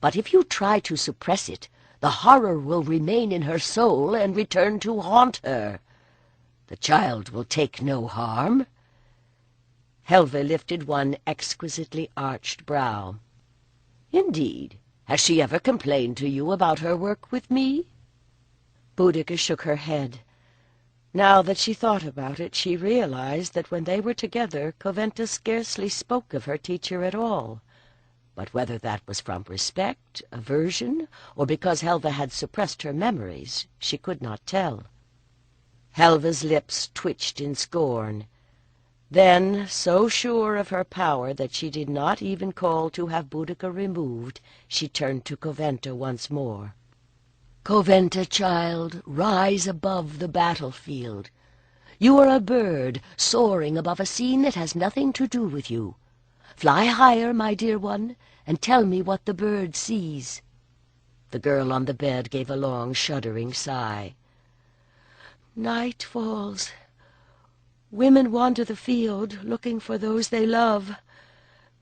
But if you try to suppress it, the horror will remain in her soul and return to haunt her. The child will take no harm." Helva lifted one exquisitely arched brow. "Indeed. Has she ever complained to you about her work with me?" Boudica shook her head. Now that she thought about it, she realized that when they were together, Coventa scarcely spoke of her teacher at all. But whether that was from respect, aversion, or because Helva had suppressed her memories, she could not tell. Helva's lips twitched in scorn. Then, so sure of her power that she did not even call to have Boudica removed, she turned to Coventa once more. "Coventa, child, rise above the battlefield. You are a bird soaring above a scene that has nothing to do with you. Fly higher, my dear one, and tell me what the bird sees." The girl on the bed gave a long, shuddering sigh. "Night falls. Women wander the field, looking for those they love.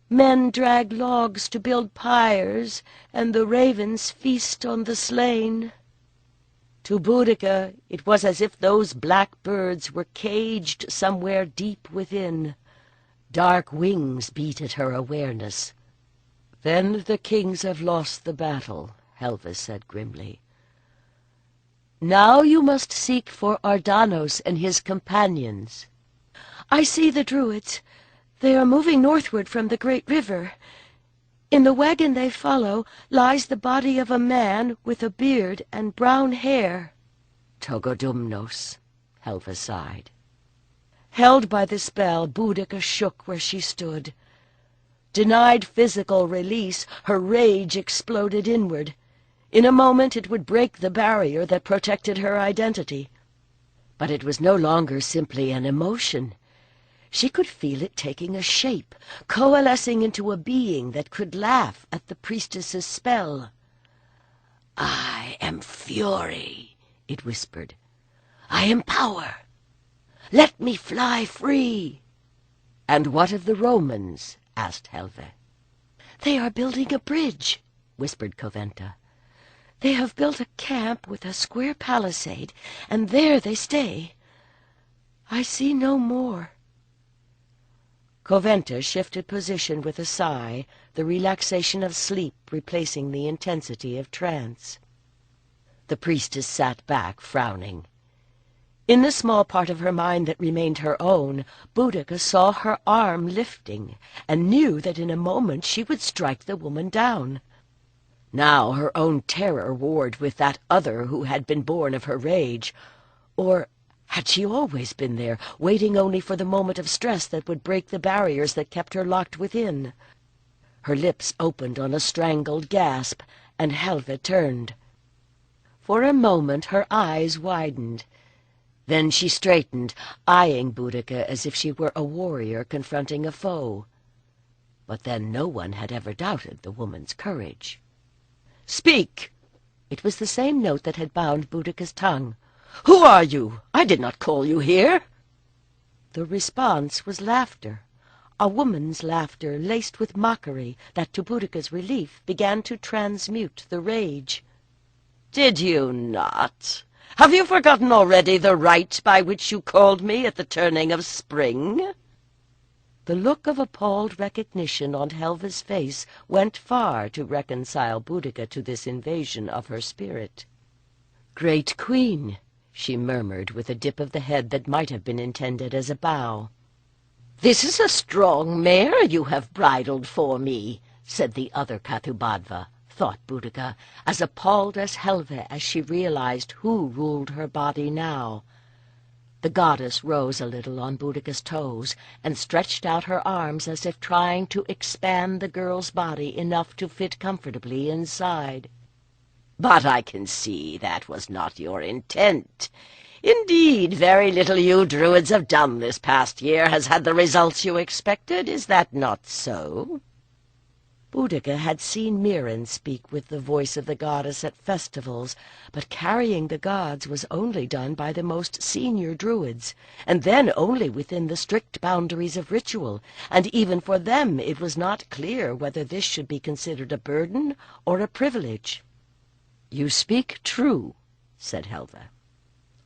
Men drag logs to build pyres, and the ravens feast on the slain." To Boudica it was as if those black birds were caged somewhere deep within. Dark wings beat at her awareness. "Then the kings have lost the battle," Helva said grimly. "Now you must seek for Ardanos and his companions." "I see the Druids. They are moving northward from the great river. In the wagon they follow lies the body of a man with a beard and brown hair." "Togodumnos," Helva sighed. Held by the spell, Boudica shook where she stood. Denied physical release, her rage exploded inward. In a moment it would break the barrier that protected her identity. But it was no longer simply an emotion. She could feel it taking a shape, coalescing into a being that could laugh at the priestess's spell. "I am fury," it whispered. "I am power. Let me fly free." "And what of the Romans?" asked Helva. "They are building a bridge," whispered Coventa. "They have built a camp with a square palisade, and there they stay. I see no more." Coventa shifted position with a sigh, the relaxation of sleep replacing the intensity of trance. The priestess sat back, frowning. In the small part of her mind that remained her own, Boudica saw her arm lifting, and knew that in a moment she would strike the woman down. Now her own terror warred with that other who had been born of her rage. Or had she always been there, waiting only for the moment of stress that would break the barriers that kept her locked within? Her lips opened on a strangled gasp, and Helva turned. For a moment her eyes widened. Then she straightened, eyeing Boudica as if she were a warrior confronting a foe. But then no one had ever doubted the woman's courage. "Speak!" It was the same note that had bound Boudica's tongue. "Who are you? I did not call you here." The response was laughter, a woman's laughter laced with mockery that, to Boudica's relief, began to transmute the rage. "Did you not? Have you forgotten already the rite by which you called me at the turning of spring?" The look of appalled recognition on Helva's face went far to reconcile Boudica to this invasion of her spirit. "Great Queen," she murmured with a dip of the head that might have been intended as a bow. "This is a strong mare you have bridled for me," said the other Cathubadva, thought Boudica, as appalled as Helva as she realized who ruled her body now. The goddess rose a little on Boudica's toes and stretched out her arms as if trying to expand the girl's body enough to fit comfortably inside. "But I can see that was not your intent. Indeed, very little you Druids have done this past year has had the results you expected. Is that not so?" Boudica had seen Marion speak with the voice of the goddess at festivals, but carrying the gods was only done by the most senior Druids, and then only within the strict boundaries of ritual, and even for them it was not clear whether this should be considered a burden or a privilege. "You speak true," said Helva.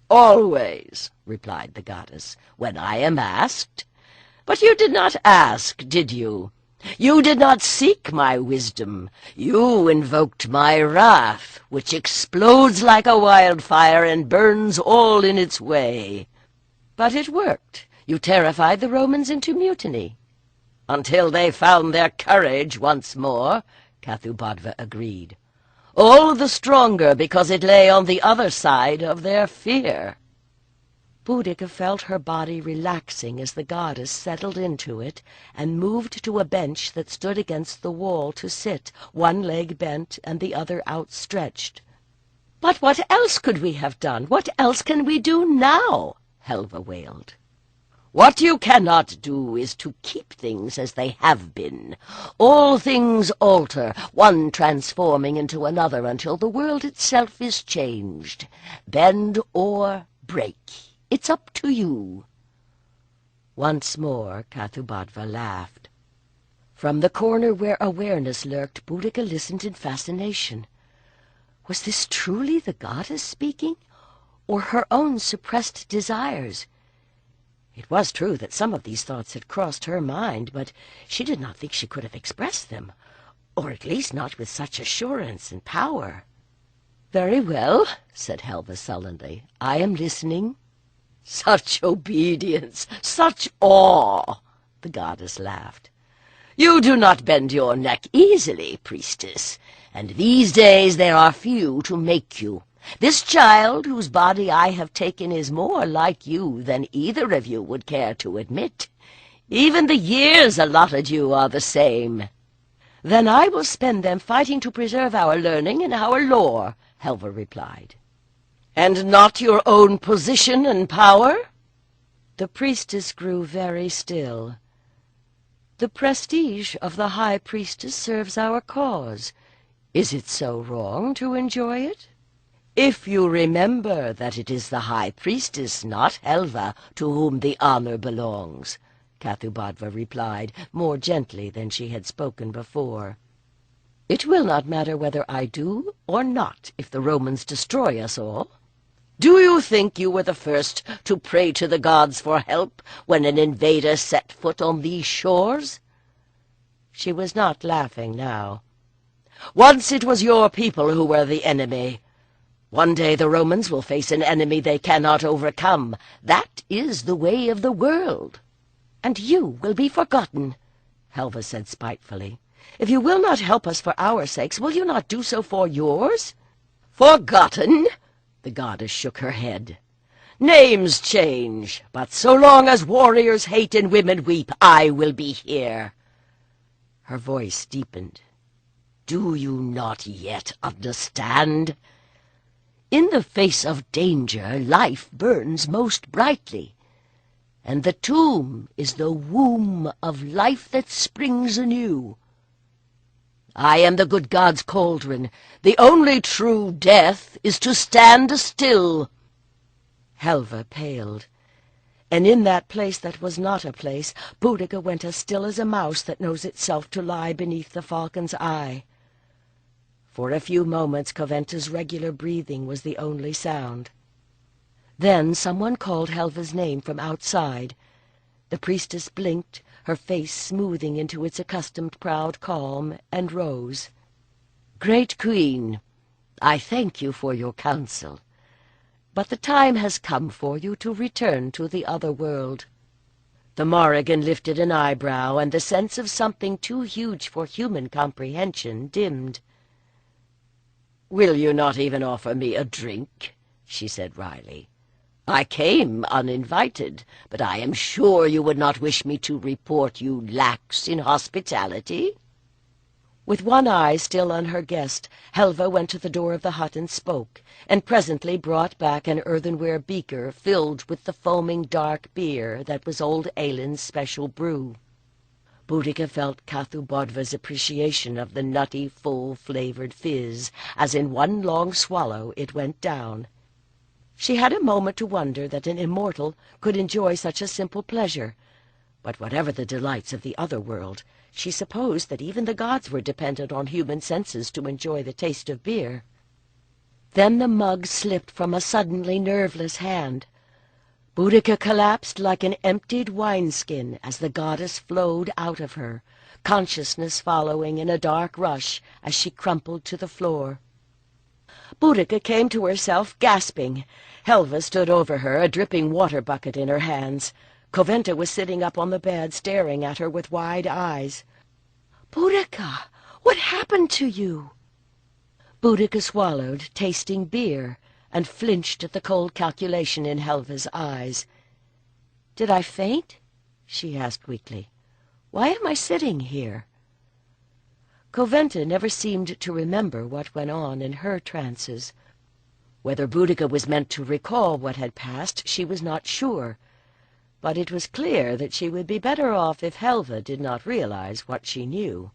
"Always," replied the goddess, "when I am asked. But you did not ask, did you? You did not seek my wisdom. You invoked my wrath, which explodes like a wildfire and burns all in its way. But it worked. You terrified the Romans into mutiny." "Until they found their courage once more," Cathubadva agreed. "All the stronger because it lay on the other side of their fear." Boudica felt her body relaxing as the goddess settled into it and moved to a bench that stood against the wall to sit, one leg bent and the other outstretched. "But what else could we have done? What else can we do now?" Helva wailed. "What you cannot do is to keep things as they have been. All things alter, one transforming into another until the world itself is changed. Bend or break. It's up to you." Once more Cathubadva laughed. From the corner where awareness lurked, Boudica listened in fascination. Was this truly the goddess speaking, or her own suppressed desires? It was true that some of these thoughts had crossed her mind, but she did not think she could have expressed them, or at least not with such assurance and power. "Very well," said Helva sullenly. "I am listening." "Such obedience, such awe!" the goddess laughed. "You do not bend your neck easily, priestess, and these days there are few to make you. This child whose body I have taken is more like you than either of you would care to admit. Even the years allotted you are the same." "Then I will spend them fighting to preserve our learning and our lore," Helva replied. "And not your own position and power?" The priestess grew very still. "The prestige of the high priestess serves our cause. Is it so wrong to enjoy it?" "If you remember that it is the high priestess, not Helva, to whom the honor belongs," Cathubadva replied, more gently than she had spoken before. "It will not matter whether I do or not if the Romans destroy us all." "Do you think you were the first to pray to the gods for help when an invader set foot on these shores?" She was not laughing now. "Once it was your people who were the enemy. One day the Romans will face an enemy they cannot overcome. That is the way of the world." "And you will be forgotten," Helva said spitefully. "If you will not help us for our sakes, will you not do so for yours?" "Forgotten?" The goddess shook her head. "Names change, but so long as warriors hate and women weep, I will be here." Her voice deepened. "Do you not yet understand? In the face of danger, life burns most brightly, and the tomb is the womb of life that springs anew. I am the good god's cauldron. The only true death is to stand still." Helva paled, and in that place that was not a place, Boudica went as still as a mouse that knows itself to lie beneath the falcon's eye. For a few moments Coventa's regular breathing was the only sound. Then someone called Helva's name from outside. The priestess blinked, her face smoothing into its accustomed proud calm, and rose. "Great Queen, I thank you for your counsel. But the time has come for you to return to the other world." The Morrigan lifted an eyebrow, and the sense of something too huge for human comprehension dimmed. "Will you not even offer me a drink?" she said wryly. "I came uninvited, but I am sure you would not wish me to report you lax in hospitality." With one eye still on her guest, Helva went to the door of the hut and spoke, and presently brought back an earthenware beaker filled with the foaming dark beer that was old Aylin's special brew. Boudica felt Cathubodva's appreciation of the nutty, full-flavored fizz, as in one long swallow it went down. She had a moment to wonder that an immortal could enjoy such a simple pleasure, but whatever the delights of the other world, she supposed that even the gods were dependent on human senses to enjoy the taste of beer. Then the mug slipped from a suddenly nerveless hand. Boudica collapsed like an emptied wineskin as the goddess flowed out of her, consciousness following in a dark rush as she crumpled to the floor. Boudica came to herself, gasping. Helva stood over her, a dripping water bucket in her hands. Coventa was sitting up on the bed, staring at her with wide eyes. "Boudica, what happened to you?" Boudica swallowed, tasting beer, and flinched at the cold calculation in Helva's eyes. "Did I faint?" she asked weakly. "Why am I sitting here?" Coventa never seemed to remember what went on in her trances. Whether Boudica was meant to recall what had passed, she was not sure, but it was clear that she would be better off if Helva did not realize what she knew.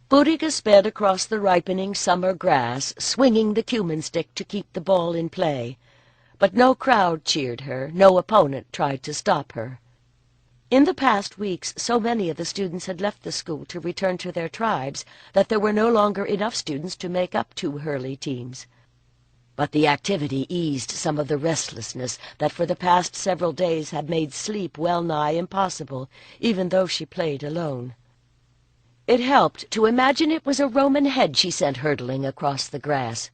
Boudica sped across the ripening summer grass, swinging the cumin stick to keep the ball in play, but no crowd cheered her, no opponent tried to stop her. In the past weeks, so many of the students had left the school to return to their tribes that there were no longer enough students to make up 2 hurley teams. But the activity eased some of the restlessness that for the past several days had made sleep well-nigh impossible, even though she played alone. It helped to imagine it was a Roman head she sent hurtling across the grass.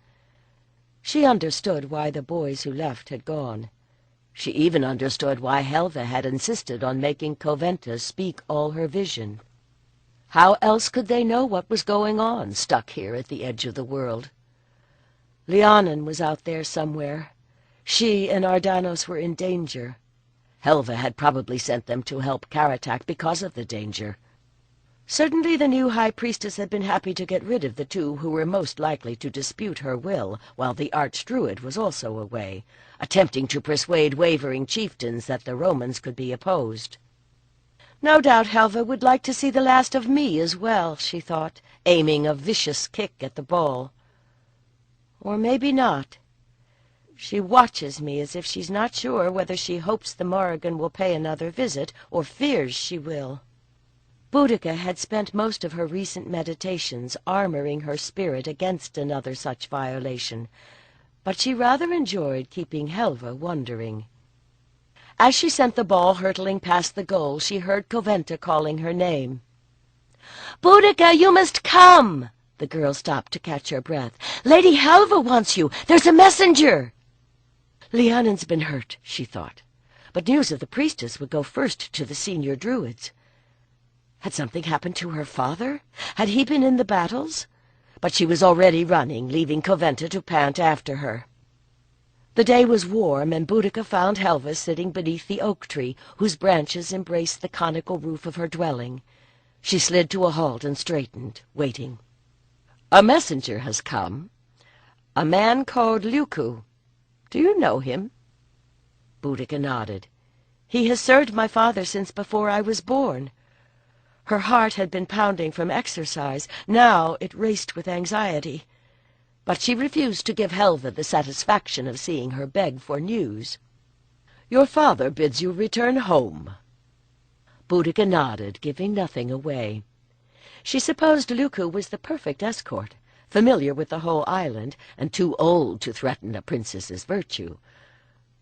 She understood why the boys who left had gone. She even understood why Helva had insisted on making Coventa speak all her vision. How else could they know what was going on, stuck here at the edge of the world? Lhiannon was out there somewhere. She and Ardanos were in danger. Helva had probably sent them to help Karatak because of the danger. Certainly the new high priestess had been happy to get rid of the 2 who were most likely to dispute her will, while the Archdruid was also away, attempting to persuade wavering chieftains that the Romans could be opposed. "No doubt Helva would like to see the last of me as well," she thought, aiming a vicious kick at the ball. "Or maybe not. She watches me as if she's not sure whether she hopes the Morrigan will pay another visit or fears she will." Boudica had spent most of her recent meditations armoring her spirit against another such violation, but she rather enjoyed keeping Helva wondering. As she sent the ball hurtling past the goal, she heard Coventa calling her name. "Boudica, you must come!" The girl stopped to catch her breath. "Lady Helva wants you! There's a messenger!" Lhiannon's been hurt, she thought, but news of the priestess would go first to the senior Druids. Had something happened to her father? Had he been in the battles? But she was already running, leaving Coventa to pant after her. The day was warm, and Boudica found Helva sitting beneath the oak tree, whose branches embraced the conical roof of her dwelling. She slid to a halt and straightened, waiting. "A messenger has come. A man called Luku. Do you know him?" Boudica nodded. "He has served my father since before I was born." Her heart had been pounding from exercise. Now it raced with anxiety. But she refused to give Helva the satisfaction of seeing her beg for news. "Your father bids you return home." Boudica nodded, giving nothing away. She supposed Luku was the perfect escort, familiar with the whole island, and too old to threaten a princess's virtue.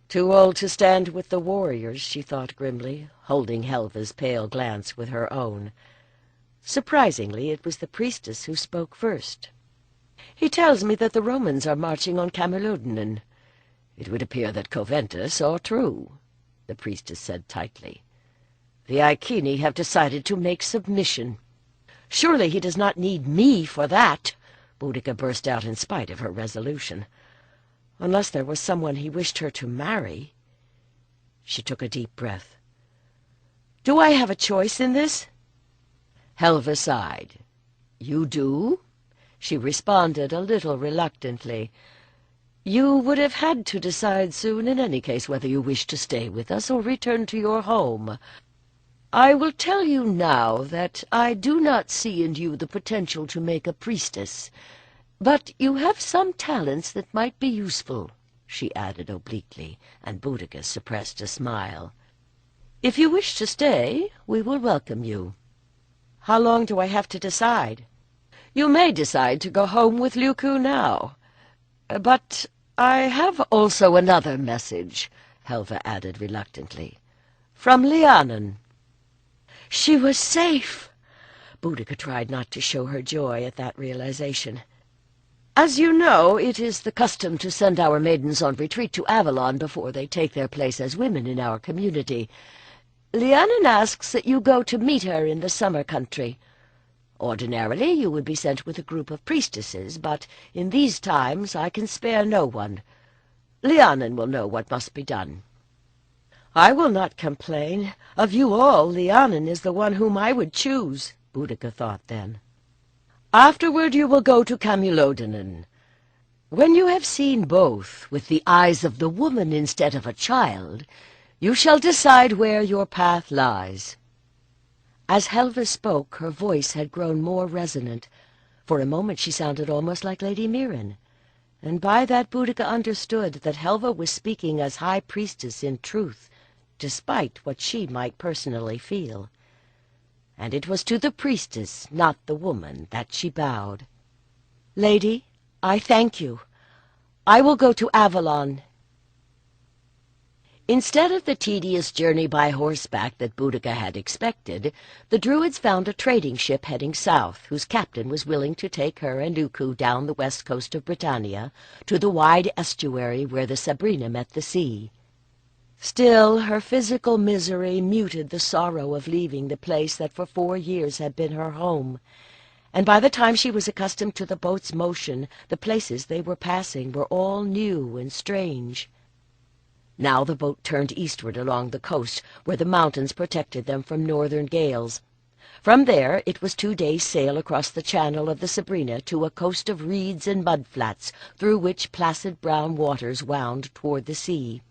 Too old to stand with the warriors, she thought grimly, holding Helva's pale glance with her own. Surprisingly, it was the priestess who spoke first. "He tells me that the Romans are marching on Camalodunum. It would appear that Coventus saw true, the priestess said tightly. The Iceni have decided to make submission. Surely he does not need me for that, Boudica burst out in spite of her resolution. Unless there was someone he wished her to marry. She took a deep breath. Do I have a choice in this? Helva sighed. You do? She responded a little reluctantly. You would have had to decide soon in any case whether you wish to stay with us or return to your home. I will tell you now that I do not see in you the potential to make a priestess, but you have some talents that might be useful, she added obliquely, and Boudica suppressed a smile. If you wish to stay, we will welcome you. How long do I have to decide? You may decide to go home with Luku now. But I have also another message, Helva added reluctantly. From Lhiannon. She was safe! Boudica tried not to show her joy at that realization. As you know, it is the custom to send our maidens on retreat to Avalon before they take their place as women in our community. Lhiannon asks that you go to meet her in the summer country. Ordinarily, you would be sent with a group of priestesses, but in these times I can spare no one. Lhiannon will know what must be done. I will not complain. Of you all, Lhiannon is the one whom I would choose, Boudica thought then. Afterward you will go to Camulodunum. When you have seen both with the eyes of the woman instead of a child, you shall decide where your path lies. As Helva spoke, her voice had grown more resonant. For a moment she sounded almost like Lady Mirren, and by that Boudica understood that Helva was speaking as High Priestess in truth, despite what she might personally feel. And it was to the priestess, not the woman, that she bowed. Lady, I thank you. I will go to Avalon. Instead of the tedious journey by horseback that Boudica had expected, the Druids found a trading ship heading south, whose captain was willing to take her and Luku down the west coast of Britannia to the wide estuary where the Sabrina met the sea. Still, her physical misery muted the sorrow of leaving the place that for 4 years had been her home, and by the time she was accustomed to the boat's motion, the places they were passing were all new and strange. Now the boat turned eastward along the coast, where the mountains protected them from northern gales. From there it was 2 days' sail across the channel of the Sabrina to a coast of reeds and mudflats, through which placid brown waters wound toward the sea.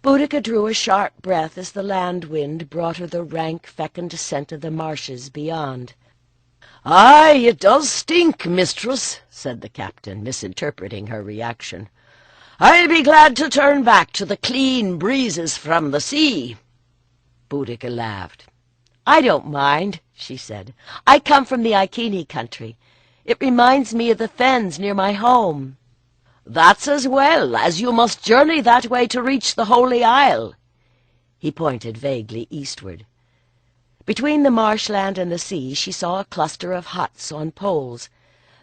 Boudica drew a sharp breath as the land wind brought her the rank, fecund scent of the marshes beyond. "Aye, it does stink, mistress," said the captain, misinterpreting her reaction. "I'll be glad to turn back to the clean breezes from the sea." Boudica laughed. "I don't mind," she said. "I come from the Iceni country. It reminds me of the fens near my home." "That's as well, as you must journey that way to reach the Holy Isle." He pointed vaguely eastward. Between the marshland and the sea she saw a cluster of huts on poles.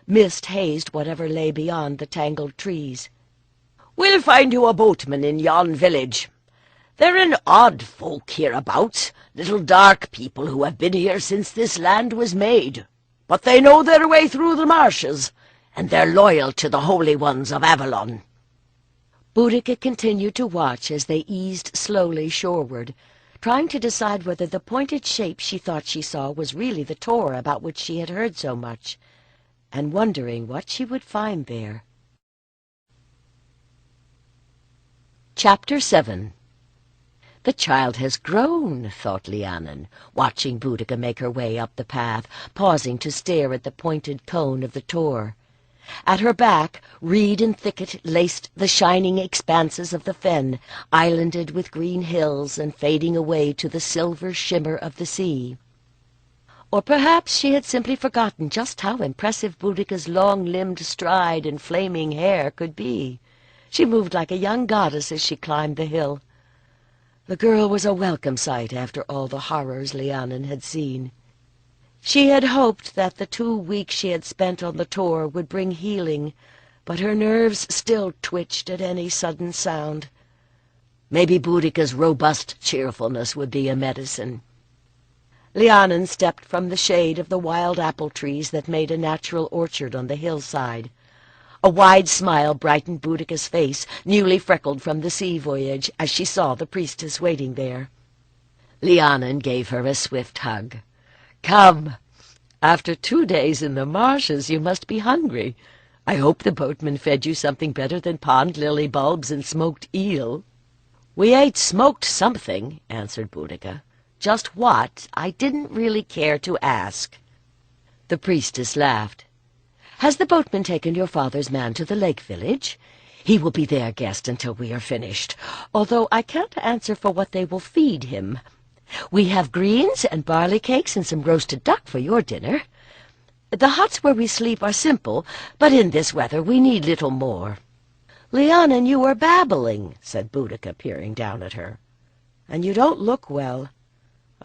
Mist hazed whatever lay beyond the tangled trees. "We'll find you a boatman in yon village. They're an odd folk hereabouts, little dark people who have been here since this land was made. But they know their way through the marshes, and they're loyal to the holy ones of Avalon." Boudica continued to watch as they eased slowly shoreward, trying to decide whether the pointed shape she thought she saw was really the Tor about which she had heard so much, and wondering what she would find there. Chapter 7. The child has grown, thought Lhiannon, watching Boudica make her way up the path, pausing to stare at the pointed cone of the Tor. At her back, reed and thicket laced the shining expanses of the fen, islanded with green hills and fading away to the silver shimmer of the sea. Or perhaps she had simply forgotten just how impressive Boudica's long-limbed stride and flaming hair could be. She moved like a young goddess as she climbed the hill. The girl was a welcome sight after all the horrors Lhiannon had seen. She had hoped that the 2 weeks she had spent on the Tor would bring healing, but her nerves still twitched at any sudden sound. Maybe Boudica's robust cheerfulness would be a medicine. Lhiannon stepped from the shade of the wild apple trees that made a natural orchard on the hillside. A wide smile brightened Boudica's face, newly freckled from the sea voyage, as she saw the priestess waiting there. Lhiannon gave her a swift hug. "Come. After 2 days in the marshes, you must be hungry. I hope the boatman fed you something better than pond lily bulbs and smoked eel." "We ate smoked something," answered Boudica. "Just what, I didn't really care to ask." The priestess laughed. "Has the boatman taken your father's man to the lake village? He will be their guest until we are finished, although I can't answer for what they will feed him. We have greens and barley cakes and some roasted duck for your dinner. The huts where we sleep are simple, but in this weather we need little more." "Lhiannon, you are babbling," said Boudica, peering down at her. "And you don't look well.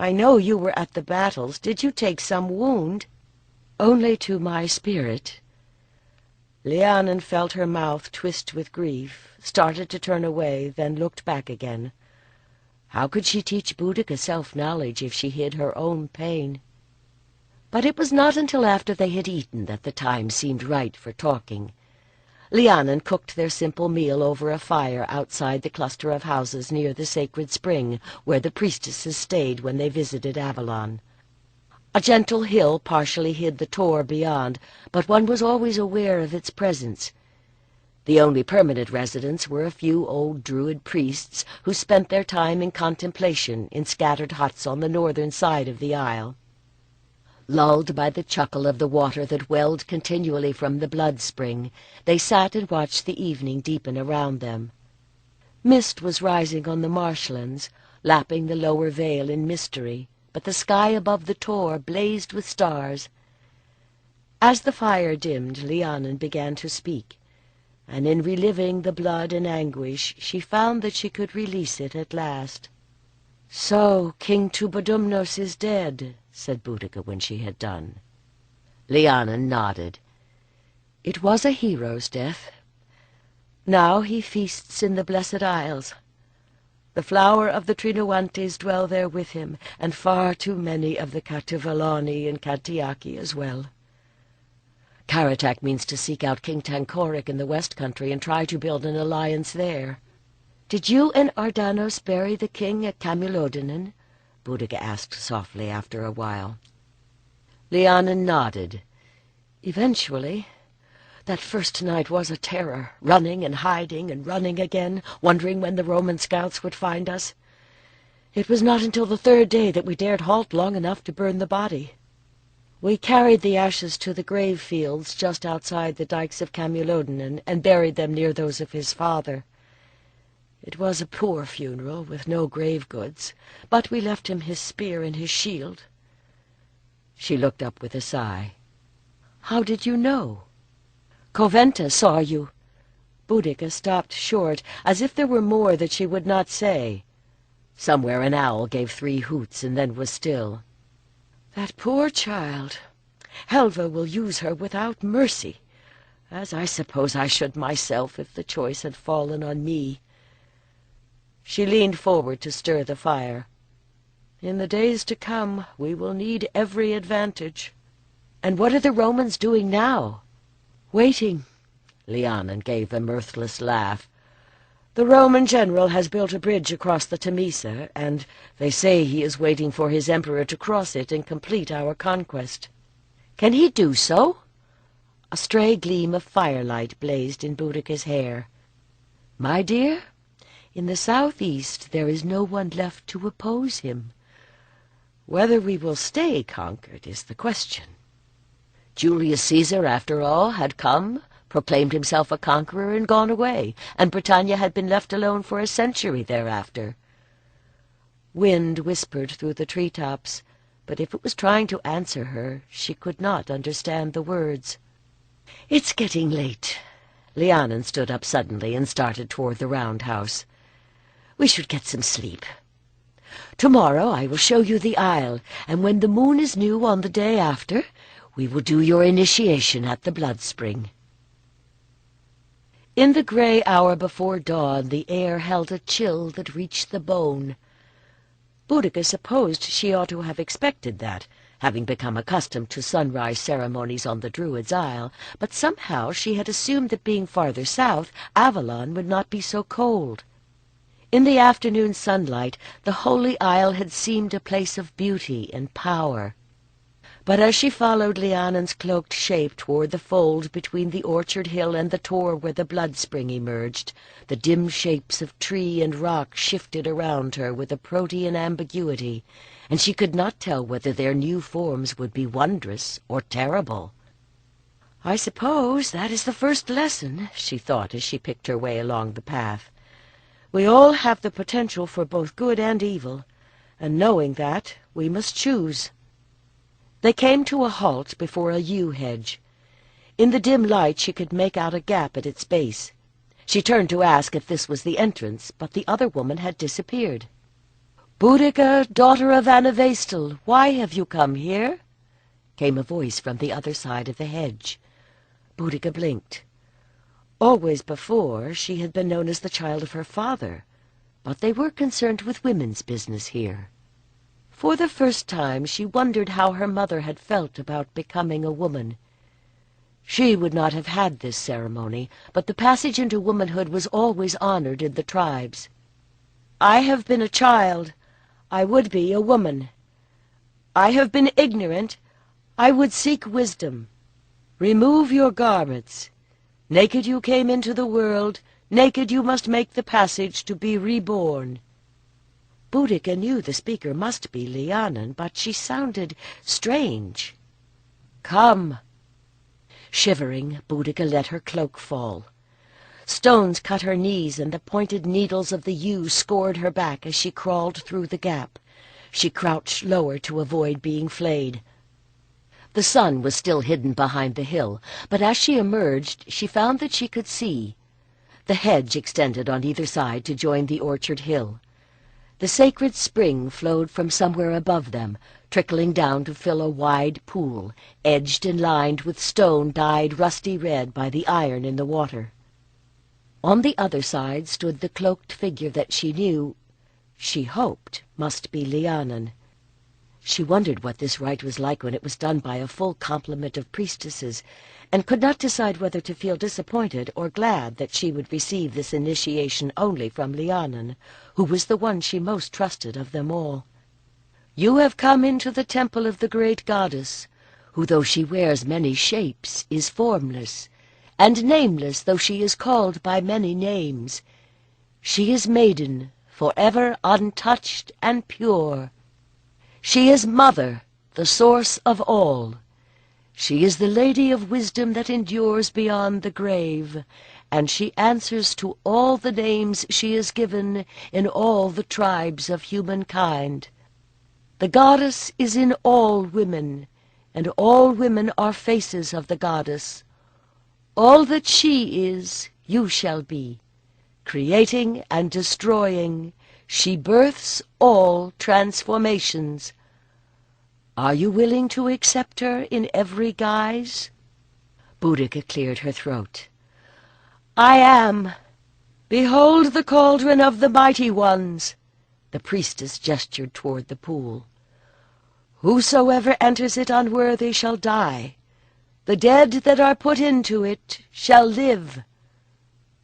I know you were at the battles. Did you take some wound?" "Only to my spirit." Lhiannon felt her mouth twist with grief, started to turn away, then looked back again. How could she teach Boudica self-knowledge if she hid her own pain? But it was not until after they had eaten that the time seemed right for talking. Lhiannon cooked their simple meal over a fire outside the cluster of houses near the sacred spring where the priestesses stayed when they visited Avalon. A gentle hill partially hid the tor beyond, but one was always aware of its presence. The only permanent residents were a few old Druid priests who spent their time in contemplation in scattered huts on the northern side of the isle. Lulled by the chuckle of the water that welled continually from the blood spring, they sat and watched the evening deepen around them. Mist was rising on the marshlands, lapping the lower vale in mystery, but the sky above the tor blazed with stars. As the fire dimmed, Lhiannon began to speak, and in reliving the blood and anguish, she found that she could release it at last. "So King Tubadumnos is dead," said Boudica when she had done. Lhiannon nodded. "It was a hero's death. Now he feasts in the Blessed Isles. The flower of the Trinoantes dwell there with him, and far too many of the Catuvalani and Cantiaki as well. Karatak means to seek out King Tankoric in the West Country and try to build an alliance there." "Did you and Ardanos bury the king at Camulodunum?" Boudica asked softly after a while. Lhiannon nodded. "Eventually. That first night was a terror, running and hiding and running again, wondering when the Roman scouts would find us. It was not until the 3rd day that we dared halt long enough to burn the body. We carried the ashes to the grave fields just outside the dikes of Camulodunum and buried them near those of his father. It was a poor funeral with no grave goods, but we left him his spear and his shield." She looked up with a sigh. "How did you know?" "Coventa saw you." Boudica stopped short, as if there were more that she would not say. Somewhere an owl gave 3 hoots and then was still. "That poor child. Helva will use her without mercy, as I suppose I should myself if the choice had fallen on me." She leaned forward to stir the fire. "In the days to come, we will need every advantage." "And what are the Romans doing now?" "Waiting." Lhiannon gave a mirthless laugh. "The Roman general has built a bridge across the Temesa, and they say he is waiting for his emperor to cross it and complete our conquest." "Can he do so?" A stray gleam of firelight blazed in Boudica's hair. "My dear, in the southeast there is no one left to oppose him. Whether we will stay conquered is the question." Julius Caesar, after all, had come, proclaimed himself a conqueror and gone away, and Britannia had been left alone for a century thereafter. Wind whispered through the treetops, but if it was trying to answer her, she could not understand the words. "It's getting late." Lhiannon stood up suddenly and started toward the roundhouse. "We should get some sleep. Tomorrow I will show you the isle, and when the moon is new on the day after, we will do your initiation at the blood spring." In the grey hour before dawn, the air held a chill that reached the bone. Boudica supposed she ought to have expected that, having become accustomed to sunrise ceremonies on the Druid's Isle, but somehow she had assumed that being farther south, Avalon would not be so cold. In the afternoon sunlight, the Holy Isle had seemed a place of beauty and power. But as she followed Lhiannon's cloaked shape toward the fold between the orchard hill and the tor where the blood spring emerged, the dim shapes of tree and rock shifted around her with a protean ambiguity, and she could not tell whether their new forms would be wondrous or terrible. "I suppose that is the first lesson," she thought as she picked her way along the path. "We all have the potential for both good and evil, and knowing that, we must choose." They came to a halt before a yew hedge. In the dim light she could make out a gap at its base. She turned to ask if this was the entrance, but the other woman had disappeared. "Boudica, daughter of Anavastal, why have you come here?" came a voice from the other side of the hedge. Boudica blinked. Always before she had been known as the child of her father, but they were concerned with women's business here. For the first time she wondered how her mother had felt about becoming a woman. She would not have had this ceremony, but the passage into womanhood was always honored in the tribes. "I have been a child. I would be a woman. I have been ignorant. I would seek wisdom. Remove your garments. Naked you came into the world, naked you must make the passage to be reborn." Boudica knew the speaker must be Lhiannon, but she sounded strange. "Come." Shivering, Boudica let her cloak fall. Stones cut her knees, and the pointed needles of the yew scored her back as she crawled through the gap. She crouched lower to avoid being flayed. The sun was still hidden behind the hill, but as she emerged she found that she could see. The hedge extended on either side to join the orchard hill. The sacred spring flowed from somewhere above them, trickling down to fill a wide pool, edged and lined with stone dyed rusty red by the iron in the water. On the other side stood the cloaked figure that she knew, she hoped, must be Lhiannon. She wondered what this rite was like when it was done by a full complement of priestesses, and could not decide whether to feel disappointed or glad that she would receive this initiation only from Lhiannon, who was the one she most trusted of them all. "You have come into the temple of the great goddess, who, though she wears many shapes, is formless, and nameless though she is called by many names. She is maiden, forever untouched and pure. She is Mother, the source of all. She is the Lady of Wisdom that endures beyond the grave, and she answers to all the names she is given in all the tribes of humankind. The goddess is in all women, and all women are faces of the goddess. All that she is, you shall be. Creating and destroying, she births all transformations. Are you willing to accept her in every guise?" Boudica cleared her throat. "I am. Behold the cauldron of the mighty ones." The priestess gestured toward the pool. "Whosoever enters it unworthy shall die. The dead that are put into it shall live.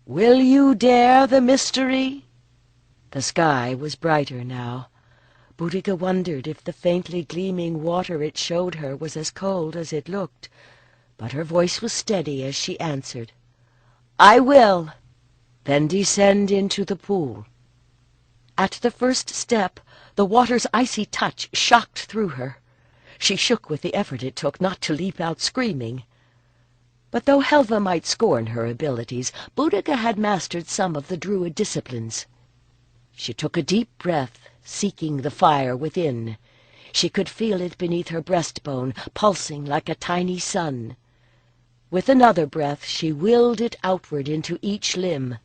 Will you dare the mystery?" The sky was brighter now. Boudica wondered if the faintly gleaming water it showed her was as cold as it looked, but her voice was steady as she answered, "I will." "Then descend into the pool." At the first step, the water's icy touch shocked through her. She shook with the effort it took not to leap out screaming. But though Helva might scorn her abilities, Boudica had mastered some of the Druid disciplines. She took a deep breath, seeking the fire within. She could feel it beneath her breastbone, pulsing like a tiny sun. With another breath she willed it outward into each limb.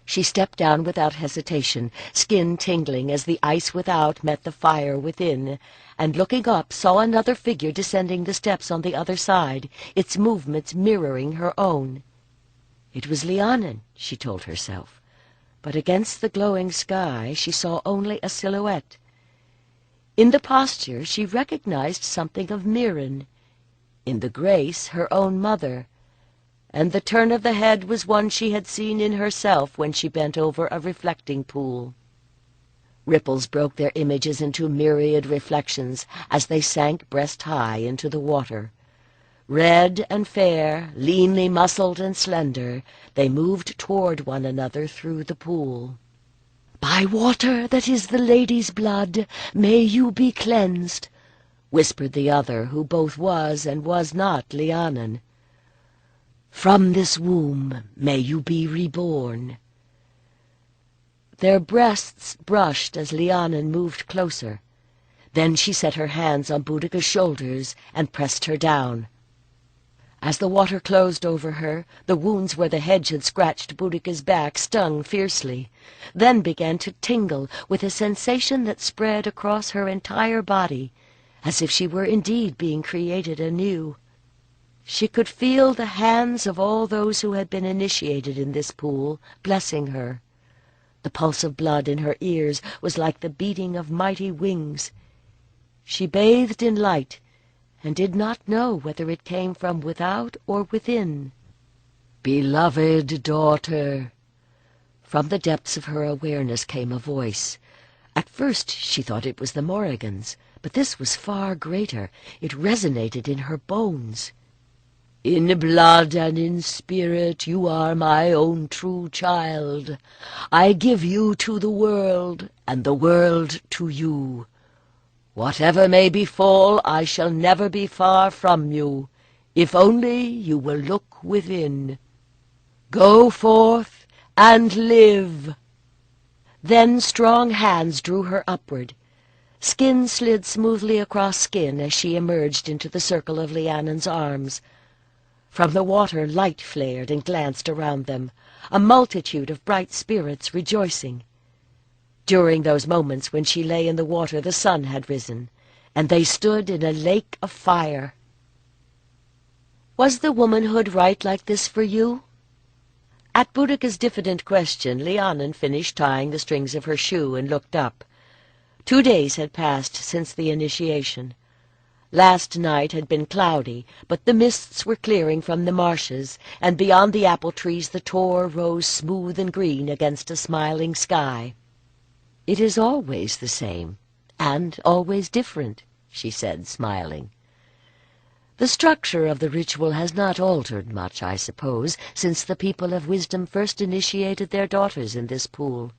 She stepped down without hesitation, skin tingling as the ice without met the fire within, and looking up saw another figure descending the steps on the other side, its movements mirroring her own. It was Lhiannon, she told herself, but against the glowing sky she saw only a silhouette. In the posture she recognized something of Marion, in the grace her own mother, and the turn of the head was one she had seen in herself when she bent over a reflecting pool. Ripples broke their images into myriad reflections as they sank breast-high into the water. Red and fair, leanly muscled and slender, they moved toward one another through the pool. "By water that is the lady's blood, may you be cleansed," whispered the other, who both was and was not Lhiannon. "From this womb may you be reborn." Their breasts brushed as Lhiannon moved closer. Then she set her hands on Boudica's shoulders and pressed her down. As the water closed over her, the wounds where the hedge had scratched Boudica's back stung fiercely, then began to tingle with a sensation that spread across her entire body, as if she were indeed being created anew. She could feel the hands of all those who had been initiated in this pool blessing her. The pulse of blood in her ears was like the beating of mighty wings. She bathed in light, and did not know whether it came from without or within. "Beloved daughter," from the depths of her awareness came a voice. At first she thought it was the Morrigan's, but this was far greater. It resonated in her bones. "In blood and in spirit you are my own true child. I give you to the world, and the world to you. Whatever may befall, I shall never be far from you, if only you will look within. Go forth and live." Then strong hands drew her upward. Skin slid smoothly across skin as she emerged into the circle of Lhiannon's arms. From the water light flared and glanced around them, a multitude of bright spirits rejoicing. During those moments when she lay in the water the sun had risen, and they stood in a lake of fire. "Was the womanhood right like this for you?" At Boudica's diffident question, Lhiannon finished tying the strings of her shoe and looked up. 2 days had passed since the initiation. Last night had been cloudy, but the mists were clearing from the marshes, and beyond the apple trees the tor rose smooth and green against a smiling sky. "It is always the same, and always different," she said, smiling. "The structure of the ritual has not altered much, I suppose, since the people of wisdom first initiated their daughters in this pool.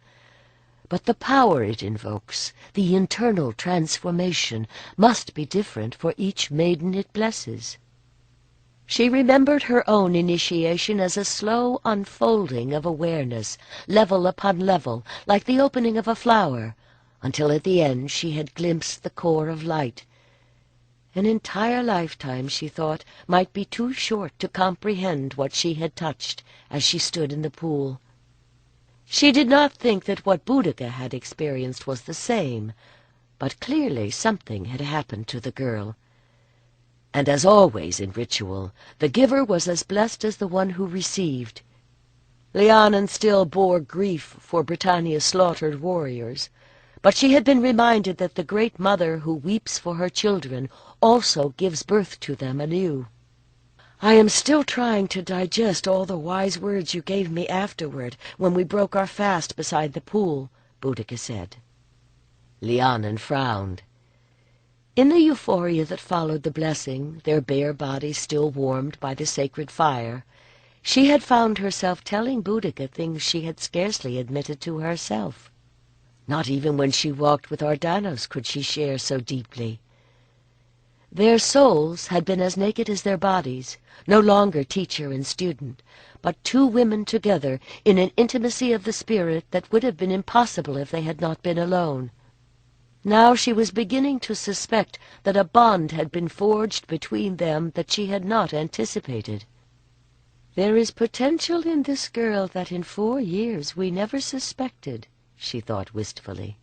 But the power it invokes, the internal transformation, must be different for each maiden it blesses." She remembered her own initiation as a slow unfolding of awareness, level upon level, like the opening of a flower, until at the end she had glimpsed the core of light. An entire lifetime, she thought, might be too short to comprehend what she had touched as she stood in the pool. She did not think that what Boudica had experienced was the same, but clearly something had happened to the girl. And as always in ritual, the giver was as blessed as the one who received. Lhiannon still bore grief for Britannia's slaughtered warriors, but she had been reminded that the Great Mother who weeps for her children also gives birth to them anew. "I am still trying to digest all the wise words you gave me afterward, when we broke our fast beside the pool," Boudica said. Lhiannon frowned. In the euphoria that followed the blessing, their bare bodies still warmed by the sacred fire, she had found herself telling Boudica things she had scarcely admitted to herself. Not even when she walked with Ardanos could she share so deeply. Their souls had been as naked as their bodies, no longer teacher and student, but 2 women together in an intimacy of the spirit that would have been impossible if they had not been alone. Now she was beginning to suspect that a bond had been forged between them that she had not anticipated. "There is potential in this girl that in 4 years we never suspected," she thought wistfully.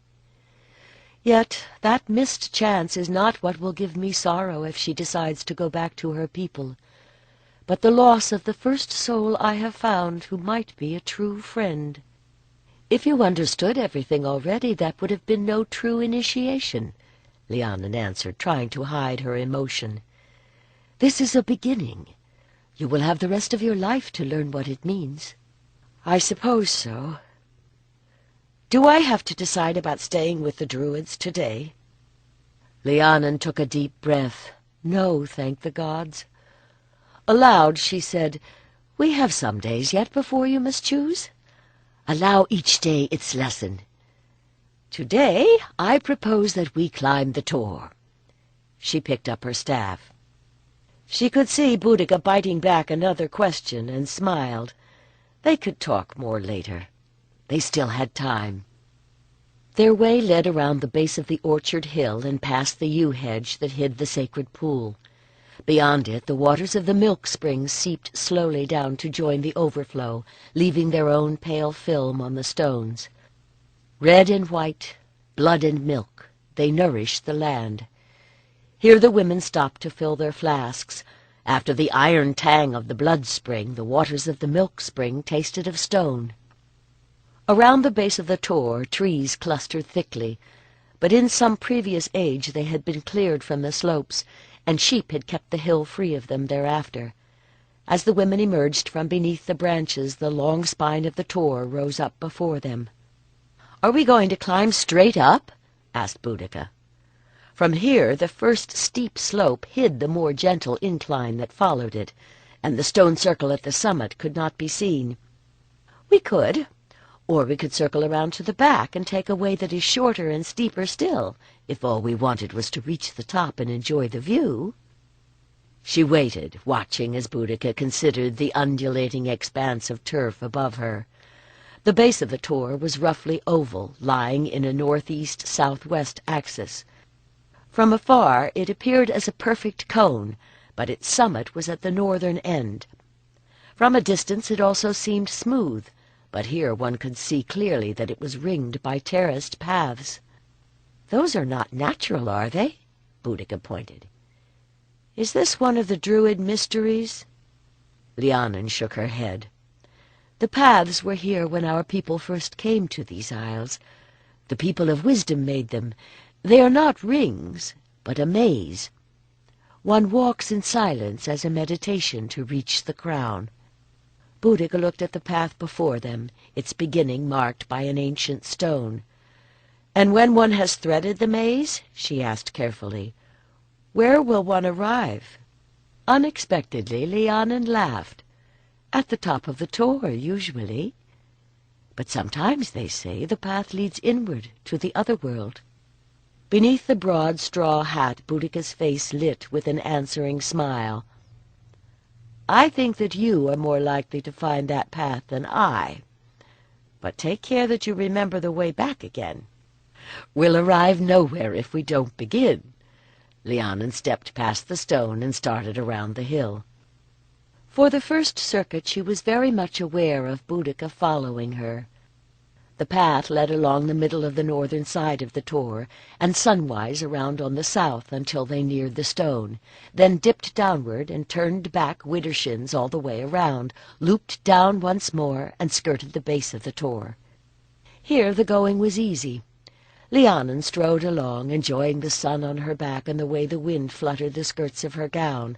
"Yet that missed chance is not what will give me sorrow if she decides to go back to her people. but the loss of the first soul I have found who might be a true friend." "If you understood everything already, that would have been no true initiation," Lhiannon answered, trying to hide her emotion. "This is a beginning. You will have the rest of your life to learn what it means." "I suppose so. Do I have to decide about staying with the Druids today?" Lhiannon took a deep breath. "No, thank the gods." Aloud she said, "We have some days yet before you must choose. Allow each day its lesson. Today I propose that we climb the Tor." She picked up her staff. She could see Boudica biting back another question and smiled. They could talk more later. They still had time. Their way led around the base of the orchard hill and past the yew hedge that hid the sacred pool. Beyond it, the waters of the milk spring seeped slowly down to join the overflow, leaving their own pale film on the stones. Red and white, blood and milk, they nourished the land. Here the women stopped to fill their flasks. After the iron tang of the blood spring, the waters of the milk spring tasted of stone. Around the base of the Tor, trees clustered thickly, but in some previous age they had been cleared from the slopes, and sheep had kept the hill free of them thereafter. As the women emerged from beneath the branches, the long spine of the Tor rose up before them. "Are we going to climb straight up?" asked Boudica. From here the first steep slope hid the more gentle incline that followed it, and the stone circle at the summit could not be seen. "We could, or we could circle around to the back and take a way that is shorter and steeper still, if all we wanted was to reach the top and enjoy the view." She waited, watching as Boudica considered the undulating expanse of turf above her. The base of the Tor was roughly oval, lying in a northeast-southwest axis. From afar it appeared as a perfect cone, but its summit was at the northern end. From a distance it also seemed smooth, but here one could see clearly that it was ringed by terraced paths. "Those are not natural, are they?" Boudica pointed. "Is this one of the Druid mysteries?" Lhiannon shook her head. "The paths were here when our people first came to these isles. The people of wisdom made them. They are not rings, but a maze. One walks in silence as a meditation to reach the crown." Boudica looked at the path before them, its beginning marked by an ancient stone. "And when one has threaded the maze," she asked carefully, "where will one arrive?" Unexpectedly, Lhiannon laughed. "At the top of the Tor, usually. But sometimes, they say, the path leads inward to the other world." Beneath the broad straw hat, Boudica's face lit with an answering smile. "I think that you are more likely to find that path than I. But take care that you remember the way back again." "We'll arrive nowhere if we don't begin." Lhiannon stepped past the stone and started around the hill. For the first circuit she was very much aware of Boudica following her. The path led along the middle of the northern side of the Tor, and sunwise around on the south until they neared the stone, then dipped downward and turned back widdershins all the way around, looped down once more, and skirted the base of the Tor. Here the going was easy. Lhiannon strode along, enjoying the sun on her back and the way the wind fluttered the skirts of her gown.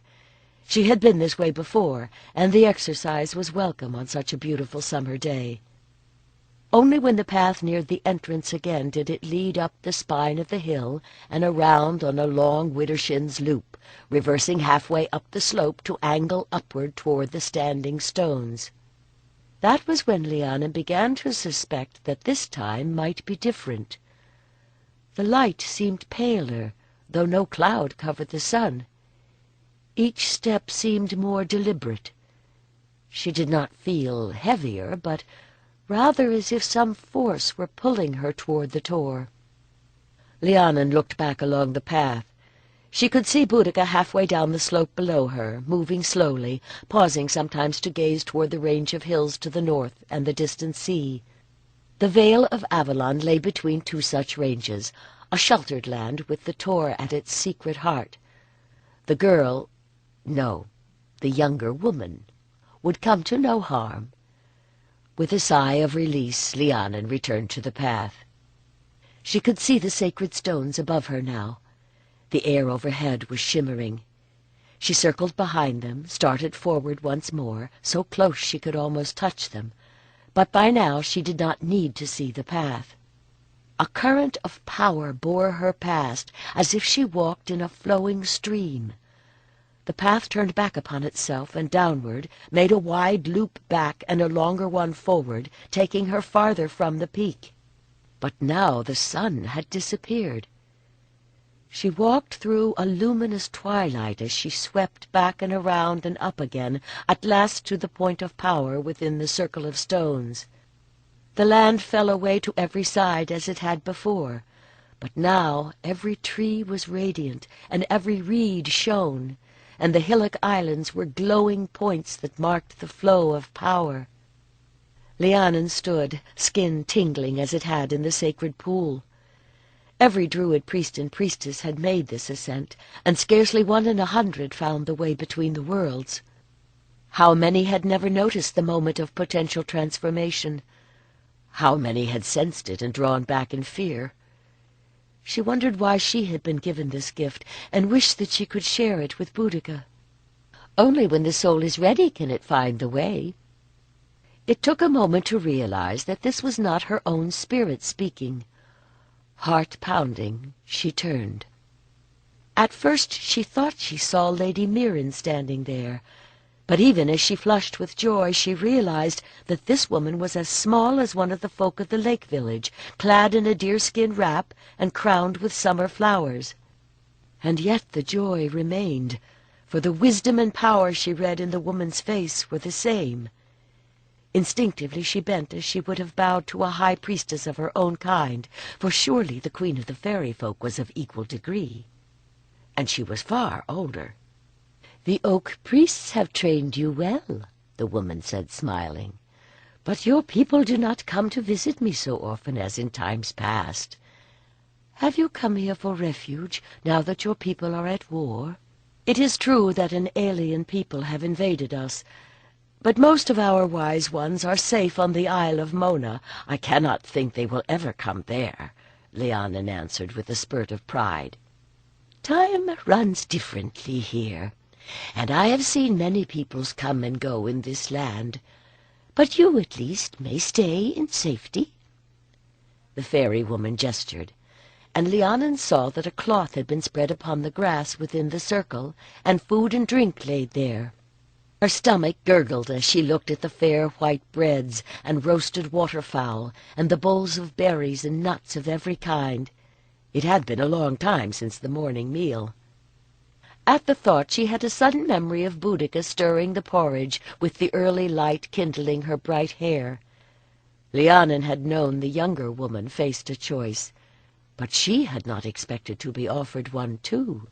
She had been this way before, and the exercise was welcome on such a beautiful summer day. Only when the path neared the entrance again did it lead up the spine of the hill and around on a long widdershins loop, reversing halfway up the slope to angle upward toward the standing stones. That was when Lhiannon began to suspect that this time might be different. The light seemed paler, though no cloud covered the sun. Each step seemed more deliberate. She did not feel heavier, but rather as if some force were pulling her toward the Tor. Lhiannon looked back along the path. She could see Boudica halfway down the slope below her, moving slowly, pausing sometimes to gaze toward the range of hills to the north and the distant sea. The vale of Avalon lay between two such ranges, a sheltered land with the Tor at its secret heart. The girl... no, the younger woman, would come to no harm. With a sigh of release, Lhiannon returned to the path. She could see the sacred stones above her now. The air overhead was shimmering. She circled behind them, started forward once more, so close she could almost touch them, but by now she did not need to see the path. A current of power bore her past, as if she walked in a flowing stream. The path turned back upon itself and downward, made a wide loop back and a longer one forward, taking her farther from the peak. But now the sun had disappeared. She walked through a luminous twilight as she swept back and around and up again, at last to the point of power within the circle of stones. The land fell away to every side as it had before, but now every tree was radiant, and every reed shone, and the hillock islands were glowing points that marked the flow of power. Lhiannon stood, skin tingling as it had in the sacred pool. Every Druid priest and priestess had made this ascent, and scarcely 1 in 100 found the way between the worlds. How many had never noticed the moment of potential transformation? How many had sensed it and drawn back in fear? She wondered why she had been given this gift, and wished that she could share it with Boudica. Only when the soul is ready can it find the way. It took a moment to realize that this was not her own spirit speaking. Heart pounding, she turned. At first she thought she saw Lady Marion standing there, but even as she flushed with joy she realized that this woman was as small as one of the folk of the lake village, clad in a deerskin wrap and crowned with summer flowers. And yet the joy remained, for the wisdom and power she read in the woman's face were the same. Instinctively she bent as she would have bowed to a high priestess of her own kind, for surely the queen of the fairy folk was of equal degree. And she was far older. "The oak priests have trained you well," the woman said, smiling. "But your people do not come to visit me so often as in times past. Have you come here for refuge, now that your people are at war? It is true that an alien people have invaded us, but most of our wise ones are safe on the Isle of Mona. I cannot think they will ever come there," Lhiannon answered with a spurt of pride. "Time runs differently here, and I have seen many peoples come and go in this land, but you at least may stay in safety." The fairy woman gestured, and Lhiannon saw that a cloth had been spread upon the grass within the circle, and food and drink laid there. Her stomach gurgled as she looked at the fair white breads and roasted waterfowl and the bowls of berries and nuts of every kind. It had been a long time since the morning meal. At the thought she had a sudden memory of Boudica stirring the porridge with the early light kindling her bright hair. Lhiannon had known the younger woman faced a choice, but she had not expected to be offered one too.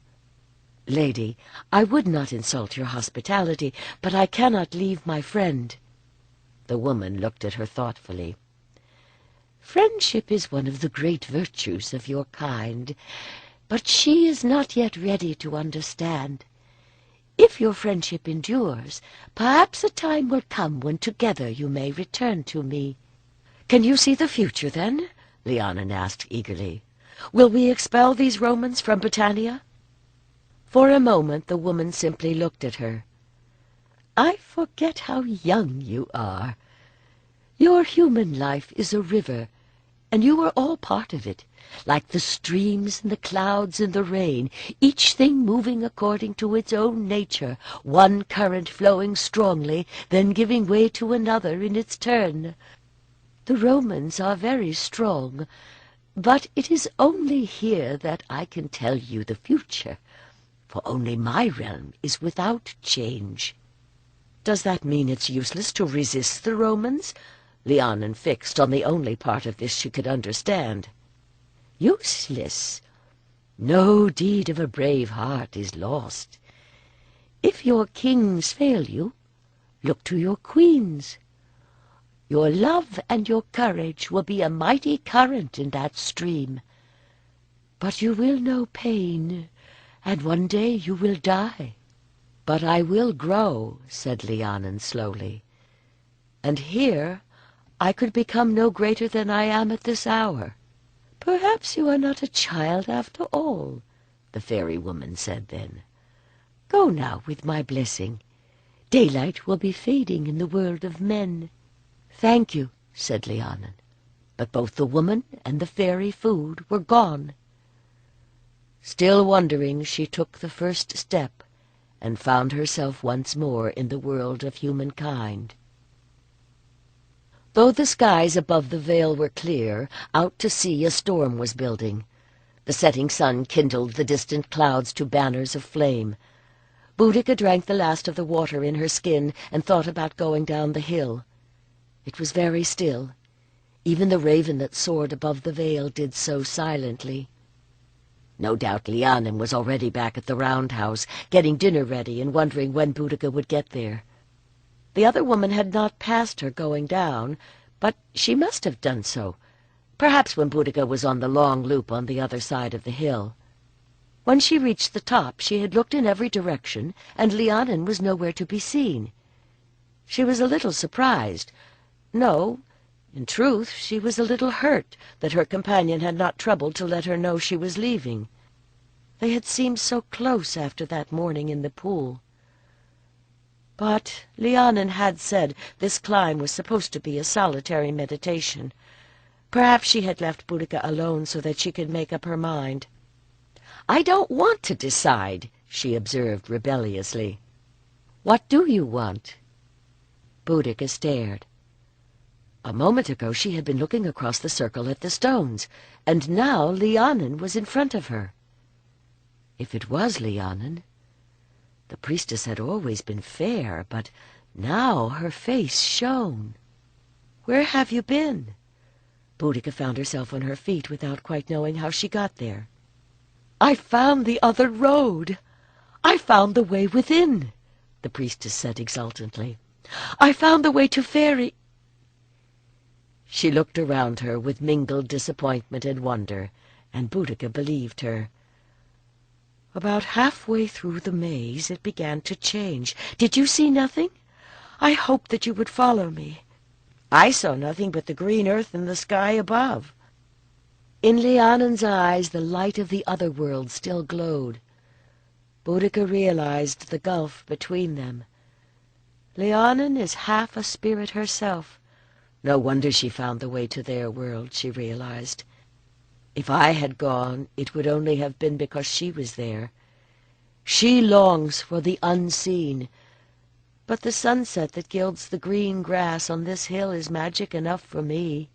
"Lady, I would not insult your hospitality, but I cannot leave my friend." The woman looked at her thoughtfully. "Friendship is one of the great virtues of your kind, but she is not yet ready to understand. If your friendship endures, perhaps a time will come when together you may return to me." "Can you see the future, then?" Lhiannon asked eagerly. "Will we expel these Romans from Britannia?" For a moment the woman simply looked at her. "I forget how young you are. Your human life is a river, and you are all part of it, like the streams and the clouds and the rain, each thing moving according to its own nature, one current flowing strongly, then giving way to another in its turn. The Romans are very strong, but it is only here that I can tell you the future, for only my realm is without change." "Does that mean it's useless to resist the Romans?" Lhiannon fixed on the only part of this she could understand. "Useless? No deed of a brave heart is lost. If your kings fail you, look to your queens. Your love and your courage will be a mighty current in that stream. But you will know pain, and one day you will die." "But I will grow," said Lhiannon slowly. "And here I could become no greater than I am at this hour." "Perhaps you are not a child after all," the fairy woman said then. "Go now with my blessing. Daylight will be fading in the world of men." "Thank you," said Lhiannon. But both the woman and the fairy food were gone. Still wondering, she took the first step and found herself once more in the world of humankind. Though the skies above the vale were clear, out to sea a storm was building. The setting sun kindled the distant clouds to banners of flame. Boudica drank the last of the water in her skin and thought about going down the hill. It was very still. Even the raven that soared above the vale did so silently. No doubt Lhiannon was already back at the roundhouse, getting dinner ready and wondering when Boudica would get there. The other woman had not passed her going down, but she must have done so, perhaps when Boudica was on the long loop on the other side of the hill. When she reached the top, she had looked in every direction, and Lhiannon was nowhere to be seen. She was a little surprised. No, in truth, she was a little hurt that her companion had not troubled to let her know she was leaving. They had seemed so close after that morning in the pool. But Lhiannon had said this climb was supposed to be a solitary meditation. Perhaps she had left Boudica alone so that she could make up her mind. "I don't want to decide," she observed rebelliously. "What do you want?" Boudica stared. A moment ago she had been looking across the circle at the stones, and now Lhiannon was in front of her. If it was Lhiannon, the priestess had always been fair, but now her face shone. "Where have you been?" Boudica found herself on her feet without quite knowing how she got there. "I found the other road. I found the way within," the priestess said exultantly. "I found the way to fairy—" She looked around her with mingled disappointment and wonder, and Boudica believed her. "About halfway through the maze it began to change. Did you see nothing? I hoped that you would follow me." "I saw nothing but the green earth and the sky above." In Lhiannon's eyes the light of the other world still glowed. Boudica realized the gulf between them. Lhiannon is half a spirit herself. No wonder she found the way to their world, she realized. If I had gone, it would only have been because she was there. She longs for the unseen, but the sunset that gilds the green grass on this hill is magic enough for me.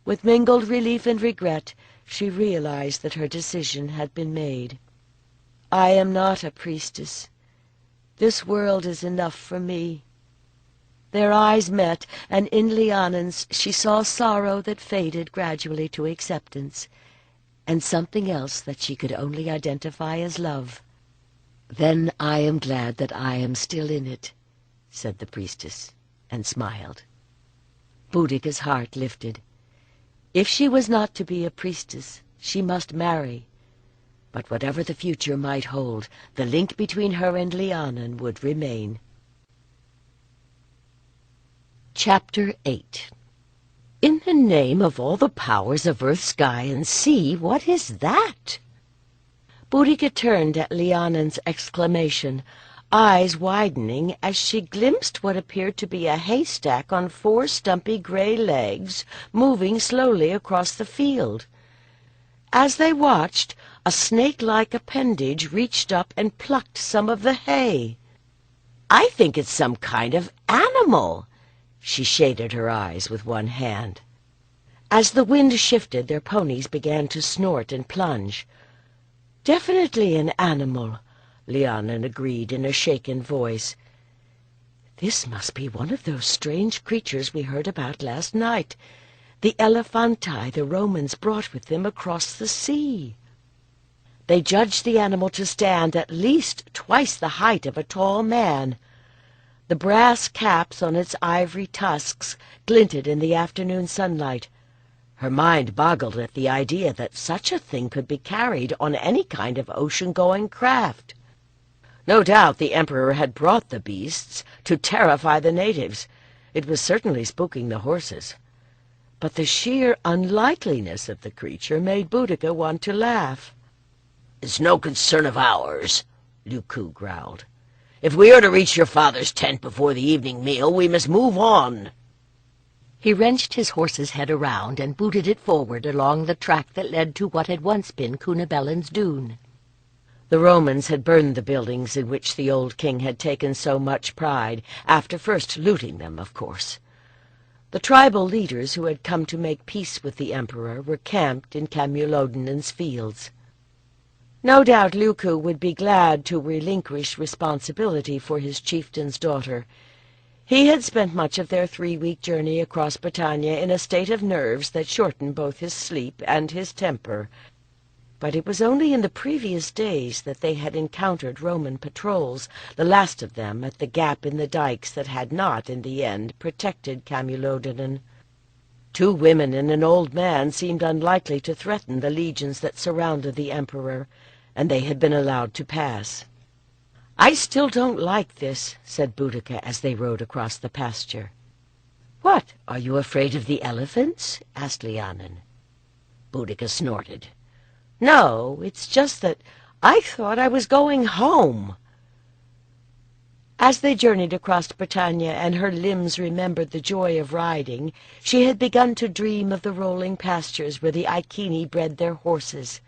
With mingled relief and regret, she realized that her decision had been made. I am not a priestess. This world is enough for me. Their eyes met, and in Lhiannon's she saw sorrow that faded gradually to acceptance, and something else that she could only identify as love. "Then I am glad that I am still in it," said the priestess, and smiled. Boudica's heart lifted. If she was not to be a priestess, she must marry. But whatever the future might hold, the link between her and Lhiannon would remain. Chapter 8. In the name of all the powers of earth, sky, and sea, what is that? Boudica turned at Lhiannon's exclamation, eyes widening as she glimpsed what appeared to be a haystack on 4 stumpy gray legs moving slowly across the field. As they watched, a snake-like appendage reached up and plucked some of the hay. "I think it's some kind of animal." She shaded her eyes with one hand. As the wind shifted, their ponies began to snort and plunge. "Definitely an animal," Lhiannon agreed in a shaken voice. "This must be one of those strange creatures we heard about last night, the elephanti the Romans brought with them across the sea." They judged the animal to stand at least twice the height of a tall man. The brass caps on its ivory tusks glinted in the afternoon sunlight. Her mind boggled at the idea that such a thing could be carried on any kind of ocean-going craft. No doubt the emperor had brought the beasts to terrify the natives. It was certainly spooking the horses. But the sheer unlikeliness of the creature made Boudica want to laugh. "It's no concern of ours," Luku growled. "If we are to reach your father's tent before the evening meal, we must move on." He wrenched his horse's head around and booted it forward along the track that led to what had once been Cunobelin's dune. The Romans had burned the buildings in which the old king had taken so much pride, after first looting them, of course. The tribal leaders who had come to make peace with the emperor were camped in Camulodunan's fields. No doubt Luku would be glad to relinquish responsibility for his chieftain's daughter. He had spent much of their 3-week journey across Britannia in a state of nerves that shortened both his sleep and his temper. But it was only in the previous days that they had encountered Roman patrols, the last of them at the gap in the dikes that had not, in the end, protected Camulodunan. 2 women and an old man seemed unlikely to threaten the legions that surrounded the emperor, and they had been allowed to pass. "I still don't like this," said Boudica as they rode across the pasture. "What, are you afraid of the elephants?" asked Lhiannon. Boudica snorted. "No, it's just that I thought I was going home." As they journeyed across Britannia and her limbs remembered the joy of riding, she had begun to dream of the rolling pastures where the Iceni bred their horses.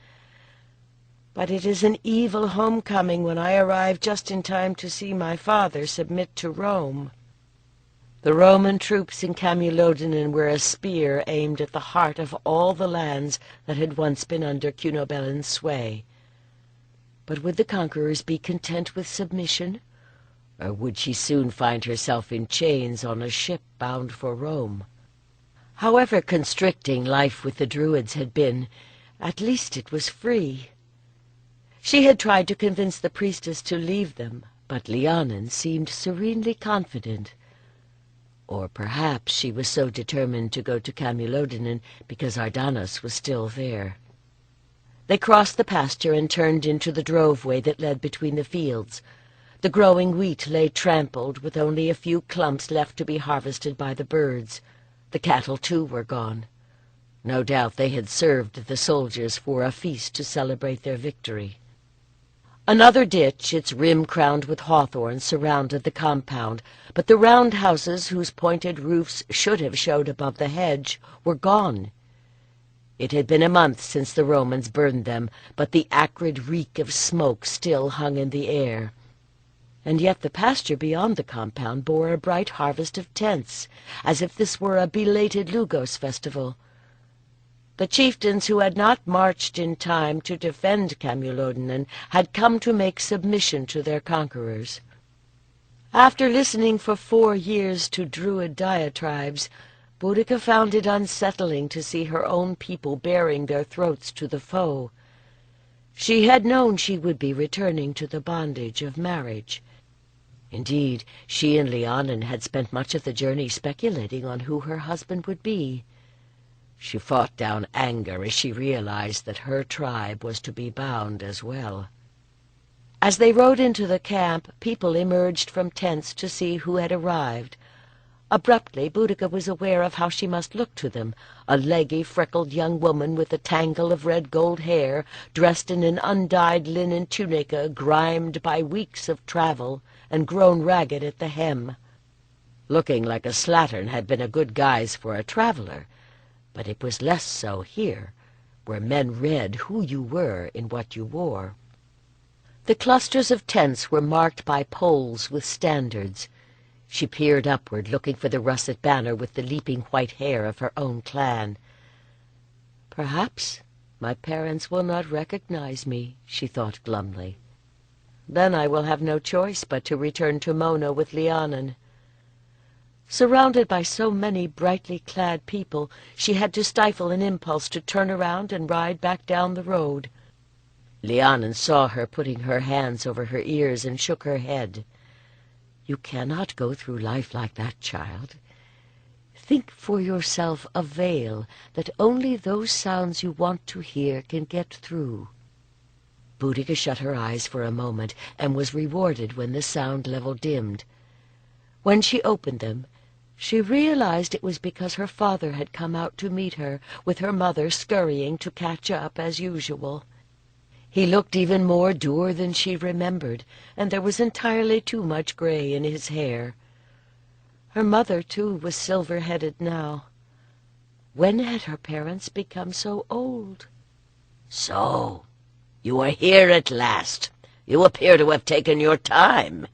"But it is an evil homecoming when I arrive just in time to see my father submit to Rome." The Roman troops in Camulodunan were a spear aimed at the heart of all the lands that had once been under Cunobelin's sway. But would the conquerors be content with submission? Or would she soon find herself in chains on a ship bound for Rome? However constricting life with the Druids had been, at least it was free. She had tried to convince the priestess to leave them, but Lhiannon seemed serenely confident. Or perhaps she was so determined to go to Camulodunan because Ardanos was still there. They crossed the pasture and turned into the droveway that led between the fields. The growing wheat lay trampled, with only a few clumps left to be harvested by the birds. The cattle, too, were gone. No doubt they had served the soldiers for a feast to celebrate their victory. Another ditch, its rim crowned with hawthorn, surrounded the compound, but the round houses whose pointed roofs should have showed above the hedge were gone. It had been a month since the Romans burned them, but the acrid reek of smoke still hung in the air. And yet the pasture beyond the compound bore a bright harvest of tents, as if this were a belated Lugos festival. The chieftains who had not marched in time to defend Camulodunan had come to make submission to their conquerors. After listening for 4 years to Druid diatribes, Boudica found it unsettling to see her own people baring their throats to the foe. She had known she would be returning to the bondage of marriage. Indeed, she and Lhiannon had spent much of the journey speculating on who her husband would be. She fought down anger as she realized that her tribe was to be bound as well. As they rode into the camp, people emerged from tents to see who had arrived. Abruptly, Boudica was aware of how she must look to them, a leggy, freckled young woman with a tangle of red-gold hair, dressed in an undyed linen tunica grimed by weeks of travel and grown ragged at the hem. Looking like a slattern had been a good guise for a traveler, but it was less so here, where men read who you were in what you wore. The clusters of tents were marked by poles with standards. She peered upward, looking for the russet banner with the leaping white hair of her own clan. "Perhaps my parents will not recognize me," she thought glumly. "Then I will have no choice but to return to Mona with Lhiannon." Surrounded by so many brightly clad people, she had to stifle an impulse to turn around and ride back down the road. Lhiannon saw her putting her hands over her ears and shook her head. "You cannot go through life like that, child. Think for yourself a veil that only those sounds you want to hear can get through." Boudica shut her eyes for a moment, and was rewarded when the sound level dimmed. When she opened them, she realized it was because her father had come out to meet her, with her mother scurrying to catch up as usual. He looked even more dour than she remembered, and there was entirely too much grey in his hair. Her mother, too, was silver-headed now. When had her parents become so old? "So, you are here at last. You appear to have taken your time."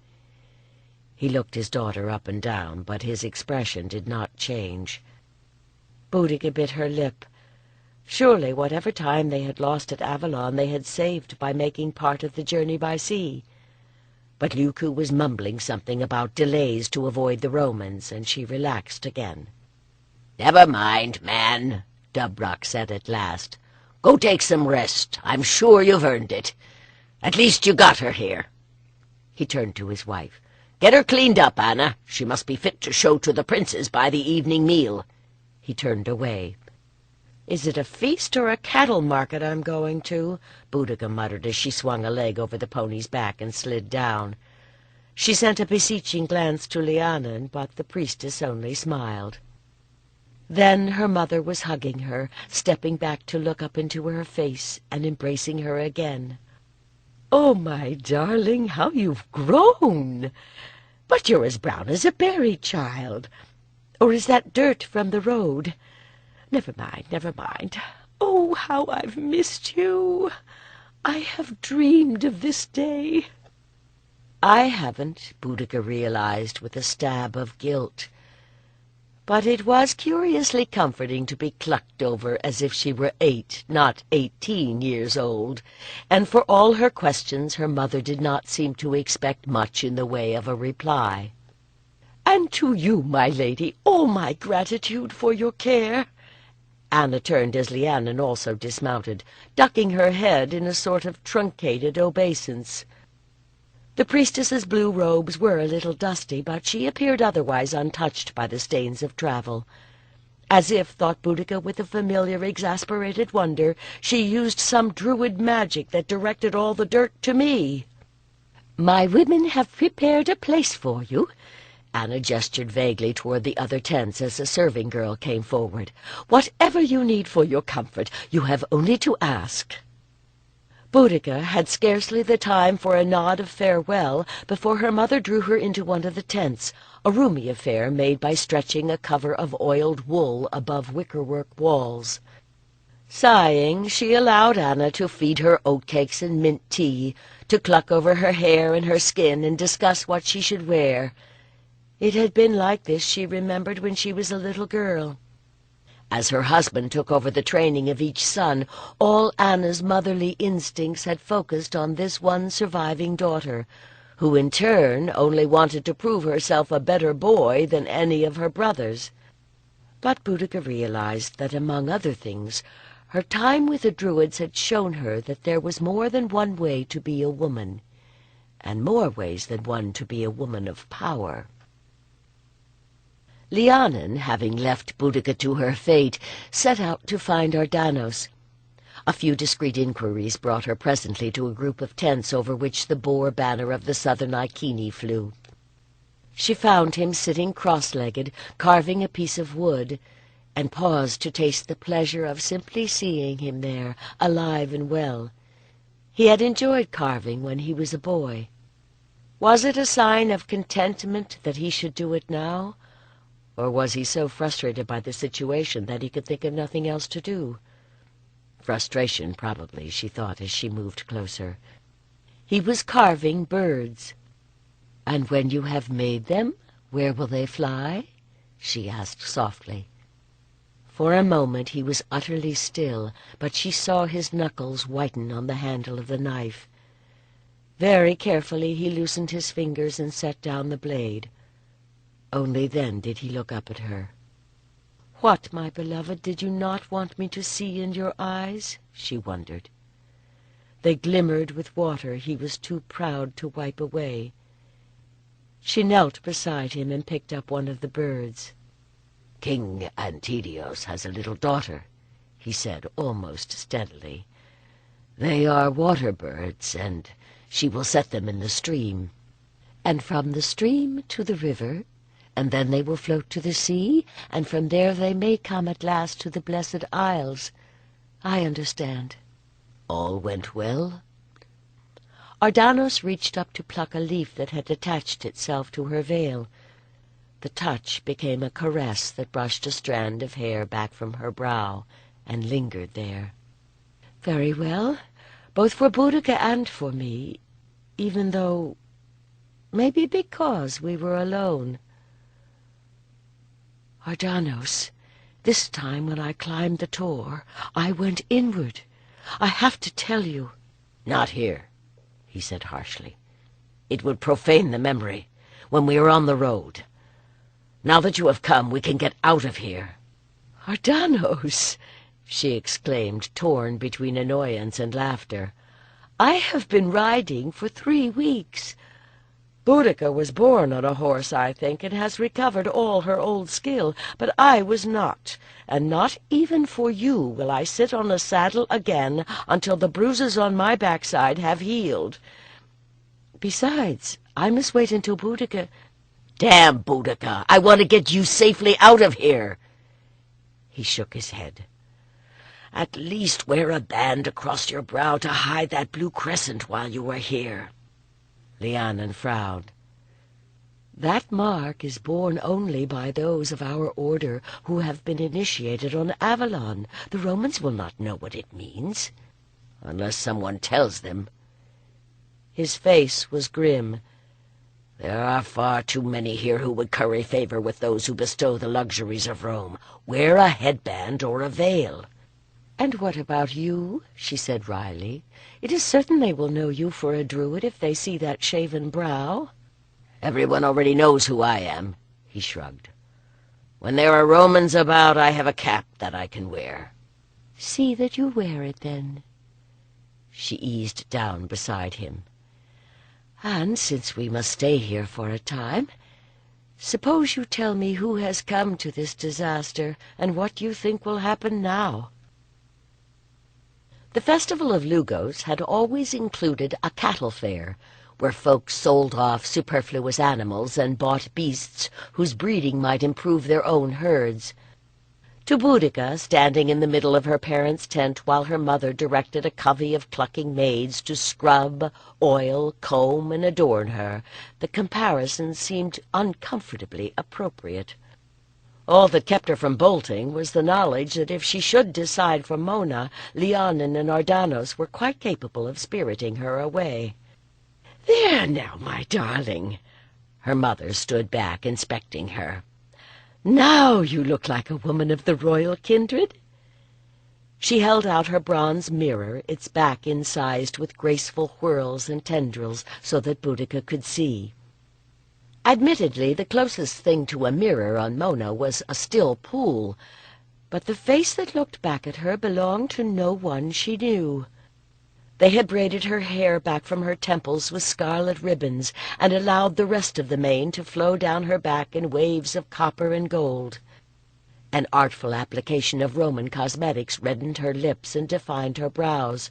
He looked his daughter up and down, but his expression did not change. Boudica bit her lip. Surely whatever time they had lost at Avalon they had saved by making part of the journey by sea. But Liu Ku was mumbling something about delays to avoid the Romans, and she relaxed again. "Never mind, man," Dubrock said at last. "Go take some rest. I'm sure you've earned it. At least you got her here." He turned to his wife. "Get her cleaned up, Anna. She must be fit to show to the princes by the evening meal." He turned away. "Is it a feast or a cattle market I'm going to?" Boudica muttered as she swung a leg over the pony's back and slid down. She sent a beseeching glance to Lhiannon, but the priestess only smiled. Then her mother was hugging her, stepping back to look up into her face and embracing her again. "Oh, my darling, how you've grown! But you're as brown as a berry, child. Or is that dirt from the road? Never mind, never mind. Oh, how I've missed you! I have dreamed of this day." "I haven't," Boudica realized with a stab of guilt. But it was curiously comforting to be clucked over as if she were 8, not 18 years old, and for all her questions her mother did not seem to expect much in the way of a reply. "And to you, my lady, all my gratitude for your care." Anna turned as Lhiannon also dismounted, ducking her head in a sort of truncated obeisance. The priestess's blue robes were a little dusty, but she appeared otherwise untouched by the stains of travel. As if, thought Boudica with a familiar exasperated wonder, she used some Druid magic that directed all the dirt to me. "My women have prepared a place for you." Anna gestured vaguely toward the other tents as a serving girl came forward. "Whatever you need for your comfort, you have only to ask." Boudica had scarcely the time for a nod of farewell before her mother drew her into one of the tents, a roomy affair made by stretching a cover of oiled wool above wickerwork walls. Sighing, she allowed Anna to feed her oatcakes and mint tea, to cluck over her hair and her skin and discuss what she should wear. It had been like this, she remembered, when she was a little girl. As her husband took over the training of each son, all Anna's motherly instincts had focused on this one surviving daughter, who in turn only wanted to prove herself a better boy than any of her brothers. But Boudica realized that, among other things, her time with the Druids had shown her that there was more than one way to be a woman, and more ways than one to be a woman of power. Lhiannon, having left Boudica to her fate, set out to find Ardanos. A few discreet inquiries brought her presently to a group of tents over which the boar banner of the southern Iceni flew. She found him sitting cross-legged, carving a piece of wood, and paused to taste the pleasure of simply seeing him there, alive and well. He had enjoyed carving when he was a boy. Was it a sign of contentment that he should do it now? Or was he so frustrated by the situation that he could think of nothing else to do? Frustration, probably, she thought as she moved closer. He was carving birds. "And when you have made them, where will they fly?" she asked softly. For a moment he was utterly still, but she saw his knuckles whiten on the handle of the knife. Very carefully he loosened his fingers and set down the blade. Only then did he look up at her. "What, my beloved, did you not want me to see in your eyes?" she wondered. They glimmered with water he was too proud to wipe away. She knelt beside him and picked up one of the birds. "King Antidios has a little daughter," he said almost steadily. They are water birds, and she will set them in the stream. And from the stream to the river, and then they will float to the sea, and from there they may come at last to the Blessed Isles. I understand." All went well? Ardanos reached up to pluck a leaf that had attached itself to her veil. The touch became a caress that brushed a strand of hair back from her brow and lingered there. "Very well, both for Boudica and for me, even though, maybe because we were alone. Ardanos, this time when I climbed the tor, I went inward. I have to tell you." "Not here," he said harshly. "It would profane the memory when we are on the road. Now that you have come, we can get out of here." "Ardanos!" she exclaimed, torn between annoyance and laughter. "I have been riding for 3 weeks. Boudica was born on a horse, I think, and has recovered all her old skill, but I was not, and not even for you will I sit on a saddle again until the bruises on my backside have healed. Besides, I must wait until Boudica—" "Damn Boudica! I want to get you safely out of here." He shook his head. "At least wear a band across your brow to hide that blue crescent while you are here." Lhiannon frowned. "That mark is borne only by those of our order who have been initiated on Avalon. The Romans will not know what it means." "Unless someone tells them." His face was grim. "There are far too many here who would curry favor with those who bestow the luxuries of Rome. Wear a headband or a veil." "And what about you?" she said wryly. "It is certain they will know you for a Druid if they see that shaven brow." "Everyone already knows who I am," he shrugged. "When there are Romans about, I have a cap that I can wear." "See that you wear it, then." She eased down beside him. "And since we must stay here for a time, suppose you tell me who has come to this disaster and what you think will happen now." The festival of Lugos had always included a cattle fair, where folks sold off superfluous animals and bought beasts whose breeding might improve their own herds. To Boudica, standing in the middle of her parents' tent while her mother directed a covey of clucking maids to scrub, oil, comb, and adorn her, the comparison seemed uncomfortably appropriate. All that kept her from bolting was the knowledge that if she should decide for Mona, Lhiannon and Ardanos were quite capable of spiriting her away. "There now, my darling." Her mother stood back, inspecting her. "Now you look like a woman of the royal kindred." She held out her bronze mirror, its back incised with graceful whirls and tendrils so that Boudica could see. Admittedly, the closest thing to a mirror on Mona was a still pool, but the face that looked back at her belonged to no one she knew. They had braided her hair back from her temples with scarlet ribbons and allowed the rest of the mane to flow down her back in waves of copper and gold. An artful application of Roman cosmetics reddened her lips and defined her brows.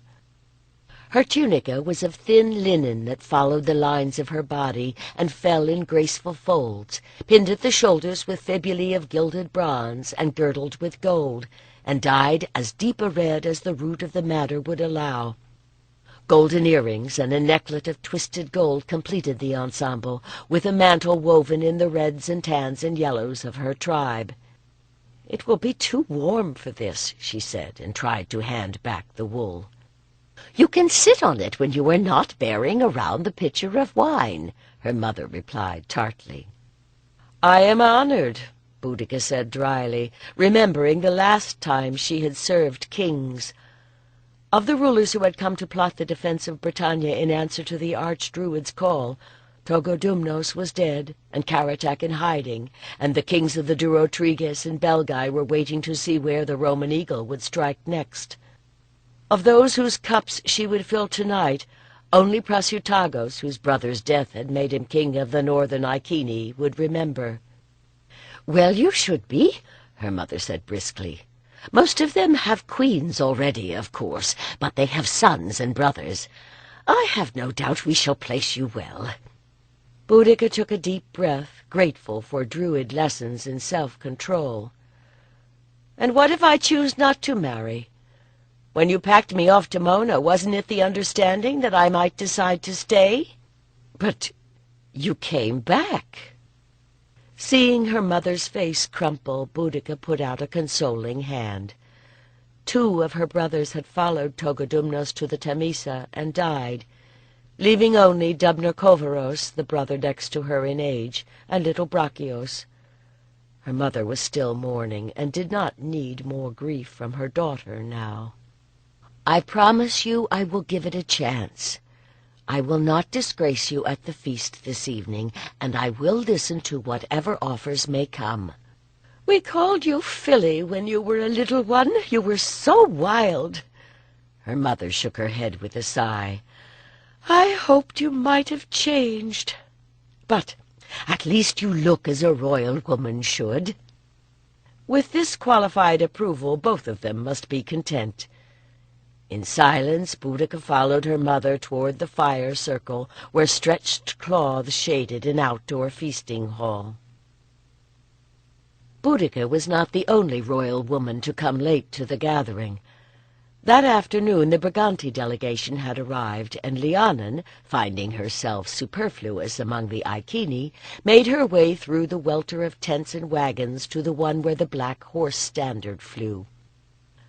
Her tunica was of thin linen that followed the lines of her body and fell in graceful folds, pinned at the shoulders with fibulae of gilded bronze and girdled with gold, and dyed as deep a red as the root of the madder would allow. Golden earrings and a necklet of twisted gold completed the ensemble, with a mantle woven in the reds and tans and yellows of her tribe. "It will be too warm for this," she said, and tried to hand back the wool. "You can sit on it when you are not bearing around the pitcher of wine," her mother replied tartly. "I am honored," Boudica said dryly, remembering the last time she had served kings. Of the rulers who had come to plot the defense of Britannia in answer to the Archdruid's call, Togodumnos was dead, and Karatak in hiding, and the kings of the Durotriges and Belgae were waiting to see where the Roman eagle would strike next. Of those whose cups she would fill tonight, only Prasutagos, whose brother's death had made him king of the northern Iceni, would remember. "Well, you should be," her mother said briskly. Most of them have queens already, of course, but they have sons and brothers. I have no doubt we shall place you well." Boudica took a deep breath, grateful for Druid lessons in self-control. "And what if I choose not to marry? When you packed me off to Mona, wasn't it the understanding that I might decide to stay?" "But you came back." Seeing her mother's face crumple, Boudica put out a consoling hand. 2 of her brothers had followed Togodumnos to the Temesa and died, leaving only Dubner-Kovaros, the brother next to her in age, and little Brachios. Her mother was still mourning, and did not need more grief from her daughter now. "I promise you I will give it a chance. I will not disgrace you at the feast this evening, and I will listen to whatever offers may come." "We called you Philly when you were a little one. You were so wild." Her mother shook her head with a sigh. "I hoped you might have changed." "But at least you look as a royal woman should." With this qualified approval, both of them must be content. In silence, Boudica followed her mother toward the fire circle, where stretched cloths shaded an outdoor feasting hall. Boudica was not the only royal woman to come late to the gathering. That afternoon the Briganti delegation had arrived, and Lhiannon, finding herself superfluous among the Iceni, made her way through the welter of tents and wagons to the one where the black horse standard flew.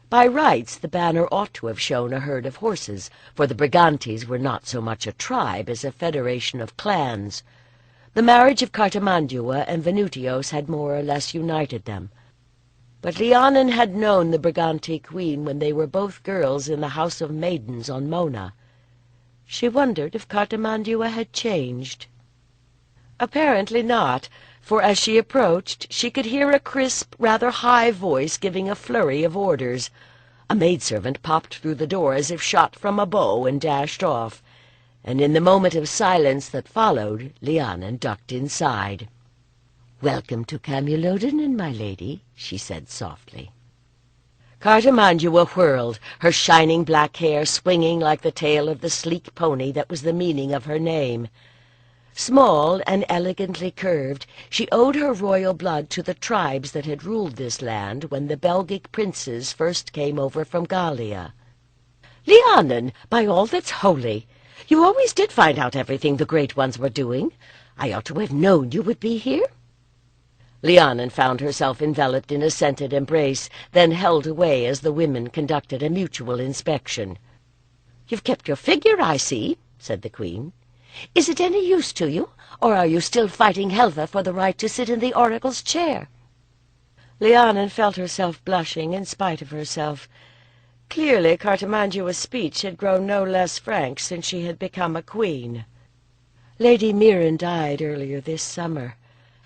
By rights, the banner ought to have shown a herd of horses, for the Brigantes were not so much a tribe as a federation of clans. The marriage of Cartimandua and Venutios had more or less united them. But Lhiannon had known the Briganti queen when they were both girls in the House of Maidens on Mona. She wondered if Cartimandua had changed. Apparently not, for as she approached, she could hear a crisp, rather high voice giving a flurry of orders. A maidservant popped through the door as if shot from a bow and dashed off, and in the moment of silence that followed, Lhiannon ducked inside. "Welcome to Camulodunum, my lady," she said softly. Cartimandua whirled, her shining black hair swinging like the tail of the sleek pony that was the meaning of her name. Small and elegantly curved, she owed her royal blood to the tribes that had ruled this land when the Belgic princes first came over from Gallia. "Lhiannon, by all that's holy! You always did find out everything the great ones were doing. I ought to have known you would be here." Lhiannon found herself enveloped in a scented embrace, then held away as the women conducted a mutual inspection. "You've kept your figure, I see," said the queen. "Is it any use to you, or are you still fighting Helva for the right to sit in the oracle's chair?" Lhiannon felt herself blushing in spite of herself. Clearly Cartimandua's speech had grown no less frank since she had become a queen. "Lady Mirren died earlier this summer.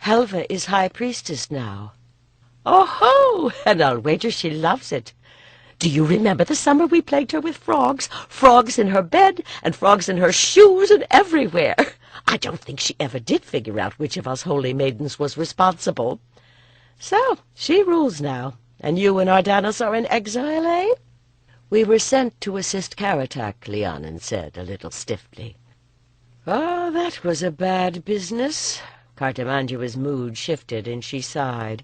Helva is high priestess now." "Oh-ho! And I'll wager she loves it. Do you remember the summer we plagued her with frogs? Frogs in her bed, and frogs in her shoes, and everywhere. I don't think she ever did figure out which of us holy maidens was responsible. So, she rules now, and you and Ardanos are in exile, eh?" "We were sent to assist Karatak," Lhiannon said, a little stiffly. "Oh, that was a bad business." Cartimandua's mood shifted, and she sighed.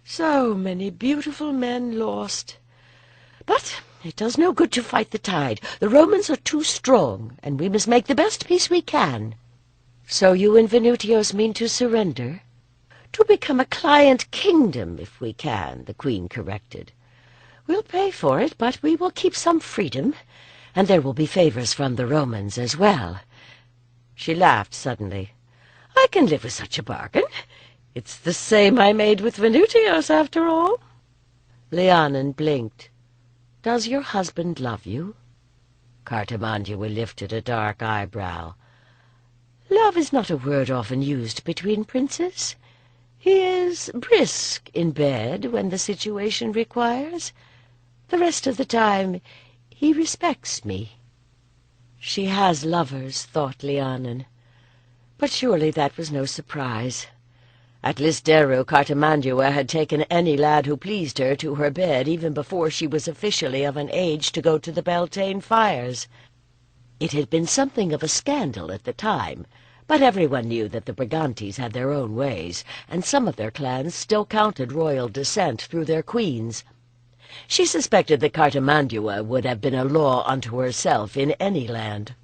"So many beautiful men lost. But it does no good to fight the tide. The Romans are too strong, and we must make the best peace we can." "So you and Venutios mean to surrender?" "To become a client kingdom, if we can," the queen corrected. "We'll pay for it, but we will keep some freedom, and there will be favors from the Romans as well." She laughed suddenly. "I can live with such a bargain. It's the same I made with Venutios, after all." Lhiannon blinked. "Does your husband love you?" Cartimandua lifted a dark eyebrow. "Love is not a word often used between princes. He is brisk in bed when the situation requires. The rest of the time he respects me." "She has lovers," thought Lhiannon. But surely that was no surprise. At Listero, Cartamandua had taken any lad who pleased her to her bed even before she was officially of an age to go to the Beltane fires. It had been something of a scandal at the time, but everyone knew that the Brigantes had their own ways, and some of their clans still counted royal descent through their queens. She suspected that Cartamandua would have been a law unto herself in any land.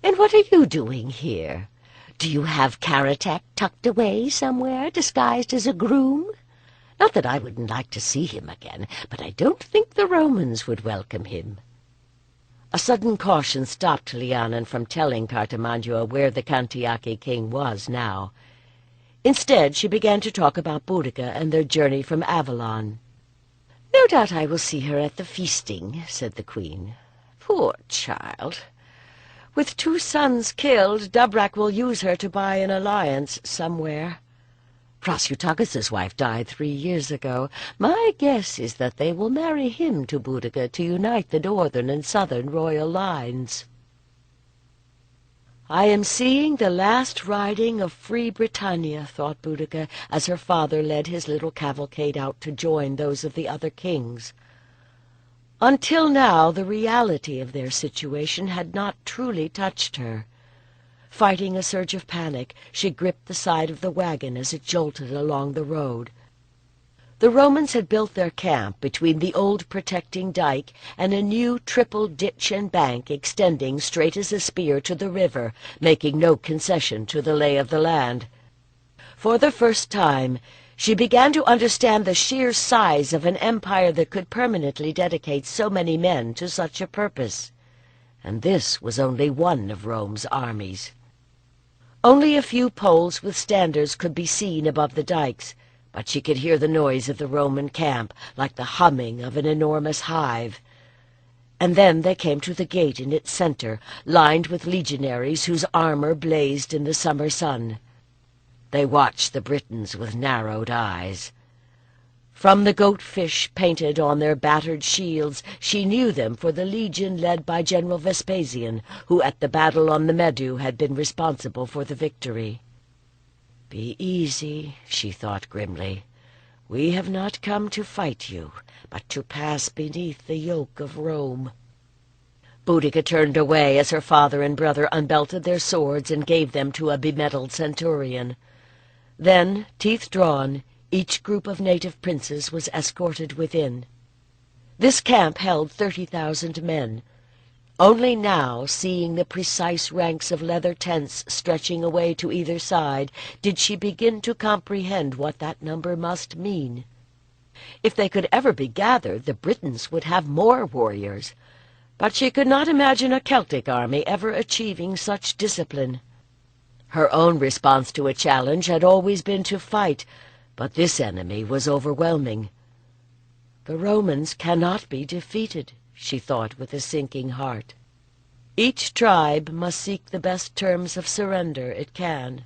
"And what are you doing here? Do you have Karatek tucked away somewhere, disguised as a groom? Not that I wouldn't like to see him again, but I don't think the Romans would welcome him." A sudden caution stopped Lhiannon from telling Cartamandua where the Cantiaci king was now. Instead, she began to talk about Boudica and their journey from Avalon. "No doubt I will see her at the feasting," said the queen. "Poor child! With 2 sons killed, Dubrak will use her to buy an alliance somewhere. Prasutagus' wife died 3 years ago. My guess is that they will marry him to Boudica to unite the northern and southern royal lines." "I am seeing the last riding of free Britannia," thought Boudica, as her father led his little cavalcade out to join those of the other kings. Until now, the reality of their situation had not truly touched her. Fighting a surge of panic, she gripped the side of the wagon as it jolted along the road. The Romans had built their camp between the old protecting dike and a new triple ditch and bank extending straight as a spear to the river, making no concession to the lay of the land. For the first time, she began to understand the sheer size of an empire that could permanently dedicate so many men to such a purpose. And this was only one of Rome's armies. Only a few poles with standards could be seen above the dikes, but she could hear the noise of the Roman camp, like the humming of an enormous hive. And then they came to the gate in its center, lined with legionaries whose armor blazed in the summer sun. They watched the Britons with narrowed eyes. From the goatfish painted on their battered shields, she knew them for the legion led by General Vespasian, who at the battle on the Medu had been responsible for the victory. "Be easy," she thought grimly. "We have not come to fight you, but to pass beneath the yoke of Rome." Boudica turned away as her father and brother unbelted their swords and gave them to a bemedaled centurion. Then, teeth drawn, each group of native princes was escorted within. This camp held 30,000 men. Only now, seeing the precise ranks of leather tents stretching away to either side, did she begin to comprehend what that number must mean. If they could ever be gathered, the Britons would have more warriors. But she could not imagine a Celtic army ever achieving such discipline. Her own response to a challenge had always been to fight, but this enemy was overwhelming. "The Romans cannot be defeated," she thought with a sinking heart. "Each tribe must seek the best terms of surrender it can."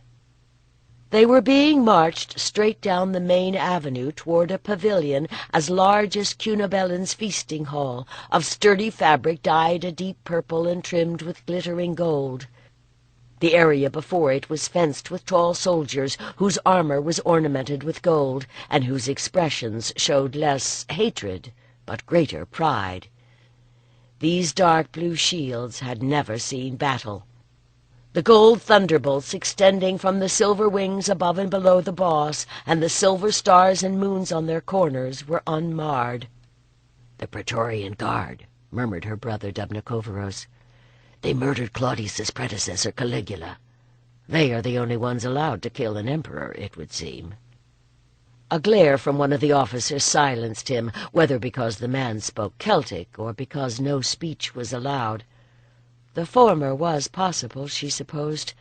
They were being marched straight down the main avenue toward a pavilion as large as Cunobellin's feasting hall, of sturdy fabric dyed a deep purple and trimmed with glittering gold. The area before it was fenced with tall soldiers whose armor was ornamented with gold, and whose expressions showed less hatred but greater pride. These dark blue shields had never seen battle. The gold thunderbolts extending from the silver wings above and below the boss, and the silver stars and moons on their corners, were unmarred. "The Praetorian Guard," murmured her brother Dubnicoveros. "They murdered Claudius's predecessor, Caligula. They are the only ones allowed to kill an emperor, it would seem." A glare from one of the officers silenced him, whether because the man spoke Celtic or because no speech was allowed. The former was possible, she supposed.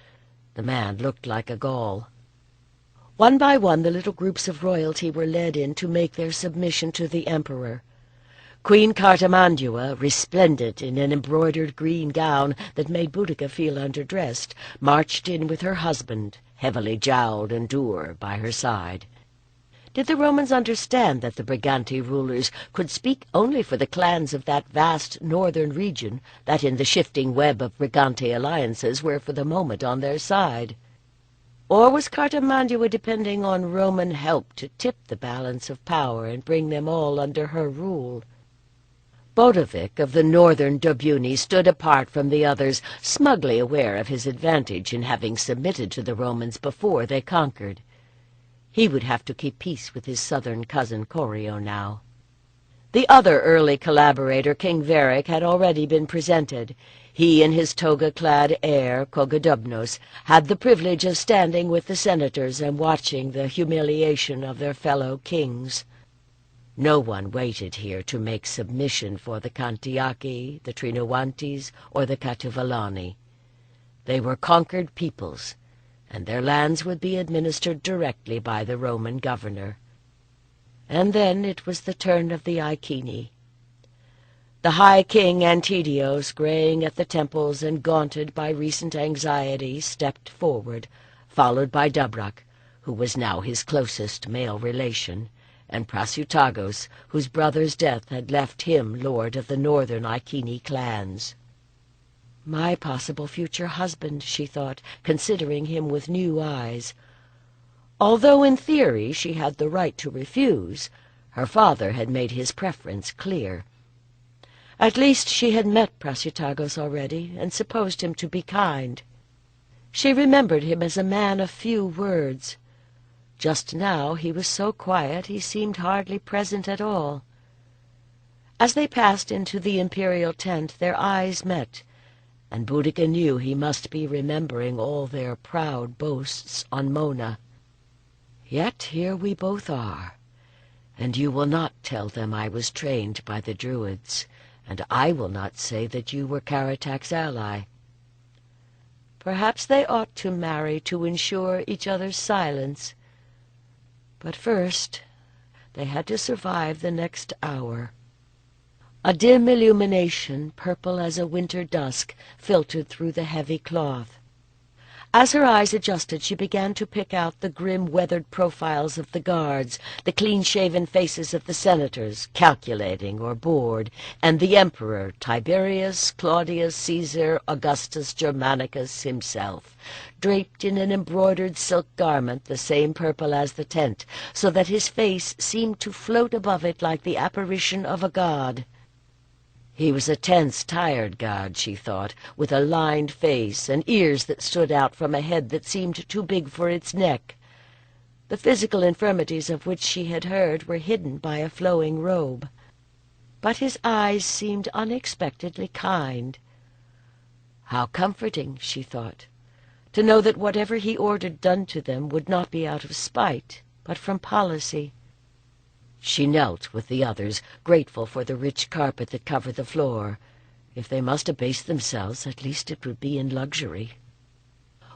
The man looked like a Gaul. One by one the little groups of royalty were led in to make their submission to the emperor. Queen Cartamandua, resplendent in an embroidered green gown that made Boudica feel underdressed, marched in with her husband, heavily jowled and dour, by her side. Did the Romans understand that the Briganti rulers could speak only for the clans of that vast northern region that in the shifting web of Briganti alliances were for the moment on their side? Or was Cartamandua depending on Roman help to tip the balance of power and bring them all under her rule? Boudica of the northern Dobuni stood apart from the others, smugly aware of his advantage in having submitted to the Romans before they conquered. He would have to keep peace with his southern cousin Corio now. The other early collaborator, King Varic, had already been presented. He and his toga-clad heir, Cogadubnos, had the privilege of standing with the senators and watching the humiliation of their fellow kings. No one waited here to make submission for the Cantiaci, the Trinovantes, or the Catuvellauni. They were conquered peoples, and their lands would be administered directly by the Roman governor. And then it was the turn of the Iceni. The High King Antidios, graying at the temples and gaunted by recent anxiety, stepped forward, followed by Dubrac, who was now his closest male relation, and Prasutagos, whose brother's death had left him lord of the northern Iceni clans. My possible future husband, she thought, considering him with new eyes. Although in theory she had the right to refuse, her father had made his preference clear. At least she had met Prasutagos already, and supposed him to be kind. She remembered him as a man of few words. Just now he was so quiet he seemed hardly present at all. As they passed into the imperial tent, their eyes met, and Boudica knew he must be remembering all their proud boasts on Mona. Yet here we both are, and you will not tell them I was trained by the Druids, and I will not say that you were Karatak's ally. Perhaps they ought to marry to ensure each other's silence. But first, they had to survive the next hour. A dim illumination, purple as a winter dusk, filtered through the heavy cloth. As her eyes adjusted, she began to pick out the grim, weathered profiles of the guards, the clean-shaven faces of the senators, calculating or bored, and the emperor, Tiberius, Claudius, Caesar, Augustus, Germanicus himself, draped in an embroidered silk garment the same purple as the tent, so that his face seemed to float above it like the apparition of a god. He was a tense, tired god, she thought, with a lined face and ears that stood out from a head that seemed too big for its neck. The physical infirmities of which she had heard were hidden by a flowing robe. But his eyes seemed unexpectedly kind. How comforting, she thought, to know that whatever he ordered done to them would not be out of spite, but from policy. She knelt with the others, grateful for the rich carpet that covered the floor. If they must abase themselves, at least it would be in luxury.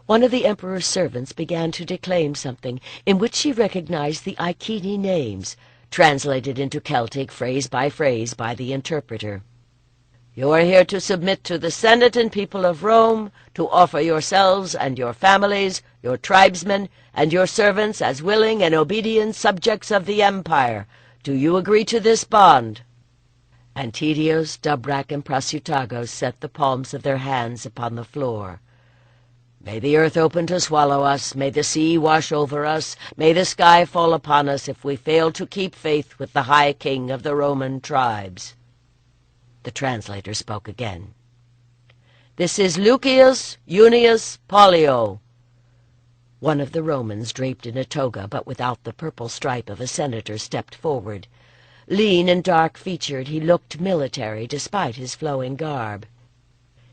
One of the emperor's servants began to declaim something, in which she recognized the Iceni names, translated into Celtic phrase by the interpreter. "You are here to submit to the Senate and people of Rome, to offer yourselves and your families, your tribesmen, and your servants as willing and obedient subjects of the empire. Do you agree to this bond?" Antidios, Dubrac, and Prasutagos set the palms of their hands upon the floor. "May the earth open to swallow us, may the sea wash over us, may the sky fall upon us if we fail to keep faith with the High King of the Roman tribes." The translator spoke again. "This is Lucius Unius Pollio." One of the Romans, draped in a toga but without the purple stripe of a senator, stepped forward. Lean and dark-featured, he looked military despite his flowing garb.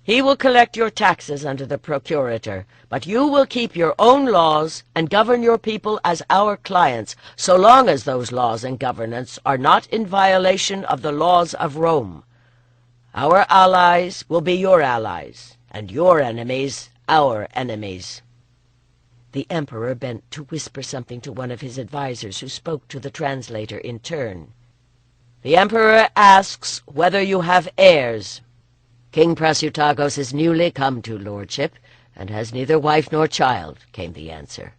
"He will collect your taxes under the procurator, but you will keep your own laws and govern your people as our clients, so long as those laws and governance are not in violation of the laws of Rome. Our allies will be your allies, and your enemies our enemies." The emperor bent to whisper something to one of his advisers, who spoke to the translator in turn. "The emperor asks whether you have heirs." "King Prasutagos is newly come to lordship, and has neither wife nor child," came the answer.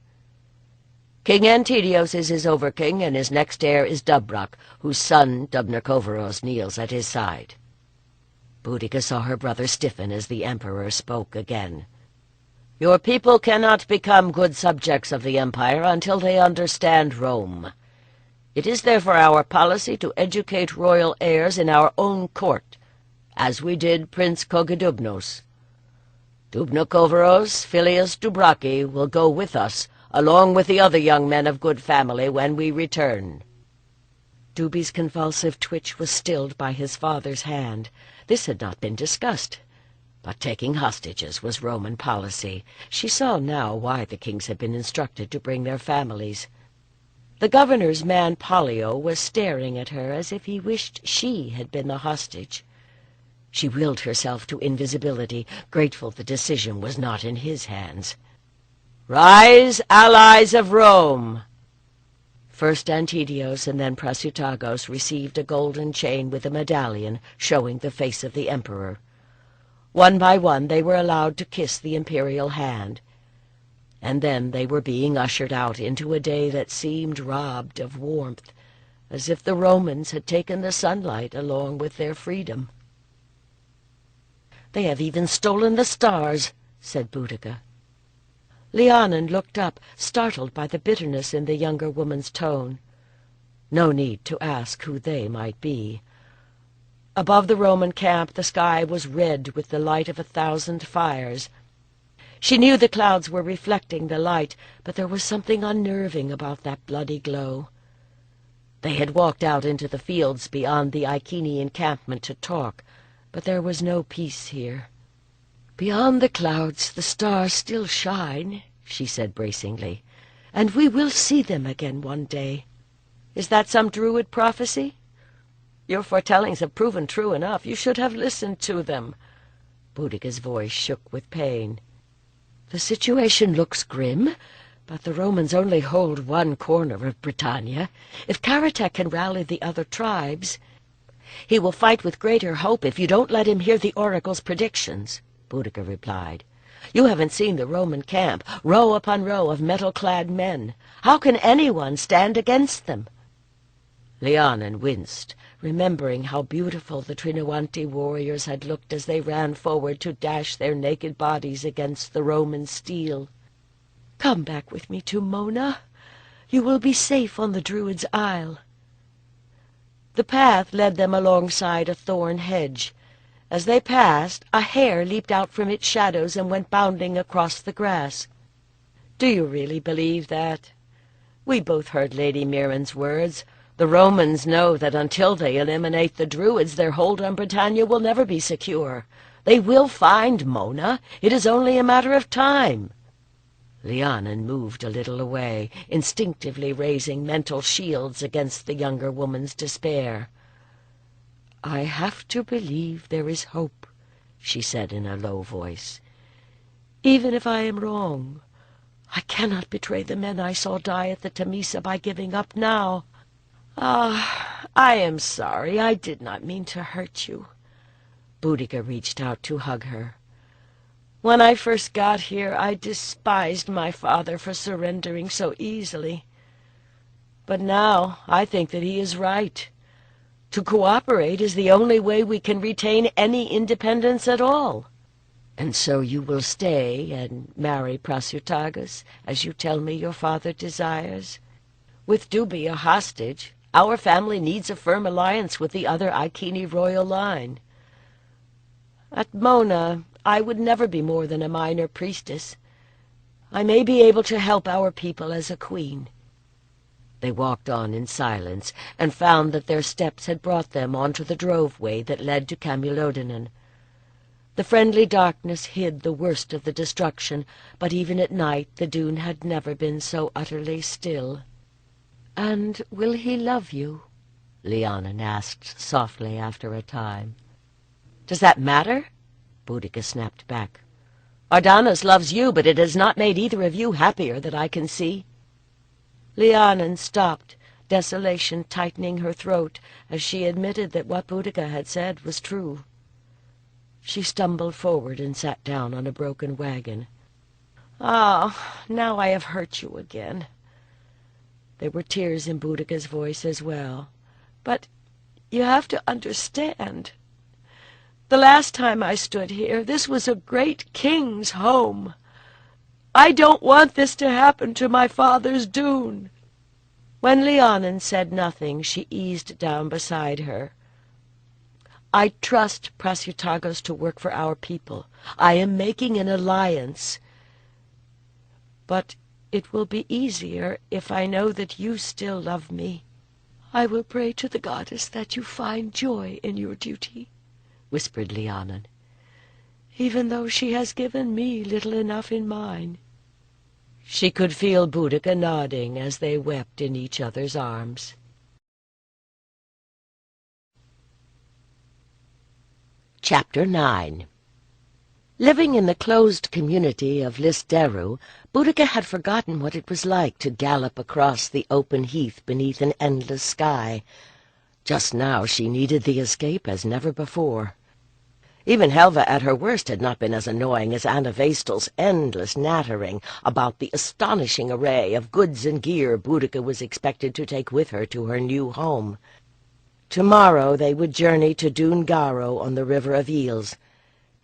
"King Antidios is his overking, and his next heir is Dubrac, whose son Dubnarkoveros kneels at his side." Boudica saw her brother stiffen as the emperor spoke again. Your people cannot become good subjects of the Empire until they understand Rome. It is therefore our policy to educate royal heirs in our own court, as we did Prince Kogidubnos. Dubnokovaros, Filius Dubraki will go with us, along with the other young men of good family, when we return." Duby's convulsive twitch was stilled by his father's hand. This had not been discussed. But taking hostages was Roman policy. She saw now why the kings had been instructed to bring their families. The governor's man Pollio was staring at her as if he wished she had been the hostage. She willed herself to invisibility, grateful the decision was not in his hands. "Rise, allies of Rome!" First Antidios and then Prasutagos received a golden chain with a medallion showing the face of the emperor. One by one they were allowed to kiss the imperial hand, and then they were being ushered out into a day that seemed robbed of warmth, as if the Romans had taken the sunlight along with their freedom. "They have even stolen the stars," said Boudica. Lhiannon looked up, startled by the bitterness in the younger woman's tone. No need to ask who they might be. Above the Roman camp the sky was red with the light of 1,000 fires. She knew the clouds were reflecting the light, but there was something unnerving about that bloody glow. They had walked out into the fields beyond the Iceni encampment to talk, but there was no peace here. "Beyond the clouds the stars still shine," she said bracingly, "and we will see them again one day. Is that some Druid prophecy? Your foretellings have proven true enough. You should have listened to them." Boudica's voice shook with pain. "The situation looks grim, but the Romans only hold one corner of Britannia. If Karatek can rally the other tribes, he will fight with greater hope if you don't let him hear the oracle's predictions," Boudica replied. "You haven't seen the Roman camp, row upon row of metal-clad men. How can anyone stand against them?" Lhiannon winced, remembering how beautiful the Trinoanti warriors had looked as they ran forward to dash their naked bodies against the Roman steel. "Come back with me to Mona. You will be safe on the Druid's Isle." The path led them alongside a thorn hedge. As they passed, a hare leaped out from its shadows and went bounding across the grass. "Do you really believe that? We both heard Lady Mirren's words. The Romans know that until they eliminate the Druids, their hold on Britannia will never be secure. They will find Mona. It is only a matter of time." Lhiannon moved a little away, instinctively raising mental shields against the younger woman's despair. "I have to believe there is hope," she said in a low voice. "Even if I am wrong, I cannot betray the men I saw die at the Temisa by giving up now. Ah, I am sorry. I did not mean to hurt you." Boudica reached out to hug her. "When I first got here, I despised my father for surrendering so easily. But now I think that he is right. To cooperate is the only way we can retain any independence at all." "And so you will stay and marry Prasutagus, as you tell me your father desires? With Duby a hostage, our family needs a firm alliance with the other Iceni royal line. At Mona, I would never be more than a minor priestess. I may be able to help our people as a queen." They walked on in silence, and found that their steps had brought them onto the droveway that led to Camulodunum. The friendly darkness hid the worst of the destruction, but even at night the dune had never been so utterly still. "And will he love you?" Lhiannon asked softly after a time. "Does that matter?" Boudica snapped back. "Ardanas loves you, but it has not made either of you happier that I can see." Lhiannon stopped, desolation tightening her throat as she admitted that what Boudica had said was true. She stumbled forward and sat down on a broken wagon. "Ah, now I have hurt you again." There were tears in Boudica's voice as well. "But you have to understand. The last time I stood here, this was a great king's home. I don't want this to happen to my father's Dune." When Lhiannon said nothing, she eased down beside her. "I trust Prasutagos to work for our people. I am making an alliance. But it will be easier if I know that you still love me." "I will pray to the goddess that you find joy in your duty," whispered Lhiannon, "even though she has given me little enough in mine." She could feel Boudica nodding as they wept in each other's arms. Chapter 9. Living in the closed community of Lisderu, Boudica had forgotten what it was like to gallop across the open heath beneath an endless sky. Just now she needed the escape as never before. Even Helva at her worst had not been as annoying as Anna Vestal's endless nattering about the astonishing array of goods and gear Boudica was expected to take with her to her new home. Tomorrow they would journey to Dún Garo on the River of Eels.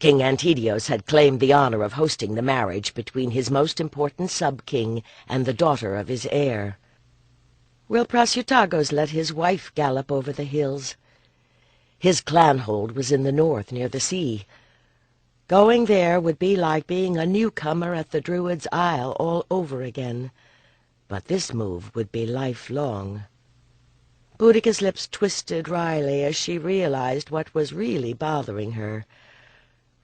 King Antidios had claimed the honor of hosting the marriage between his most important sub-king and the daughter of his heir. Will Prasutagos let his wife gallop over the hills? His clan-hold was in the north, near the sea. Going there would be like being a newcomer at the Druid's Isle all over again. But this move would be lifelong. Boudica's lips twisted wryly as she realized what was really bothering her.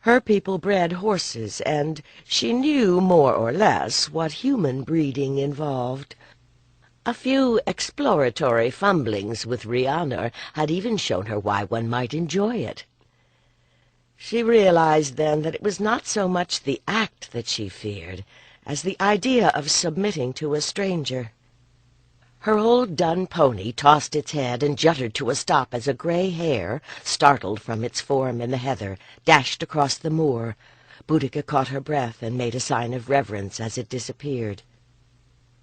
Her people bred horses, and she knew more or less what human breeding involved. A few exploratory fumblings with Rhiannon had even shown her why one might enjoy it. She realized then that it was not so much the act that she feared as the idea of submitting to a stranger. Her old dun pony tossed its head and jutted to a stop as a gray hare, startled from its form in the heather, dashed across the moor. Boudica caught her breath and made a sign of reverence as it disappeared.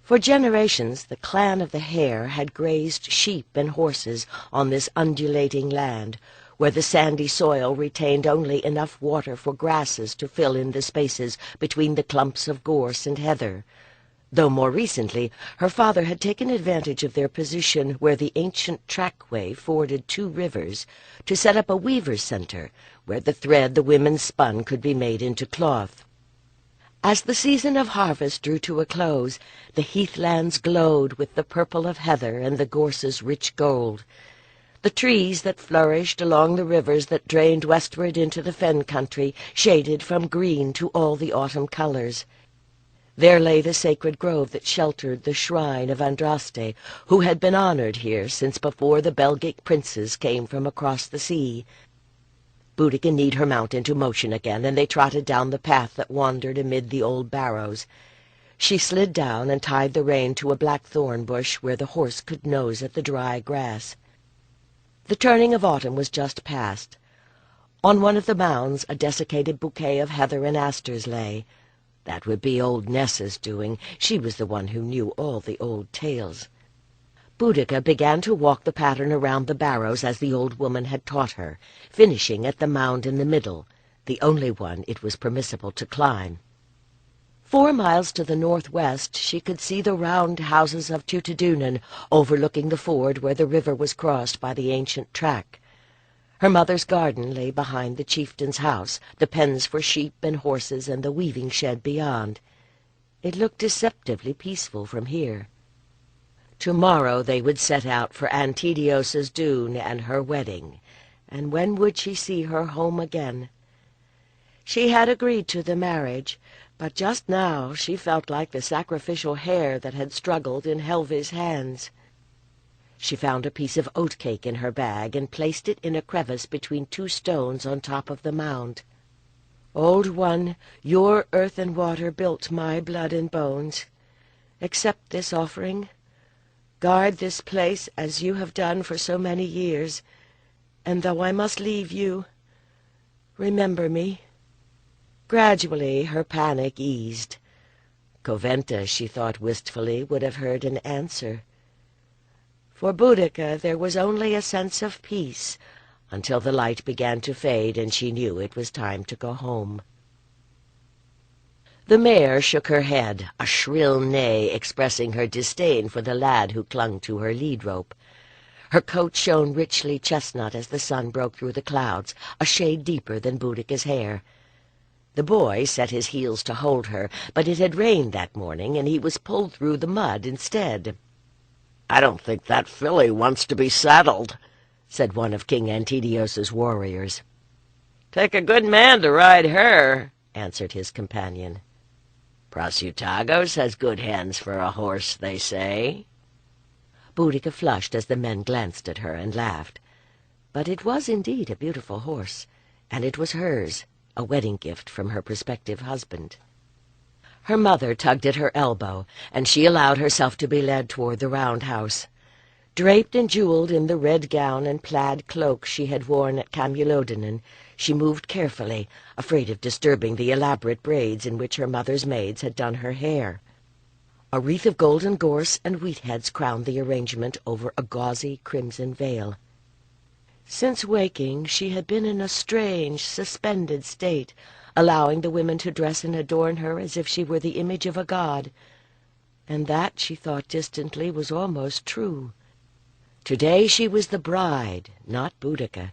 For generations the clan of the Hare had grazed sheep and horses on this undulating land, where the sandy soil retained only enough water for grasses to fill in the spaces between the clumps of gorse and heather, though more recently her father had taken advantage of their position where the ancient trackway forded two rivers to set up a weaver's centre, where the thread the women spun could be made into cloth. As the season of harvest drew to a close, the heathlands glowed with the purple of heather and the gorse's rich gold. The trees that flourished along the rivers that drained westward into the fen country shaded from green to all the autumn colors. There lay the sacred grove that sheltered the shrine of Andraste, who had been honored here since before the Belgic princes came from across the sea. Boudica kneed her mount into motion again, and they trotted down the path that wandered amid the old barrows. She slid down and tied the rein to a blackthorn bush where the horse could nose at the dry grass. The turning of autumn was just past. On one of the mounds a desiccated bouquet of heather and asters lay. That would be old Nessa's doing. She was the one who knew all the old tales. Boudica began to walk the pattern around the barrows as the old woman had taught her, finishing at the mound in the middle, the only one it was permissible to climb. 4 miles to the northwest she could see the round houses of Tutadunan overlooking the ford where the river was crossed by the ancient track. Her mother's garden lay behind the chieftain's house, the pens for sheep and horses and the weaving shed beyond. It looked deceptively peaceful from here. Tomorrow they would set out for Antidios's dune and her wedding, and when would she see her home again? She had agreed to the marriage, but just now she felt like the sacrificial hare that had struggled in Helva's hands. She found a piece of oatcake in her bag and placed it in a crevice between 2 stones on top of the mound. "Old one, your earth and water built my blood and bones. Accept this offering. Guard this place as you have done for so many years, and though I must leave you, remember me." Gradually her panic eased. Coventa, she thought wistfully, would have heard an answer. For Boudica there was only a sense of peace until the light began to fade and she knew it was time to go home. The mare shook her head, a shrill neigh expressing her disdain for the lad who clung to her lead-rope. Her coat shone richly chestnut as the sun broke through the clouds, a shade deeper than Boudica's hair. The boy set his heels to hold her, but it had rained that morning, and he was pulled through the mud instead. "I don't think that filly wants to be saddled," said one of King Antedios's warriors. "Take a good man to ride her," answered his companion. "Prasutagos has good hands for a horse, they say." Boudica flushed as the men glanced at her and laughed. But it was indeed a beautiful horse, and it was hers, a wedding gift from her prospective husband. Her mother tugged at her elbow, and she allowed herself to be led toward the roundhouse. Draped and jeweled in the red gown and plaid cloak she had worn at Camulodunum, she moved carefully, afraid of disturbing the elaborate braids in which her mother's maids had done her hair. A wreath of golden gorse and wheatheads crowned the arrangement over a gauzy crimson veil. Since waking, she had been in a strange, suspended state, allowing the women to dress and adorn her as if she were the image of a god. And that, she thought distantly, was almost true. Today she was the bride, not Boudica.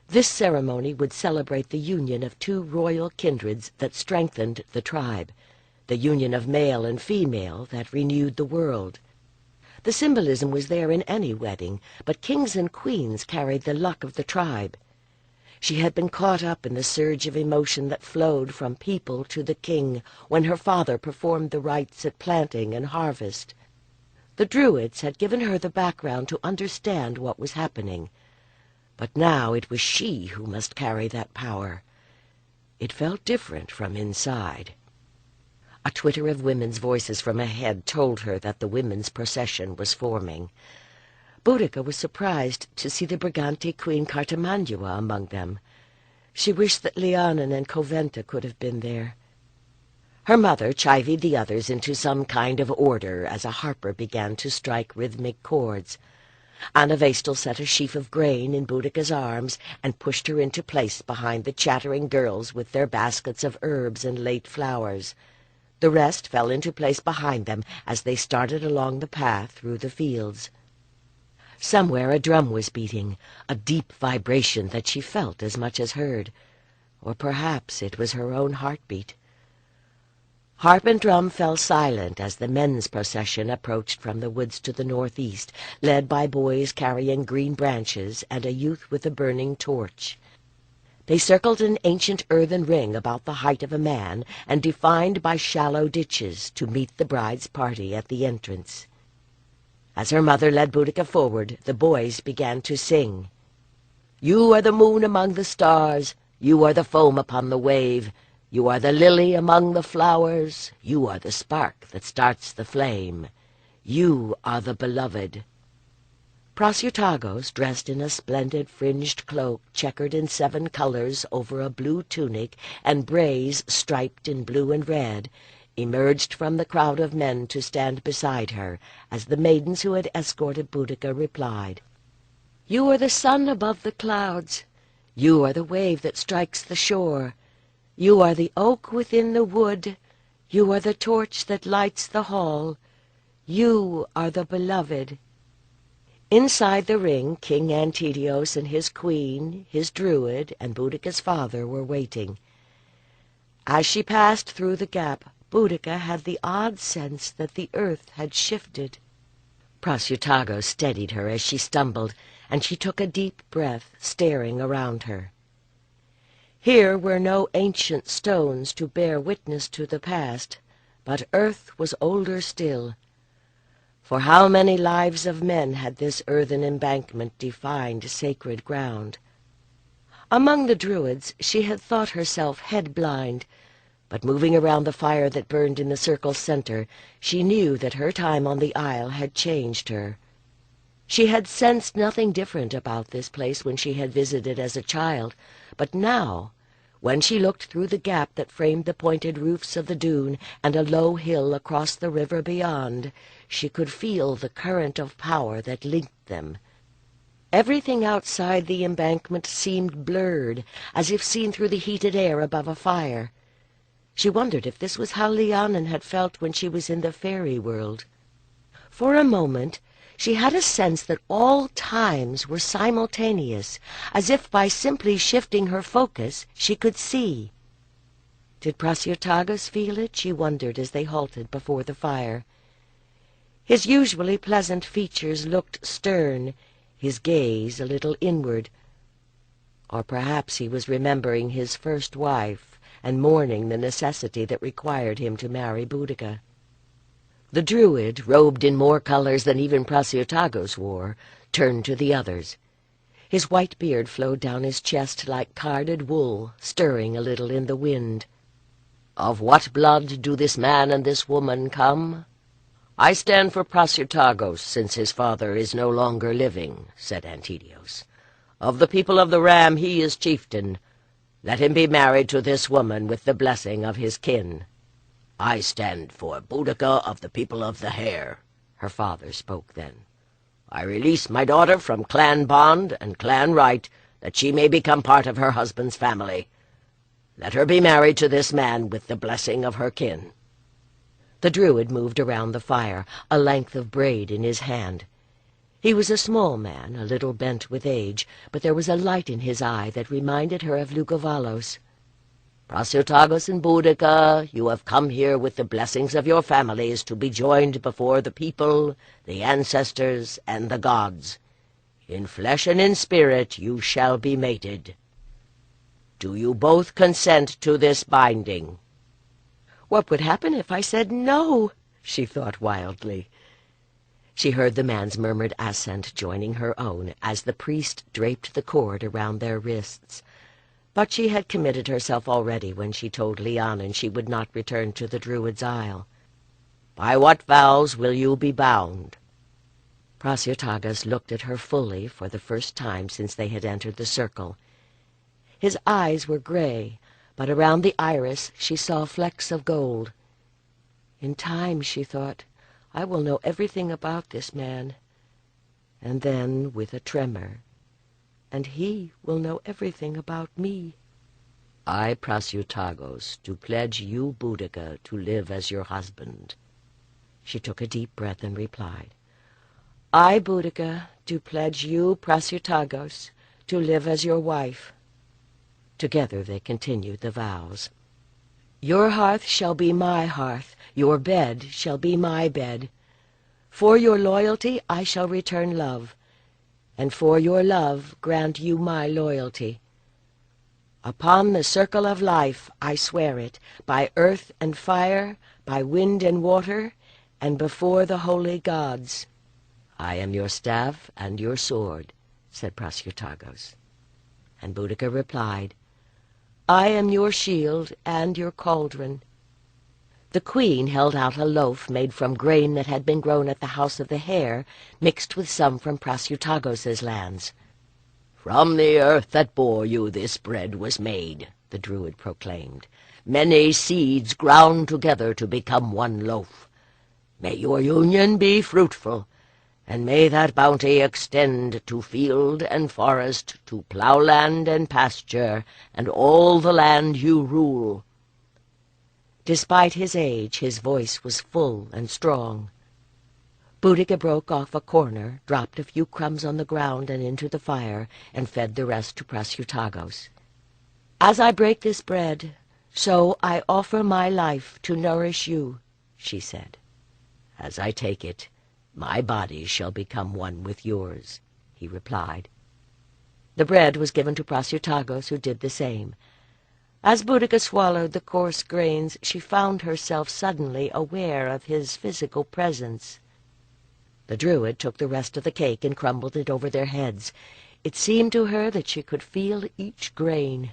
This ceremony would celebrate the union of two royal kindreds that strengthened the tribe, the union of male and female that renewed the world. The symbolism was there in any wedding, but kings and queens carried the luck of the tribe. She had been caught up in the surge of emotion that flowed from people to the king when her father performed the rites at planting and harvest. The Druids had given her the background to understand what was happening. But now it was she who must carry that power. It felt different from inside. A twitter of women's voices from ahead told her that the women's procession was forming. Boudica was surprised to see the Briganti Queen Cartamandua among them. She wished that Lhiannon and Coventa could have been there. Her mother chivied the others into some kind of order as a harper began to strike rhythmic chords. Anna Vestal set a sheaf of grain in Boudica's arms and pushed her into place behind the chattering girls with their baskets of herbs and late flowers. The rest fell into place behind them as they started along the path through the fields. Somewhere a drum was beating, a deep vibration that she felt as much as heard. Or perhaps it was her own heartbeat. Harp and drum fell silent as the men's procession approached from the woods to the northeast, led by boys carrying green branches and a youth with a burning torch. They circled an ancient earthen ring about the height of a man and defined by shallow ditches to meet the bride's party at the entrance. As her mother led Boudica forward, the boys began to sing. "You are the moon among the stars, you are the foam upon the wave, you are the lily among the flowers, you are the spark that starts the flame, you are the beloved." Prasutagos, dressed in a splendid fringed cloak checkered in 7 colors over a blue tunic and brays striped in blue and red, emerged from the crowd of men to stand beside her as the maidens who had escorted Boudica replied. "You are the sun above the clouds, you are the wave that strikes the shore, you are the oak within the wood, you are the torch that lights the hall, you are the beloved." Inside the ring, King Antedios and his queen, his Druid, and Boudica's father were waiting. As she passed through the gap, Boudica had the odd sense that the earth had shifted. Prasutagos steadied her as she stumbled, and she took a deep breath, staring around her. Here were no ancient stones to bear witness to the past, but earth was older still. For how many lives of men had this earthen embankment defined sacred ground? Among the Druids she had thought herself head-blind, but moving around the fire that burned in the circle's center, she knew that her time on the isle had changed her. She had sensed nothing different about this place when she had visited as a child, but now, when she looked through the gap that framed the pointed roofs of the dune and a low hill across the river beyond, she could feel the current of power that linked them. Everything outside the embankment seemed blurred, as if seen through the heated air above a fire. She wondered if this was how Lhiannon had felt when she was in the fairy world. For a moment she had a sense that all times were simultaneous, as if by simply shifting her focus she could see. Did Prasyurtagus feel it? She wondered as they halted before the fire. His usually pleasant features looked stern, his gaze a little inward. Or perhaps he was remembering his first wife and mourning the necessity that required him to marry Boudica. The Druid, robed in more colors than even Prasyurtagus wore, turned to the others. His white beard flowed down his chest like carded wool, stirring a little in the wind. "Of what blood do this man and this woman come?" "I stand for Prasyurtagus, since his father is no longer living," said Antidios. "Of the people of the Ram he is chieftain. Let him be married to this woman with the blessing of his kin." "I stand for Boudica of the people of the Hare," her father spoke then. "I release my daughter from clan bond and clan right, that she may become part of her husband's family. Let her be married to this man with the blessing of her kin." The Druid moved around the fire, a length of braid in his hand. He was a small man, a little bent with age, but there was a light in his eye that reminded her of Lugovalos. "Prasyurtagus and Boudica, you have come here with the blessings of your families to be joined before the people, the ancestors, and the gods. In flesh and in spirit you shall be mated. Do you both consent to this binding?" What would happen if I said no? She thought wildly. She heard the man's murmured assent joining her own as the priest draped the cord around their wrists. But she had committed herself already when she told Lhiannon she would not return to the Druid's Isle. "By what vows will you be bound?" Prasyurtagus looked at her fully for the first time since they had entered the circle. His eyes were gray, but around the iris she saw flecks of gold. In time, she thought, I will know everything about this man. And then, with a tremor, and he will know everything about me. "I, Prasyurtagus, do pledge you, Boudica, to live as your husband." She took a deep breath and replied, "I, Boudica, do pledge you, Prasyurtagus, to live as your wife." Together they continued the vows. "Your hearth shall be my hearth, your bed shall be my bed. For your loyalty I shall return love, and for your love grant you my loyalty. Upon the circle of life I swear it, by earth and fire, by wind and water, and before the holy gods." "I am your staff and your sword," said Prasyurtagus. And Boudica replied, "I am your shield and your cauldron." The queen held out a loaf made from grain that had been grown at the house of the Hare, mixed with some from Prasyurtagus's lands. "From the earth that bore you this bread was made," the Druid proclaimed. "Many seeds ground together to become one loaf. May your union be fruitful, and may that bounty extend to field and forest, to ploughland and pasture, and all the land you rule." Despite his age, his voice was full and strong. Boudica broke off a corner, dropped a few crumbs on the ground and into the fire, and fed the rest to Prasyurtagus. "As I break this bread, so I offer my life to nourish you," she said. "As I take it, my body shall become one with yours," he replied. The bread was given to Prasyurtagus, who did the same. As Boudica swallowed the coarse grains, she found herself suddenly aware of his physical presence. The Druid took the rest of the cake and crumbled it over their heads. It seemed to her that she could feel each grain.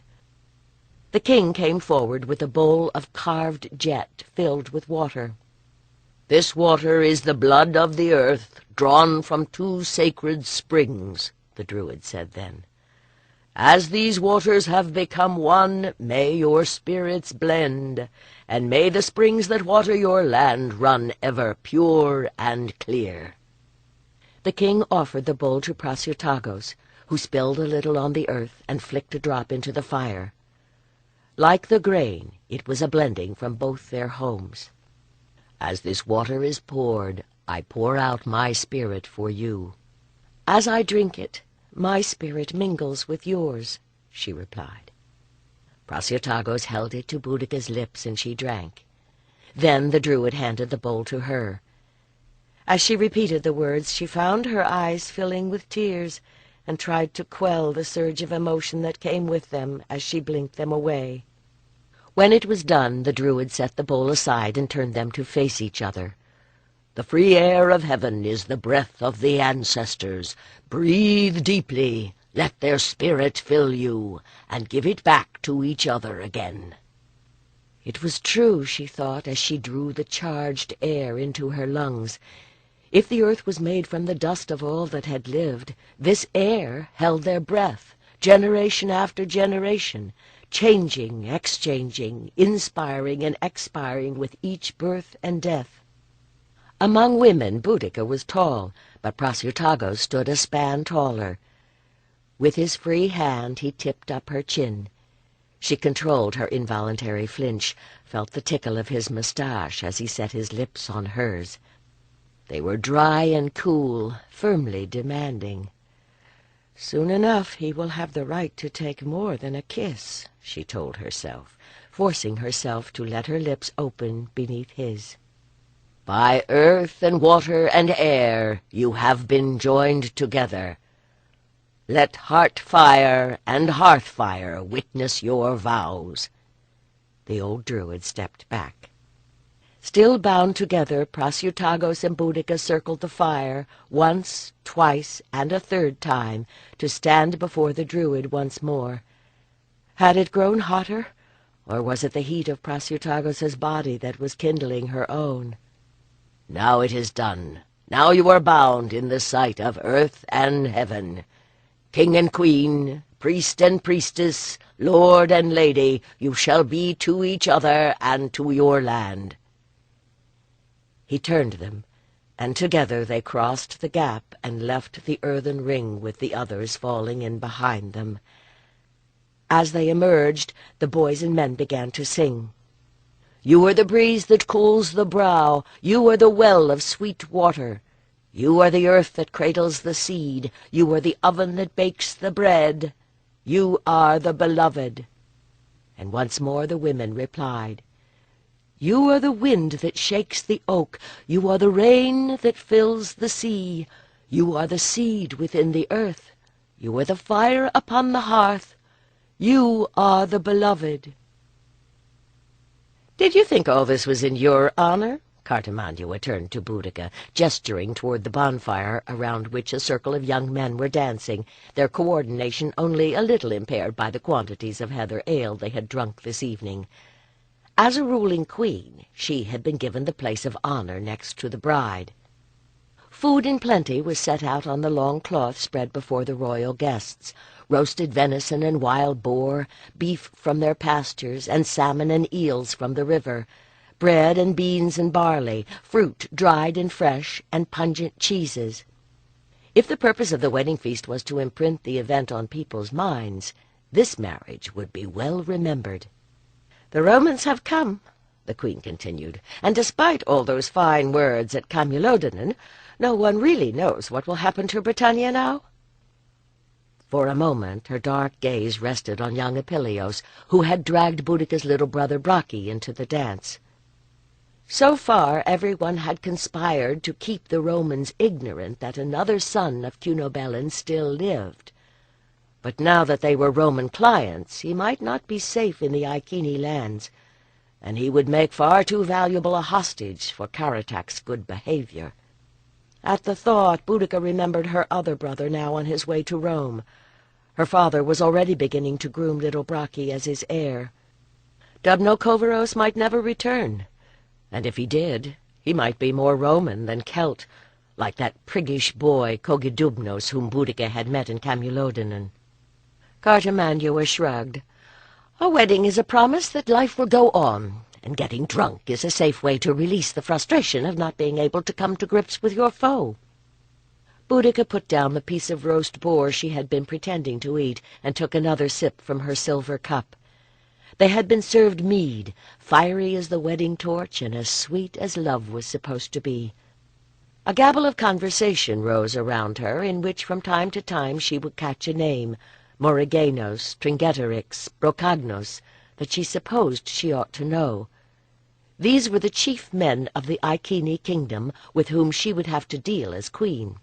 The king came forward with a bowl of carved jet filled with water. "This water is the blood of the earth, drawn from two sacred springs," the Druid said then. "As these waters have become one, may your spirits blend, and may the springs that water your land run ever pure and clear." The king offered the bowl to Prasyurtagus, who spilled a little on the earth and flicked a drop into the fire. Like the grain, it was a blending from both their homes. As this water is poured, I pour out my spirit for you. As I drink it, my spirit mingles with yours, she replied. Prasyotagos held it to Boudica's lips, and she drank. Then the Druid handed the bowl to her. As she repeated the words, she found her eyes filling with tears, and tried to quell the surge of emotion that came with them as she blinked them away. When it was done, the Druid set the bowl aside and turned them to face each other. "The free air of heaven is the breath of the ancestors. Breathe deeply, let their spirit fill you, and give it back to each other again." It was true, she thought, as she drew the charged air into her lungs. If the earth was made from the dust of all that had lived, this air held their breath, generation after generation, changing, exchanging, inspiring and expiring with each birth and death. Among women, Boudica was tall, but Prasyotagos stood a span taller. With his free hand he tipped up her chin. She controlled her involuntary flinch, felt the tickle of his moustache as he set his lips on hers. They were dry and cool, firmly demanding. "Soon enough he will have the right to take more than a kiss," she told herself, forcing herself to let her lips open beneath his. "By earth and water and air you have been joined together. Let heart-fire and hearth-fire witness your vows." The old Druid stepped back. Still bound together, Prasyotagos and Boudica circled the fire, once, twice, and a third time, to stand before the Druid once more. Had it grown hotter, or was it the heat of Prasyotagos's body that was kindling her own? "Now it is done. Now you are bound in the sight of earth and heaven. King and queen, priest and priestess, lord and lady, you shall be to each other and to your land." He turned them, and together they crossed the gap and left the earthen ring with the others falling in behind them. As they emerged, the boys and men began to sing. "You are the breeze that cools the brow, you are the well of sweet water. You are the earth that cradles the seed, you are the oven that bakes the bread. You are the beloved." And once more the women replied, "You are the wind that shakes the oak, you are the rain that fills the sea, you are the seed within the earth, you are the fire upon the hearth, you are the beloved." "Did you think all this was in your honor?" Cartimandua turned to Boudica, gesturing toward the bonfire around which a circle of young men were dancing, their coordination only a little impaired by the quantities of heather ale they had drunk this evening. As a ruling queen, she had been given the place of honor next to the bride. Food in plenty was set out on the long cloth spread before the royal guests. Roasted venison and wild boar, beef from their pastures, and salmon and eels from the river, bread and beans and barley, fruit dried and fresh, and pungent cheeses. If the purpose of the wedding feast was to imprint the event on people's minds, this marriage would be well remembered. "The Romans have come," the queen continued, "and despite all those fine words at Camulodunum, no one really knows what will happen to Britannia now." For a moment her dark gaze rested on young Epilios, who had dragged Boudica's little brother Brachii into the dance. So far everyone had conspired to keep the Romans ignorant that another son of Cunobeline still lived. But now that they were Roman clients, he might not be safe in the Iceni lands, and he would make far too valuable a hostage for Caratac's good behavior. At the thought, Boudica remembered her other brother now on his way to Rome. Her father was already beginning to groom little Brachii as his heir. Dubnocoveros might never return, and if he did, he might be more Roman than Celt, like that priggish boy Kogidubnos whom Boudica had met in Camulodunum. Cartimandua shrugged. "A wedding is a promise that life will go on, and getting drunk is a safe way to release the frustration of not being able to come to grips with your foe." Boudica put down the piece of roast boar she had been pretending to eat, and took another sip from her silver cup. They had been served mead, fiery as the wedding torch and as sweet as love was supposed to be. A gabble of conversation rose around her, in which from time to time she would catch a name, Moriganos, Tringeterix, Brocagnos, that she supposed she ought to know. These were the chief men of the Iceni kingdom with whom she would have to deal as queen.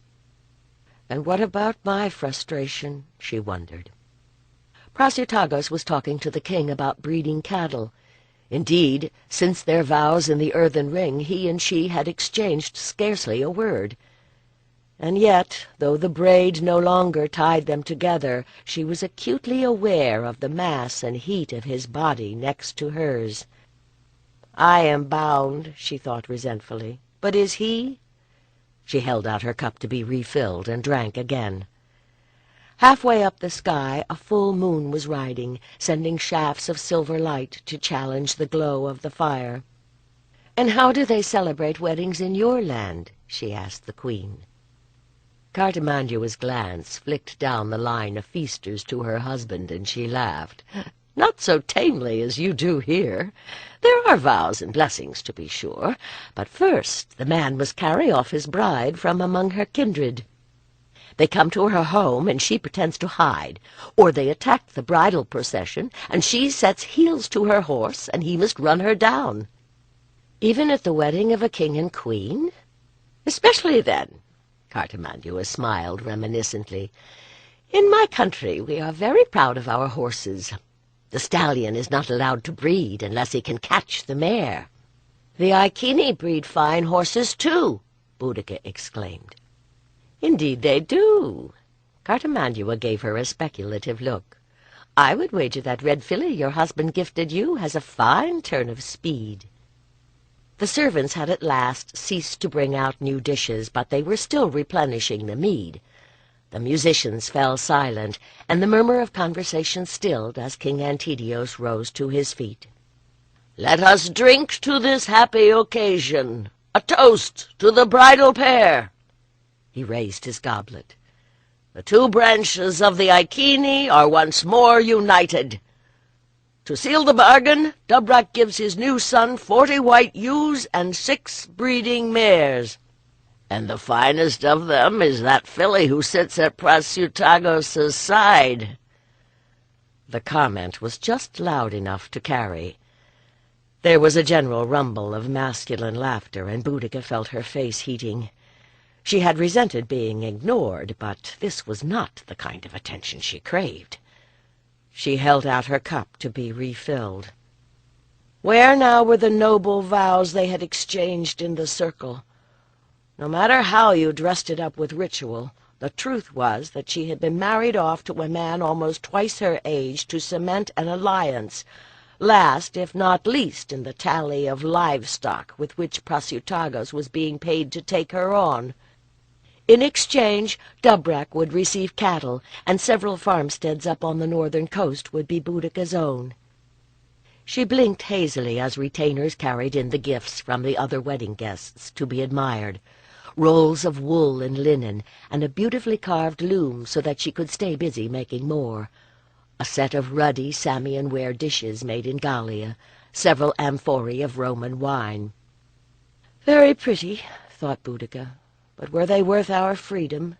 And what about my frustration, she wondered. Prasutagos was talking to the king about breeding cattle. Indeed, since their vows in the earthen ring, he and she had exchanged scarcely a word. And yet, though the braid no longer tied them together, she was acutely aware of the mass and heat of his body next to hers. I am bound, she thought resentfully, but is he? She held out her cup to be refilled and drank again. Halfway up the sky a full moon was riding, sending shafts of silver light to challenge the glow of the fire. "And how do they celebrate weddings in your land?" she asked the queen. Cartimandua's glance flicked down the line of feasters to her husband, and she laughed. "Not so tamely as you do here. There are vows and blessings, to be sure, but first the man must carry off his bride from among her kindred. They come to her home, and she pretends to hide, or they attack the bridal procession, and she sets heels to her horse, and he must run her down." "Even at the wedding of a king and queen?" "Especially then." Cartimandua smiled reminiscently. "In my country we are very proud of our horses. The stallion is not allowed to breed unless he can catch the mare." "The Iceni breed fine horses too," Boudica exclaimed. "Indeed they do." Cartimandua gave her a speculative look. "I would wager that red filly your husband gifted you has a fine turn of speed." The servants had at last ceased to bring out new dishes, but they were still replenishing the mead. The musicians fell silent, and the murmur of conversation stilled as King Antidios rose to his feet. "Let us drink to this happy occasion. A toast to the bridal pair." He raised his goblet. "The two branches of the Iceni are once more united. To seal the bargain, Dubrak gives his new son 40 white ewes and 6 breeding mares. And the finest of them is that filly who sits at Prasutagos' side." The comment was just loud enough to carry. There was a general rumble of masculine laughter, and Boudica felt her face heating. She had resented being ignored, but this was not the kind of attention she craved. She held out her cup to be refilled. Where now were the noble vows they had exchanged in the circle? No matter how you dressed it up with ritual, the truth was that she had been married off to a man almost twice her age to cement an alliance, last, if not least, in the tally of livestock with which Prasutagos was being paid to take her on. In exchange, Dubrak would receive cattle, and several farmsteads up on the northern coast would be Boudica's own. She blinked hazily as retainers carried in the gifts from the other wedding guests to be admired, rolls of wool and linen, and a beautifully carved loom so that she could stay busy making more, a set of ruddy Samian-ware dishes made in Gallia, several amphorae of Roman wine. "Very pretty," thought Boudica. But were they worth our freedom?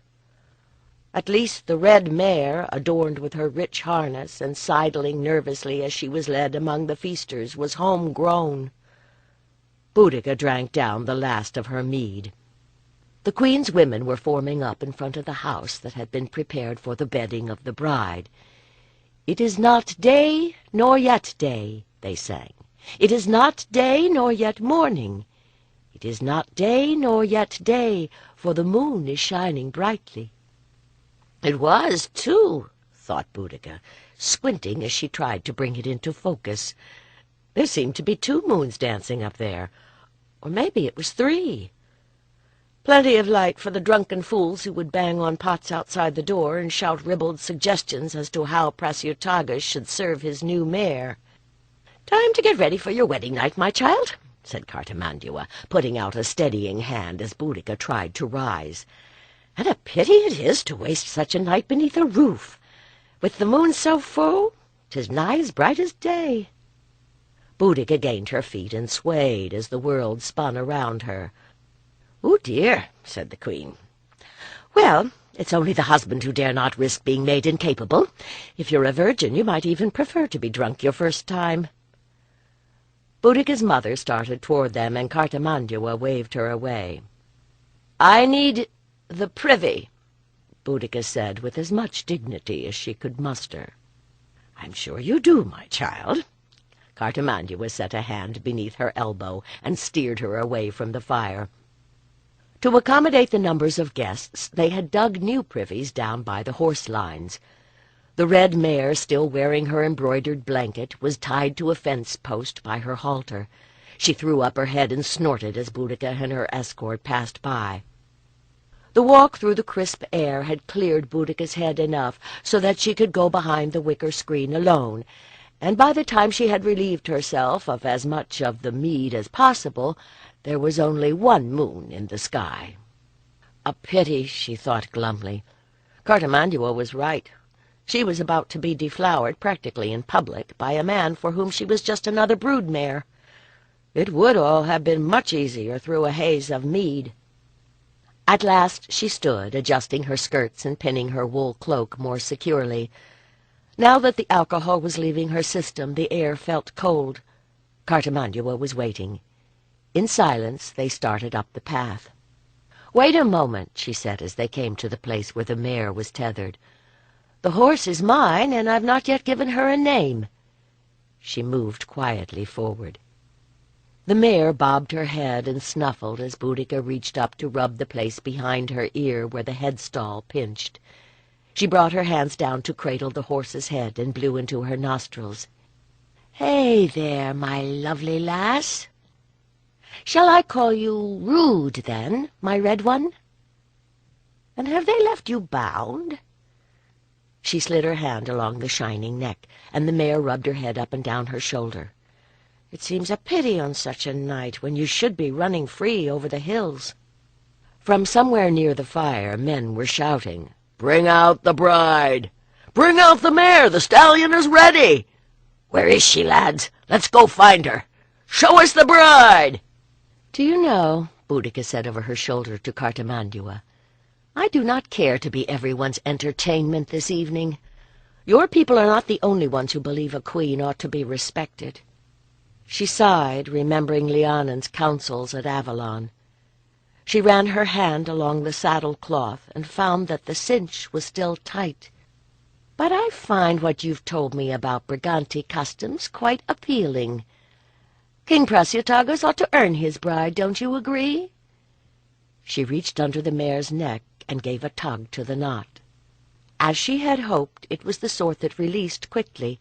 At least the red mare, adorned with her rich harness and sidling nervously as she was led among the feasters, was home-grown. Boudica drank down the last of her mead. The queen's women were forming up in front of the house that had been prepared for the bedding of the bride. "It is not day, nor yet day," they sang. "It is not day, nor yet morning. It is not day, nor yet day, for the moon is shining brightly." It was, too, thought Boudica, squinting as she tried to bring it into focus. There seemed to be 2 moons dancing up there, or maybe it was 3. Plenty of light for the drunken fools who would bang on pots outside the door and shout ribald suggestions as to how Prasutagos should serve his new mare. "Time to get ready for your wedding night, my child," said Cartimandua, putting out a steadying hand as Boudica tried to rise. "And a pity it is to waste such a night beneath a roof. With the moon so full, 'tis nigh as bright as day." Boudica gained her feet and swayed as the world spun around her. "Oh, dear," said the queen. "Well, it's only the husband who dare not risk being made incapable. If you're a virgin, you might even prefer to be drunk your first time." Boudica's mother started toward them, and Cartamandua waved her away. "I need the privy," Boudica said with as much dignity as she could muster. "I'm sure you do, my child." Cartamandua set a hand beneath her elbow and steered her away from the fire. To accommodate the numbers of guests, they had dug new privies down by the horse lines. The red mare, still wearing her embroidered blanket, was tied to a fence post by her halter. She threw up her head and snorted as Boudica and her escort passed by. The walk through the crisp air had cleared Boudica's head enough so that she could go behind the wicker screen alone, and by the time she had relieved herself of as much of the mead as possible, there was only one moon in the sky. A pity, she thought glumly. Cartamandua was right. She was about to be deflowered practically in public by a man for whom she was just another broodmare. It would all have been much easier through a haze of mead. At last she stood, adjusting her skirts and pinning her wool cloak more securely. Now that the alcohol was leaving her system, the air felt cold. Cartamandua was waiting. In silence they started up the path. "Wait a moment," she said as they came to the place where the mare was tethered. "The horse is mine, and I've not yet given her a name." She moved quietly forward. The mare bobbed her head and snuffled as Boudica reached up to rub the place behind her ear where the headstall pinched. She brought her hands down to cradle the horse's head and blew into her nostrils. "Hey there, my lovely lass. Shall I call you Rude, then, my red one? And have they left you bound?" She slid her hand along the shining neck, and the mare rubbed her head up and down her shoulder. "It seems a pity on such a night when you should be running free over the hills." From somewhere near the fire men were shouting, "Bring out the bride! Bring out the mare! The stallion is ready! Where is she, lads? Let's go find her! Show us the bride!" "Do you know," Boudica said over her shoulder to Cartamandua, "I do not care to be everyone's entertainment this evening. Your people are not the only ones who believe a queen ought to be respected." She sighed, remembering Lhiannon's counsels at Avalon. She ran her hand along the saddle cloth and found that the cinch was still tight. "But I find what you've told me about Briganti customs quite appealing. King Prassiotagos ought to earn his bride, don't you agree?" She reached under the mare's neck and gave a tug to the knot. As she had hoped, it was the sort that released quickly.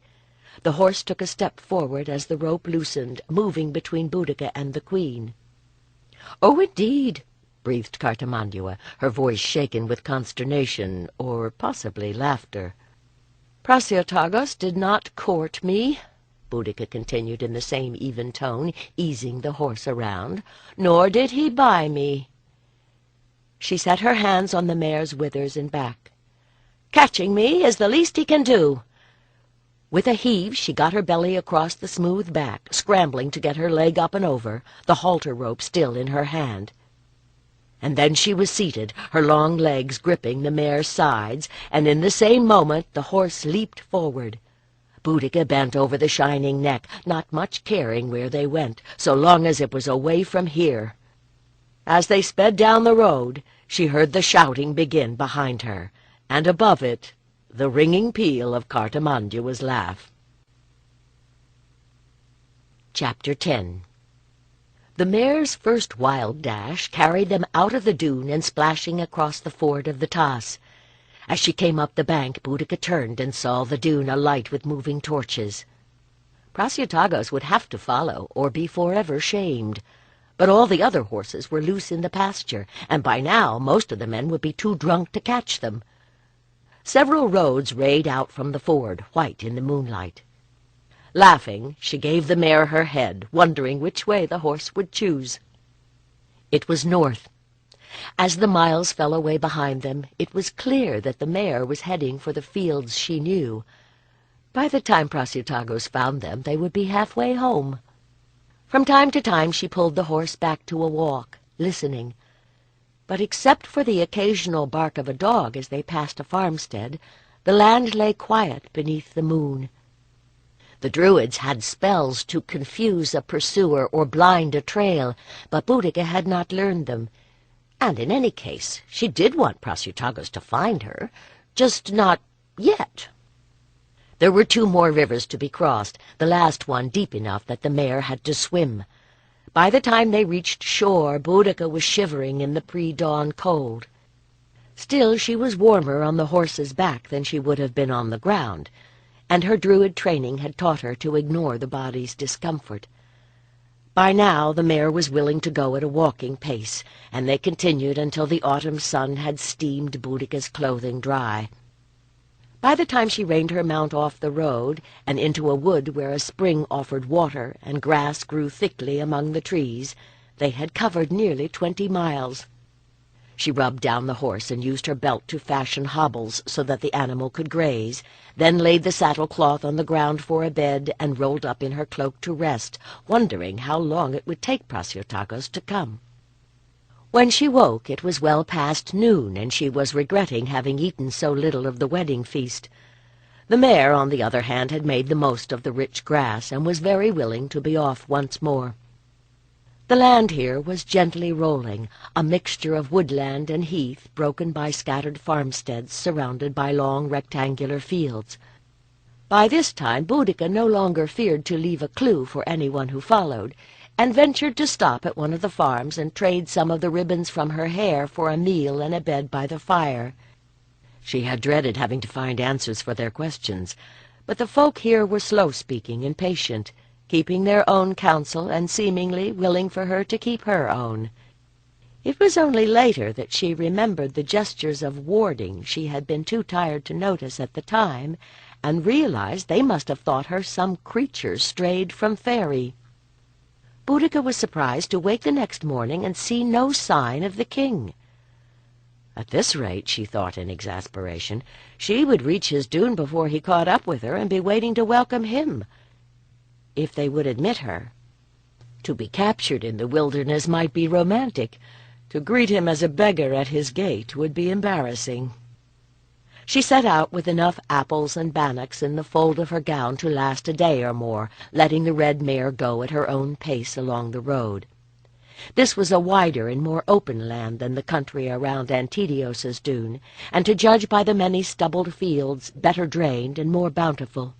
The horse took a step forward as the rope loosened, moving between Boudica and the queen. "Oh, indeed," breathed Cartamandua, her voice shaken with consternation, or possibly laughter. "Prassiotagos did not court me," Boudica continued in the same even tone, easing the horse around, "nor did he buy me." She set her hands on the mare's withers and back. "Catching me is the least he can do." With a heave she got her belly across the smooth back, scrambling to get her leg up and over, the halter rope still in her hand. And then she was seated, her long legs gripping the mare's sides, and in the same moment the horse leaped forward. Boudica bent over the shining neck, not much caring where they went, so long as it was away from here. As they sped down the road, she heard the shouting begin behind her, and above it the ringing peal of Cartamandua's laugh. Chapter 10. The mare's first wild dash carried them out of the dune and splashing across the ford of the Tass. As she came up the bank, Boudica turned and saw the dune alight with moving torches. Prassiotagos would have to follow, or be forever shamed. But all the other horses were loose in the pasture, and by now most of the men would be too drunk to catch them. Several roads rayed out from the ford, white in the moonlight. Laughing, she gave the mare her head, wondering which way the horse would choose. It was north. As the miles fell away behind them, it was clear that the mare was heading for the fields she knew. By the time Prasutagos found them, they would be halfway home. From time to time she pulled the horse back to a walk, listening. But except for the occasional bark of a dog as they passed a farmstead, the land lay quiet beneath the moon. The Druids had spells to confuse a pursuer or blind a trail, but Boudica had not learned them. And in any case, she did want Prasutagos to find her, just not yet. There were 2 more rivers to be crossed, the last one deep enough that the mare had to swim. By the time they reached shore, Boudica was shivering in the pre-dawn cold. Still, she was warmer on the horse's back than she would have been on the ground, and her Druid training had taught her to ignore the body's discomfort. By now the mare was willing to go at a walking pace, and they continued until the autumn sun had steamed Boudica's clothing dry. By the time she reined her mount off the road and into a wood where a spring offered water and grass grew thickly among the trees, they had covered nearly 20 miles. She rubbed down the horse and used her belt to fashion hobbles so that the animal could graze, then laid the saddle-cloth on the ground for a bed and rolled up in her cloak to rest, wondering how long it would take Prasutagos to come. When she woke, it was well past noon, and she was regretting having eaten so little of the wedding feast. The mare, on the other hand, had made the most of the rich grass, and was very willing to be off once more. The land here was gently rolling, a mixture of woodland and heath broken by scattered farmsteads surrounded by long rectangular fields. By this time Boudica no longer feared to leave a clue for anyone who followed, and ventured to stop at one of the farms and trade some of the ribbons from her hair for a meal and a bed by the fire. She had dreaded having to find answers for their questions, but the folk here were slow-speaking and patient, keeping their own counsel and seemingly willing for her to keep her own. It was only later that she remembered the gestures of warding she had been too tired to notice at the time, and realized they must have thought her some creature strayed from fairy. Boudica was surprised to wake the next morning and see no sign of the king. At this rate, she thought in exasperation, she would reach his dune before he caught up with her and be waiting to welcome him, if they would admit her. To be captured in the wilderness might be romantic. To greet him as a beggar at his gate would be embarrassing. She set out with enough apples and bannocks in the fold of her gown to last a day or more, letting the red mare go at her own pace along the road. This was a wider and more open land than the country around Antidios's dune, and to judge by the many stubbled fields, better drained and more bountiful.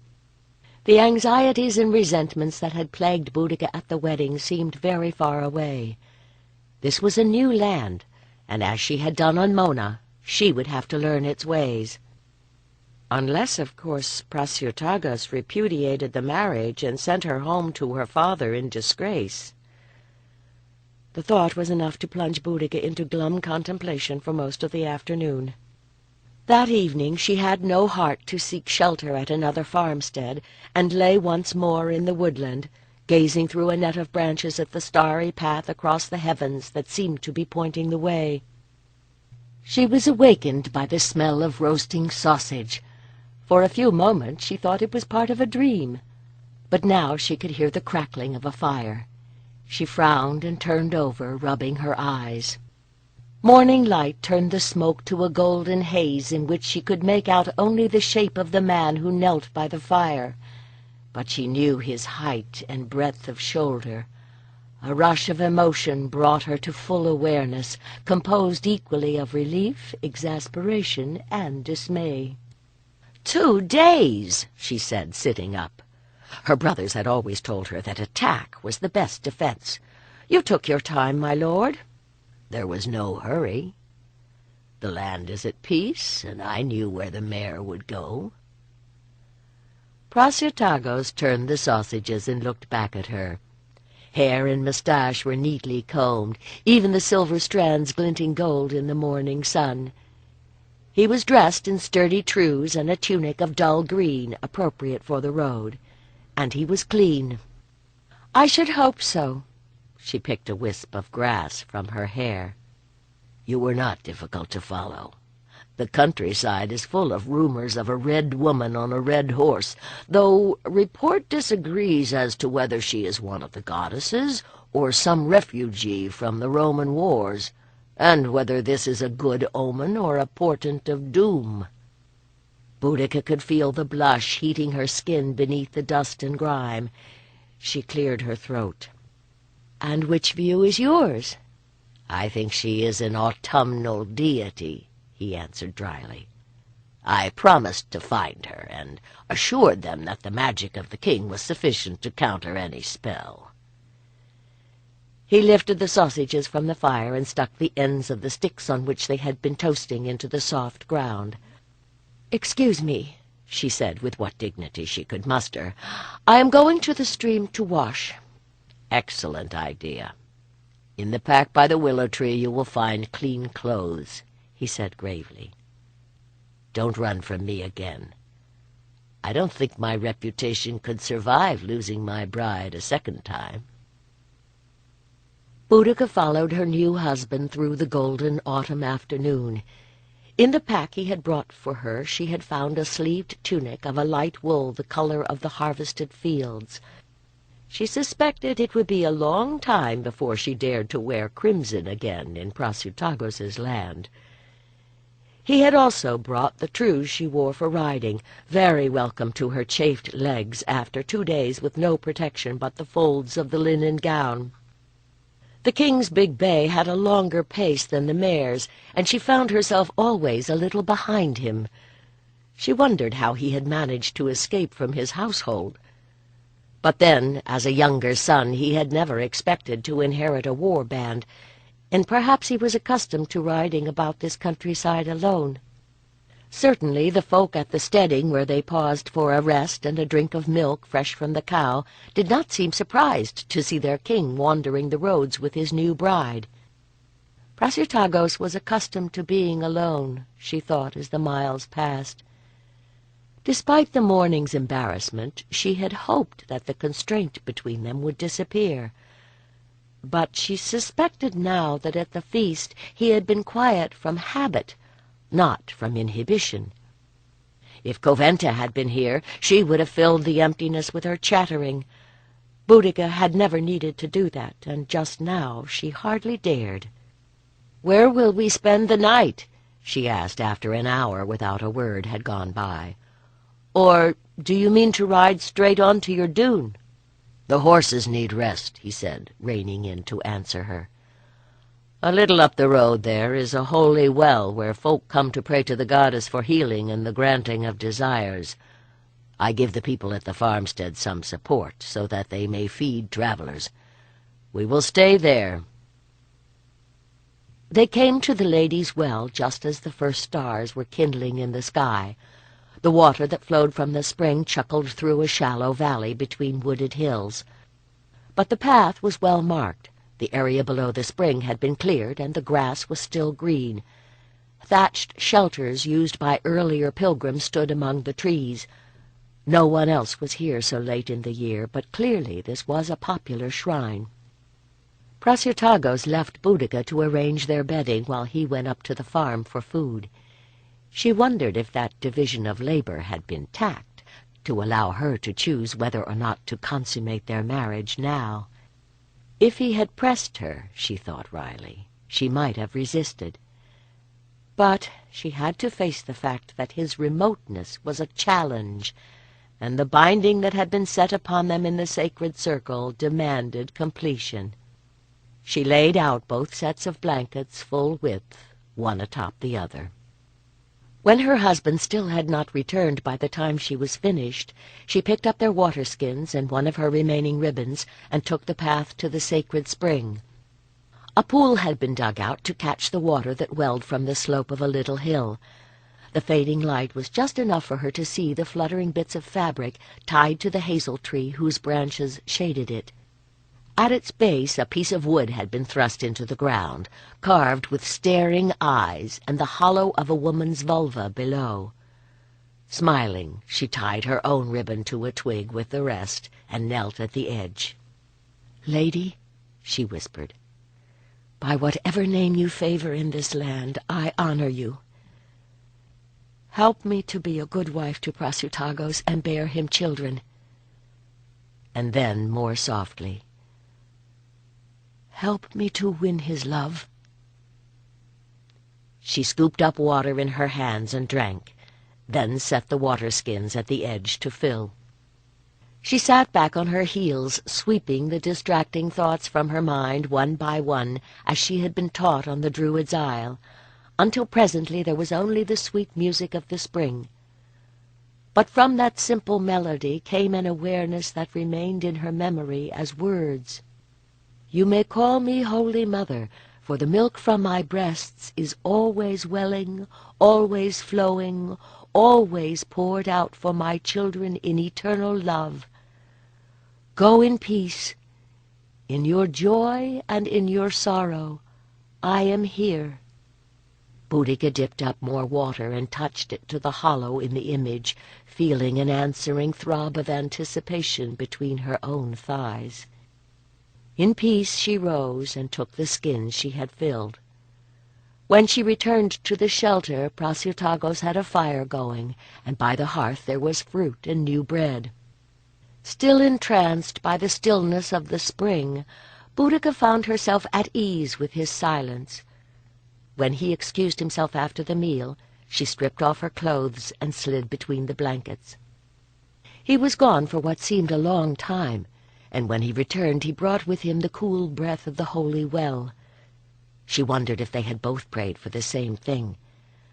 The anxieties and resentments that had plagued Boudica at the wedding seemed very far away. This was a new land, and as she had done on Mona, she would have to learn its ways. Unless, of course, Prasutagos repudiated the marriage and sent her home to her father in disgrace. The thought was enough to plunge Boudica into glum contemplation for most of the afternoon. That evening she had no heart to seek shelter at another farmstead, and lay once more in the woodland, gazing through a net of branches at the starry path across the heavens that seemed to be pointing the way. She was awakened by the smell of roasting sausage. For a few moments she thought it was part of a dream, but now she could hear the crackling of a fire. She frowned and turned over, rubbing her eyes. Morning light turned the smoke to a golden haze in which she could make out only the shape of the man who knelt by the fire, but she knew his height and breadth of shoulder. A rush of emotion brought her to full awareness, composed equally of relief, exasperation, and dismay. 2 days, she said, sitting up. Her brothers had always told her that attack was the best defense. You took your time, my lord. There was no hurry. The land is at peace, and I knew where the mare would go. Prasutagos turned the sausages and looked back at her. Hair and moustache were neatly combed, even the silver strands glinting gold in the morning sun. He was dressed in sturdy trews and a tunic of dull green, appropriate for the road, and he was clean. "I should hope so." She picked a wisp of grass from her hair. "You were not difficult to follow. The countryside is full of rumors of a red woman on a red horse, though report disagrees as to whether she is one of the goddesses or some refugee from the Roman wars, and whether this is a good omen or a portent of doom." Boudica could feel the blush heating her skin beneath the dust and grime. She cleared her throat. "And which view is yours?" "I think she is an autumnal deity," he answered dryly. "I promised to find her, and assured them that the magic of the king was sufficient to counter any spell." He lifted the sausages from the fire and stuck the ends of the sticks on which they had been toasting into the soft ground. "Excuse me," she said with what dignity she could muster. "I am going to the stream to wash." "Excellent idea. In the pack by the willow tree you will find clean clothes," he said gravely. "Don't run from me again. I don't think my reputation could survive losing my bride a second time." Boudica followed her new husband through the golden autumn afternoon. In the pack he had brought for her she had found a sleeved tunic of a light wool the color of the harvested fields. She suspected it would be a long time before she dared to wear crimson again in Prasutagos's land. He had also brought the trews she wore for riding, very welcome to her chafed legs after 2 days with no protection but the folds of the linen gown. The king's big bay had a longer pace than the mare's, and she found herself always a little behind him. She wondered how he had managed to escape from his household. But then, as a younger son, he had never expected to inherit a war band, and perhaps he was accustomed to riding about this countryside alone. Certainly the folk at the steading, where they paused for a rest and a drink of milk fresh from the cow, did not seem surprised to see their king wandering the roads with his new bride. Prasutagos was accustomed to being alone, she thought as the miles passed. Despite the morning's embarrassment, she had hoped that the constraint between them would disappear. But she suspected now that at the feast he had been quiet from habit, not from inhibition. If Coventa had been here, she would have filled the emptiness with her chattering. Boudica had never needed to do that, and just now she hardly dared. "Where will we spend the night?" she asked after an hour without a word had gone by. "Or do you mean to ride straight on to your dune?" "The horses need rest," he said, reining in to answer her. "A little up the road there is a holy well where folk come to pray to the goddess for healing and the granting of desires. I give the people at the farmstead some support so that they may feed travelers. We will stay there." They came to the lady's well just as the first stars were kindling in the sky. The water that flowed from the spring chuckled through a shallow valley between wooded hills. But the path was well marked. The area below the spring had been cleared, and the grass was still green. Thatched shelters used by earlier pilgrims stood among the trees. No one else was here so late in the year, but clearly this was a popular shrine. Prasutagos left Boudica to arrange their bedding while he went up to the farm for food. She wondered if that division of labor had been tact, to allow her to choose whether or not to consummate their marriage now. If he had pressed her, she thought wryly, she might have resisted. But she had to face the fact that his remoteness was a challenge, and the binding that had been set upon them in the sacred circle demanded completion. She laid out both sets of blankets full width, one atop the other. When her husband still had not returned by the time she was finished, she picked up their water-skins and one of her remaining ribbons and took the path to the sacred spring. A pool had been dug out to catch the water that welled from the slope of a little hill. The fading light was just enough for her to see the fluttering bits of fabric tied to the hazel tree whose branches shaded it. At its base a piece of wood had been thrust into the ground, carved with staring eyes and the hollow of a woman's vulva below. Smiling, she tied her own ribbon to a twig with the rest and knelt at the edge. "Lady," she whispered, "by whatever name you favor in this land, I honor you. Help me to be a good wife to Prasutagos and bear him children. And then, more softly, help me to win his love. She scooped up water in her hands and drank, then set the water skins at the edge to fill. She sat back on her heels, sweeping the distracting thoughts from her mind one by one, as she had been taught on the Druid's Isle, until presently there was only the sweet music of the spring. But from that simple melody came an awareness that remained in her memory as words. You may call me Holy Mother, for the milk from my breasts is always welling, always flowing, always poured out for my children in eternal love. Go in peace. In your joy and in your sorrow, I am here. Boudica dipped up more water and touched it to the hollow in the image, feeling an answering throb of anticipation between her own thighs. In peace she rose and took the skins she had filled. When she returned to the shelter, Prasutagos had a fire going, and by the hearth there was fruit and new bread. Still entranced by the stillness of the spring, Boudica found herself at ease with his silence. When he excused himself after the meal, she stripped off her clothes and slid between the blankets. He was gone for what seemed a long time, and when he returned he brought with him the cool breath of the holy well. She wondered if they had both prayed for the same thing,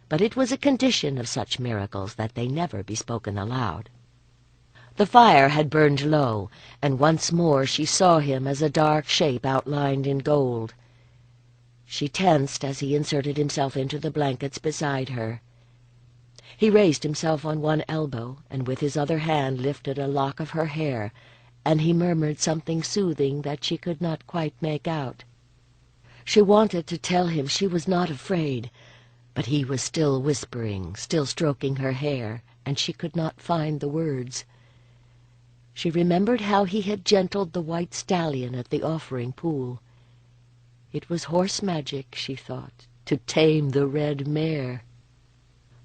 but it was a condition of such miracles that they never be spoken aloud. The fire had burned low, and once more she saw him as a dark shape outlined in gold. She tensed as he inserted himself into the blankets beside her. He raised himself on one elbow, and with his other hand lifted a lock of her hair, and he murmured something soothing that she could not quite make out. She wanted to tell him she was not afraid, but he was still whispering, still stroking her hair, and she could not find the words. She remembered how he had gentled the white stallion at the offering pool. It was horse magic, she thought, to tame the red mare.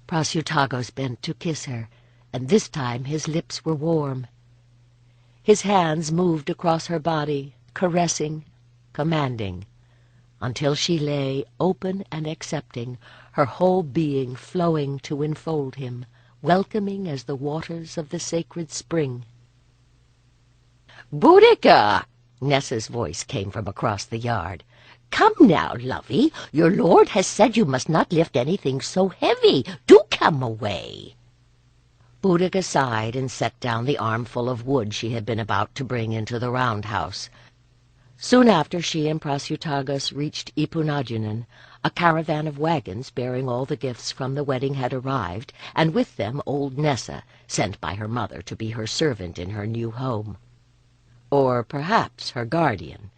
Prasutagos bent to kiss her, and this time his lips were warm. His hands moved across her body, caressing, commanding, until she lay open and accepting, her whole being flowing to enfold him, welcoming as the waters of the sacred spring. "Boudica!" Nessa's voice came from across the yard. "Come now, lovey. Your lord has said you must not lift anything so heavy. Do come away." Boudica sighed and set down the armful of wood she had been about to bring into the roundhouse. Soon after she and Prasutagos reached Ipunajunan, a caravan of wagons bearing all the gifts from the wedding had arrived, and with them old Nessa, sent by her mother to be her servant in her new home. Or perhaps her guardian.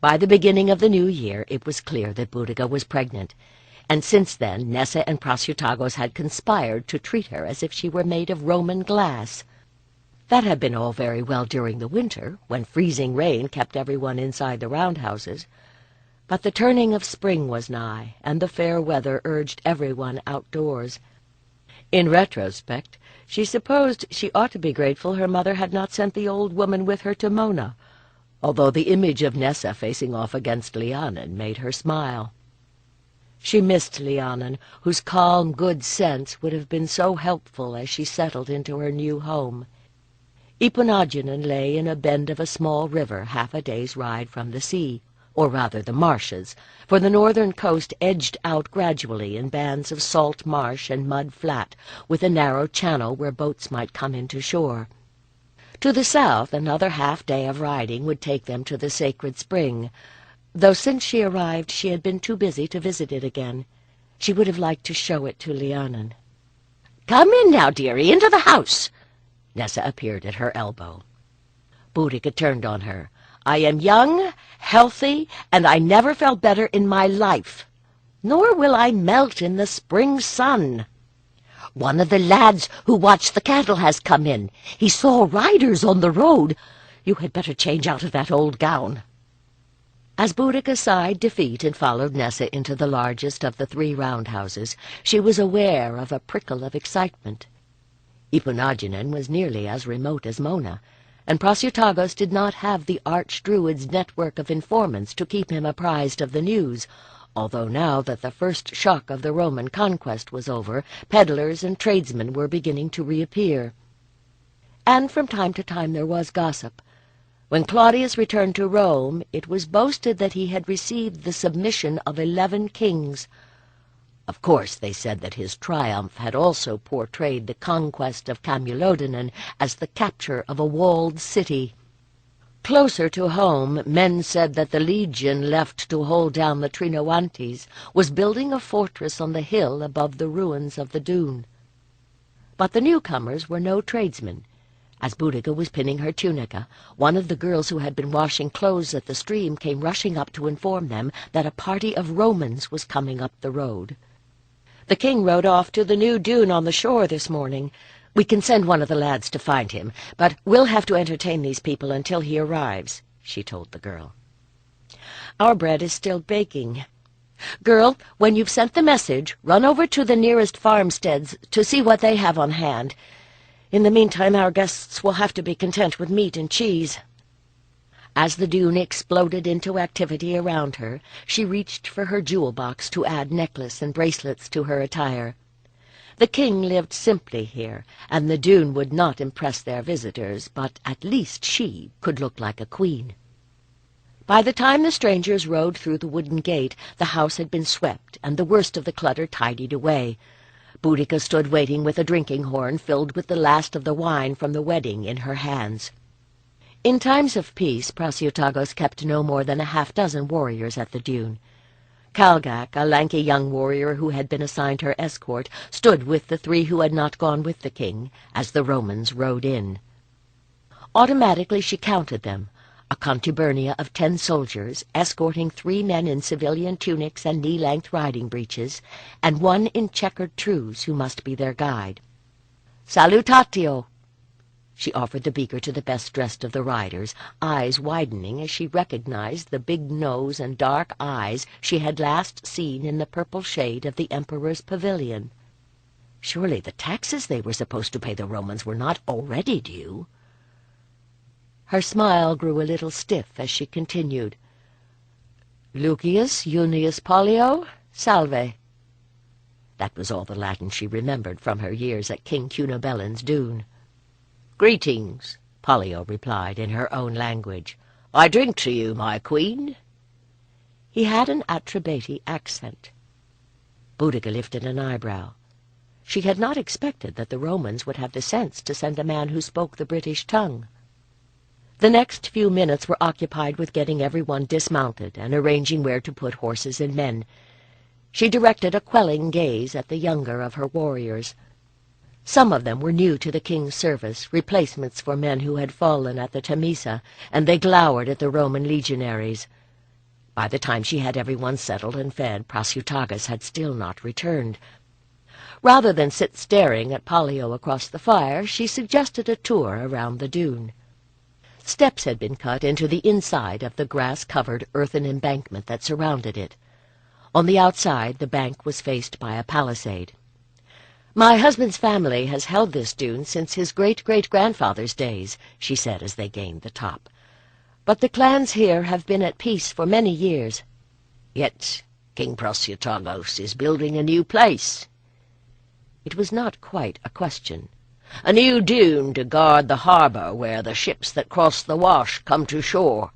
By the beginning of the new year it was clear that Boudica was pregnant, and since then Nessa and Prasutagos had conspired to treat her as if she were made of Roman glass. That had been all very well during the winter, when freezing rain kept everyone inside the roundhouses, but the turning of spring was nigh, and the fair weather urged everyone outdoors. In retrospect, she supposed she ought to be grateful her mother had not sent the old woman with her to Mona, although the image of Nessa facing off against Lhiannon made her smile. She missed Lhiannon, whose calm good sense would have been so helpful as she settled into her new home. Ipunajunan lay in a bend of a small river half a day's ride from the sea, or rather the marshes, for the northern coast edged out gradually in bands of salt marsh and mud flat, with a narrow channel where boats might come into shore. To the south, another half-day of riding would take them to the sacred spring, though since she arrived she had been too busy to visit it again. She would have liked to show it to Lhiannon. "Come in now, dearie, into the house." Nessa appeared at her elbow. Boudica turned on her. "I am young, healthy, and I never felt better in my life. Nor will I melt in the spring sun. One of the lads who watched the cattle has come in. He saw riders on the road. You had better change out of that old gown." As Boudica sighed defeat and followed Nessa into the largest of the 3 roundhouses, she was aware of a prickle of excitement. Iponaginen was nearly as remote as Mona, and Prasutagos did not have the Archdruid's network of informants to keep him apprised of the news, although now that the first shock of the Roman conquest was over, peddlers and tradesmen were beginning to reappear. And from time to time there was gossip. When Claudius returned to Rome, it was boasted that he had received the submission of 11 kings. Of course, they said that his triumph had also portrayed the conquest of Camulodanan as the capture of a walled city. Closer to home, men said that the legion left to hold down the Trinoantes was building a fortress on the hill above the ruins of the dune. But the newcomers were no tradesmen. As Boudica was pinning her tunica, one of the girls who had been washing clothes at the stream came rushing up to inform them that a party of Romans was coming up the road. "The king rode off to the new dune on the shore this morning. We can send one of the lads to find him, but we'll have to entertain these people until he arrives," she told the girl. "Our bread is still baking. Girl, when you've sent the message, run over to the nearest farmsteads to see what they have on hand. In the meantime, our guests will have to be content with meat and cheese." As the dune exploded into activity around her, she reached for her jewel box to add necklace and bracelets to her attire. The king lived simply here, and the dune would not impress their visitors, but at least she could look like a queen. By the time the strangers rode through the wooden gate, the house had been swept and the worst of the clutter tidied away. Boudica stood waiting with a drinking horn filled with the last of the wine from the wedding in her hands. In times of peace, Prasutagos kept no more than 6 warriors at the dune. Kalgak, a lanky young warrior who had been assigned her escort, stood with the 3 who had not gone with the king, as the Romans rode in. Automatically she counted them, a contubernia of 10 soldiers, escorting 3 men in civilian tunics and knee-length riding breeches, and 1 in checkered trews who must be their guide. "Salutatio!" She offered the beaker to the best-dressed of the riders, eyes widening as she recognized the big nose and dark eyes she had last seen in the purple shade of the Emperor's pavilion. Surely the taxes they were supposed to pay the Romans were not already due. Her smile grew a little stiff as she continued. "Lucius Junius Pollio, salve." That was all the Latin she remembered from her years at King Cunobellin's dune. "Greetings," Pollio replied in her own language. "I drink to you, my queen." He had an Atrebate accent. Boudica lifted an eyebrow. She had not expected that the Romans would have the sense to send a man who spoke the British tongue. The next few minutes were occupied with getting everyone dismounted and arranging where to put horses and men. She directed a quelling gaze at the younger of her warriors. Some of them were new to the king's service, replacements for men who had fallen at the Temesa, and they glowered at the Roman legionaries. By the time she had everyone settled and fed, Prasutagos had still not returned. Rather than sit staring at Pollio across the fire, she suggested a tour around the dune. Steps had been cut into the inside of the grass-covered earthen embankment that surrounded it. On the outside, the bank was faced by a palisade. "My husband's family has held this dune since his great-great-grandfather's days," she said as they gained the top. "But the clans here have been at peace for many years." "Yet King Prasutagos is building a new place." It was not quite a question. "A new dune to guard the harbor where the ships that cross the Wash come to shore."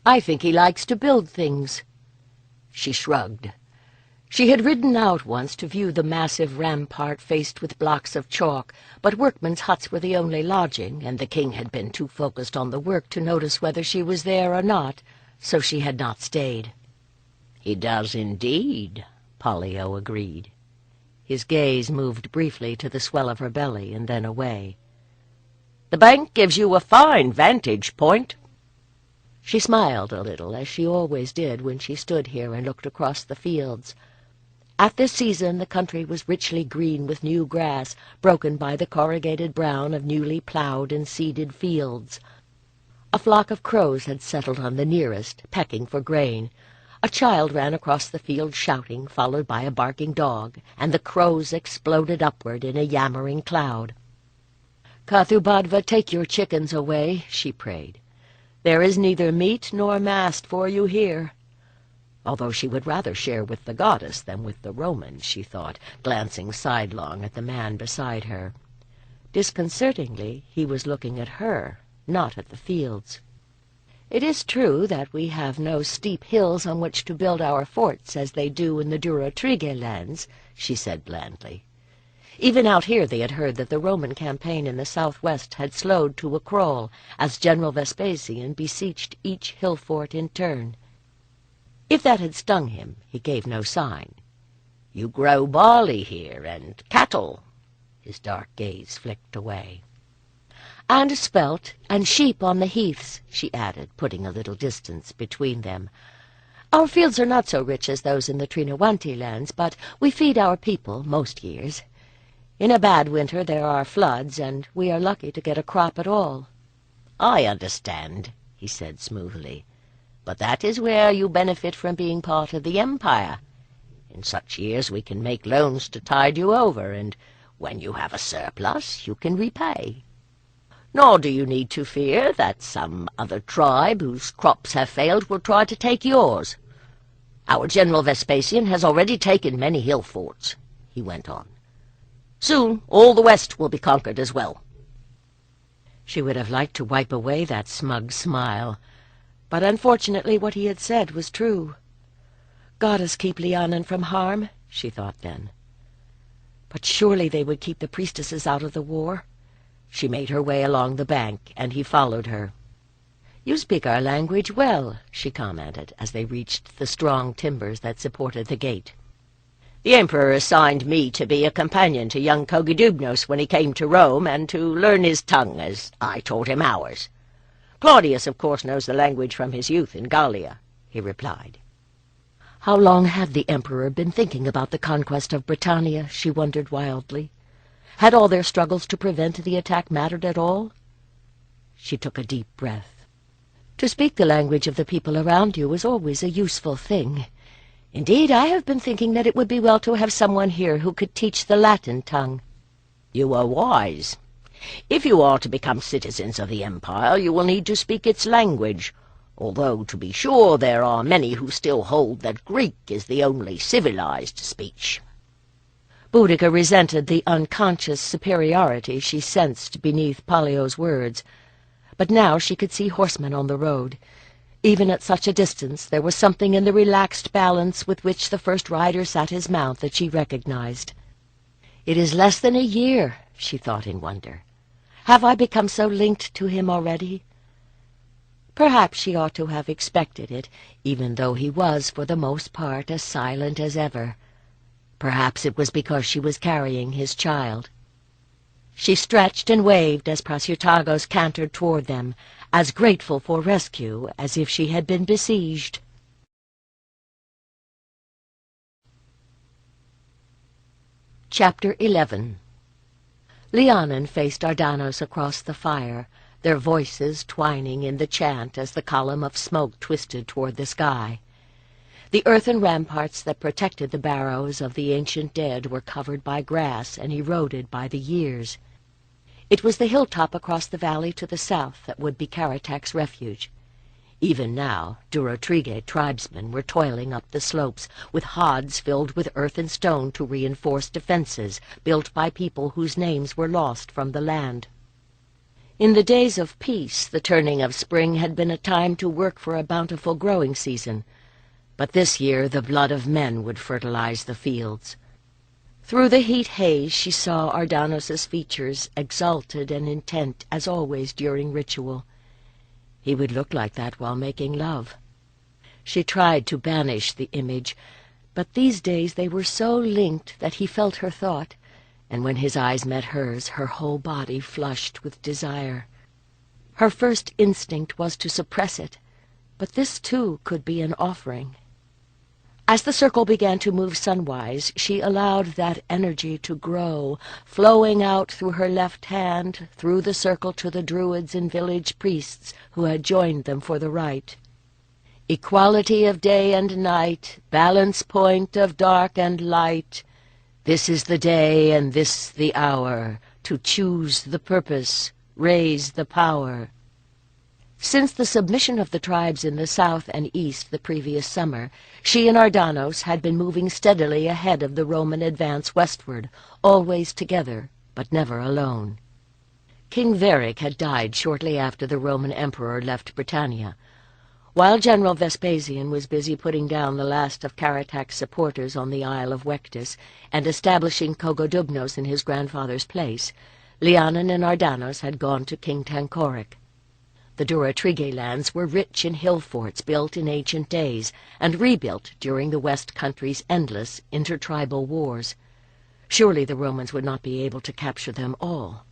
"I think he likes to build things." She shrugged. She had ridden out once to view the massive rampart faced with blocks of chalk, but workmen's huts were the only lodging, and the king had been too focused on the work to notice whether she was there or not, so she had not stayed. "He does indeed," Pollio agreed. His gaze moved briefly to the swell of her belly and then away. "The bank gives you a fine vantage point." She smiled a little, as she always did when she stood here and looked across the fields. At this season the country was richly green with new grass, broken by the corrugated brown of newly ploughed and seeded fields. A flock of crows had settled on the nearest, pecking for grain. A child ran across the field shouting, followed by a barking dog, and the crows exploded upward in a yammering cloud. "Kathubadva, take your chickens away," she prayed. "There is neither meat nor mast for you here." Although she would rather share with the goddess than with the Romans, she thought, glancing sidelong at the man beside her. Disconcertingly, he was looking at her, not at the fields. "It is true that we have no steep hills on which to build our forts as they do in the Durotrigue lands," she said blandly. Even out here they had heard that the Roman campaign in the southwest had slowed to a crawl as General Vespasian besieged each hill fort in turn. If that had stung him, he gave no sign. "You grow barley here, and cattle." His dark gaze flicked away. "And spelt, and sheep on the heaths," she added, putting a little distance between them. "Our fields are not so rich as those in the Trinowanti lands, but we feed our people most years. In a bad winter there are floods, and we are lucky to get a crop at all." "I understand," he said smoothly. "But that is where you benefit from being part of the Empire. In such years we can make loans to tide you over, and when you have a surplus you can repay. Nor do you need to fear that some other tribe whose crops have failed will try to take yours. Our General Vespasian has already taken many hill forts," he went on. "Soon all the west will be conquered as well." She would have liked to wipe away that smug smile, but unfortunately what he had said was true. "Goddess keep Lhiannon from harm," she thought then. But surely they would keep the priestesses out of the war. She made her way along the bank, and he followed her. "You speak our language well," she commented, as they reached the strong timbers that supported the gate. "The Emperor assigned me to be a companion to young Kogidubnos when he came to Rome, and to learn his tongue as I taught him ours. Claudius, of course, knows the language from his youth in Gallia," he replied. How long had the Emperor been thinking about the conquest of Britannia, she wondered wildly. Had all their struggles to prevent the attack mattered at all? She took a deep breath. "To speak the language of the people around you is always a useful thing. Indeed, I have been thinking that it would be well to have someone here who could teach the Latin tongue." "You are wise. If you are to become citizens of the Empire, you will need to speak its language, although, to be sure, there are many who still hold that Greek is the only civilized speech." Boudica resented the unconscious superiority she sensed beneath Palio's words, but now she could see horsemen on the road. Even at such a distance there was something in the relaxed balance with which the first rider sat his mount that she recognized. "It is less than a year," she thought in wonder. "Have I become so linked to him already?" Perhaps she ought to have expected it, even though he was for the most part as silent as ever. Perhaps it was because she was carrying his child. She stretched and waved as Prasutagos cantered toward them, as grateful for rescue as if she had been besieged. Chapter 11. Lhiannon faced Dardanos across the fire, their voices twining in the chant as the column of smoke twisted toward the sky. The earthen ramparts that protected the barrows of the ancient dead were covered by grass and eroded by the years. It was the hilltop across the valley to the south that would be Karatak's refuge. Even now, Durotrigue tribesmen were toiling up the slopes, with hods filled with earth and stone to reinforce defenses built by people whose names were lost from the land. In the days of peace, the turning of spring had been a time to work for a bountiful growing season, but this year the blood of men would fertilize the fields. Through the heat haze she saw Ardanos's features, exalted and intent as always during ritual. He would look like that while making love. She tried to banish the image, but these days they were so linked that he felt her thought, and when his eyes met hers, her whole body flushed with desire. Her first instinct was to suppress it, but this too could be an offering. As the circle began to move sunwise, she allowed that energy to grow, flowing out through her left hand, through the circle to the druids and village priests who had joined them for the rite. Equality of day and night, balance point of dark and light. This is the day and this the hour, to choose the purpose, raise the power. Since the submission of the tribes in the south and east the previous summer, she and Ardanos had been moving steadily ahead of the Roman advance westward, always together, but never alone. King Varic had died shortly after the Roman emperor left Britannia. While General Vespasian was busy putting down the last of Caratac's supporters on the Isle of Wectus and establishing Kogodubnos in his grandfather's place, Lhiannon and Ardanos had gone to King Tancoric. The Duratrige lands were rich in hill forts built in ancient days and rebuilt during the West Country's endless intertribal wars. Surely the Romans would not be able to capture them all.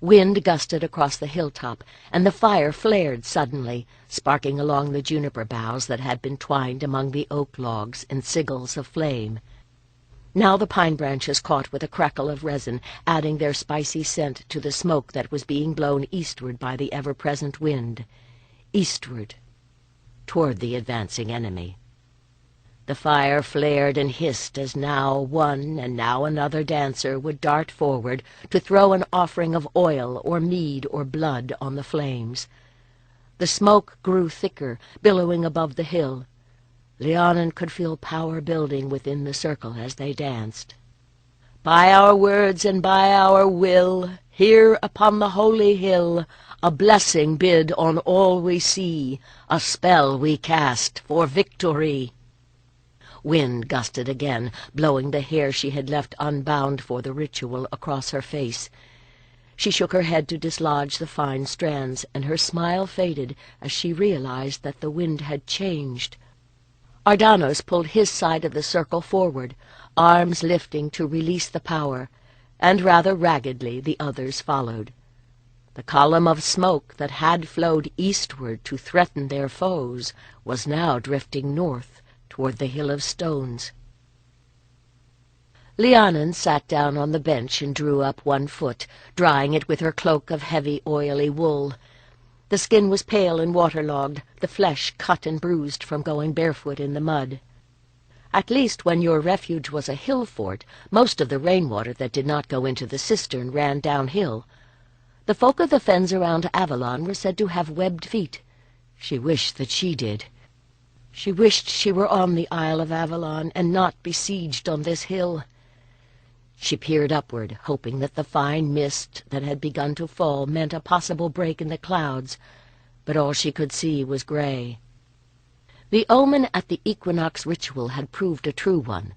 Wind gusted across the hilltop, and the fire flared suddenly, sparking along the juniper boughs that had been twined among the oak logs in sigils of flame. Now the pine branches caught with a crackle of resin, adding their spicy scent to the smoke that was being blown eastward by the ever-present wind. Eastward, toward the advancing enemy. The fire flared and hissed as now one and now another dancer would dart forward to throw an offering of oil or mead or blood on the flames. The smoke grew thicker, billowing above the hill. Lhiannon could feel power building within the circle as they danced. By our words and by our will, here upon the holy hill, a blessing bid on all we see, a spell we cast for victory. Wind gusted again, blowing the hair she had left unbound for the ritual across her face. She shook her head to dislodge the fine strands, and her smile faded as she realized that the wind had changed. Ardanos pulled his side of the circle forward, arms lifting to release the power, and rather raggedly the others followed. The column of smoke that had flowed eastward to threaten their foes was now drifting north toward the hill of stones. Lhiannon sat down on the bench and drew up one foot, drying it with her cloak of heavy, oily wool. The skin was pale and waterlogged, the flesh cut and bruised from going barefoot in the mud. At least when your refuge was a hill fort, most of the rainwater that did not go into the cistern ran downhill. The folk of the fens around Avalon were said to have webbed feet. She wished that she did. She wished she were on the Isle of Avalon and not besieged on this hill. She peered upward, hoping that the fine mist that had begun to fall meant a possible break in the clouds, but all she could see was gray. The omen at the equinox ritual had proved a true one.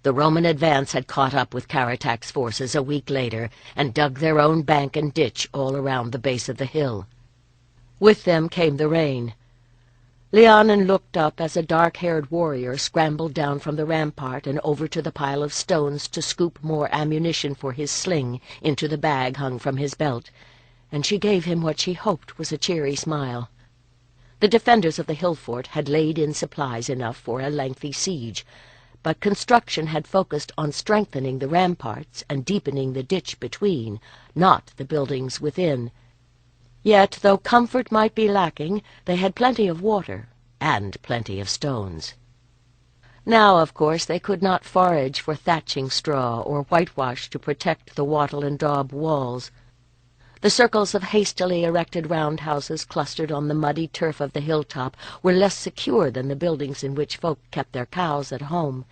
The Roman advance had caught up with Caratac's forces a week later and dug their own bank and ditch all around the base of the hill. With them came the rain. Lhiannon looked up as a dark-haired warrior scrambled down from the rampart and over to the pile of stones to scoop more ammunition for his sling into the bag hung from his belt, and she gave him what she hoped was a cheery smile. The defenders of the hill fort had laid in supplies enough for a lengthy siege, but construction had focused on strengthening the ramparts and deepening the ditch between, not the buildings within. Yet, though comfort might be lacking, they had plenty of water, and plenty of stones. Now, of course, they could not forage for thatching straw or whitewash to protect the wattle and daub walls. The circles of hastily erected roundhouses clustered on the muddy turf of the hilltop were less secure than the buildings in which folk kept their cows at home,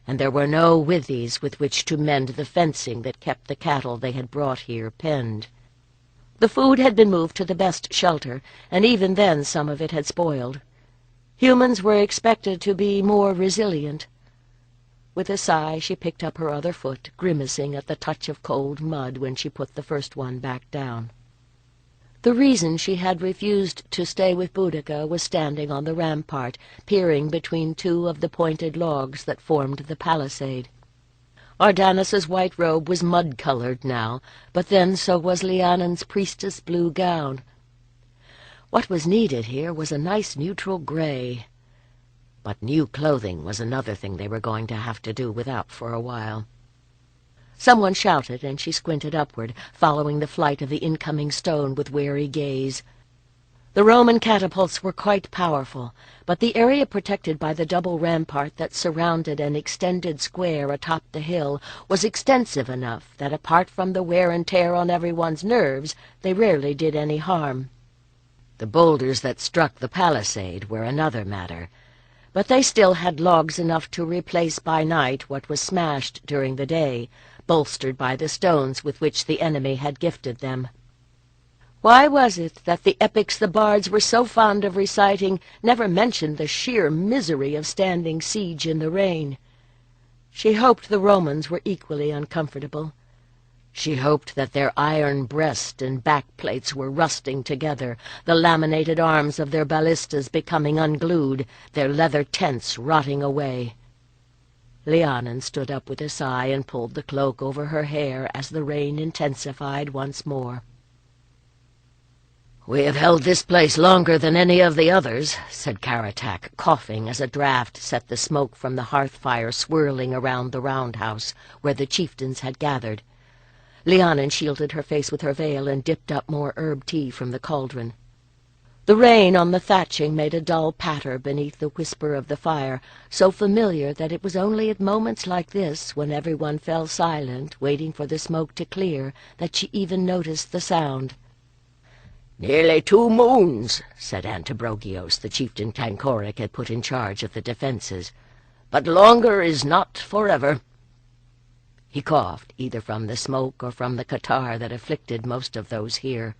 and there were no withies with which to mend the fencing that kept the cattle they had brought here penned. The food had been moved to the best shelter, and even then some of it had spoiled. Humans were expected to be more resilient. With a sigh, she picked up her other foot, grimacing at the touch of cold mud when she put the first one back down. The reason she had refused to stay with Boudica was standing on the rampart, peering between two of the pointed logs that formed the palisade. Ardanos's white robe was mud-colored now, but then so was Lhiannon's priestess blue gown. What was needed here was a nice neutral gray. But new clothing was another thing they were going to have to do without for a while. Someone shouted, and she squinted upward, following the flight of the incoming stone with wary gaze. The Roman catapults were quite powerful, but the area protected by the double rampart that surrounded an extended square atop the hill was extensive enough that, apart from the wear and tear on everyone's nerves, they rarely did any harm. The boulders that struck the palisade were another matter, but they still had logs enough to replace by night what was smashed during the day, bolstered by the stones with which the enemy had gifted them. Why was it that the epics the bards were so fond of reciting never mentioned the sheer misery of standing siege in the rain? She hoped the Romans were equally uncomfortable. She hoped that their iron breast and backplates were rusting together, the laminated arms of their ballistas becoming unglued, their leather tents rotting away. Lhiannon stood up with a sigh and pulled the cloak over her hair as the rain intensified once more. "We have held this place longer than any of the others," said Karatak, coughing as a draught set the smoke from the hearth fire swirling around the roundhouse where the chieftains had gathered. Lhiannon shielded her face with her veil and dipped up more herb tea from the cauldron. The rain on the thatching made a dull patter beneath the whisper of the fire, so familiar that it was only at moments like this, when everyone fell silent, waiting for the smoke to clear, that she even noticed the sound. "Nearly 2 moons," said Antibrogios, the chieftain Cancoric had put in charge of the defences. "But longer is not forever." He coughed, either from the smoke or from the catarrh that afflicted most of those here.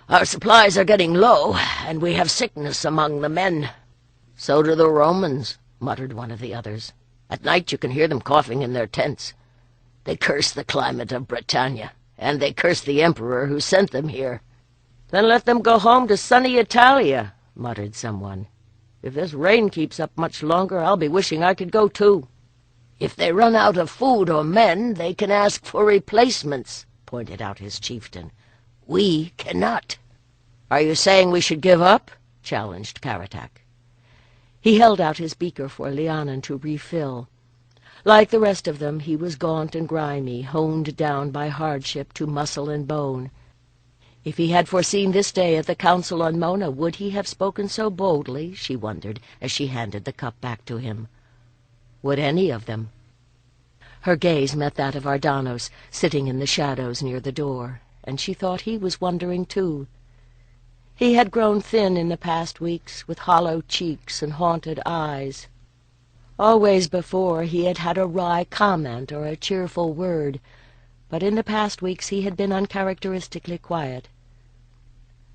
"Our supplies are getting low, and we have sickness among the men." "So do the Romans," muttered one of the others. "At night you can hear them coughing in their tents. They curse the climate of Britannia, and they curse the emperor who sent them here." "Then let them go home to sunny Italia," muttered someone. "If this rain keeps up much longer, I'll be wishing I could go too." "If they run out of food or men, they can ask for replacements," pointed out his chieftain. "We cannot." "Are you saying we should give up?" challenged Karatak. He held out his beaker for Lhiannon to refill. Like the rest of them, he was gaunt and grimy, honed down by hardship to muscle and bone. If he had foreseen this day at the council on Mona, would he have spoken so boldly, she wondered, as she handed the cup back to him. Would any of them? Her gaze met that of Ardanos, sitting in the shadows near the door, and she thought he was wondering too. He had grown thin in the past weeks, with hollow cheeks and haunted eyes. Always before he had had a wry comment or a cheerful word, but in the past weeks he had been uncharacteristically quiet.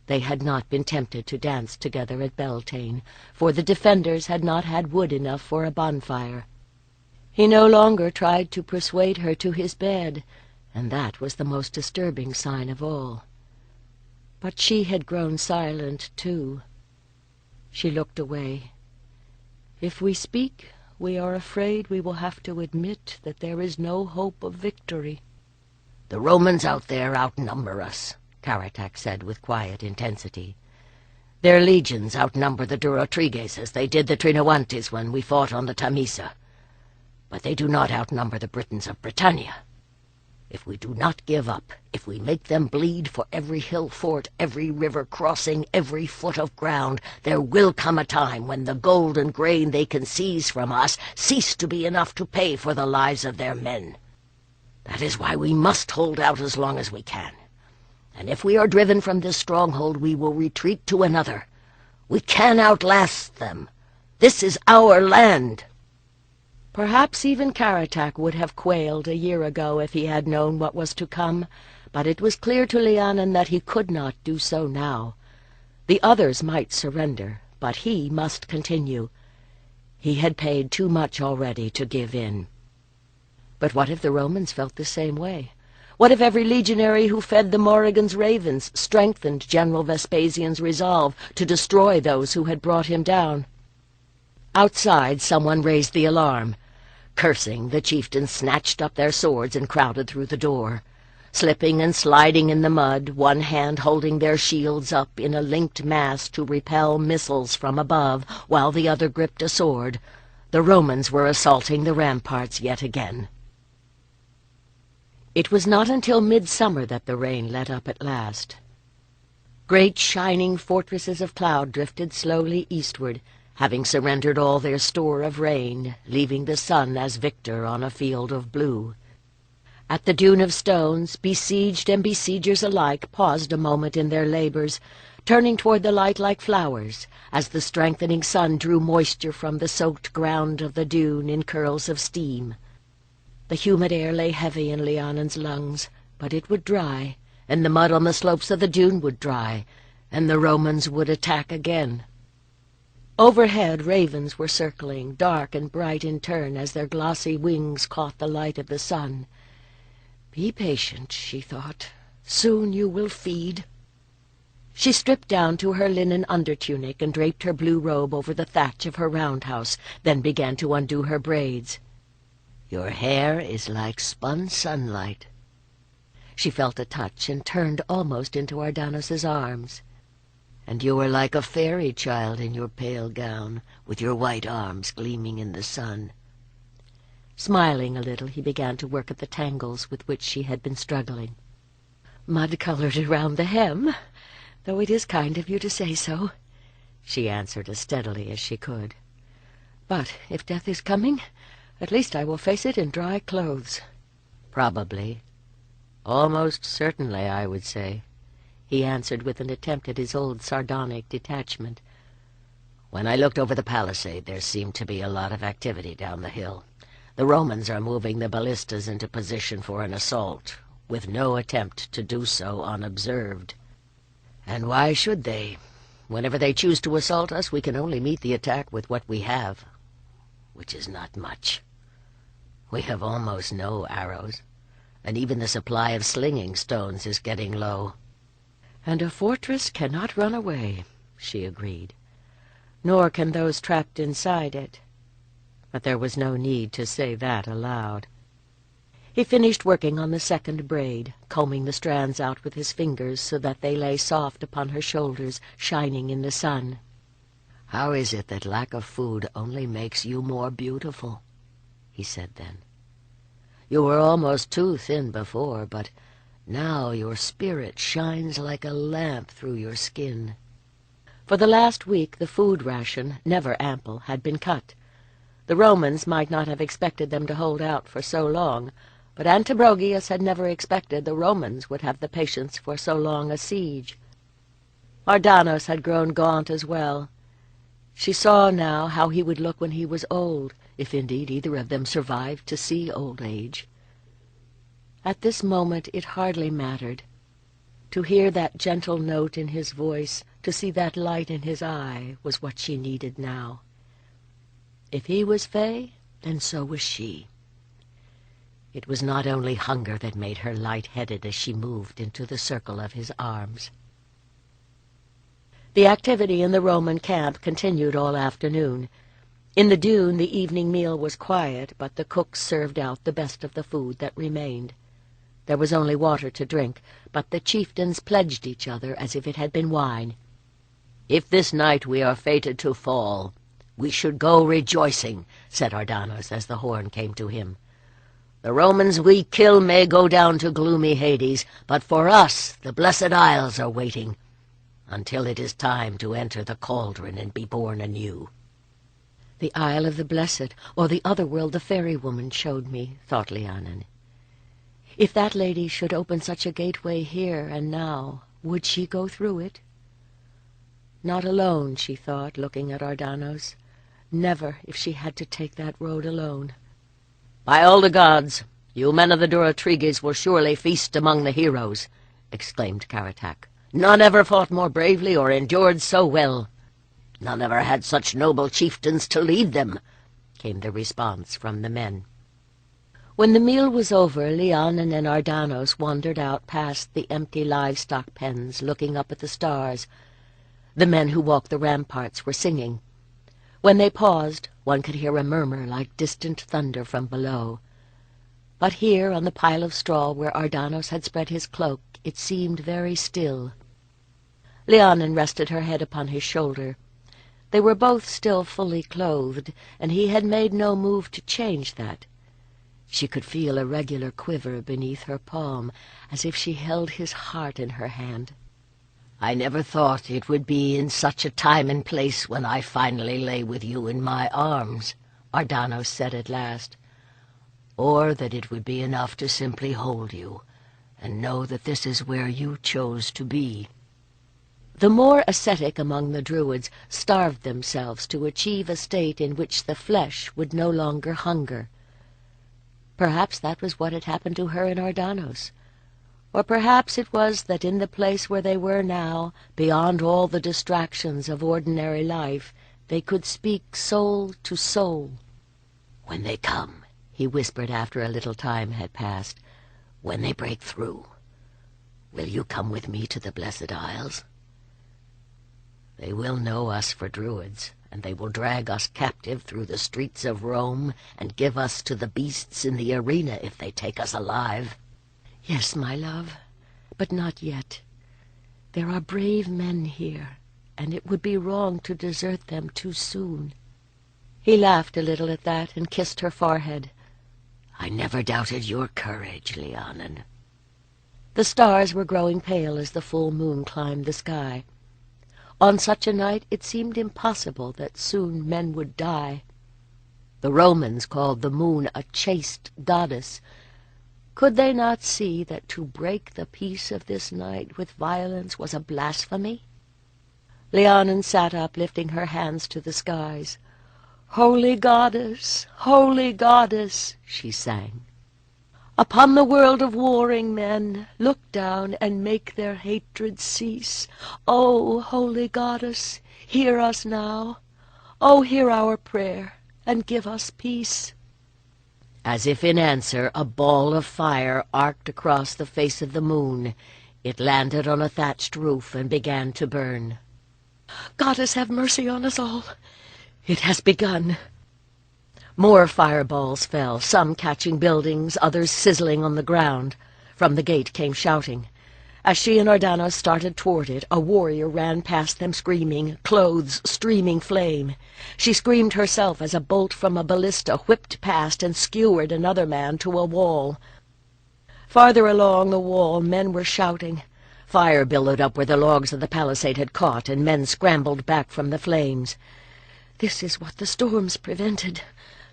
They had not been tempted to dance together at Beltane, for the defenders had not had wood enough for a bonfire. He no longer tried to persuade her to his bed, and that was the most disturbing sign of all. But she had grown silent, too. She looked away. "If we speak, we are afraid we will have to admit that there is no hope of victory." "The Romans out there outnumber us," Karatak said with quiet intensity. "Their legions outnumber the Durotriges as they did the Trinoantes when we fought on the Tamisa. But they do not outnumber the Britons of Britannia. If we do not give up, if we make them bleed for every hill fort, every river crossing, every foot of ground, there will come a time when the gold and grain they can seize from us cease to be enough to pay for the lives of their men. That is why we must hold out as long as we can. And if we are driven from this stronghold, we will retreat to another. We can outlast them. This is our land." Perhaps even Karatak would have quailed a year ago if he had known what was to come, but it was clear to Lhiannon that he could not do so now. The others might surrender, but he must continue. He had paid too much already to give in. But what if the Romans felt the same way? What if every legionary who fed the Morrigan's ravens strengthened General Vespasian's resolve to destroy those who had brought him down? Outside, someone raised the alarm. Cursing, the chieftains snatched up their swords and crowded through the door. slipping and sliding in the mud, one hand holding their shields up in a linked mass to repel missiles from above, while the other gripped a sword. The Romans were assaulting the ramparts yet again. It was not until midsummer that the rain let up at last. Great shining fortresses of cloud drifted slowly eastward, having surrendered all their store of rain, leaving the sun as victor on a field of blue. At the dune of stones, besieged and besiegers alike paused a moment in their labors, turning toward the light like flowers, as the strengthening sun drew moisture from the soaked ground of the dune in curls of steam. The humid air lay heavy in Lhiannon's lungs, but it would dry, and the mud on the slopes of the dune would dry, and the Romans would attack again. Overhead ravens were circling, dark and bright in turn, as their glossy wings caught the light of the sun. "Be patient," she thought. "Soon you will feed." She stripped down to her linen undertunic and draped her blue robe over the thatch of her roundhouse, then began to undo her braids. "Your hair is like spun sunlight." She felt a touch and turned almost into Ardanos's arms. "And you are like a fairy child in your pale gown, with your white arms gleaming in the sun." Smiling a little, he began to work at the tangles with which she had been struggling. "Mud-colored around the hem, though it is kind of you to say so," she answered as steadily as she could. "But if death is coming, at least I will face it in dry clothes." "Probably. Almost certainly, I would say," he answered with an attempt at his old sardonic detachment. "When I looked over the palisade, there seemed to be a lot of activity down the hill. The Romans are moving the ballistas into position for an assault, with no attempt to do so unobserved. And why should they? Whenever they choose to assault us, we can only meet the attack with what we have, which is not much. We have almost no arrows, and even the supply of slinging stones is getting low." "And a fortress cannot run away," she agreed. "Nor can those trapped inside it." But there was no need to say that aloud. He finished working on the second braid, combing the strands out with his fingers so that they lay soft upon her shoulders, shining in the sun. "How is it that lack of food only makes you more beautiful?" he said then. "You were almost too thin before, but now your spirit shines like a lamp through your skin." For the last week the food ration, never ample, had been cut. The Romans might not have expected them to hold out for so long, but Antibrogius had never expected the Romans would have the patience for so long a siege. Ardanos had grown gaunt as well. She saw now how he would look when he was old, if indeed either of them survived to see old age. At this moment it hardly mattered. To hear that gentle note in his voice, to see that light in his eye, was what she needed now. If he was fey, then so was she. It was not only hunger that made her light-headed as she moved into the circle of his arms. The activity in the Roman camp continued all afternoon. In the dune the evening meal was quiet, but the cooks served out the best of the food that remained. There was only water to drink, but the chieftains pledged each other as if it had been wine. "If this night we are fated to fall, we should go rejoicing," said Ardanos as the horn came to him. "The Romans we kill may go down to gloomy Hades, but for us the Blessed Isles are waiting, until it is time to enter the cauldron and be born anew." "The Isle of the Blessed, or the other world the fairy woman showed me," thought Lhiannon. "If that lady should open such a gateway here and now, would she go through it?" Not alone, she thought, looking at Ardanos. Never, if she had to take that road alone. "By all the gods, you men of the Duratriges will surely feast among the heroes," exclaimed Karatak. "None ever fought more bravely or endured so well. None ever had such noble chieftains to lead them," came the response from the men. When the meal was over, Lhiannon and Ardanos wandered out past the empty livestock pens, looking up at the stars. The men who walked the ramparts were singing. When they paused, one could hear a murmur like distant thunder from below. But here, on the pile of straw where Ardanos had spread his cloak, it seemed very still. Lhiannon rested her head upon his shoulder. They were both still fully clothed, and he had made no move to change that. She could feel a regular quiver beneath her palm, as if she held his heart in her hand. "I never thought it would be in such a time and place when I finally lay with you in my arms," Ardanos said at last. "Or that it would be enough to simply hold you, and know that this is where you chose to be." The more ascetic among the Druids starved themselves to achieve a state in which the flesh would no longer hunger. Perhaps that was what had happened to her and Ardanos. Or perhaps it was that in the place where they were now, beyond all the distractions of ordinary life, they could speak soul to soul. "When they come," he whispered after a little time had passed, "when they break through, will you come with me to the Blessed Isles? They will know us for Druids, and they will drag us captive through the streets of Rome and give us to the beasts in the arena if they take us alive." "Yes, my love, but not yet. There are brave men here, and it would be wrong to desert them too soon." He laughed a little at that and kissed her forehead. "I never doubted your courage, Lhiannon." The stars were growing pale as the full moon climbed the sky. On such a night it seemed impossible that soon men would die. The Romans called the moon a chaste goddess. Could they not see that to break the peace of this night with violence was a blasphemy? Lhiannon sat up, lifting her hands to the skies. Holy goddess, she sang. Upon the world of warring men, look down and make their hatred cease. O holy goddess, hear us now. O hear our prayer, and give us peace." As if in answer, a ball of fire arced across the face of the moon. It landed on a thatched roof and began to burn. "Goddess, have mercy on us all. It has begun." More fireballs fell, some catching buildings, others sizzling on the ground. From the gate came shouting. As she and Ardanos started toward it, a warrior ran past them screaming, clothes streaming flame. She screamed herself as a bolt from a ballista whipped past and skewered another man to a wall. Farther along the wall, men were shouting. Fire billowed up where the logs of the palisade had caught, and men scrambled back from the flames. "This is what the storms prevented,"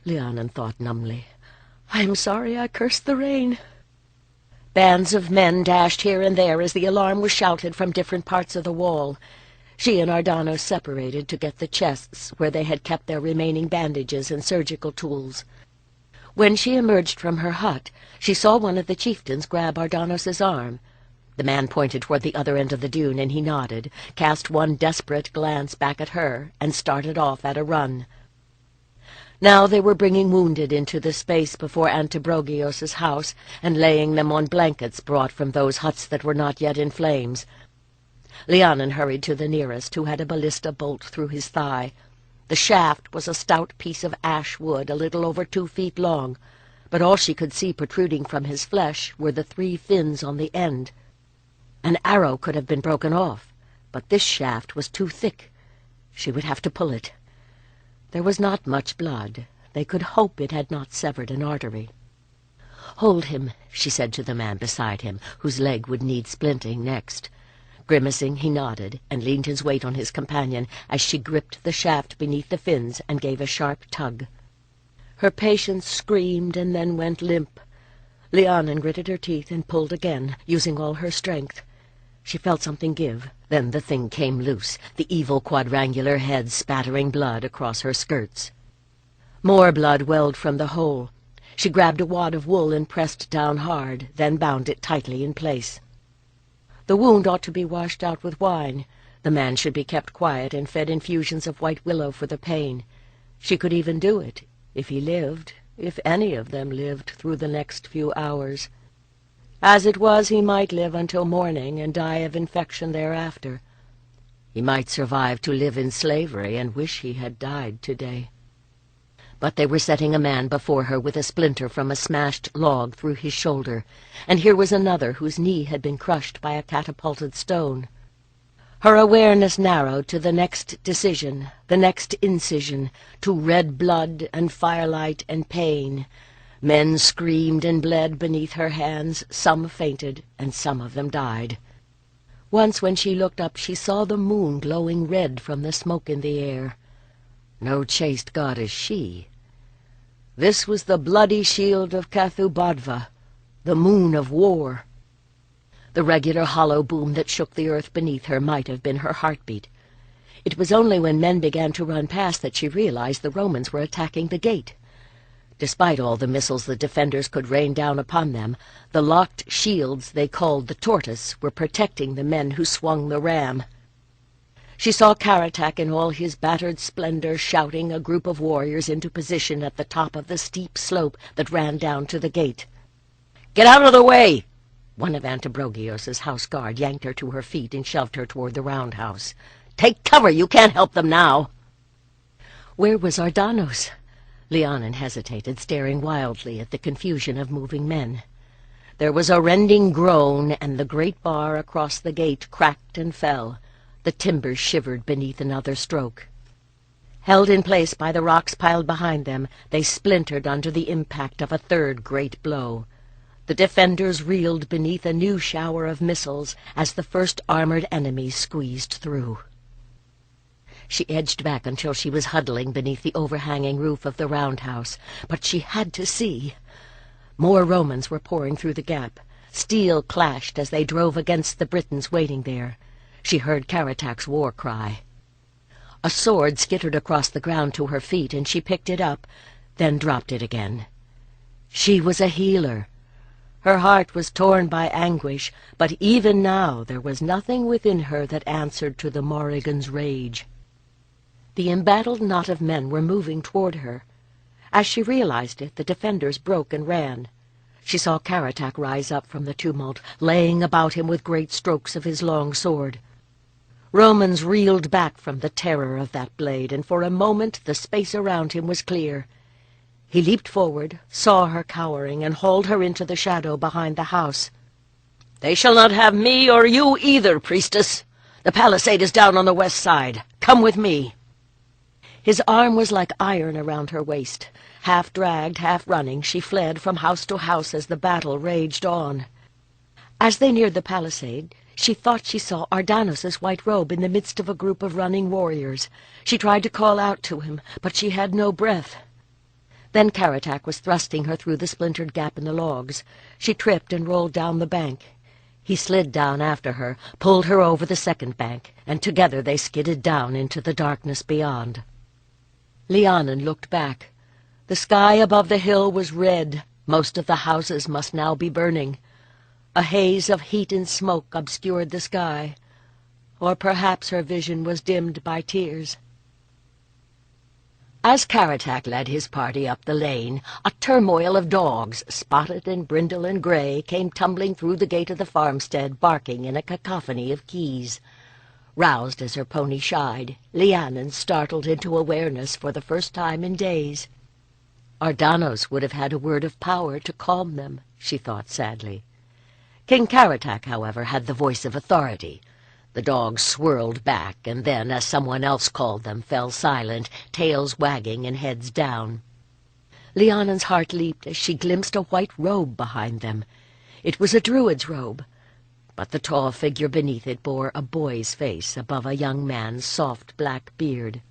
Lhiannon thought numbly. "I am sorry I cursed the rain." Bands of men dashed here and there as the alarm was shouted from different parts of the wall. She and Ardanos separated to get the chests where they had kept their remaining bandages and surgical tools. When she emerged from her hut, she saw one of the chieftains grab Ardanos's arm. The man pointed toward the other end of the dune, and he nodded, cast one desperate glance back at her, and started off at a run. Now they were bringing wounded into the space before Antibrogios' house and laying them on blankets brought from those huts that were not yet in flames. Lhiannon hurried to the nearest, who had a ballista bolt through his thigh. The shaft was a stout piece of ash wood, a little over 2 feet long, but all she could see protruding from his flesh were the 3 fins on the end. An arrow could have been broken off, but this shaft was too thick. She would have to pull it. There was not much blood. They could hope it had not severed an artery. "Hold him," she said to the man beside him, whose leg would need splinting next. Grimacing, he nodded, and leaned his weight on his companion as she gripped the shaft beneath the fins and gave a sharp tug. Her patient screamed and then went limp. Lhiannon gritted her teeth and pulled again, using all her strength. She felt something give. Then the thing came loose, the evil quadrangular head spattering blood across her skirts. More blood welled from the hole. She grabbed a wad of wool and pressed down hard, then bound it tightly in place. The wound ought to be washed out with wine. The man should be kept quiet and fed infusions of white willow for the pain. She could even do it, if he lived, if any of them lived through the next few hours. As it was, he might live until morning and die of infection thereafter. He might survive to live in slavery and wish he had died today. But they were setting a man before her with a splinter from a smashed log through his shoulder, and here was another whose knee had been crushed by a catapulted stone. Her awareness narrowed to the next decision, the next incision, to red blood and firelight and pain. Men screamed and bled beneath her hands, some fainted, and some of them died. Once when she looked up she saw the moon glowing red from the smoke in the air. No chaste goddess she. This was the bloody shield of Cathubodva, the moon of war. The regular hollow boom that shook the earth beneath her might have been her heartbeat. It was only when men began to run past that she realized the Romans were attacking the gate. Despite all the missiles the defenders could rain down upon them, the locked shields they called the tortoise were protecting the men who swung the ram. She saw Karatak in all his battered splendor shouting a group of warriors into position at the top of the steep slope that ran down to the gate. "Get out of the way!" One of Antibrogios' house guard yanked her to her feet and shoved her toward the roundhouse. "Take cover! You can't help them now!" Where was Ardanos? Lhiannon hesitated, staring wildly at the confusion of moving men. There was a rending groan, and the great bar across the gate cracked and fell. The timbers shivered beneath another stroke. Held in place by the rocks piled behind them, they splintered under the impact of a third great blow. The defenders reeled beneath a new shower of missiles as the first armored enemies squeezed through. She edged back until she was huddling beneath the overhanging roof of the roundhouse, but she had to see. More Romans were pouring through the gap. Steel clashed as they drove against the Britons waiting there. She heard Karatak's war cry. A sword skittered across the ground to her feet, and she picked it up, then dropped it again. She was a healer. Her heart was torn by anguish, but even now there was nothing within her that answered to the Morrigan's rage. The embattled knot of men were moving toward her. As she realized it, the defenders broke and ran. She saw Karatak rise up from the tumult, laying about him with great strokes of his long sword. Romans reeled back from the terror of that blade, and for a moment the space around him was clear. He leaped forward, saw her cowering, and hauled her into the shadow behind the house. "They shall not have me or you either, priestess. The palisade is down on the west side. Come with me." His arm was like iron around her waist. Half dragged, half running, she fled from house to house as the battle raged on. As they neared the palisade, she thought she saw Ardanos' white robe in the midst of a group of running warriors. She tried to call out to him, but she had no breath. Then Karatak was thrusting her through the splintered gap in the logs. She tripped and rolled down the bank. He slid down after her, pulled her over the second bank, and together they skidded down into the darkness beyond. Lhiannon looked back. The sky above the hill was red. Most of the houses must now be burning. A haze of heat and smoke obscured the sky. Or perhaps her vision was dimmed by tears. As Karatak led his party up the lane, a turmoil of dogs, spotted and brindle and gray, came tumbling through the gate of the farmstead, barking in a cacophony of keys. Roused as her pony shied, Lhiannon startled into awareness for the first time in days. Ardanos would have had a word of power to calm them, she thought sadly. King Karatak, however, had the voice of authority. The dogs swirled back, and then, as someone else called them, fell silent, tails wagging and heads down. Lhiannon's heart leaped as she glimpsed a white robe behind them. It was a Druid's robe, but the tall figure beneath it bore a boy's face above a young man's soft black beard.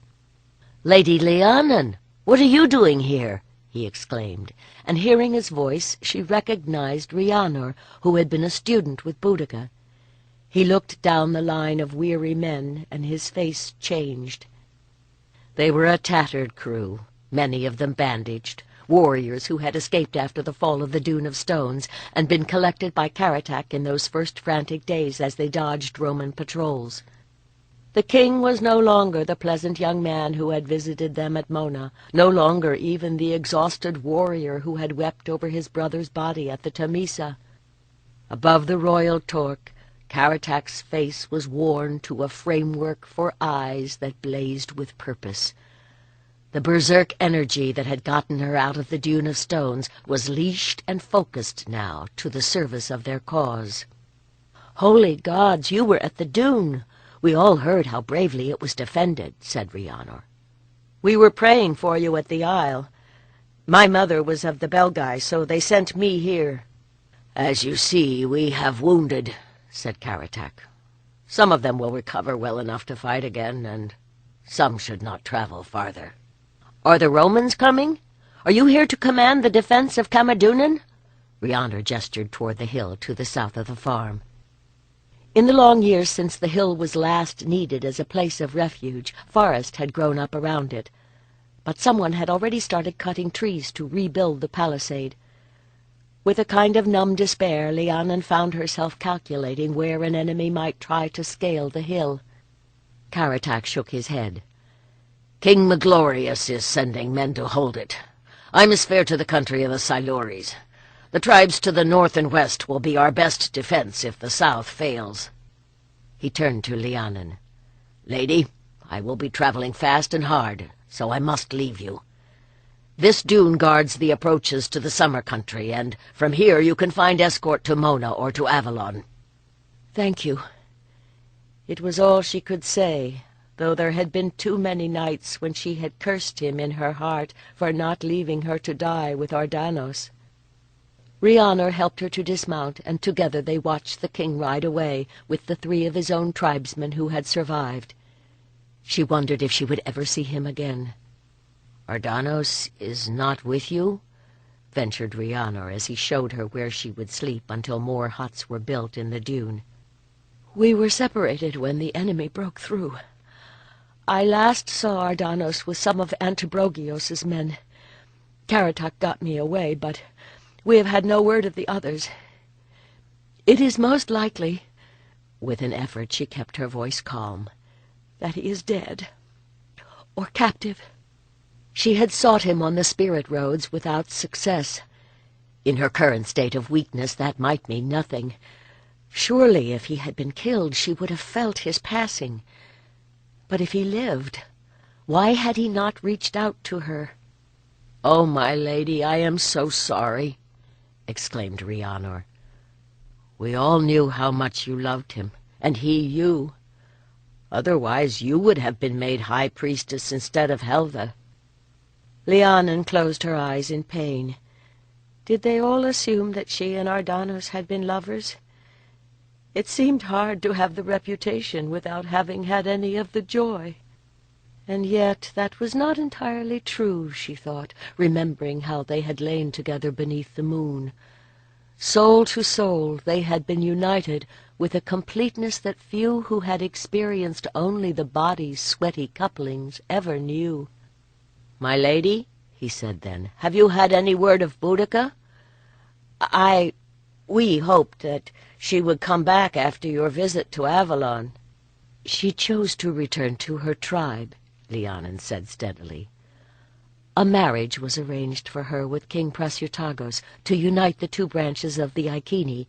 "Lady Lhiannon, what are you doing here?" he exclaimed, and hearing his voice she recognized Rhiannon, who had been a student with Boudica. He looked down the line of weary men, and his face changed. They were a tattered crew, many of them bandaged, warriors who had escaped after the fall of the dune of stones and been collected by Karatak in those first frantic days as they dodged Roman patrols. The king was no longer the pleasant young man who had visited them at Mona, no longer even the exhausted warrior who had wept over his brother's body at the Tamisa. Above the royal torque, Karatak's face was worn to a framework for eyes that blazed with purpose. The berserk energy that had gotten her out of the dune of stones was leashed and focused now to the service of their cause. "Holy gods, you were at the dune! We all heard how bravely it was defended," said Rhiannon. "We were praying for you at the Isle. My mother was of the Belgae, so they sent me here." "As you see, we have wounded," said Karatak. "Some of them will recover well enough to fight again, and some should not travel farther." "Are the Romans coming? Are you here to command the defense of Camadunan?" Rhiannon gestured toward the hill to the south of the farm. In the long years since the hill was last needed as a place of refuge, forest had grown up around it, but someone had already started cutting trees to rebuild the palisade. With a kind of numb despair, Lhiannon found herself calculating where an enemy might try to scale the hill. Karatak shook his head. "King Meglorious is sending men to hold it. I must fare to the country of the Silures. The tribes to the north and west will be our best defense if the south fails." He turned to Lhiannon. "Lady, I will be traveling fast and hard, so I must leave you. This dune guards the approaches to the summer country, and from here you can find escort to Mona or to Avalon." "Thank you." It was all she could say, though there had been too many nights when she had cursed him in her heart for not leaving her to die with Ardanos. Rhiannon helped her to dismount, and together they watched the king ride away with the 3 of his own tribesmen who had survived. She wondered if she would ever see him again. "Ardanos is not with you?" ventured Rhiannon as he showed her where she would sleep until more huts were built in the dune. "We were separated when the enemy broke through. I last saw Ardanos with some of Antibrogios's men. Karatak got me away, but we have had no word of the others. It is most likely," with an effort she kept her voice calm, "that he is dead, or captive." She had sought him on the spirit roads without success. In her current state of weakness that might mean nothing. Surely if he had been killed she would have felt his passing. But if he lived, why had he not reached out to her? "Oh, my lady, I am so sorry," exclaimed Rhiannon. "We all knew how much you loved him, and he you. Otherwise you would have been made high priestess instead of Helva." Lhiannon closed her eyes in pain. Did they all assume that she and Ardanos had been lovers? It seemed hard to have the reputation without having had any of the joy. And yet that was not entirely true, she thought, remembering how they had lain together beneath the moon. Soul to soul they had been united with a completeness that few who had experienced only the body's sweaty couplings ever knew. "My lady," he said then, "have you had any word of Boudica?" We hoped that she would come back after your visit to Avalon." "She chose to return to her tribe," Lhiannon said steadily. "A marriage was arranged for her with King Prasutagos to unite the 2 branches of the Iceni.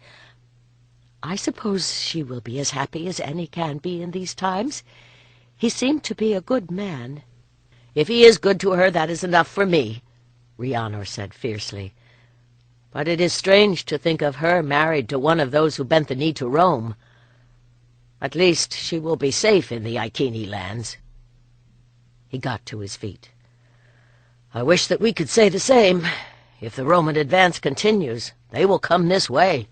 I suppose she will be as happy as any can be in these times. He seemed to be a good man." "If he is good to her, that is enough for me," Rhiannon said fiercely. "But it is strange to think of her married to one of those who bent the knee to Rome. At least she will be safe in the Iceni lands." He got to his feet. "I wish that we could say the same. If the Roman advance continues, they will come this way."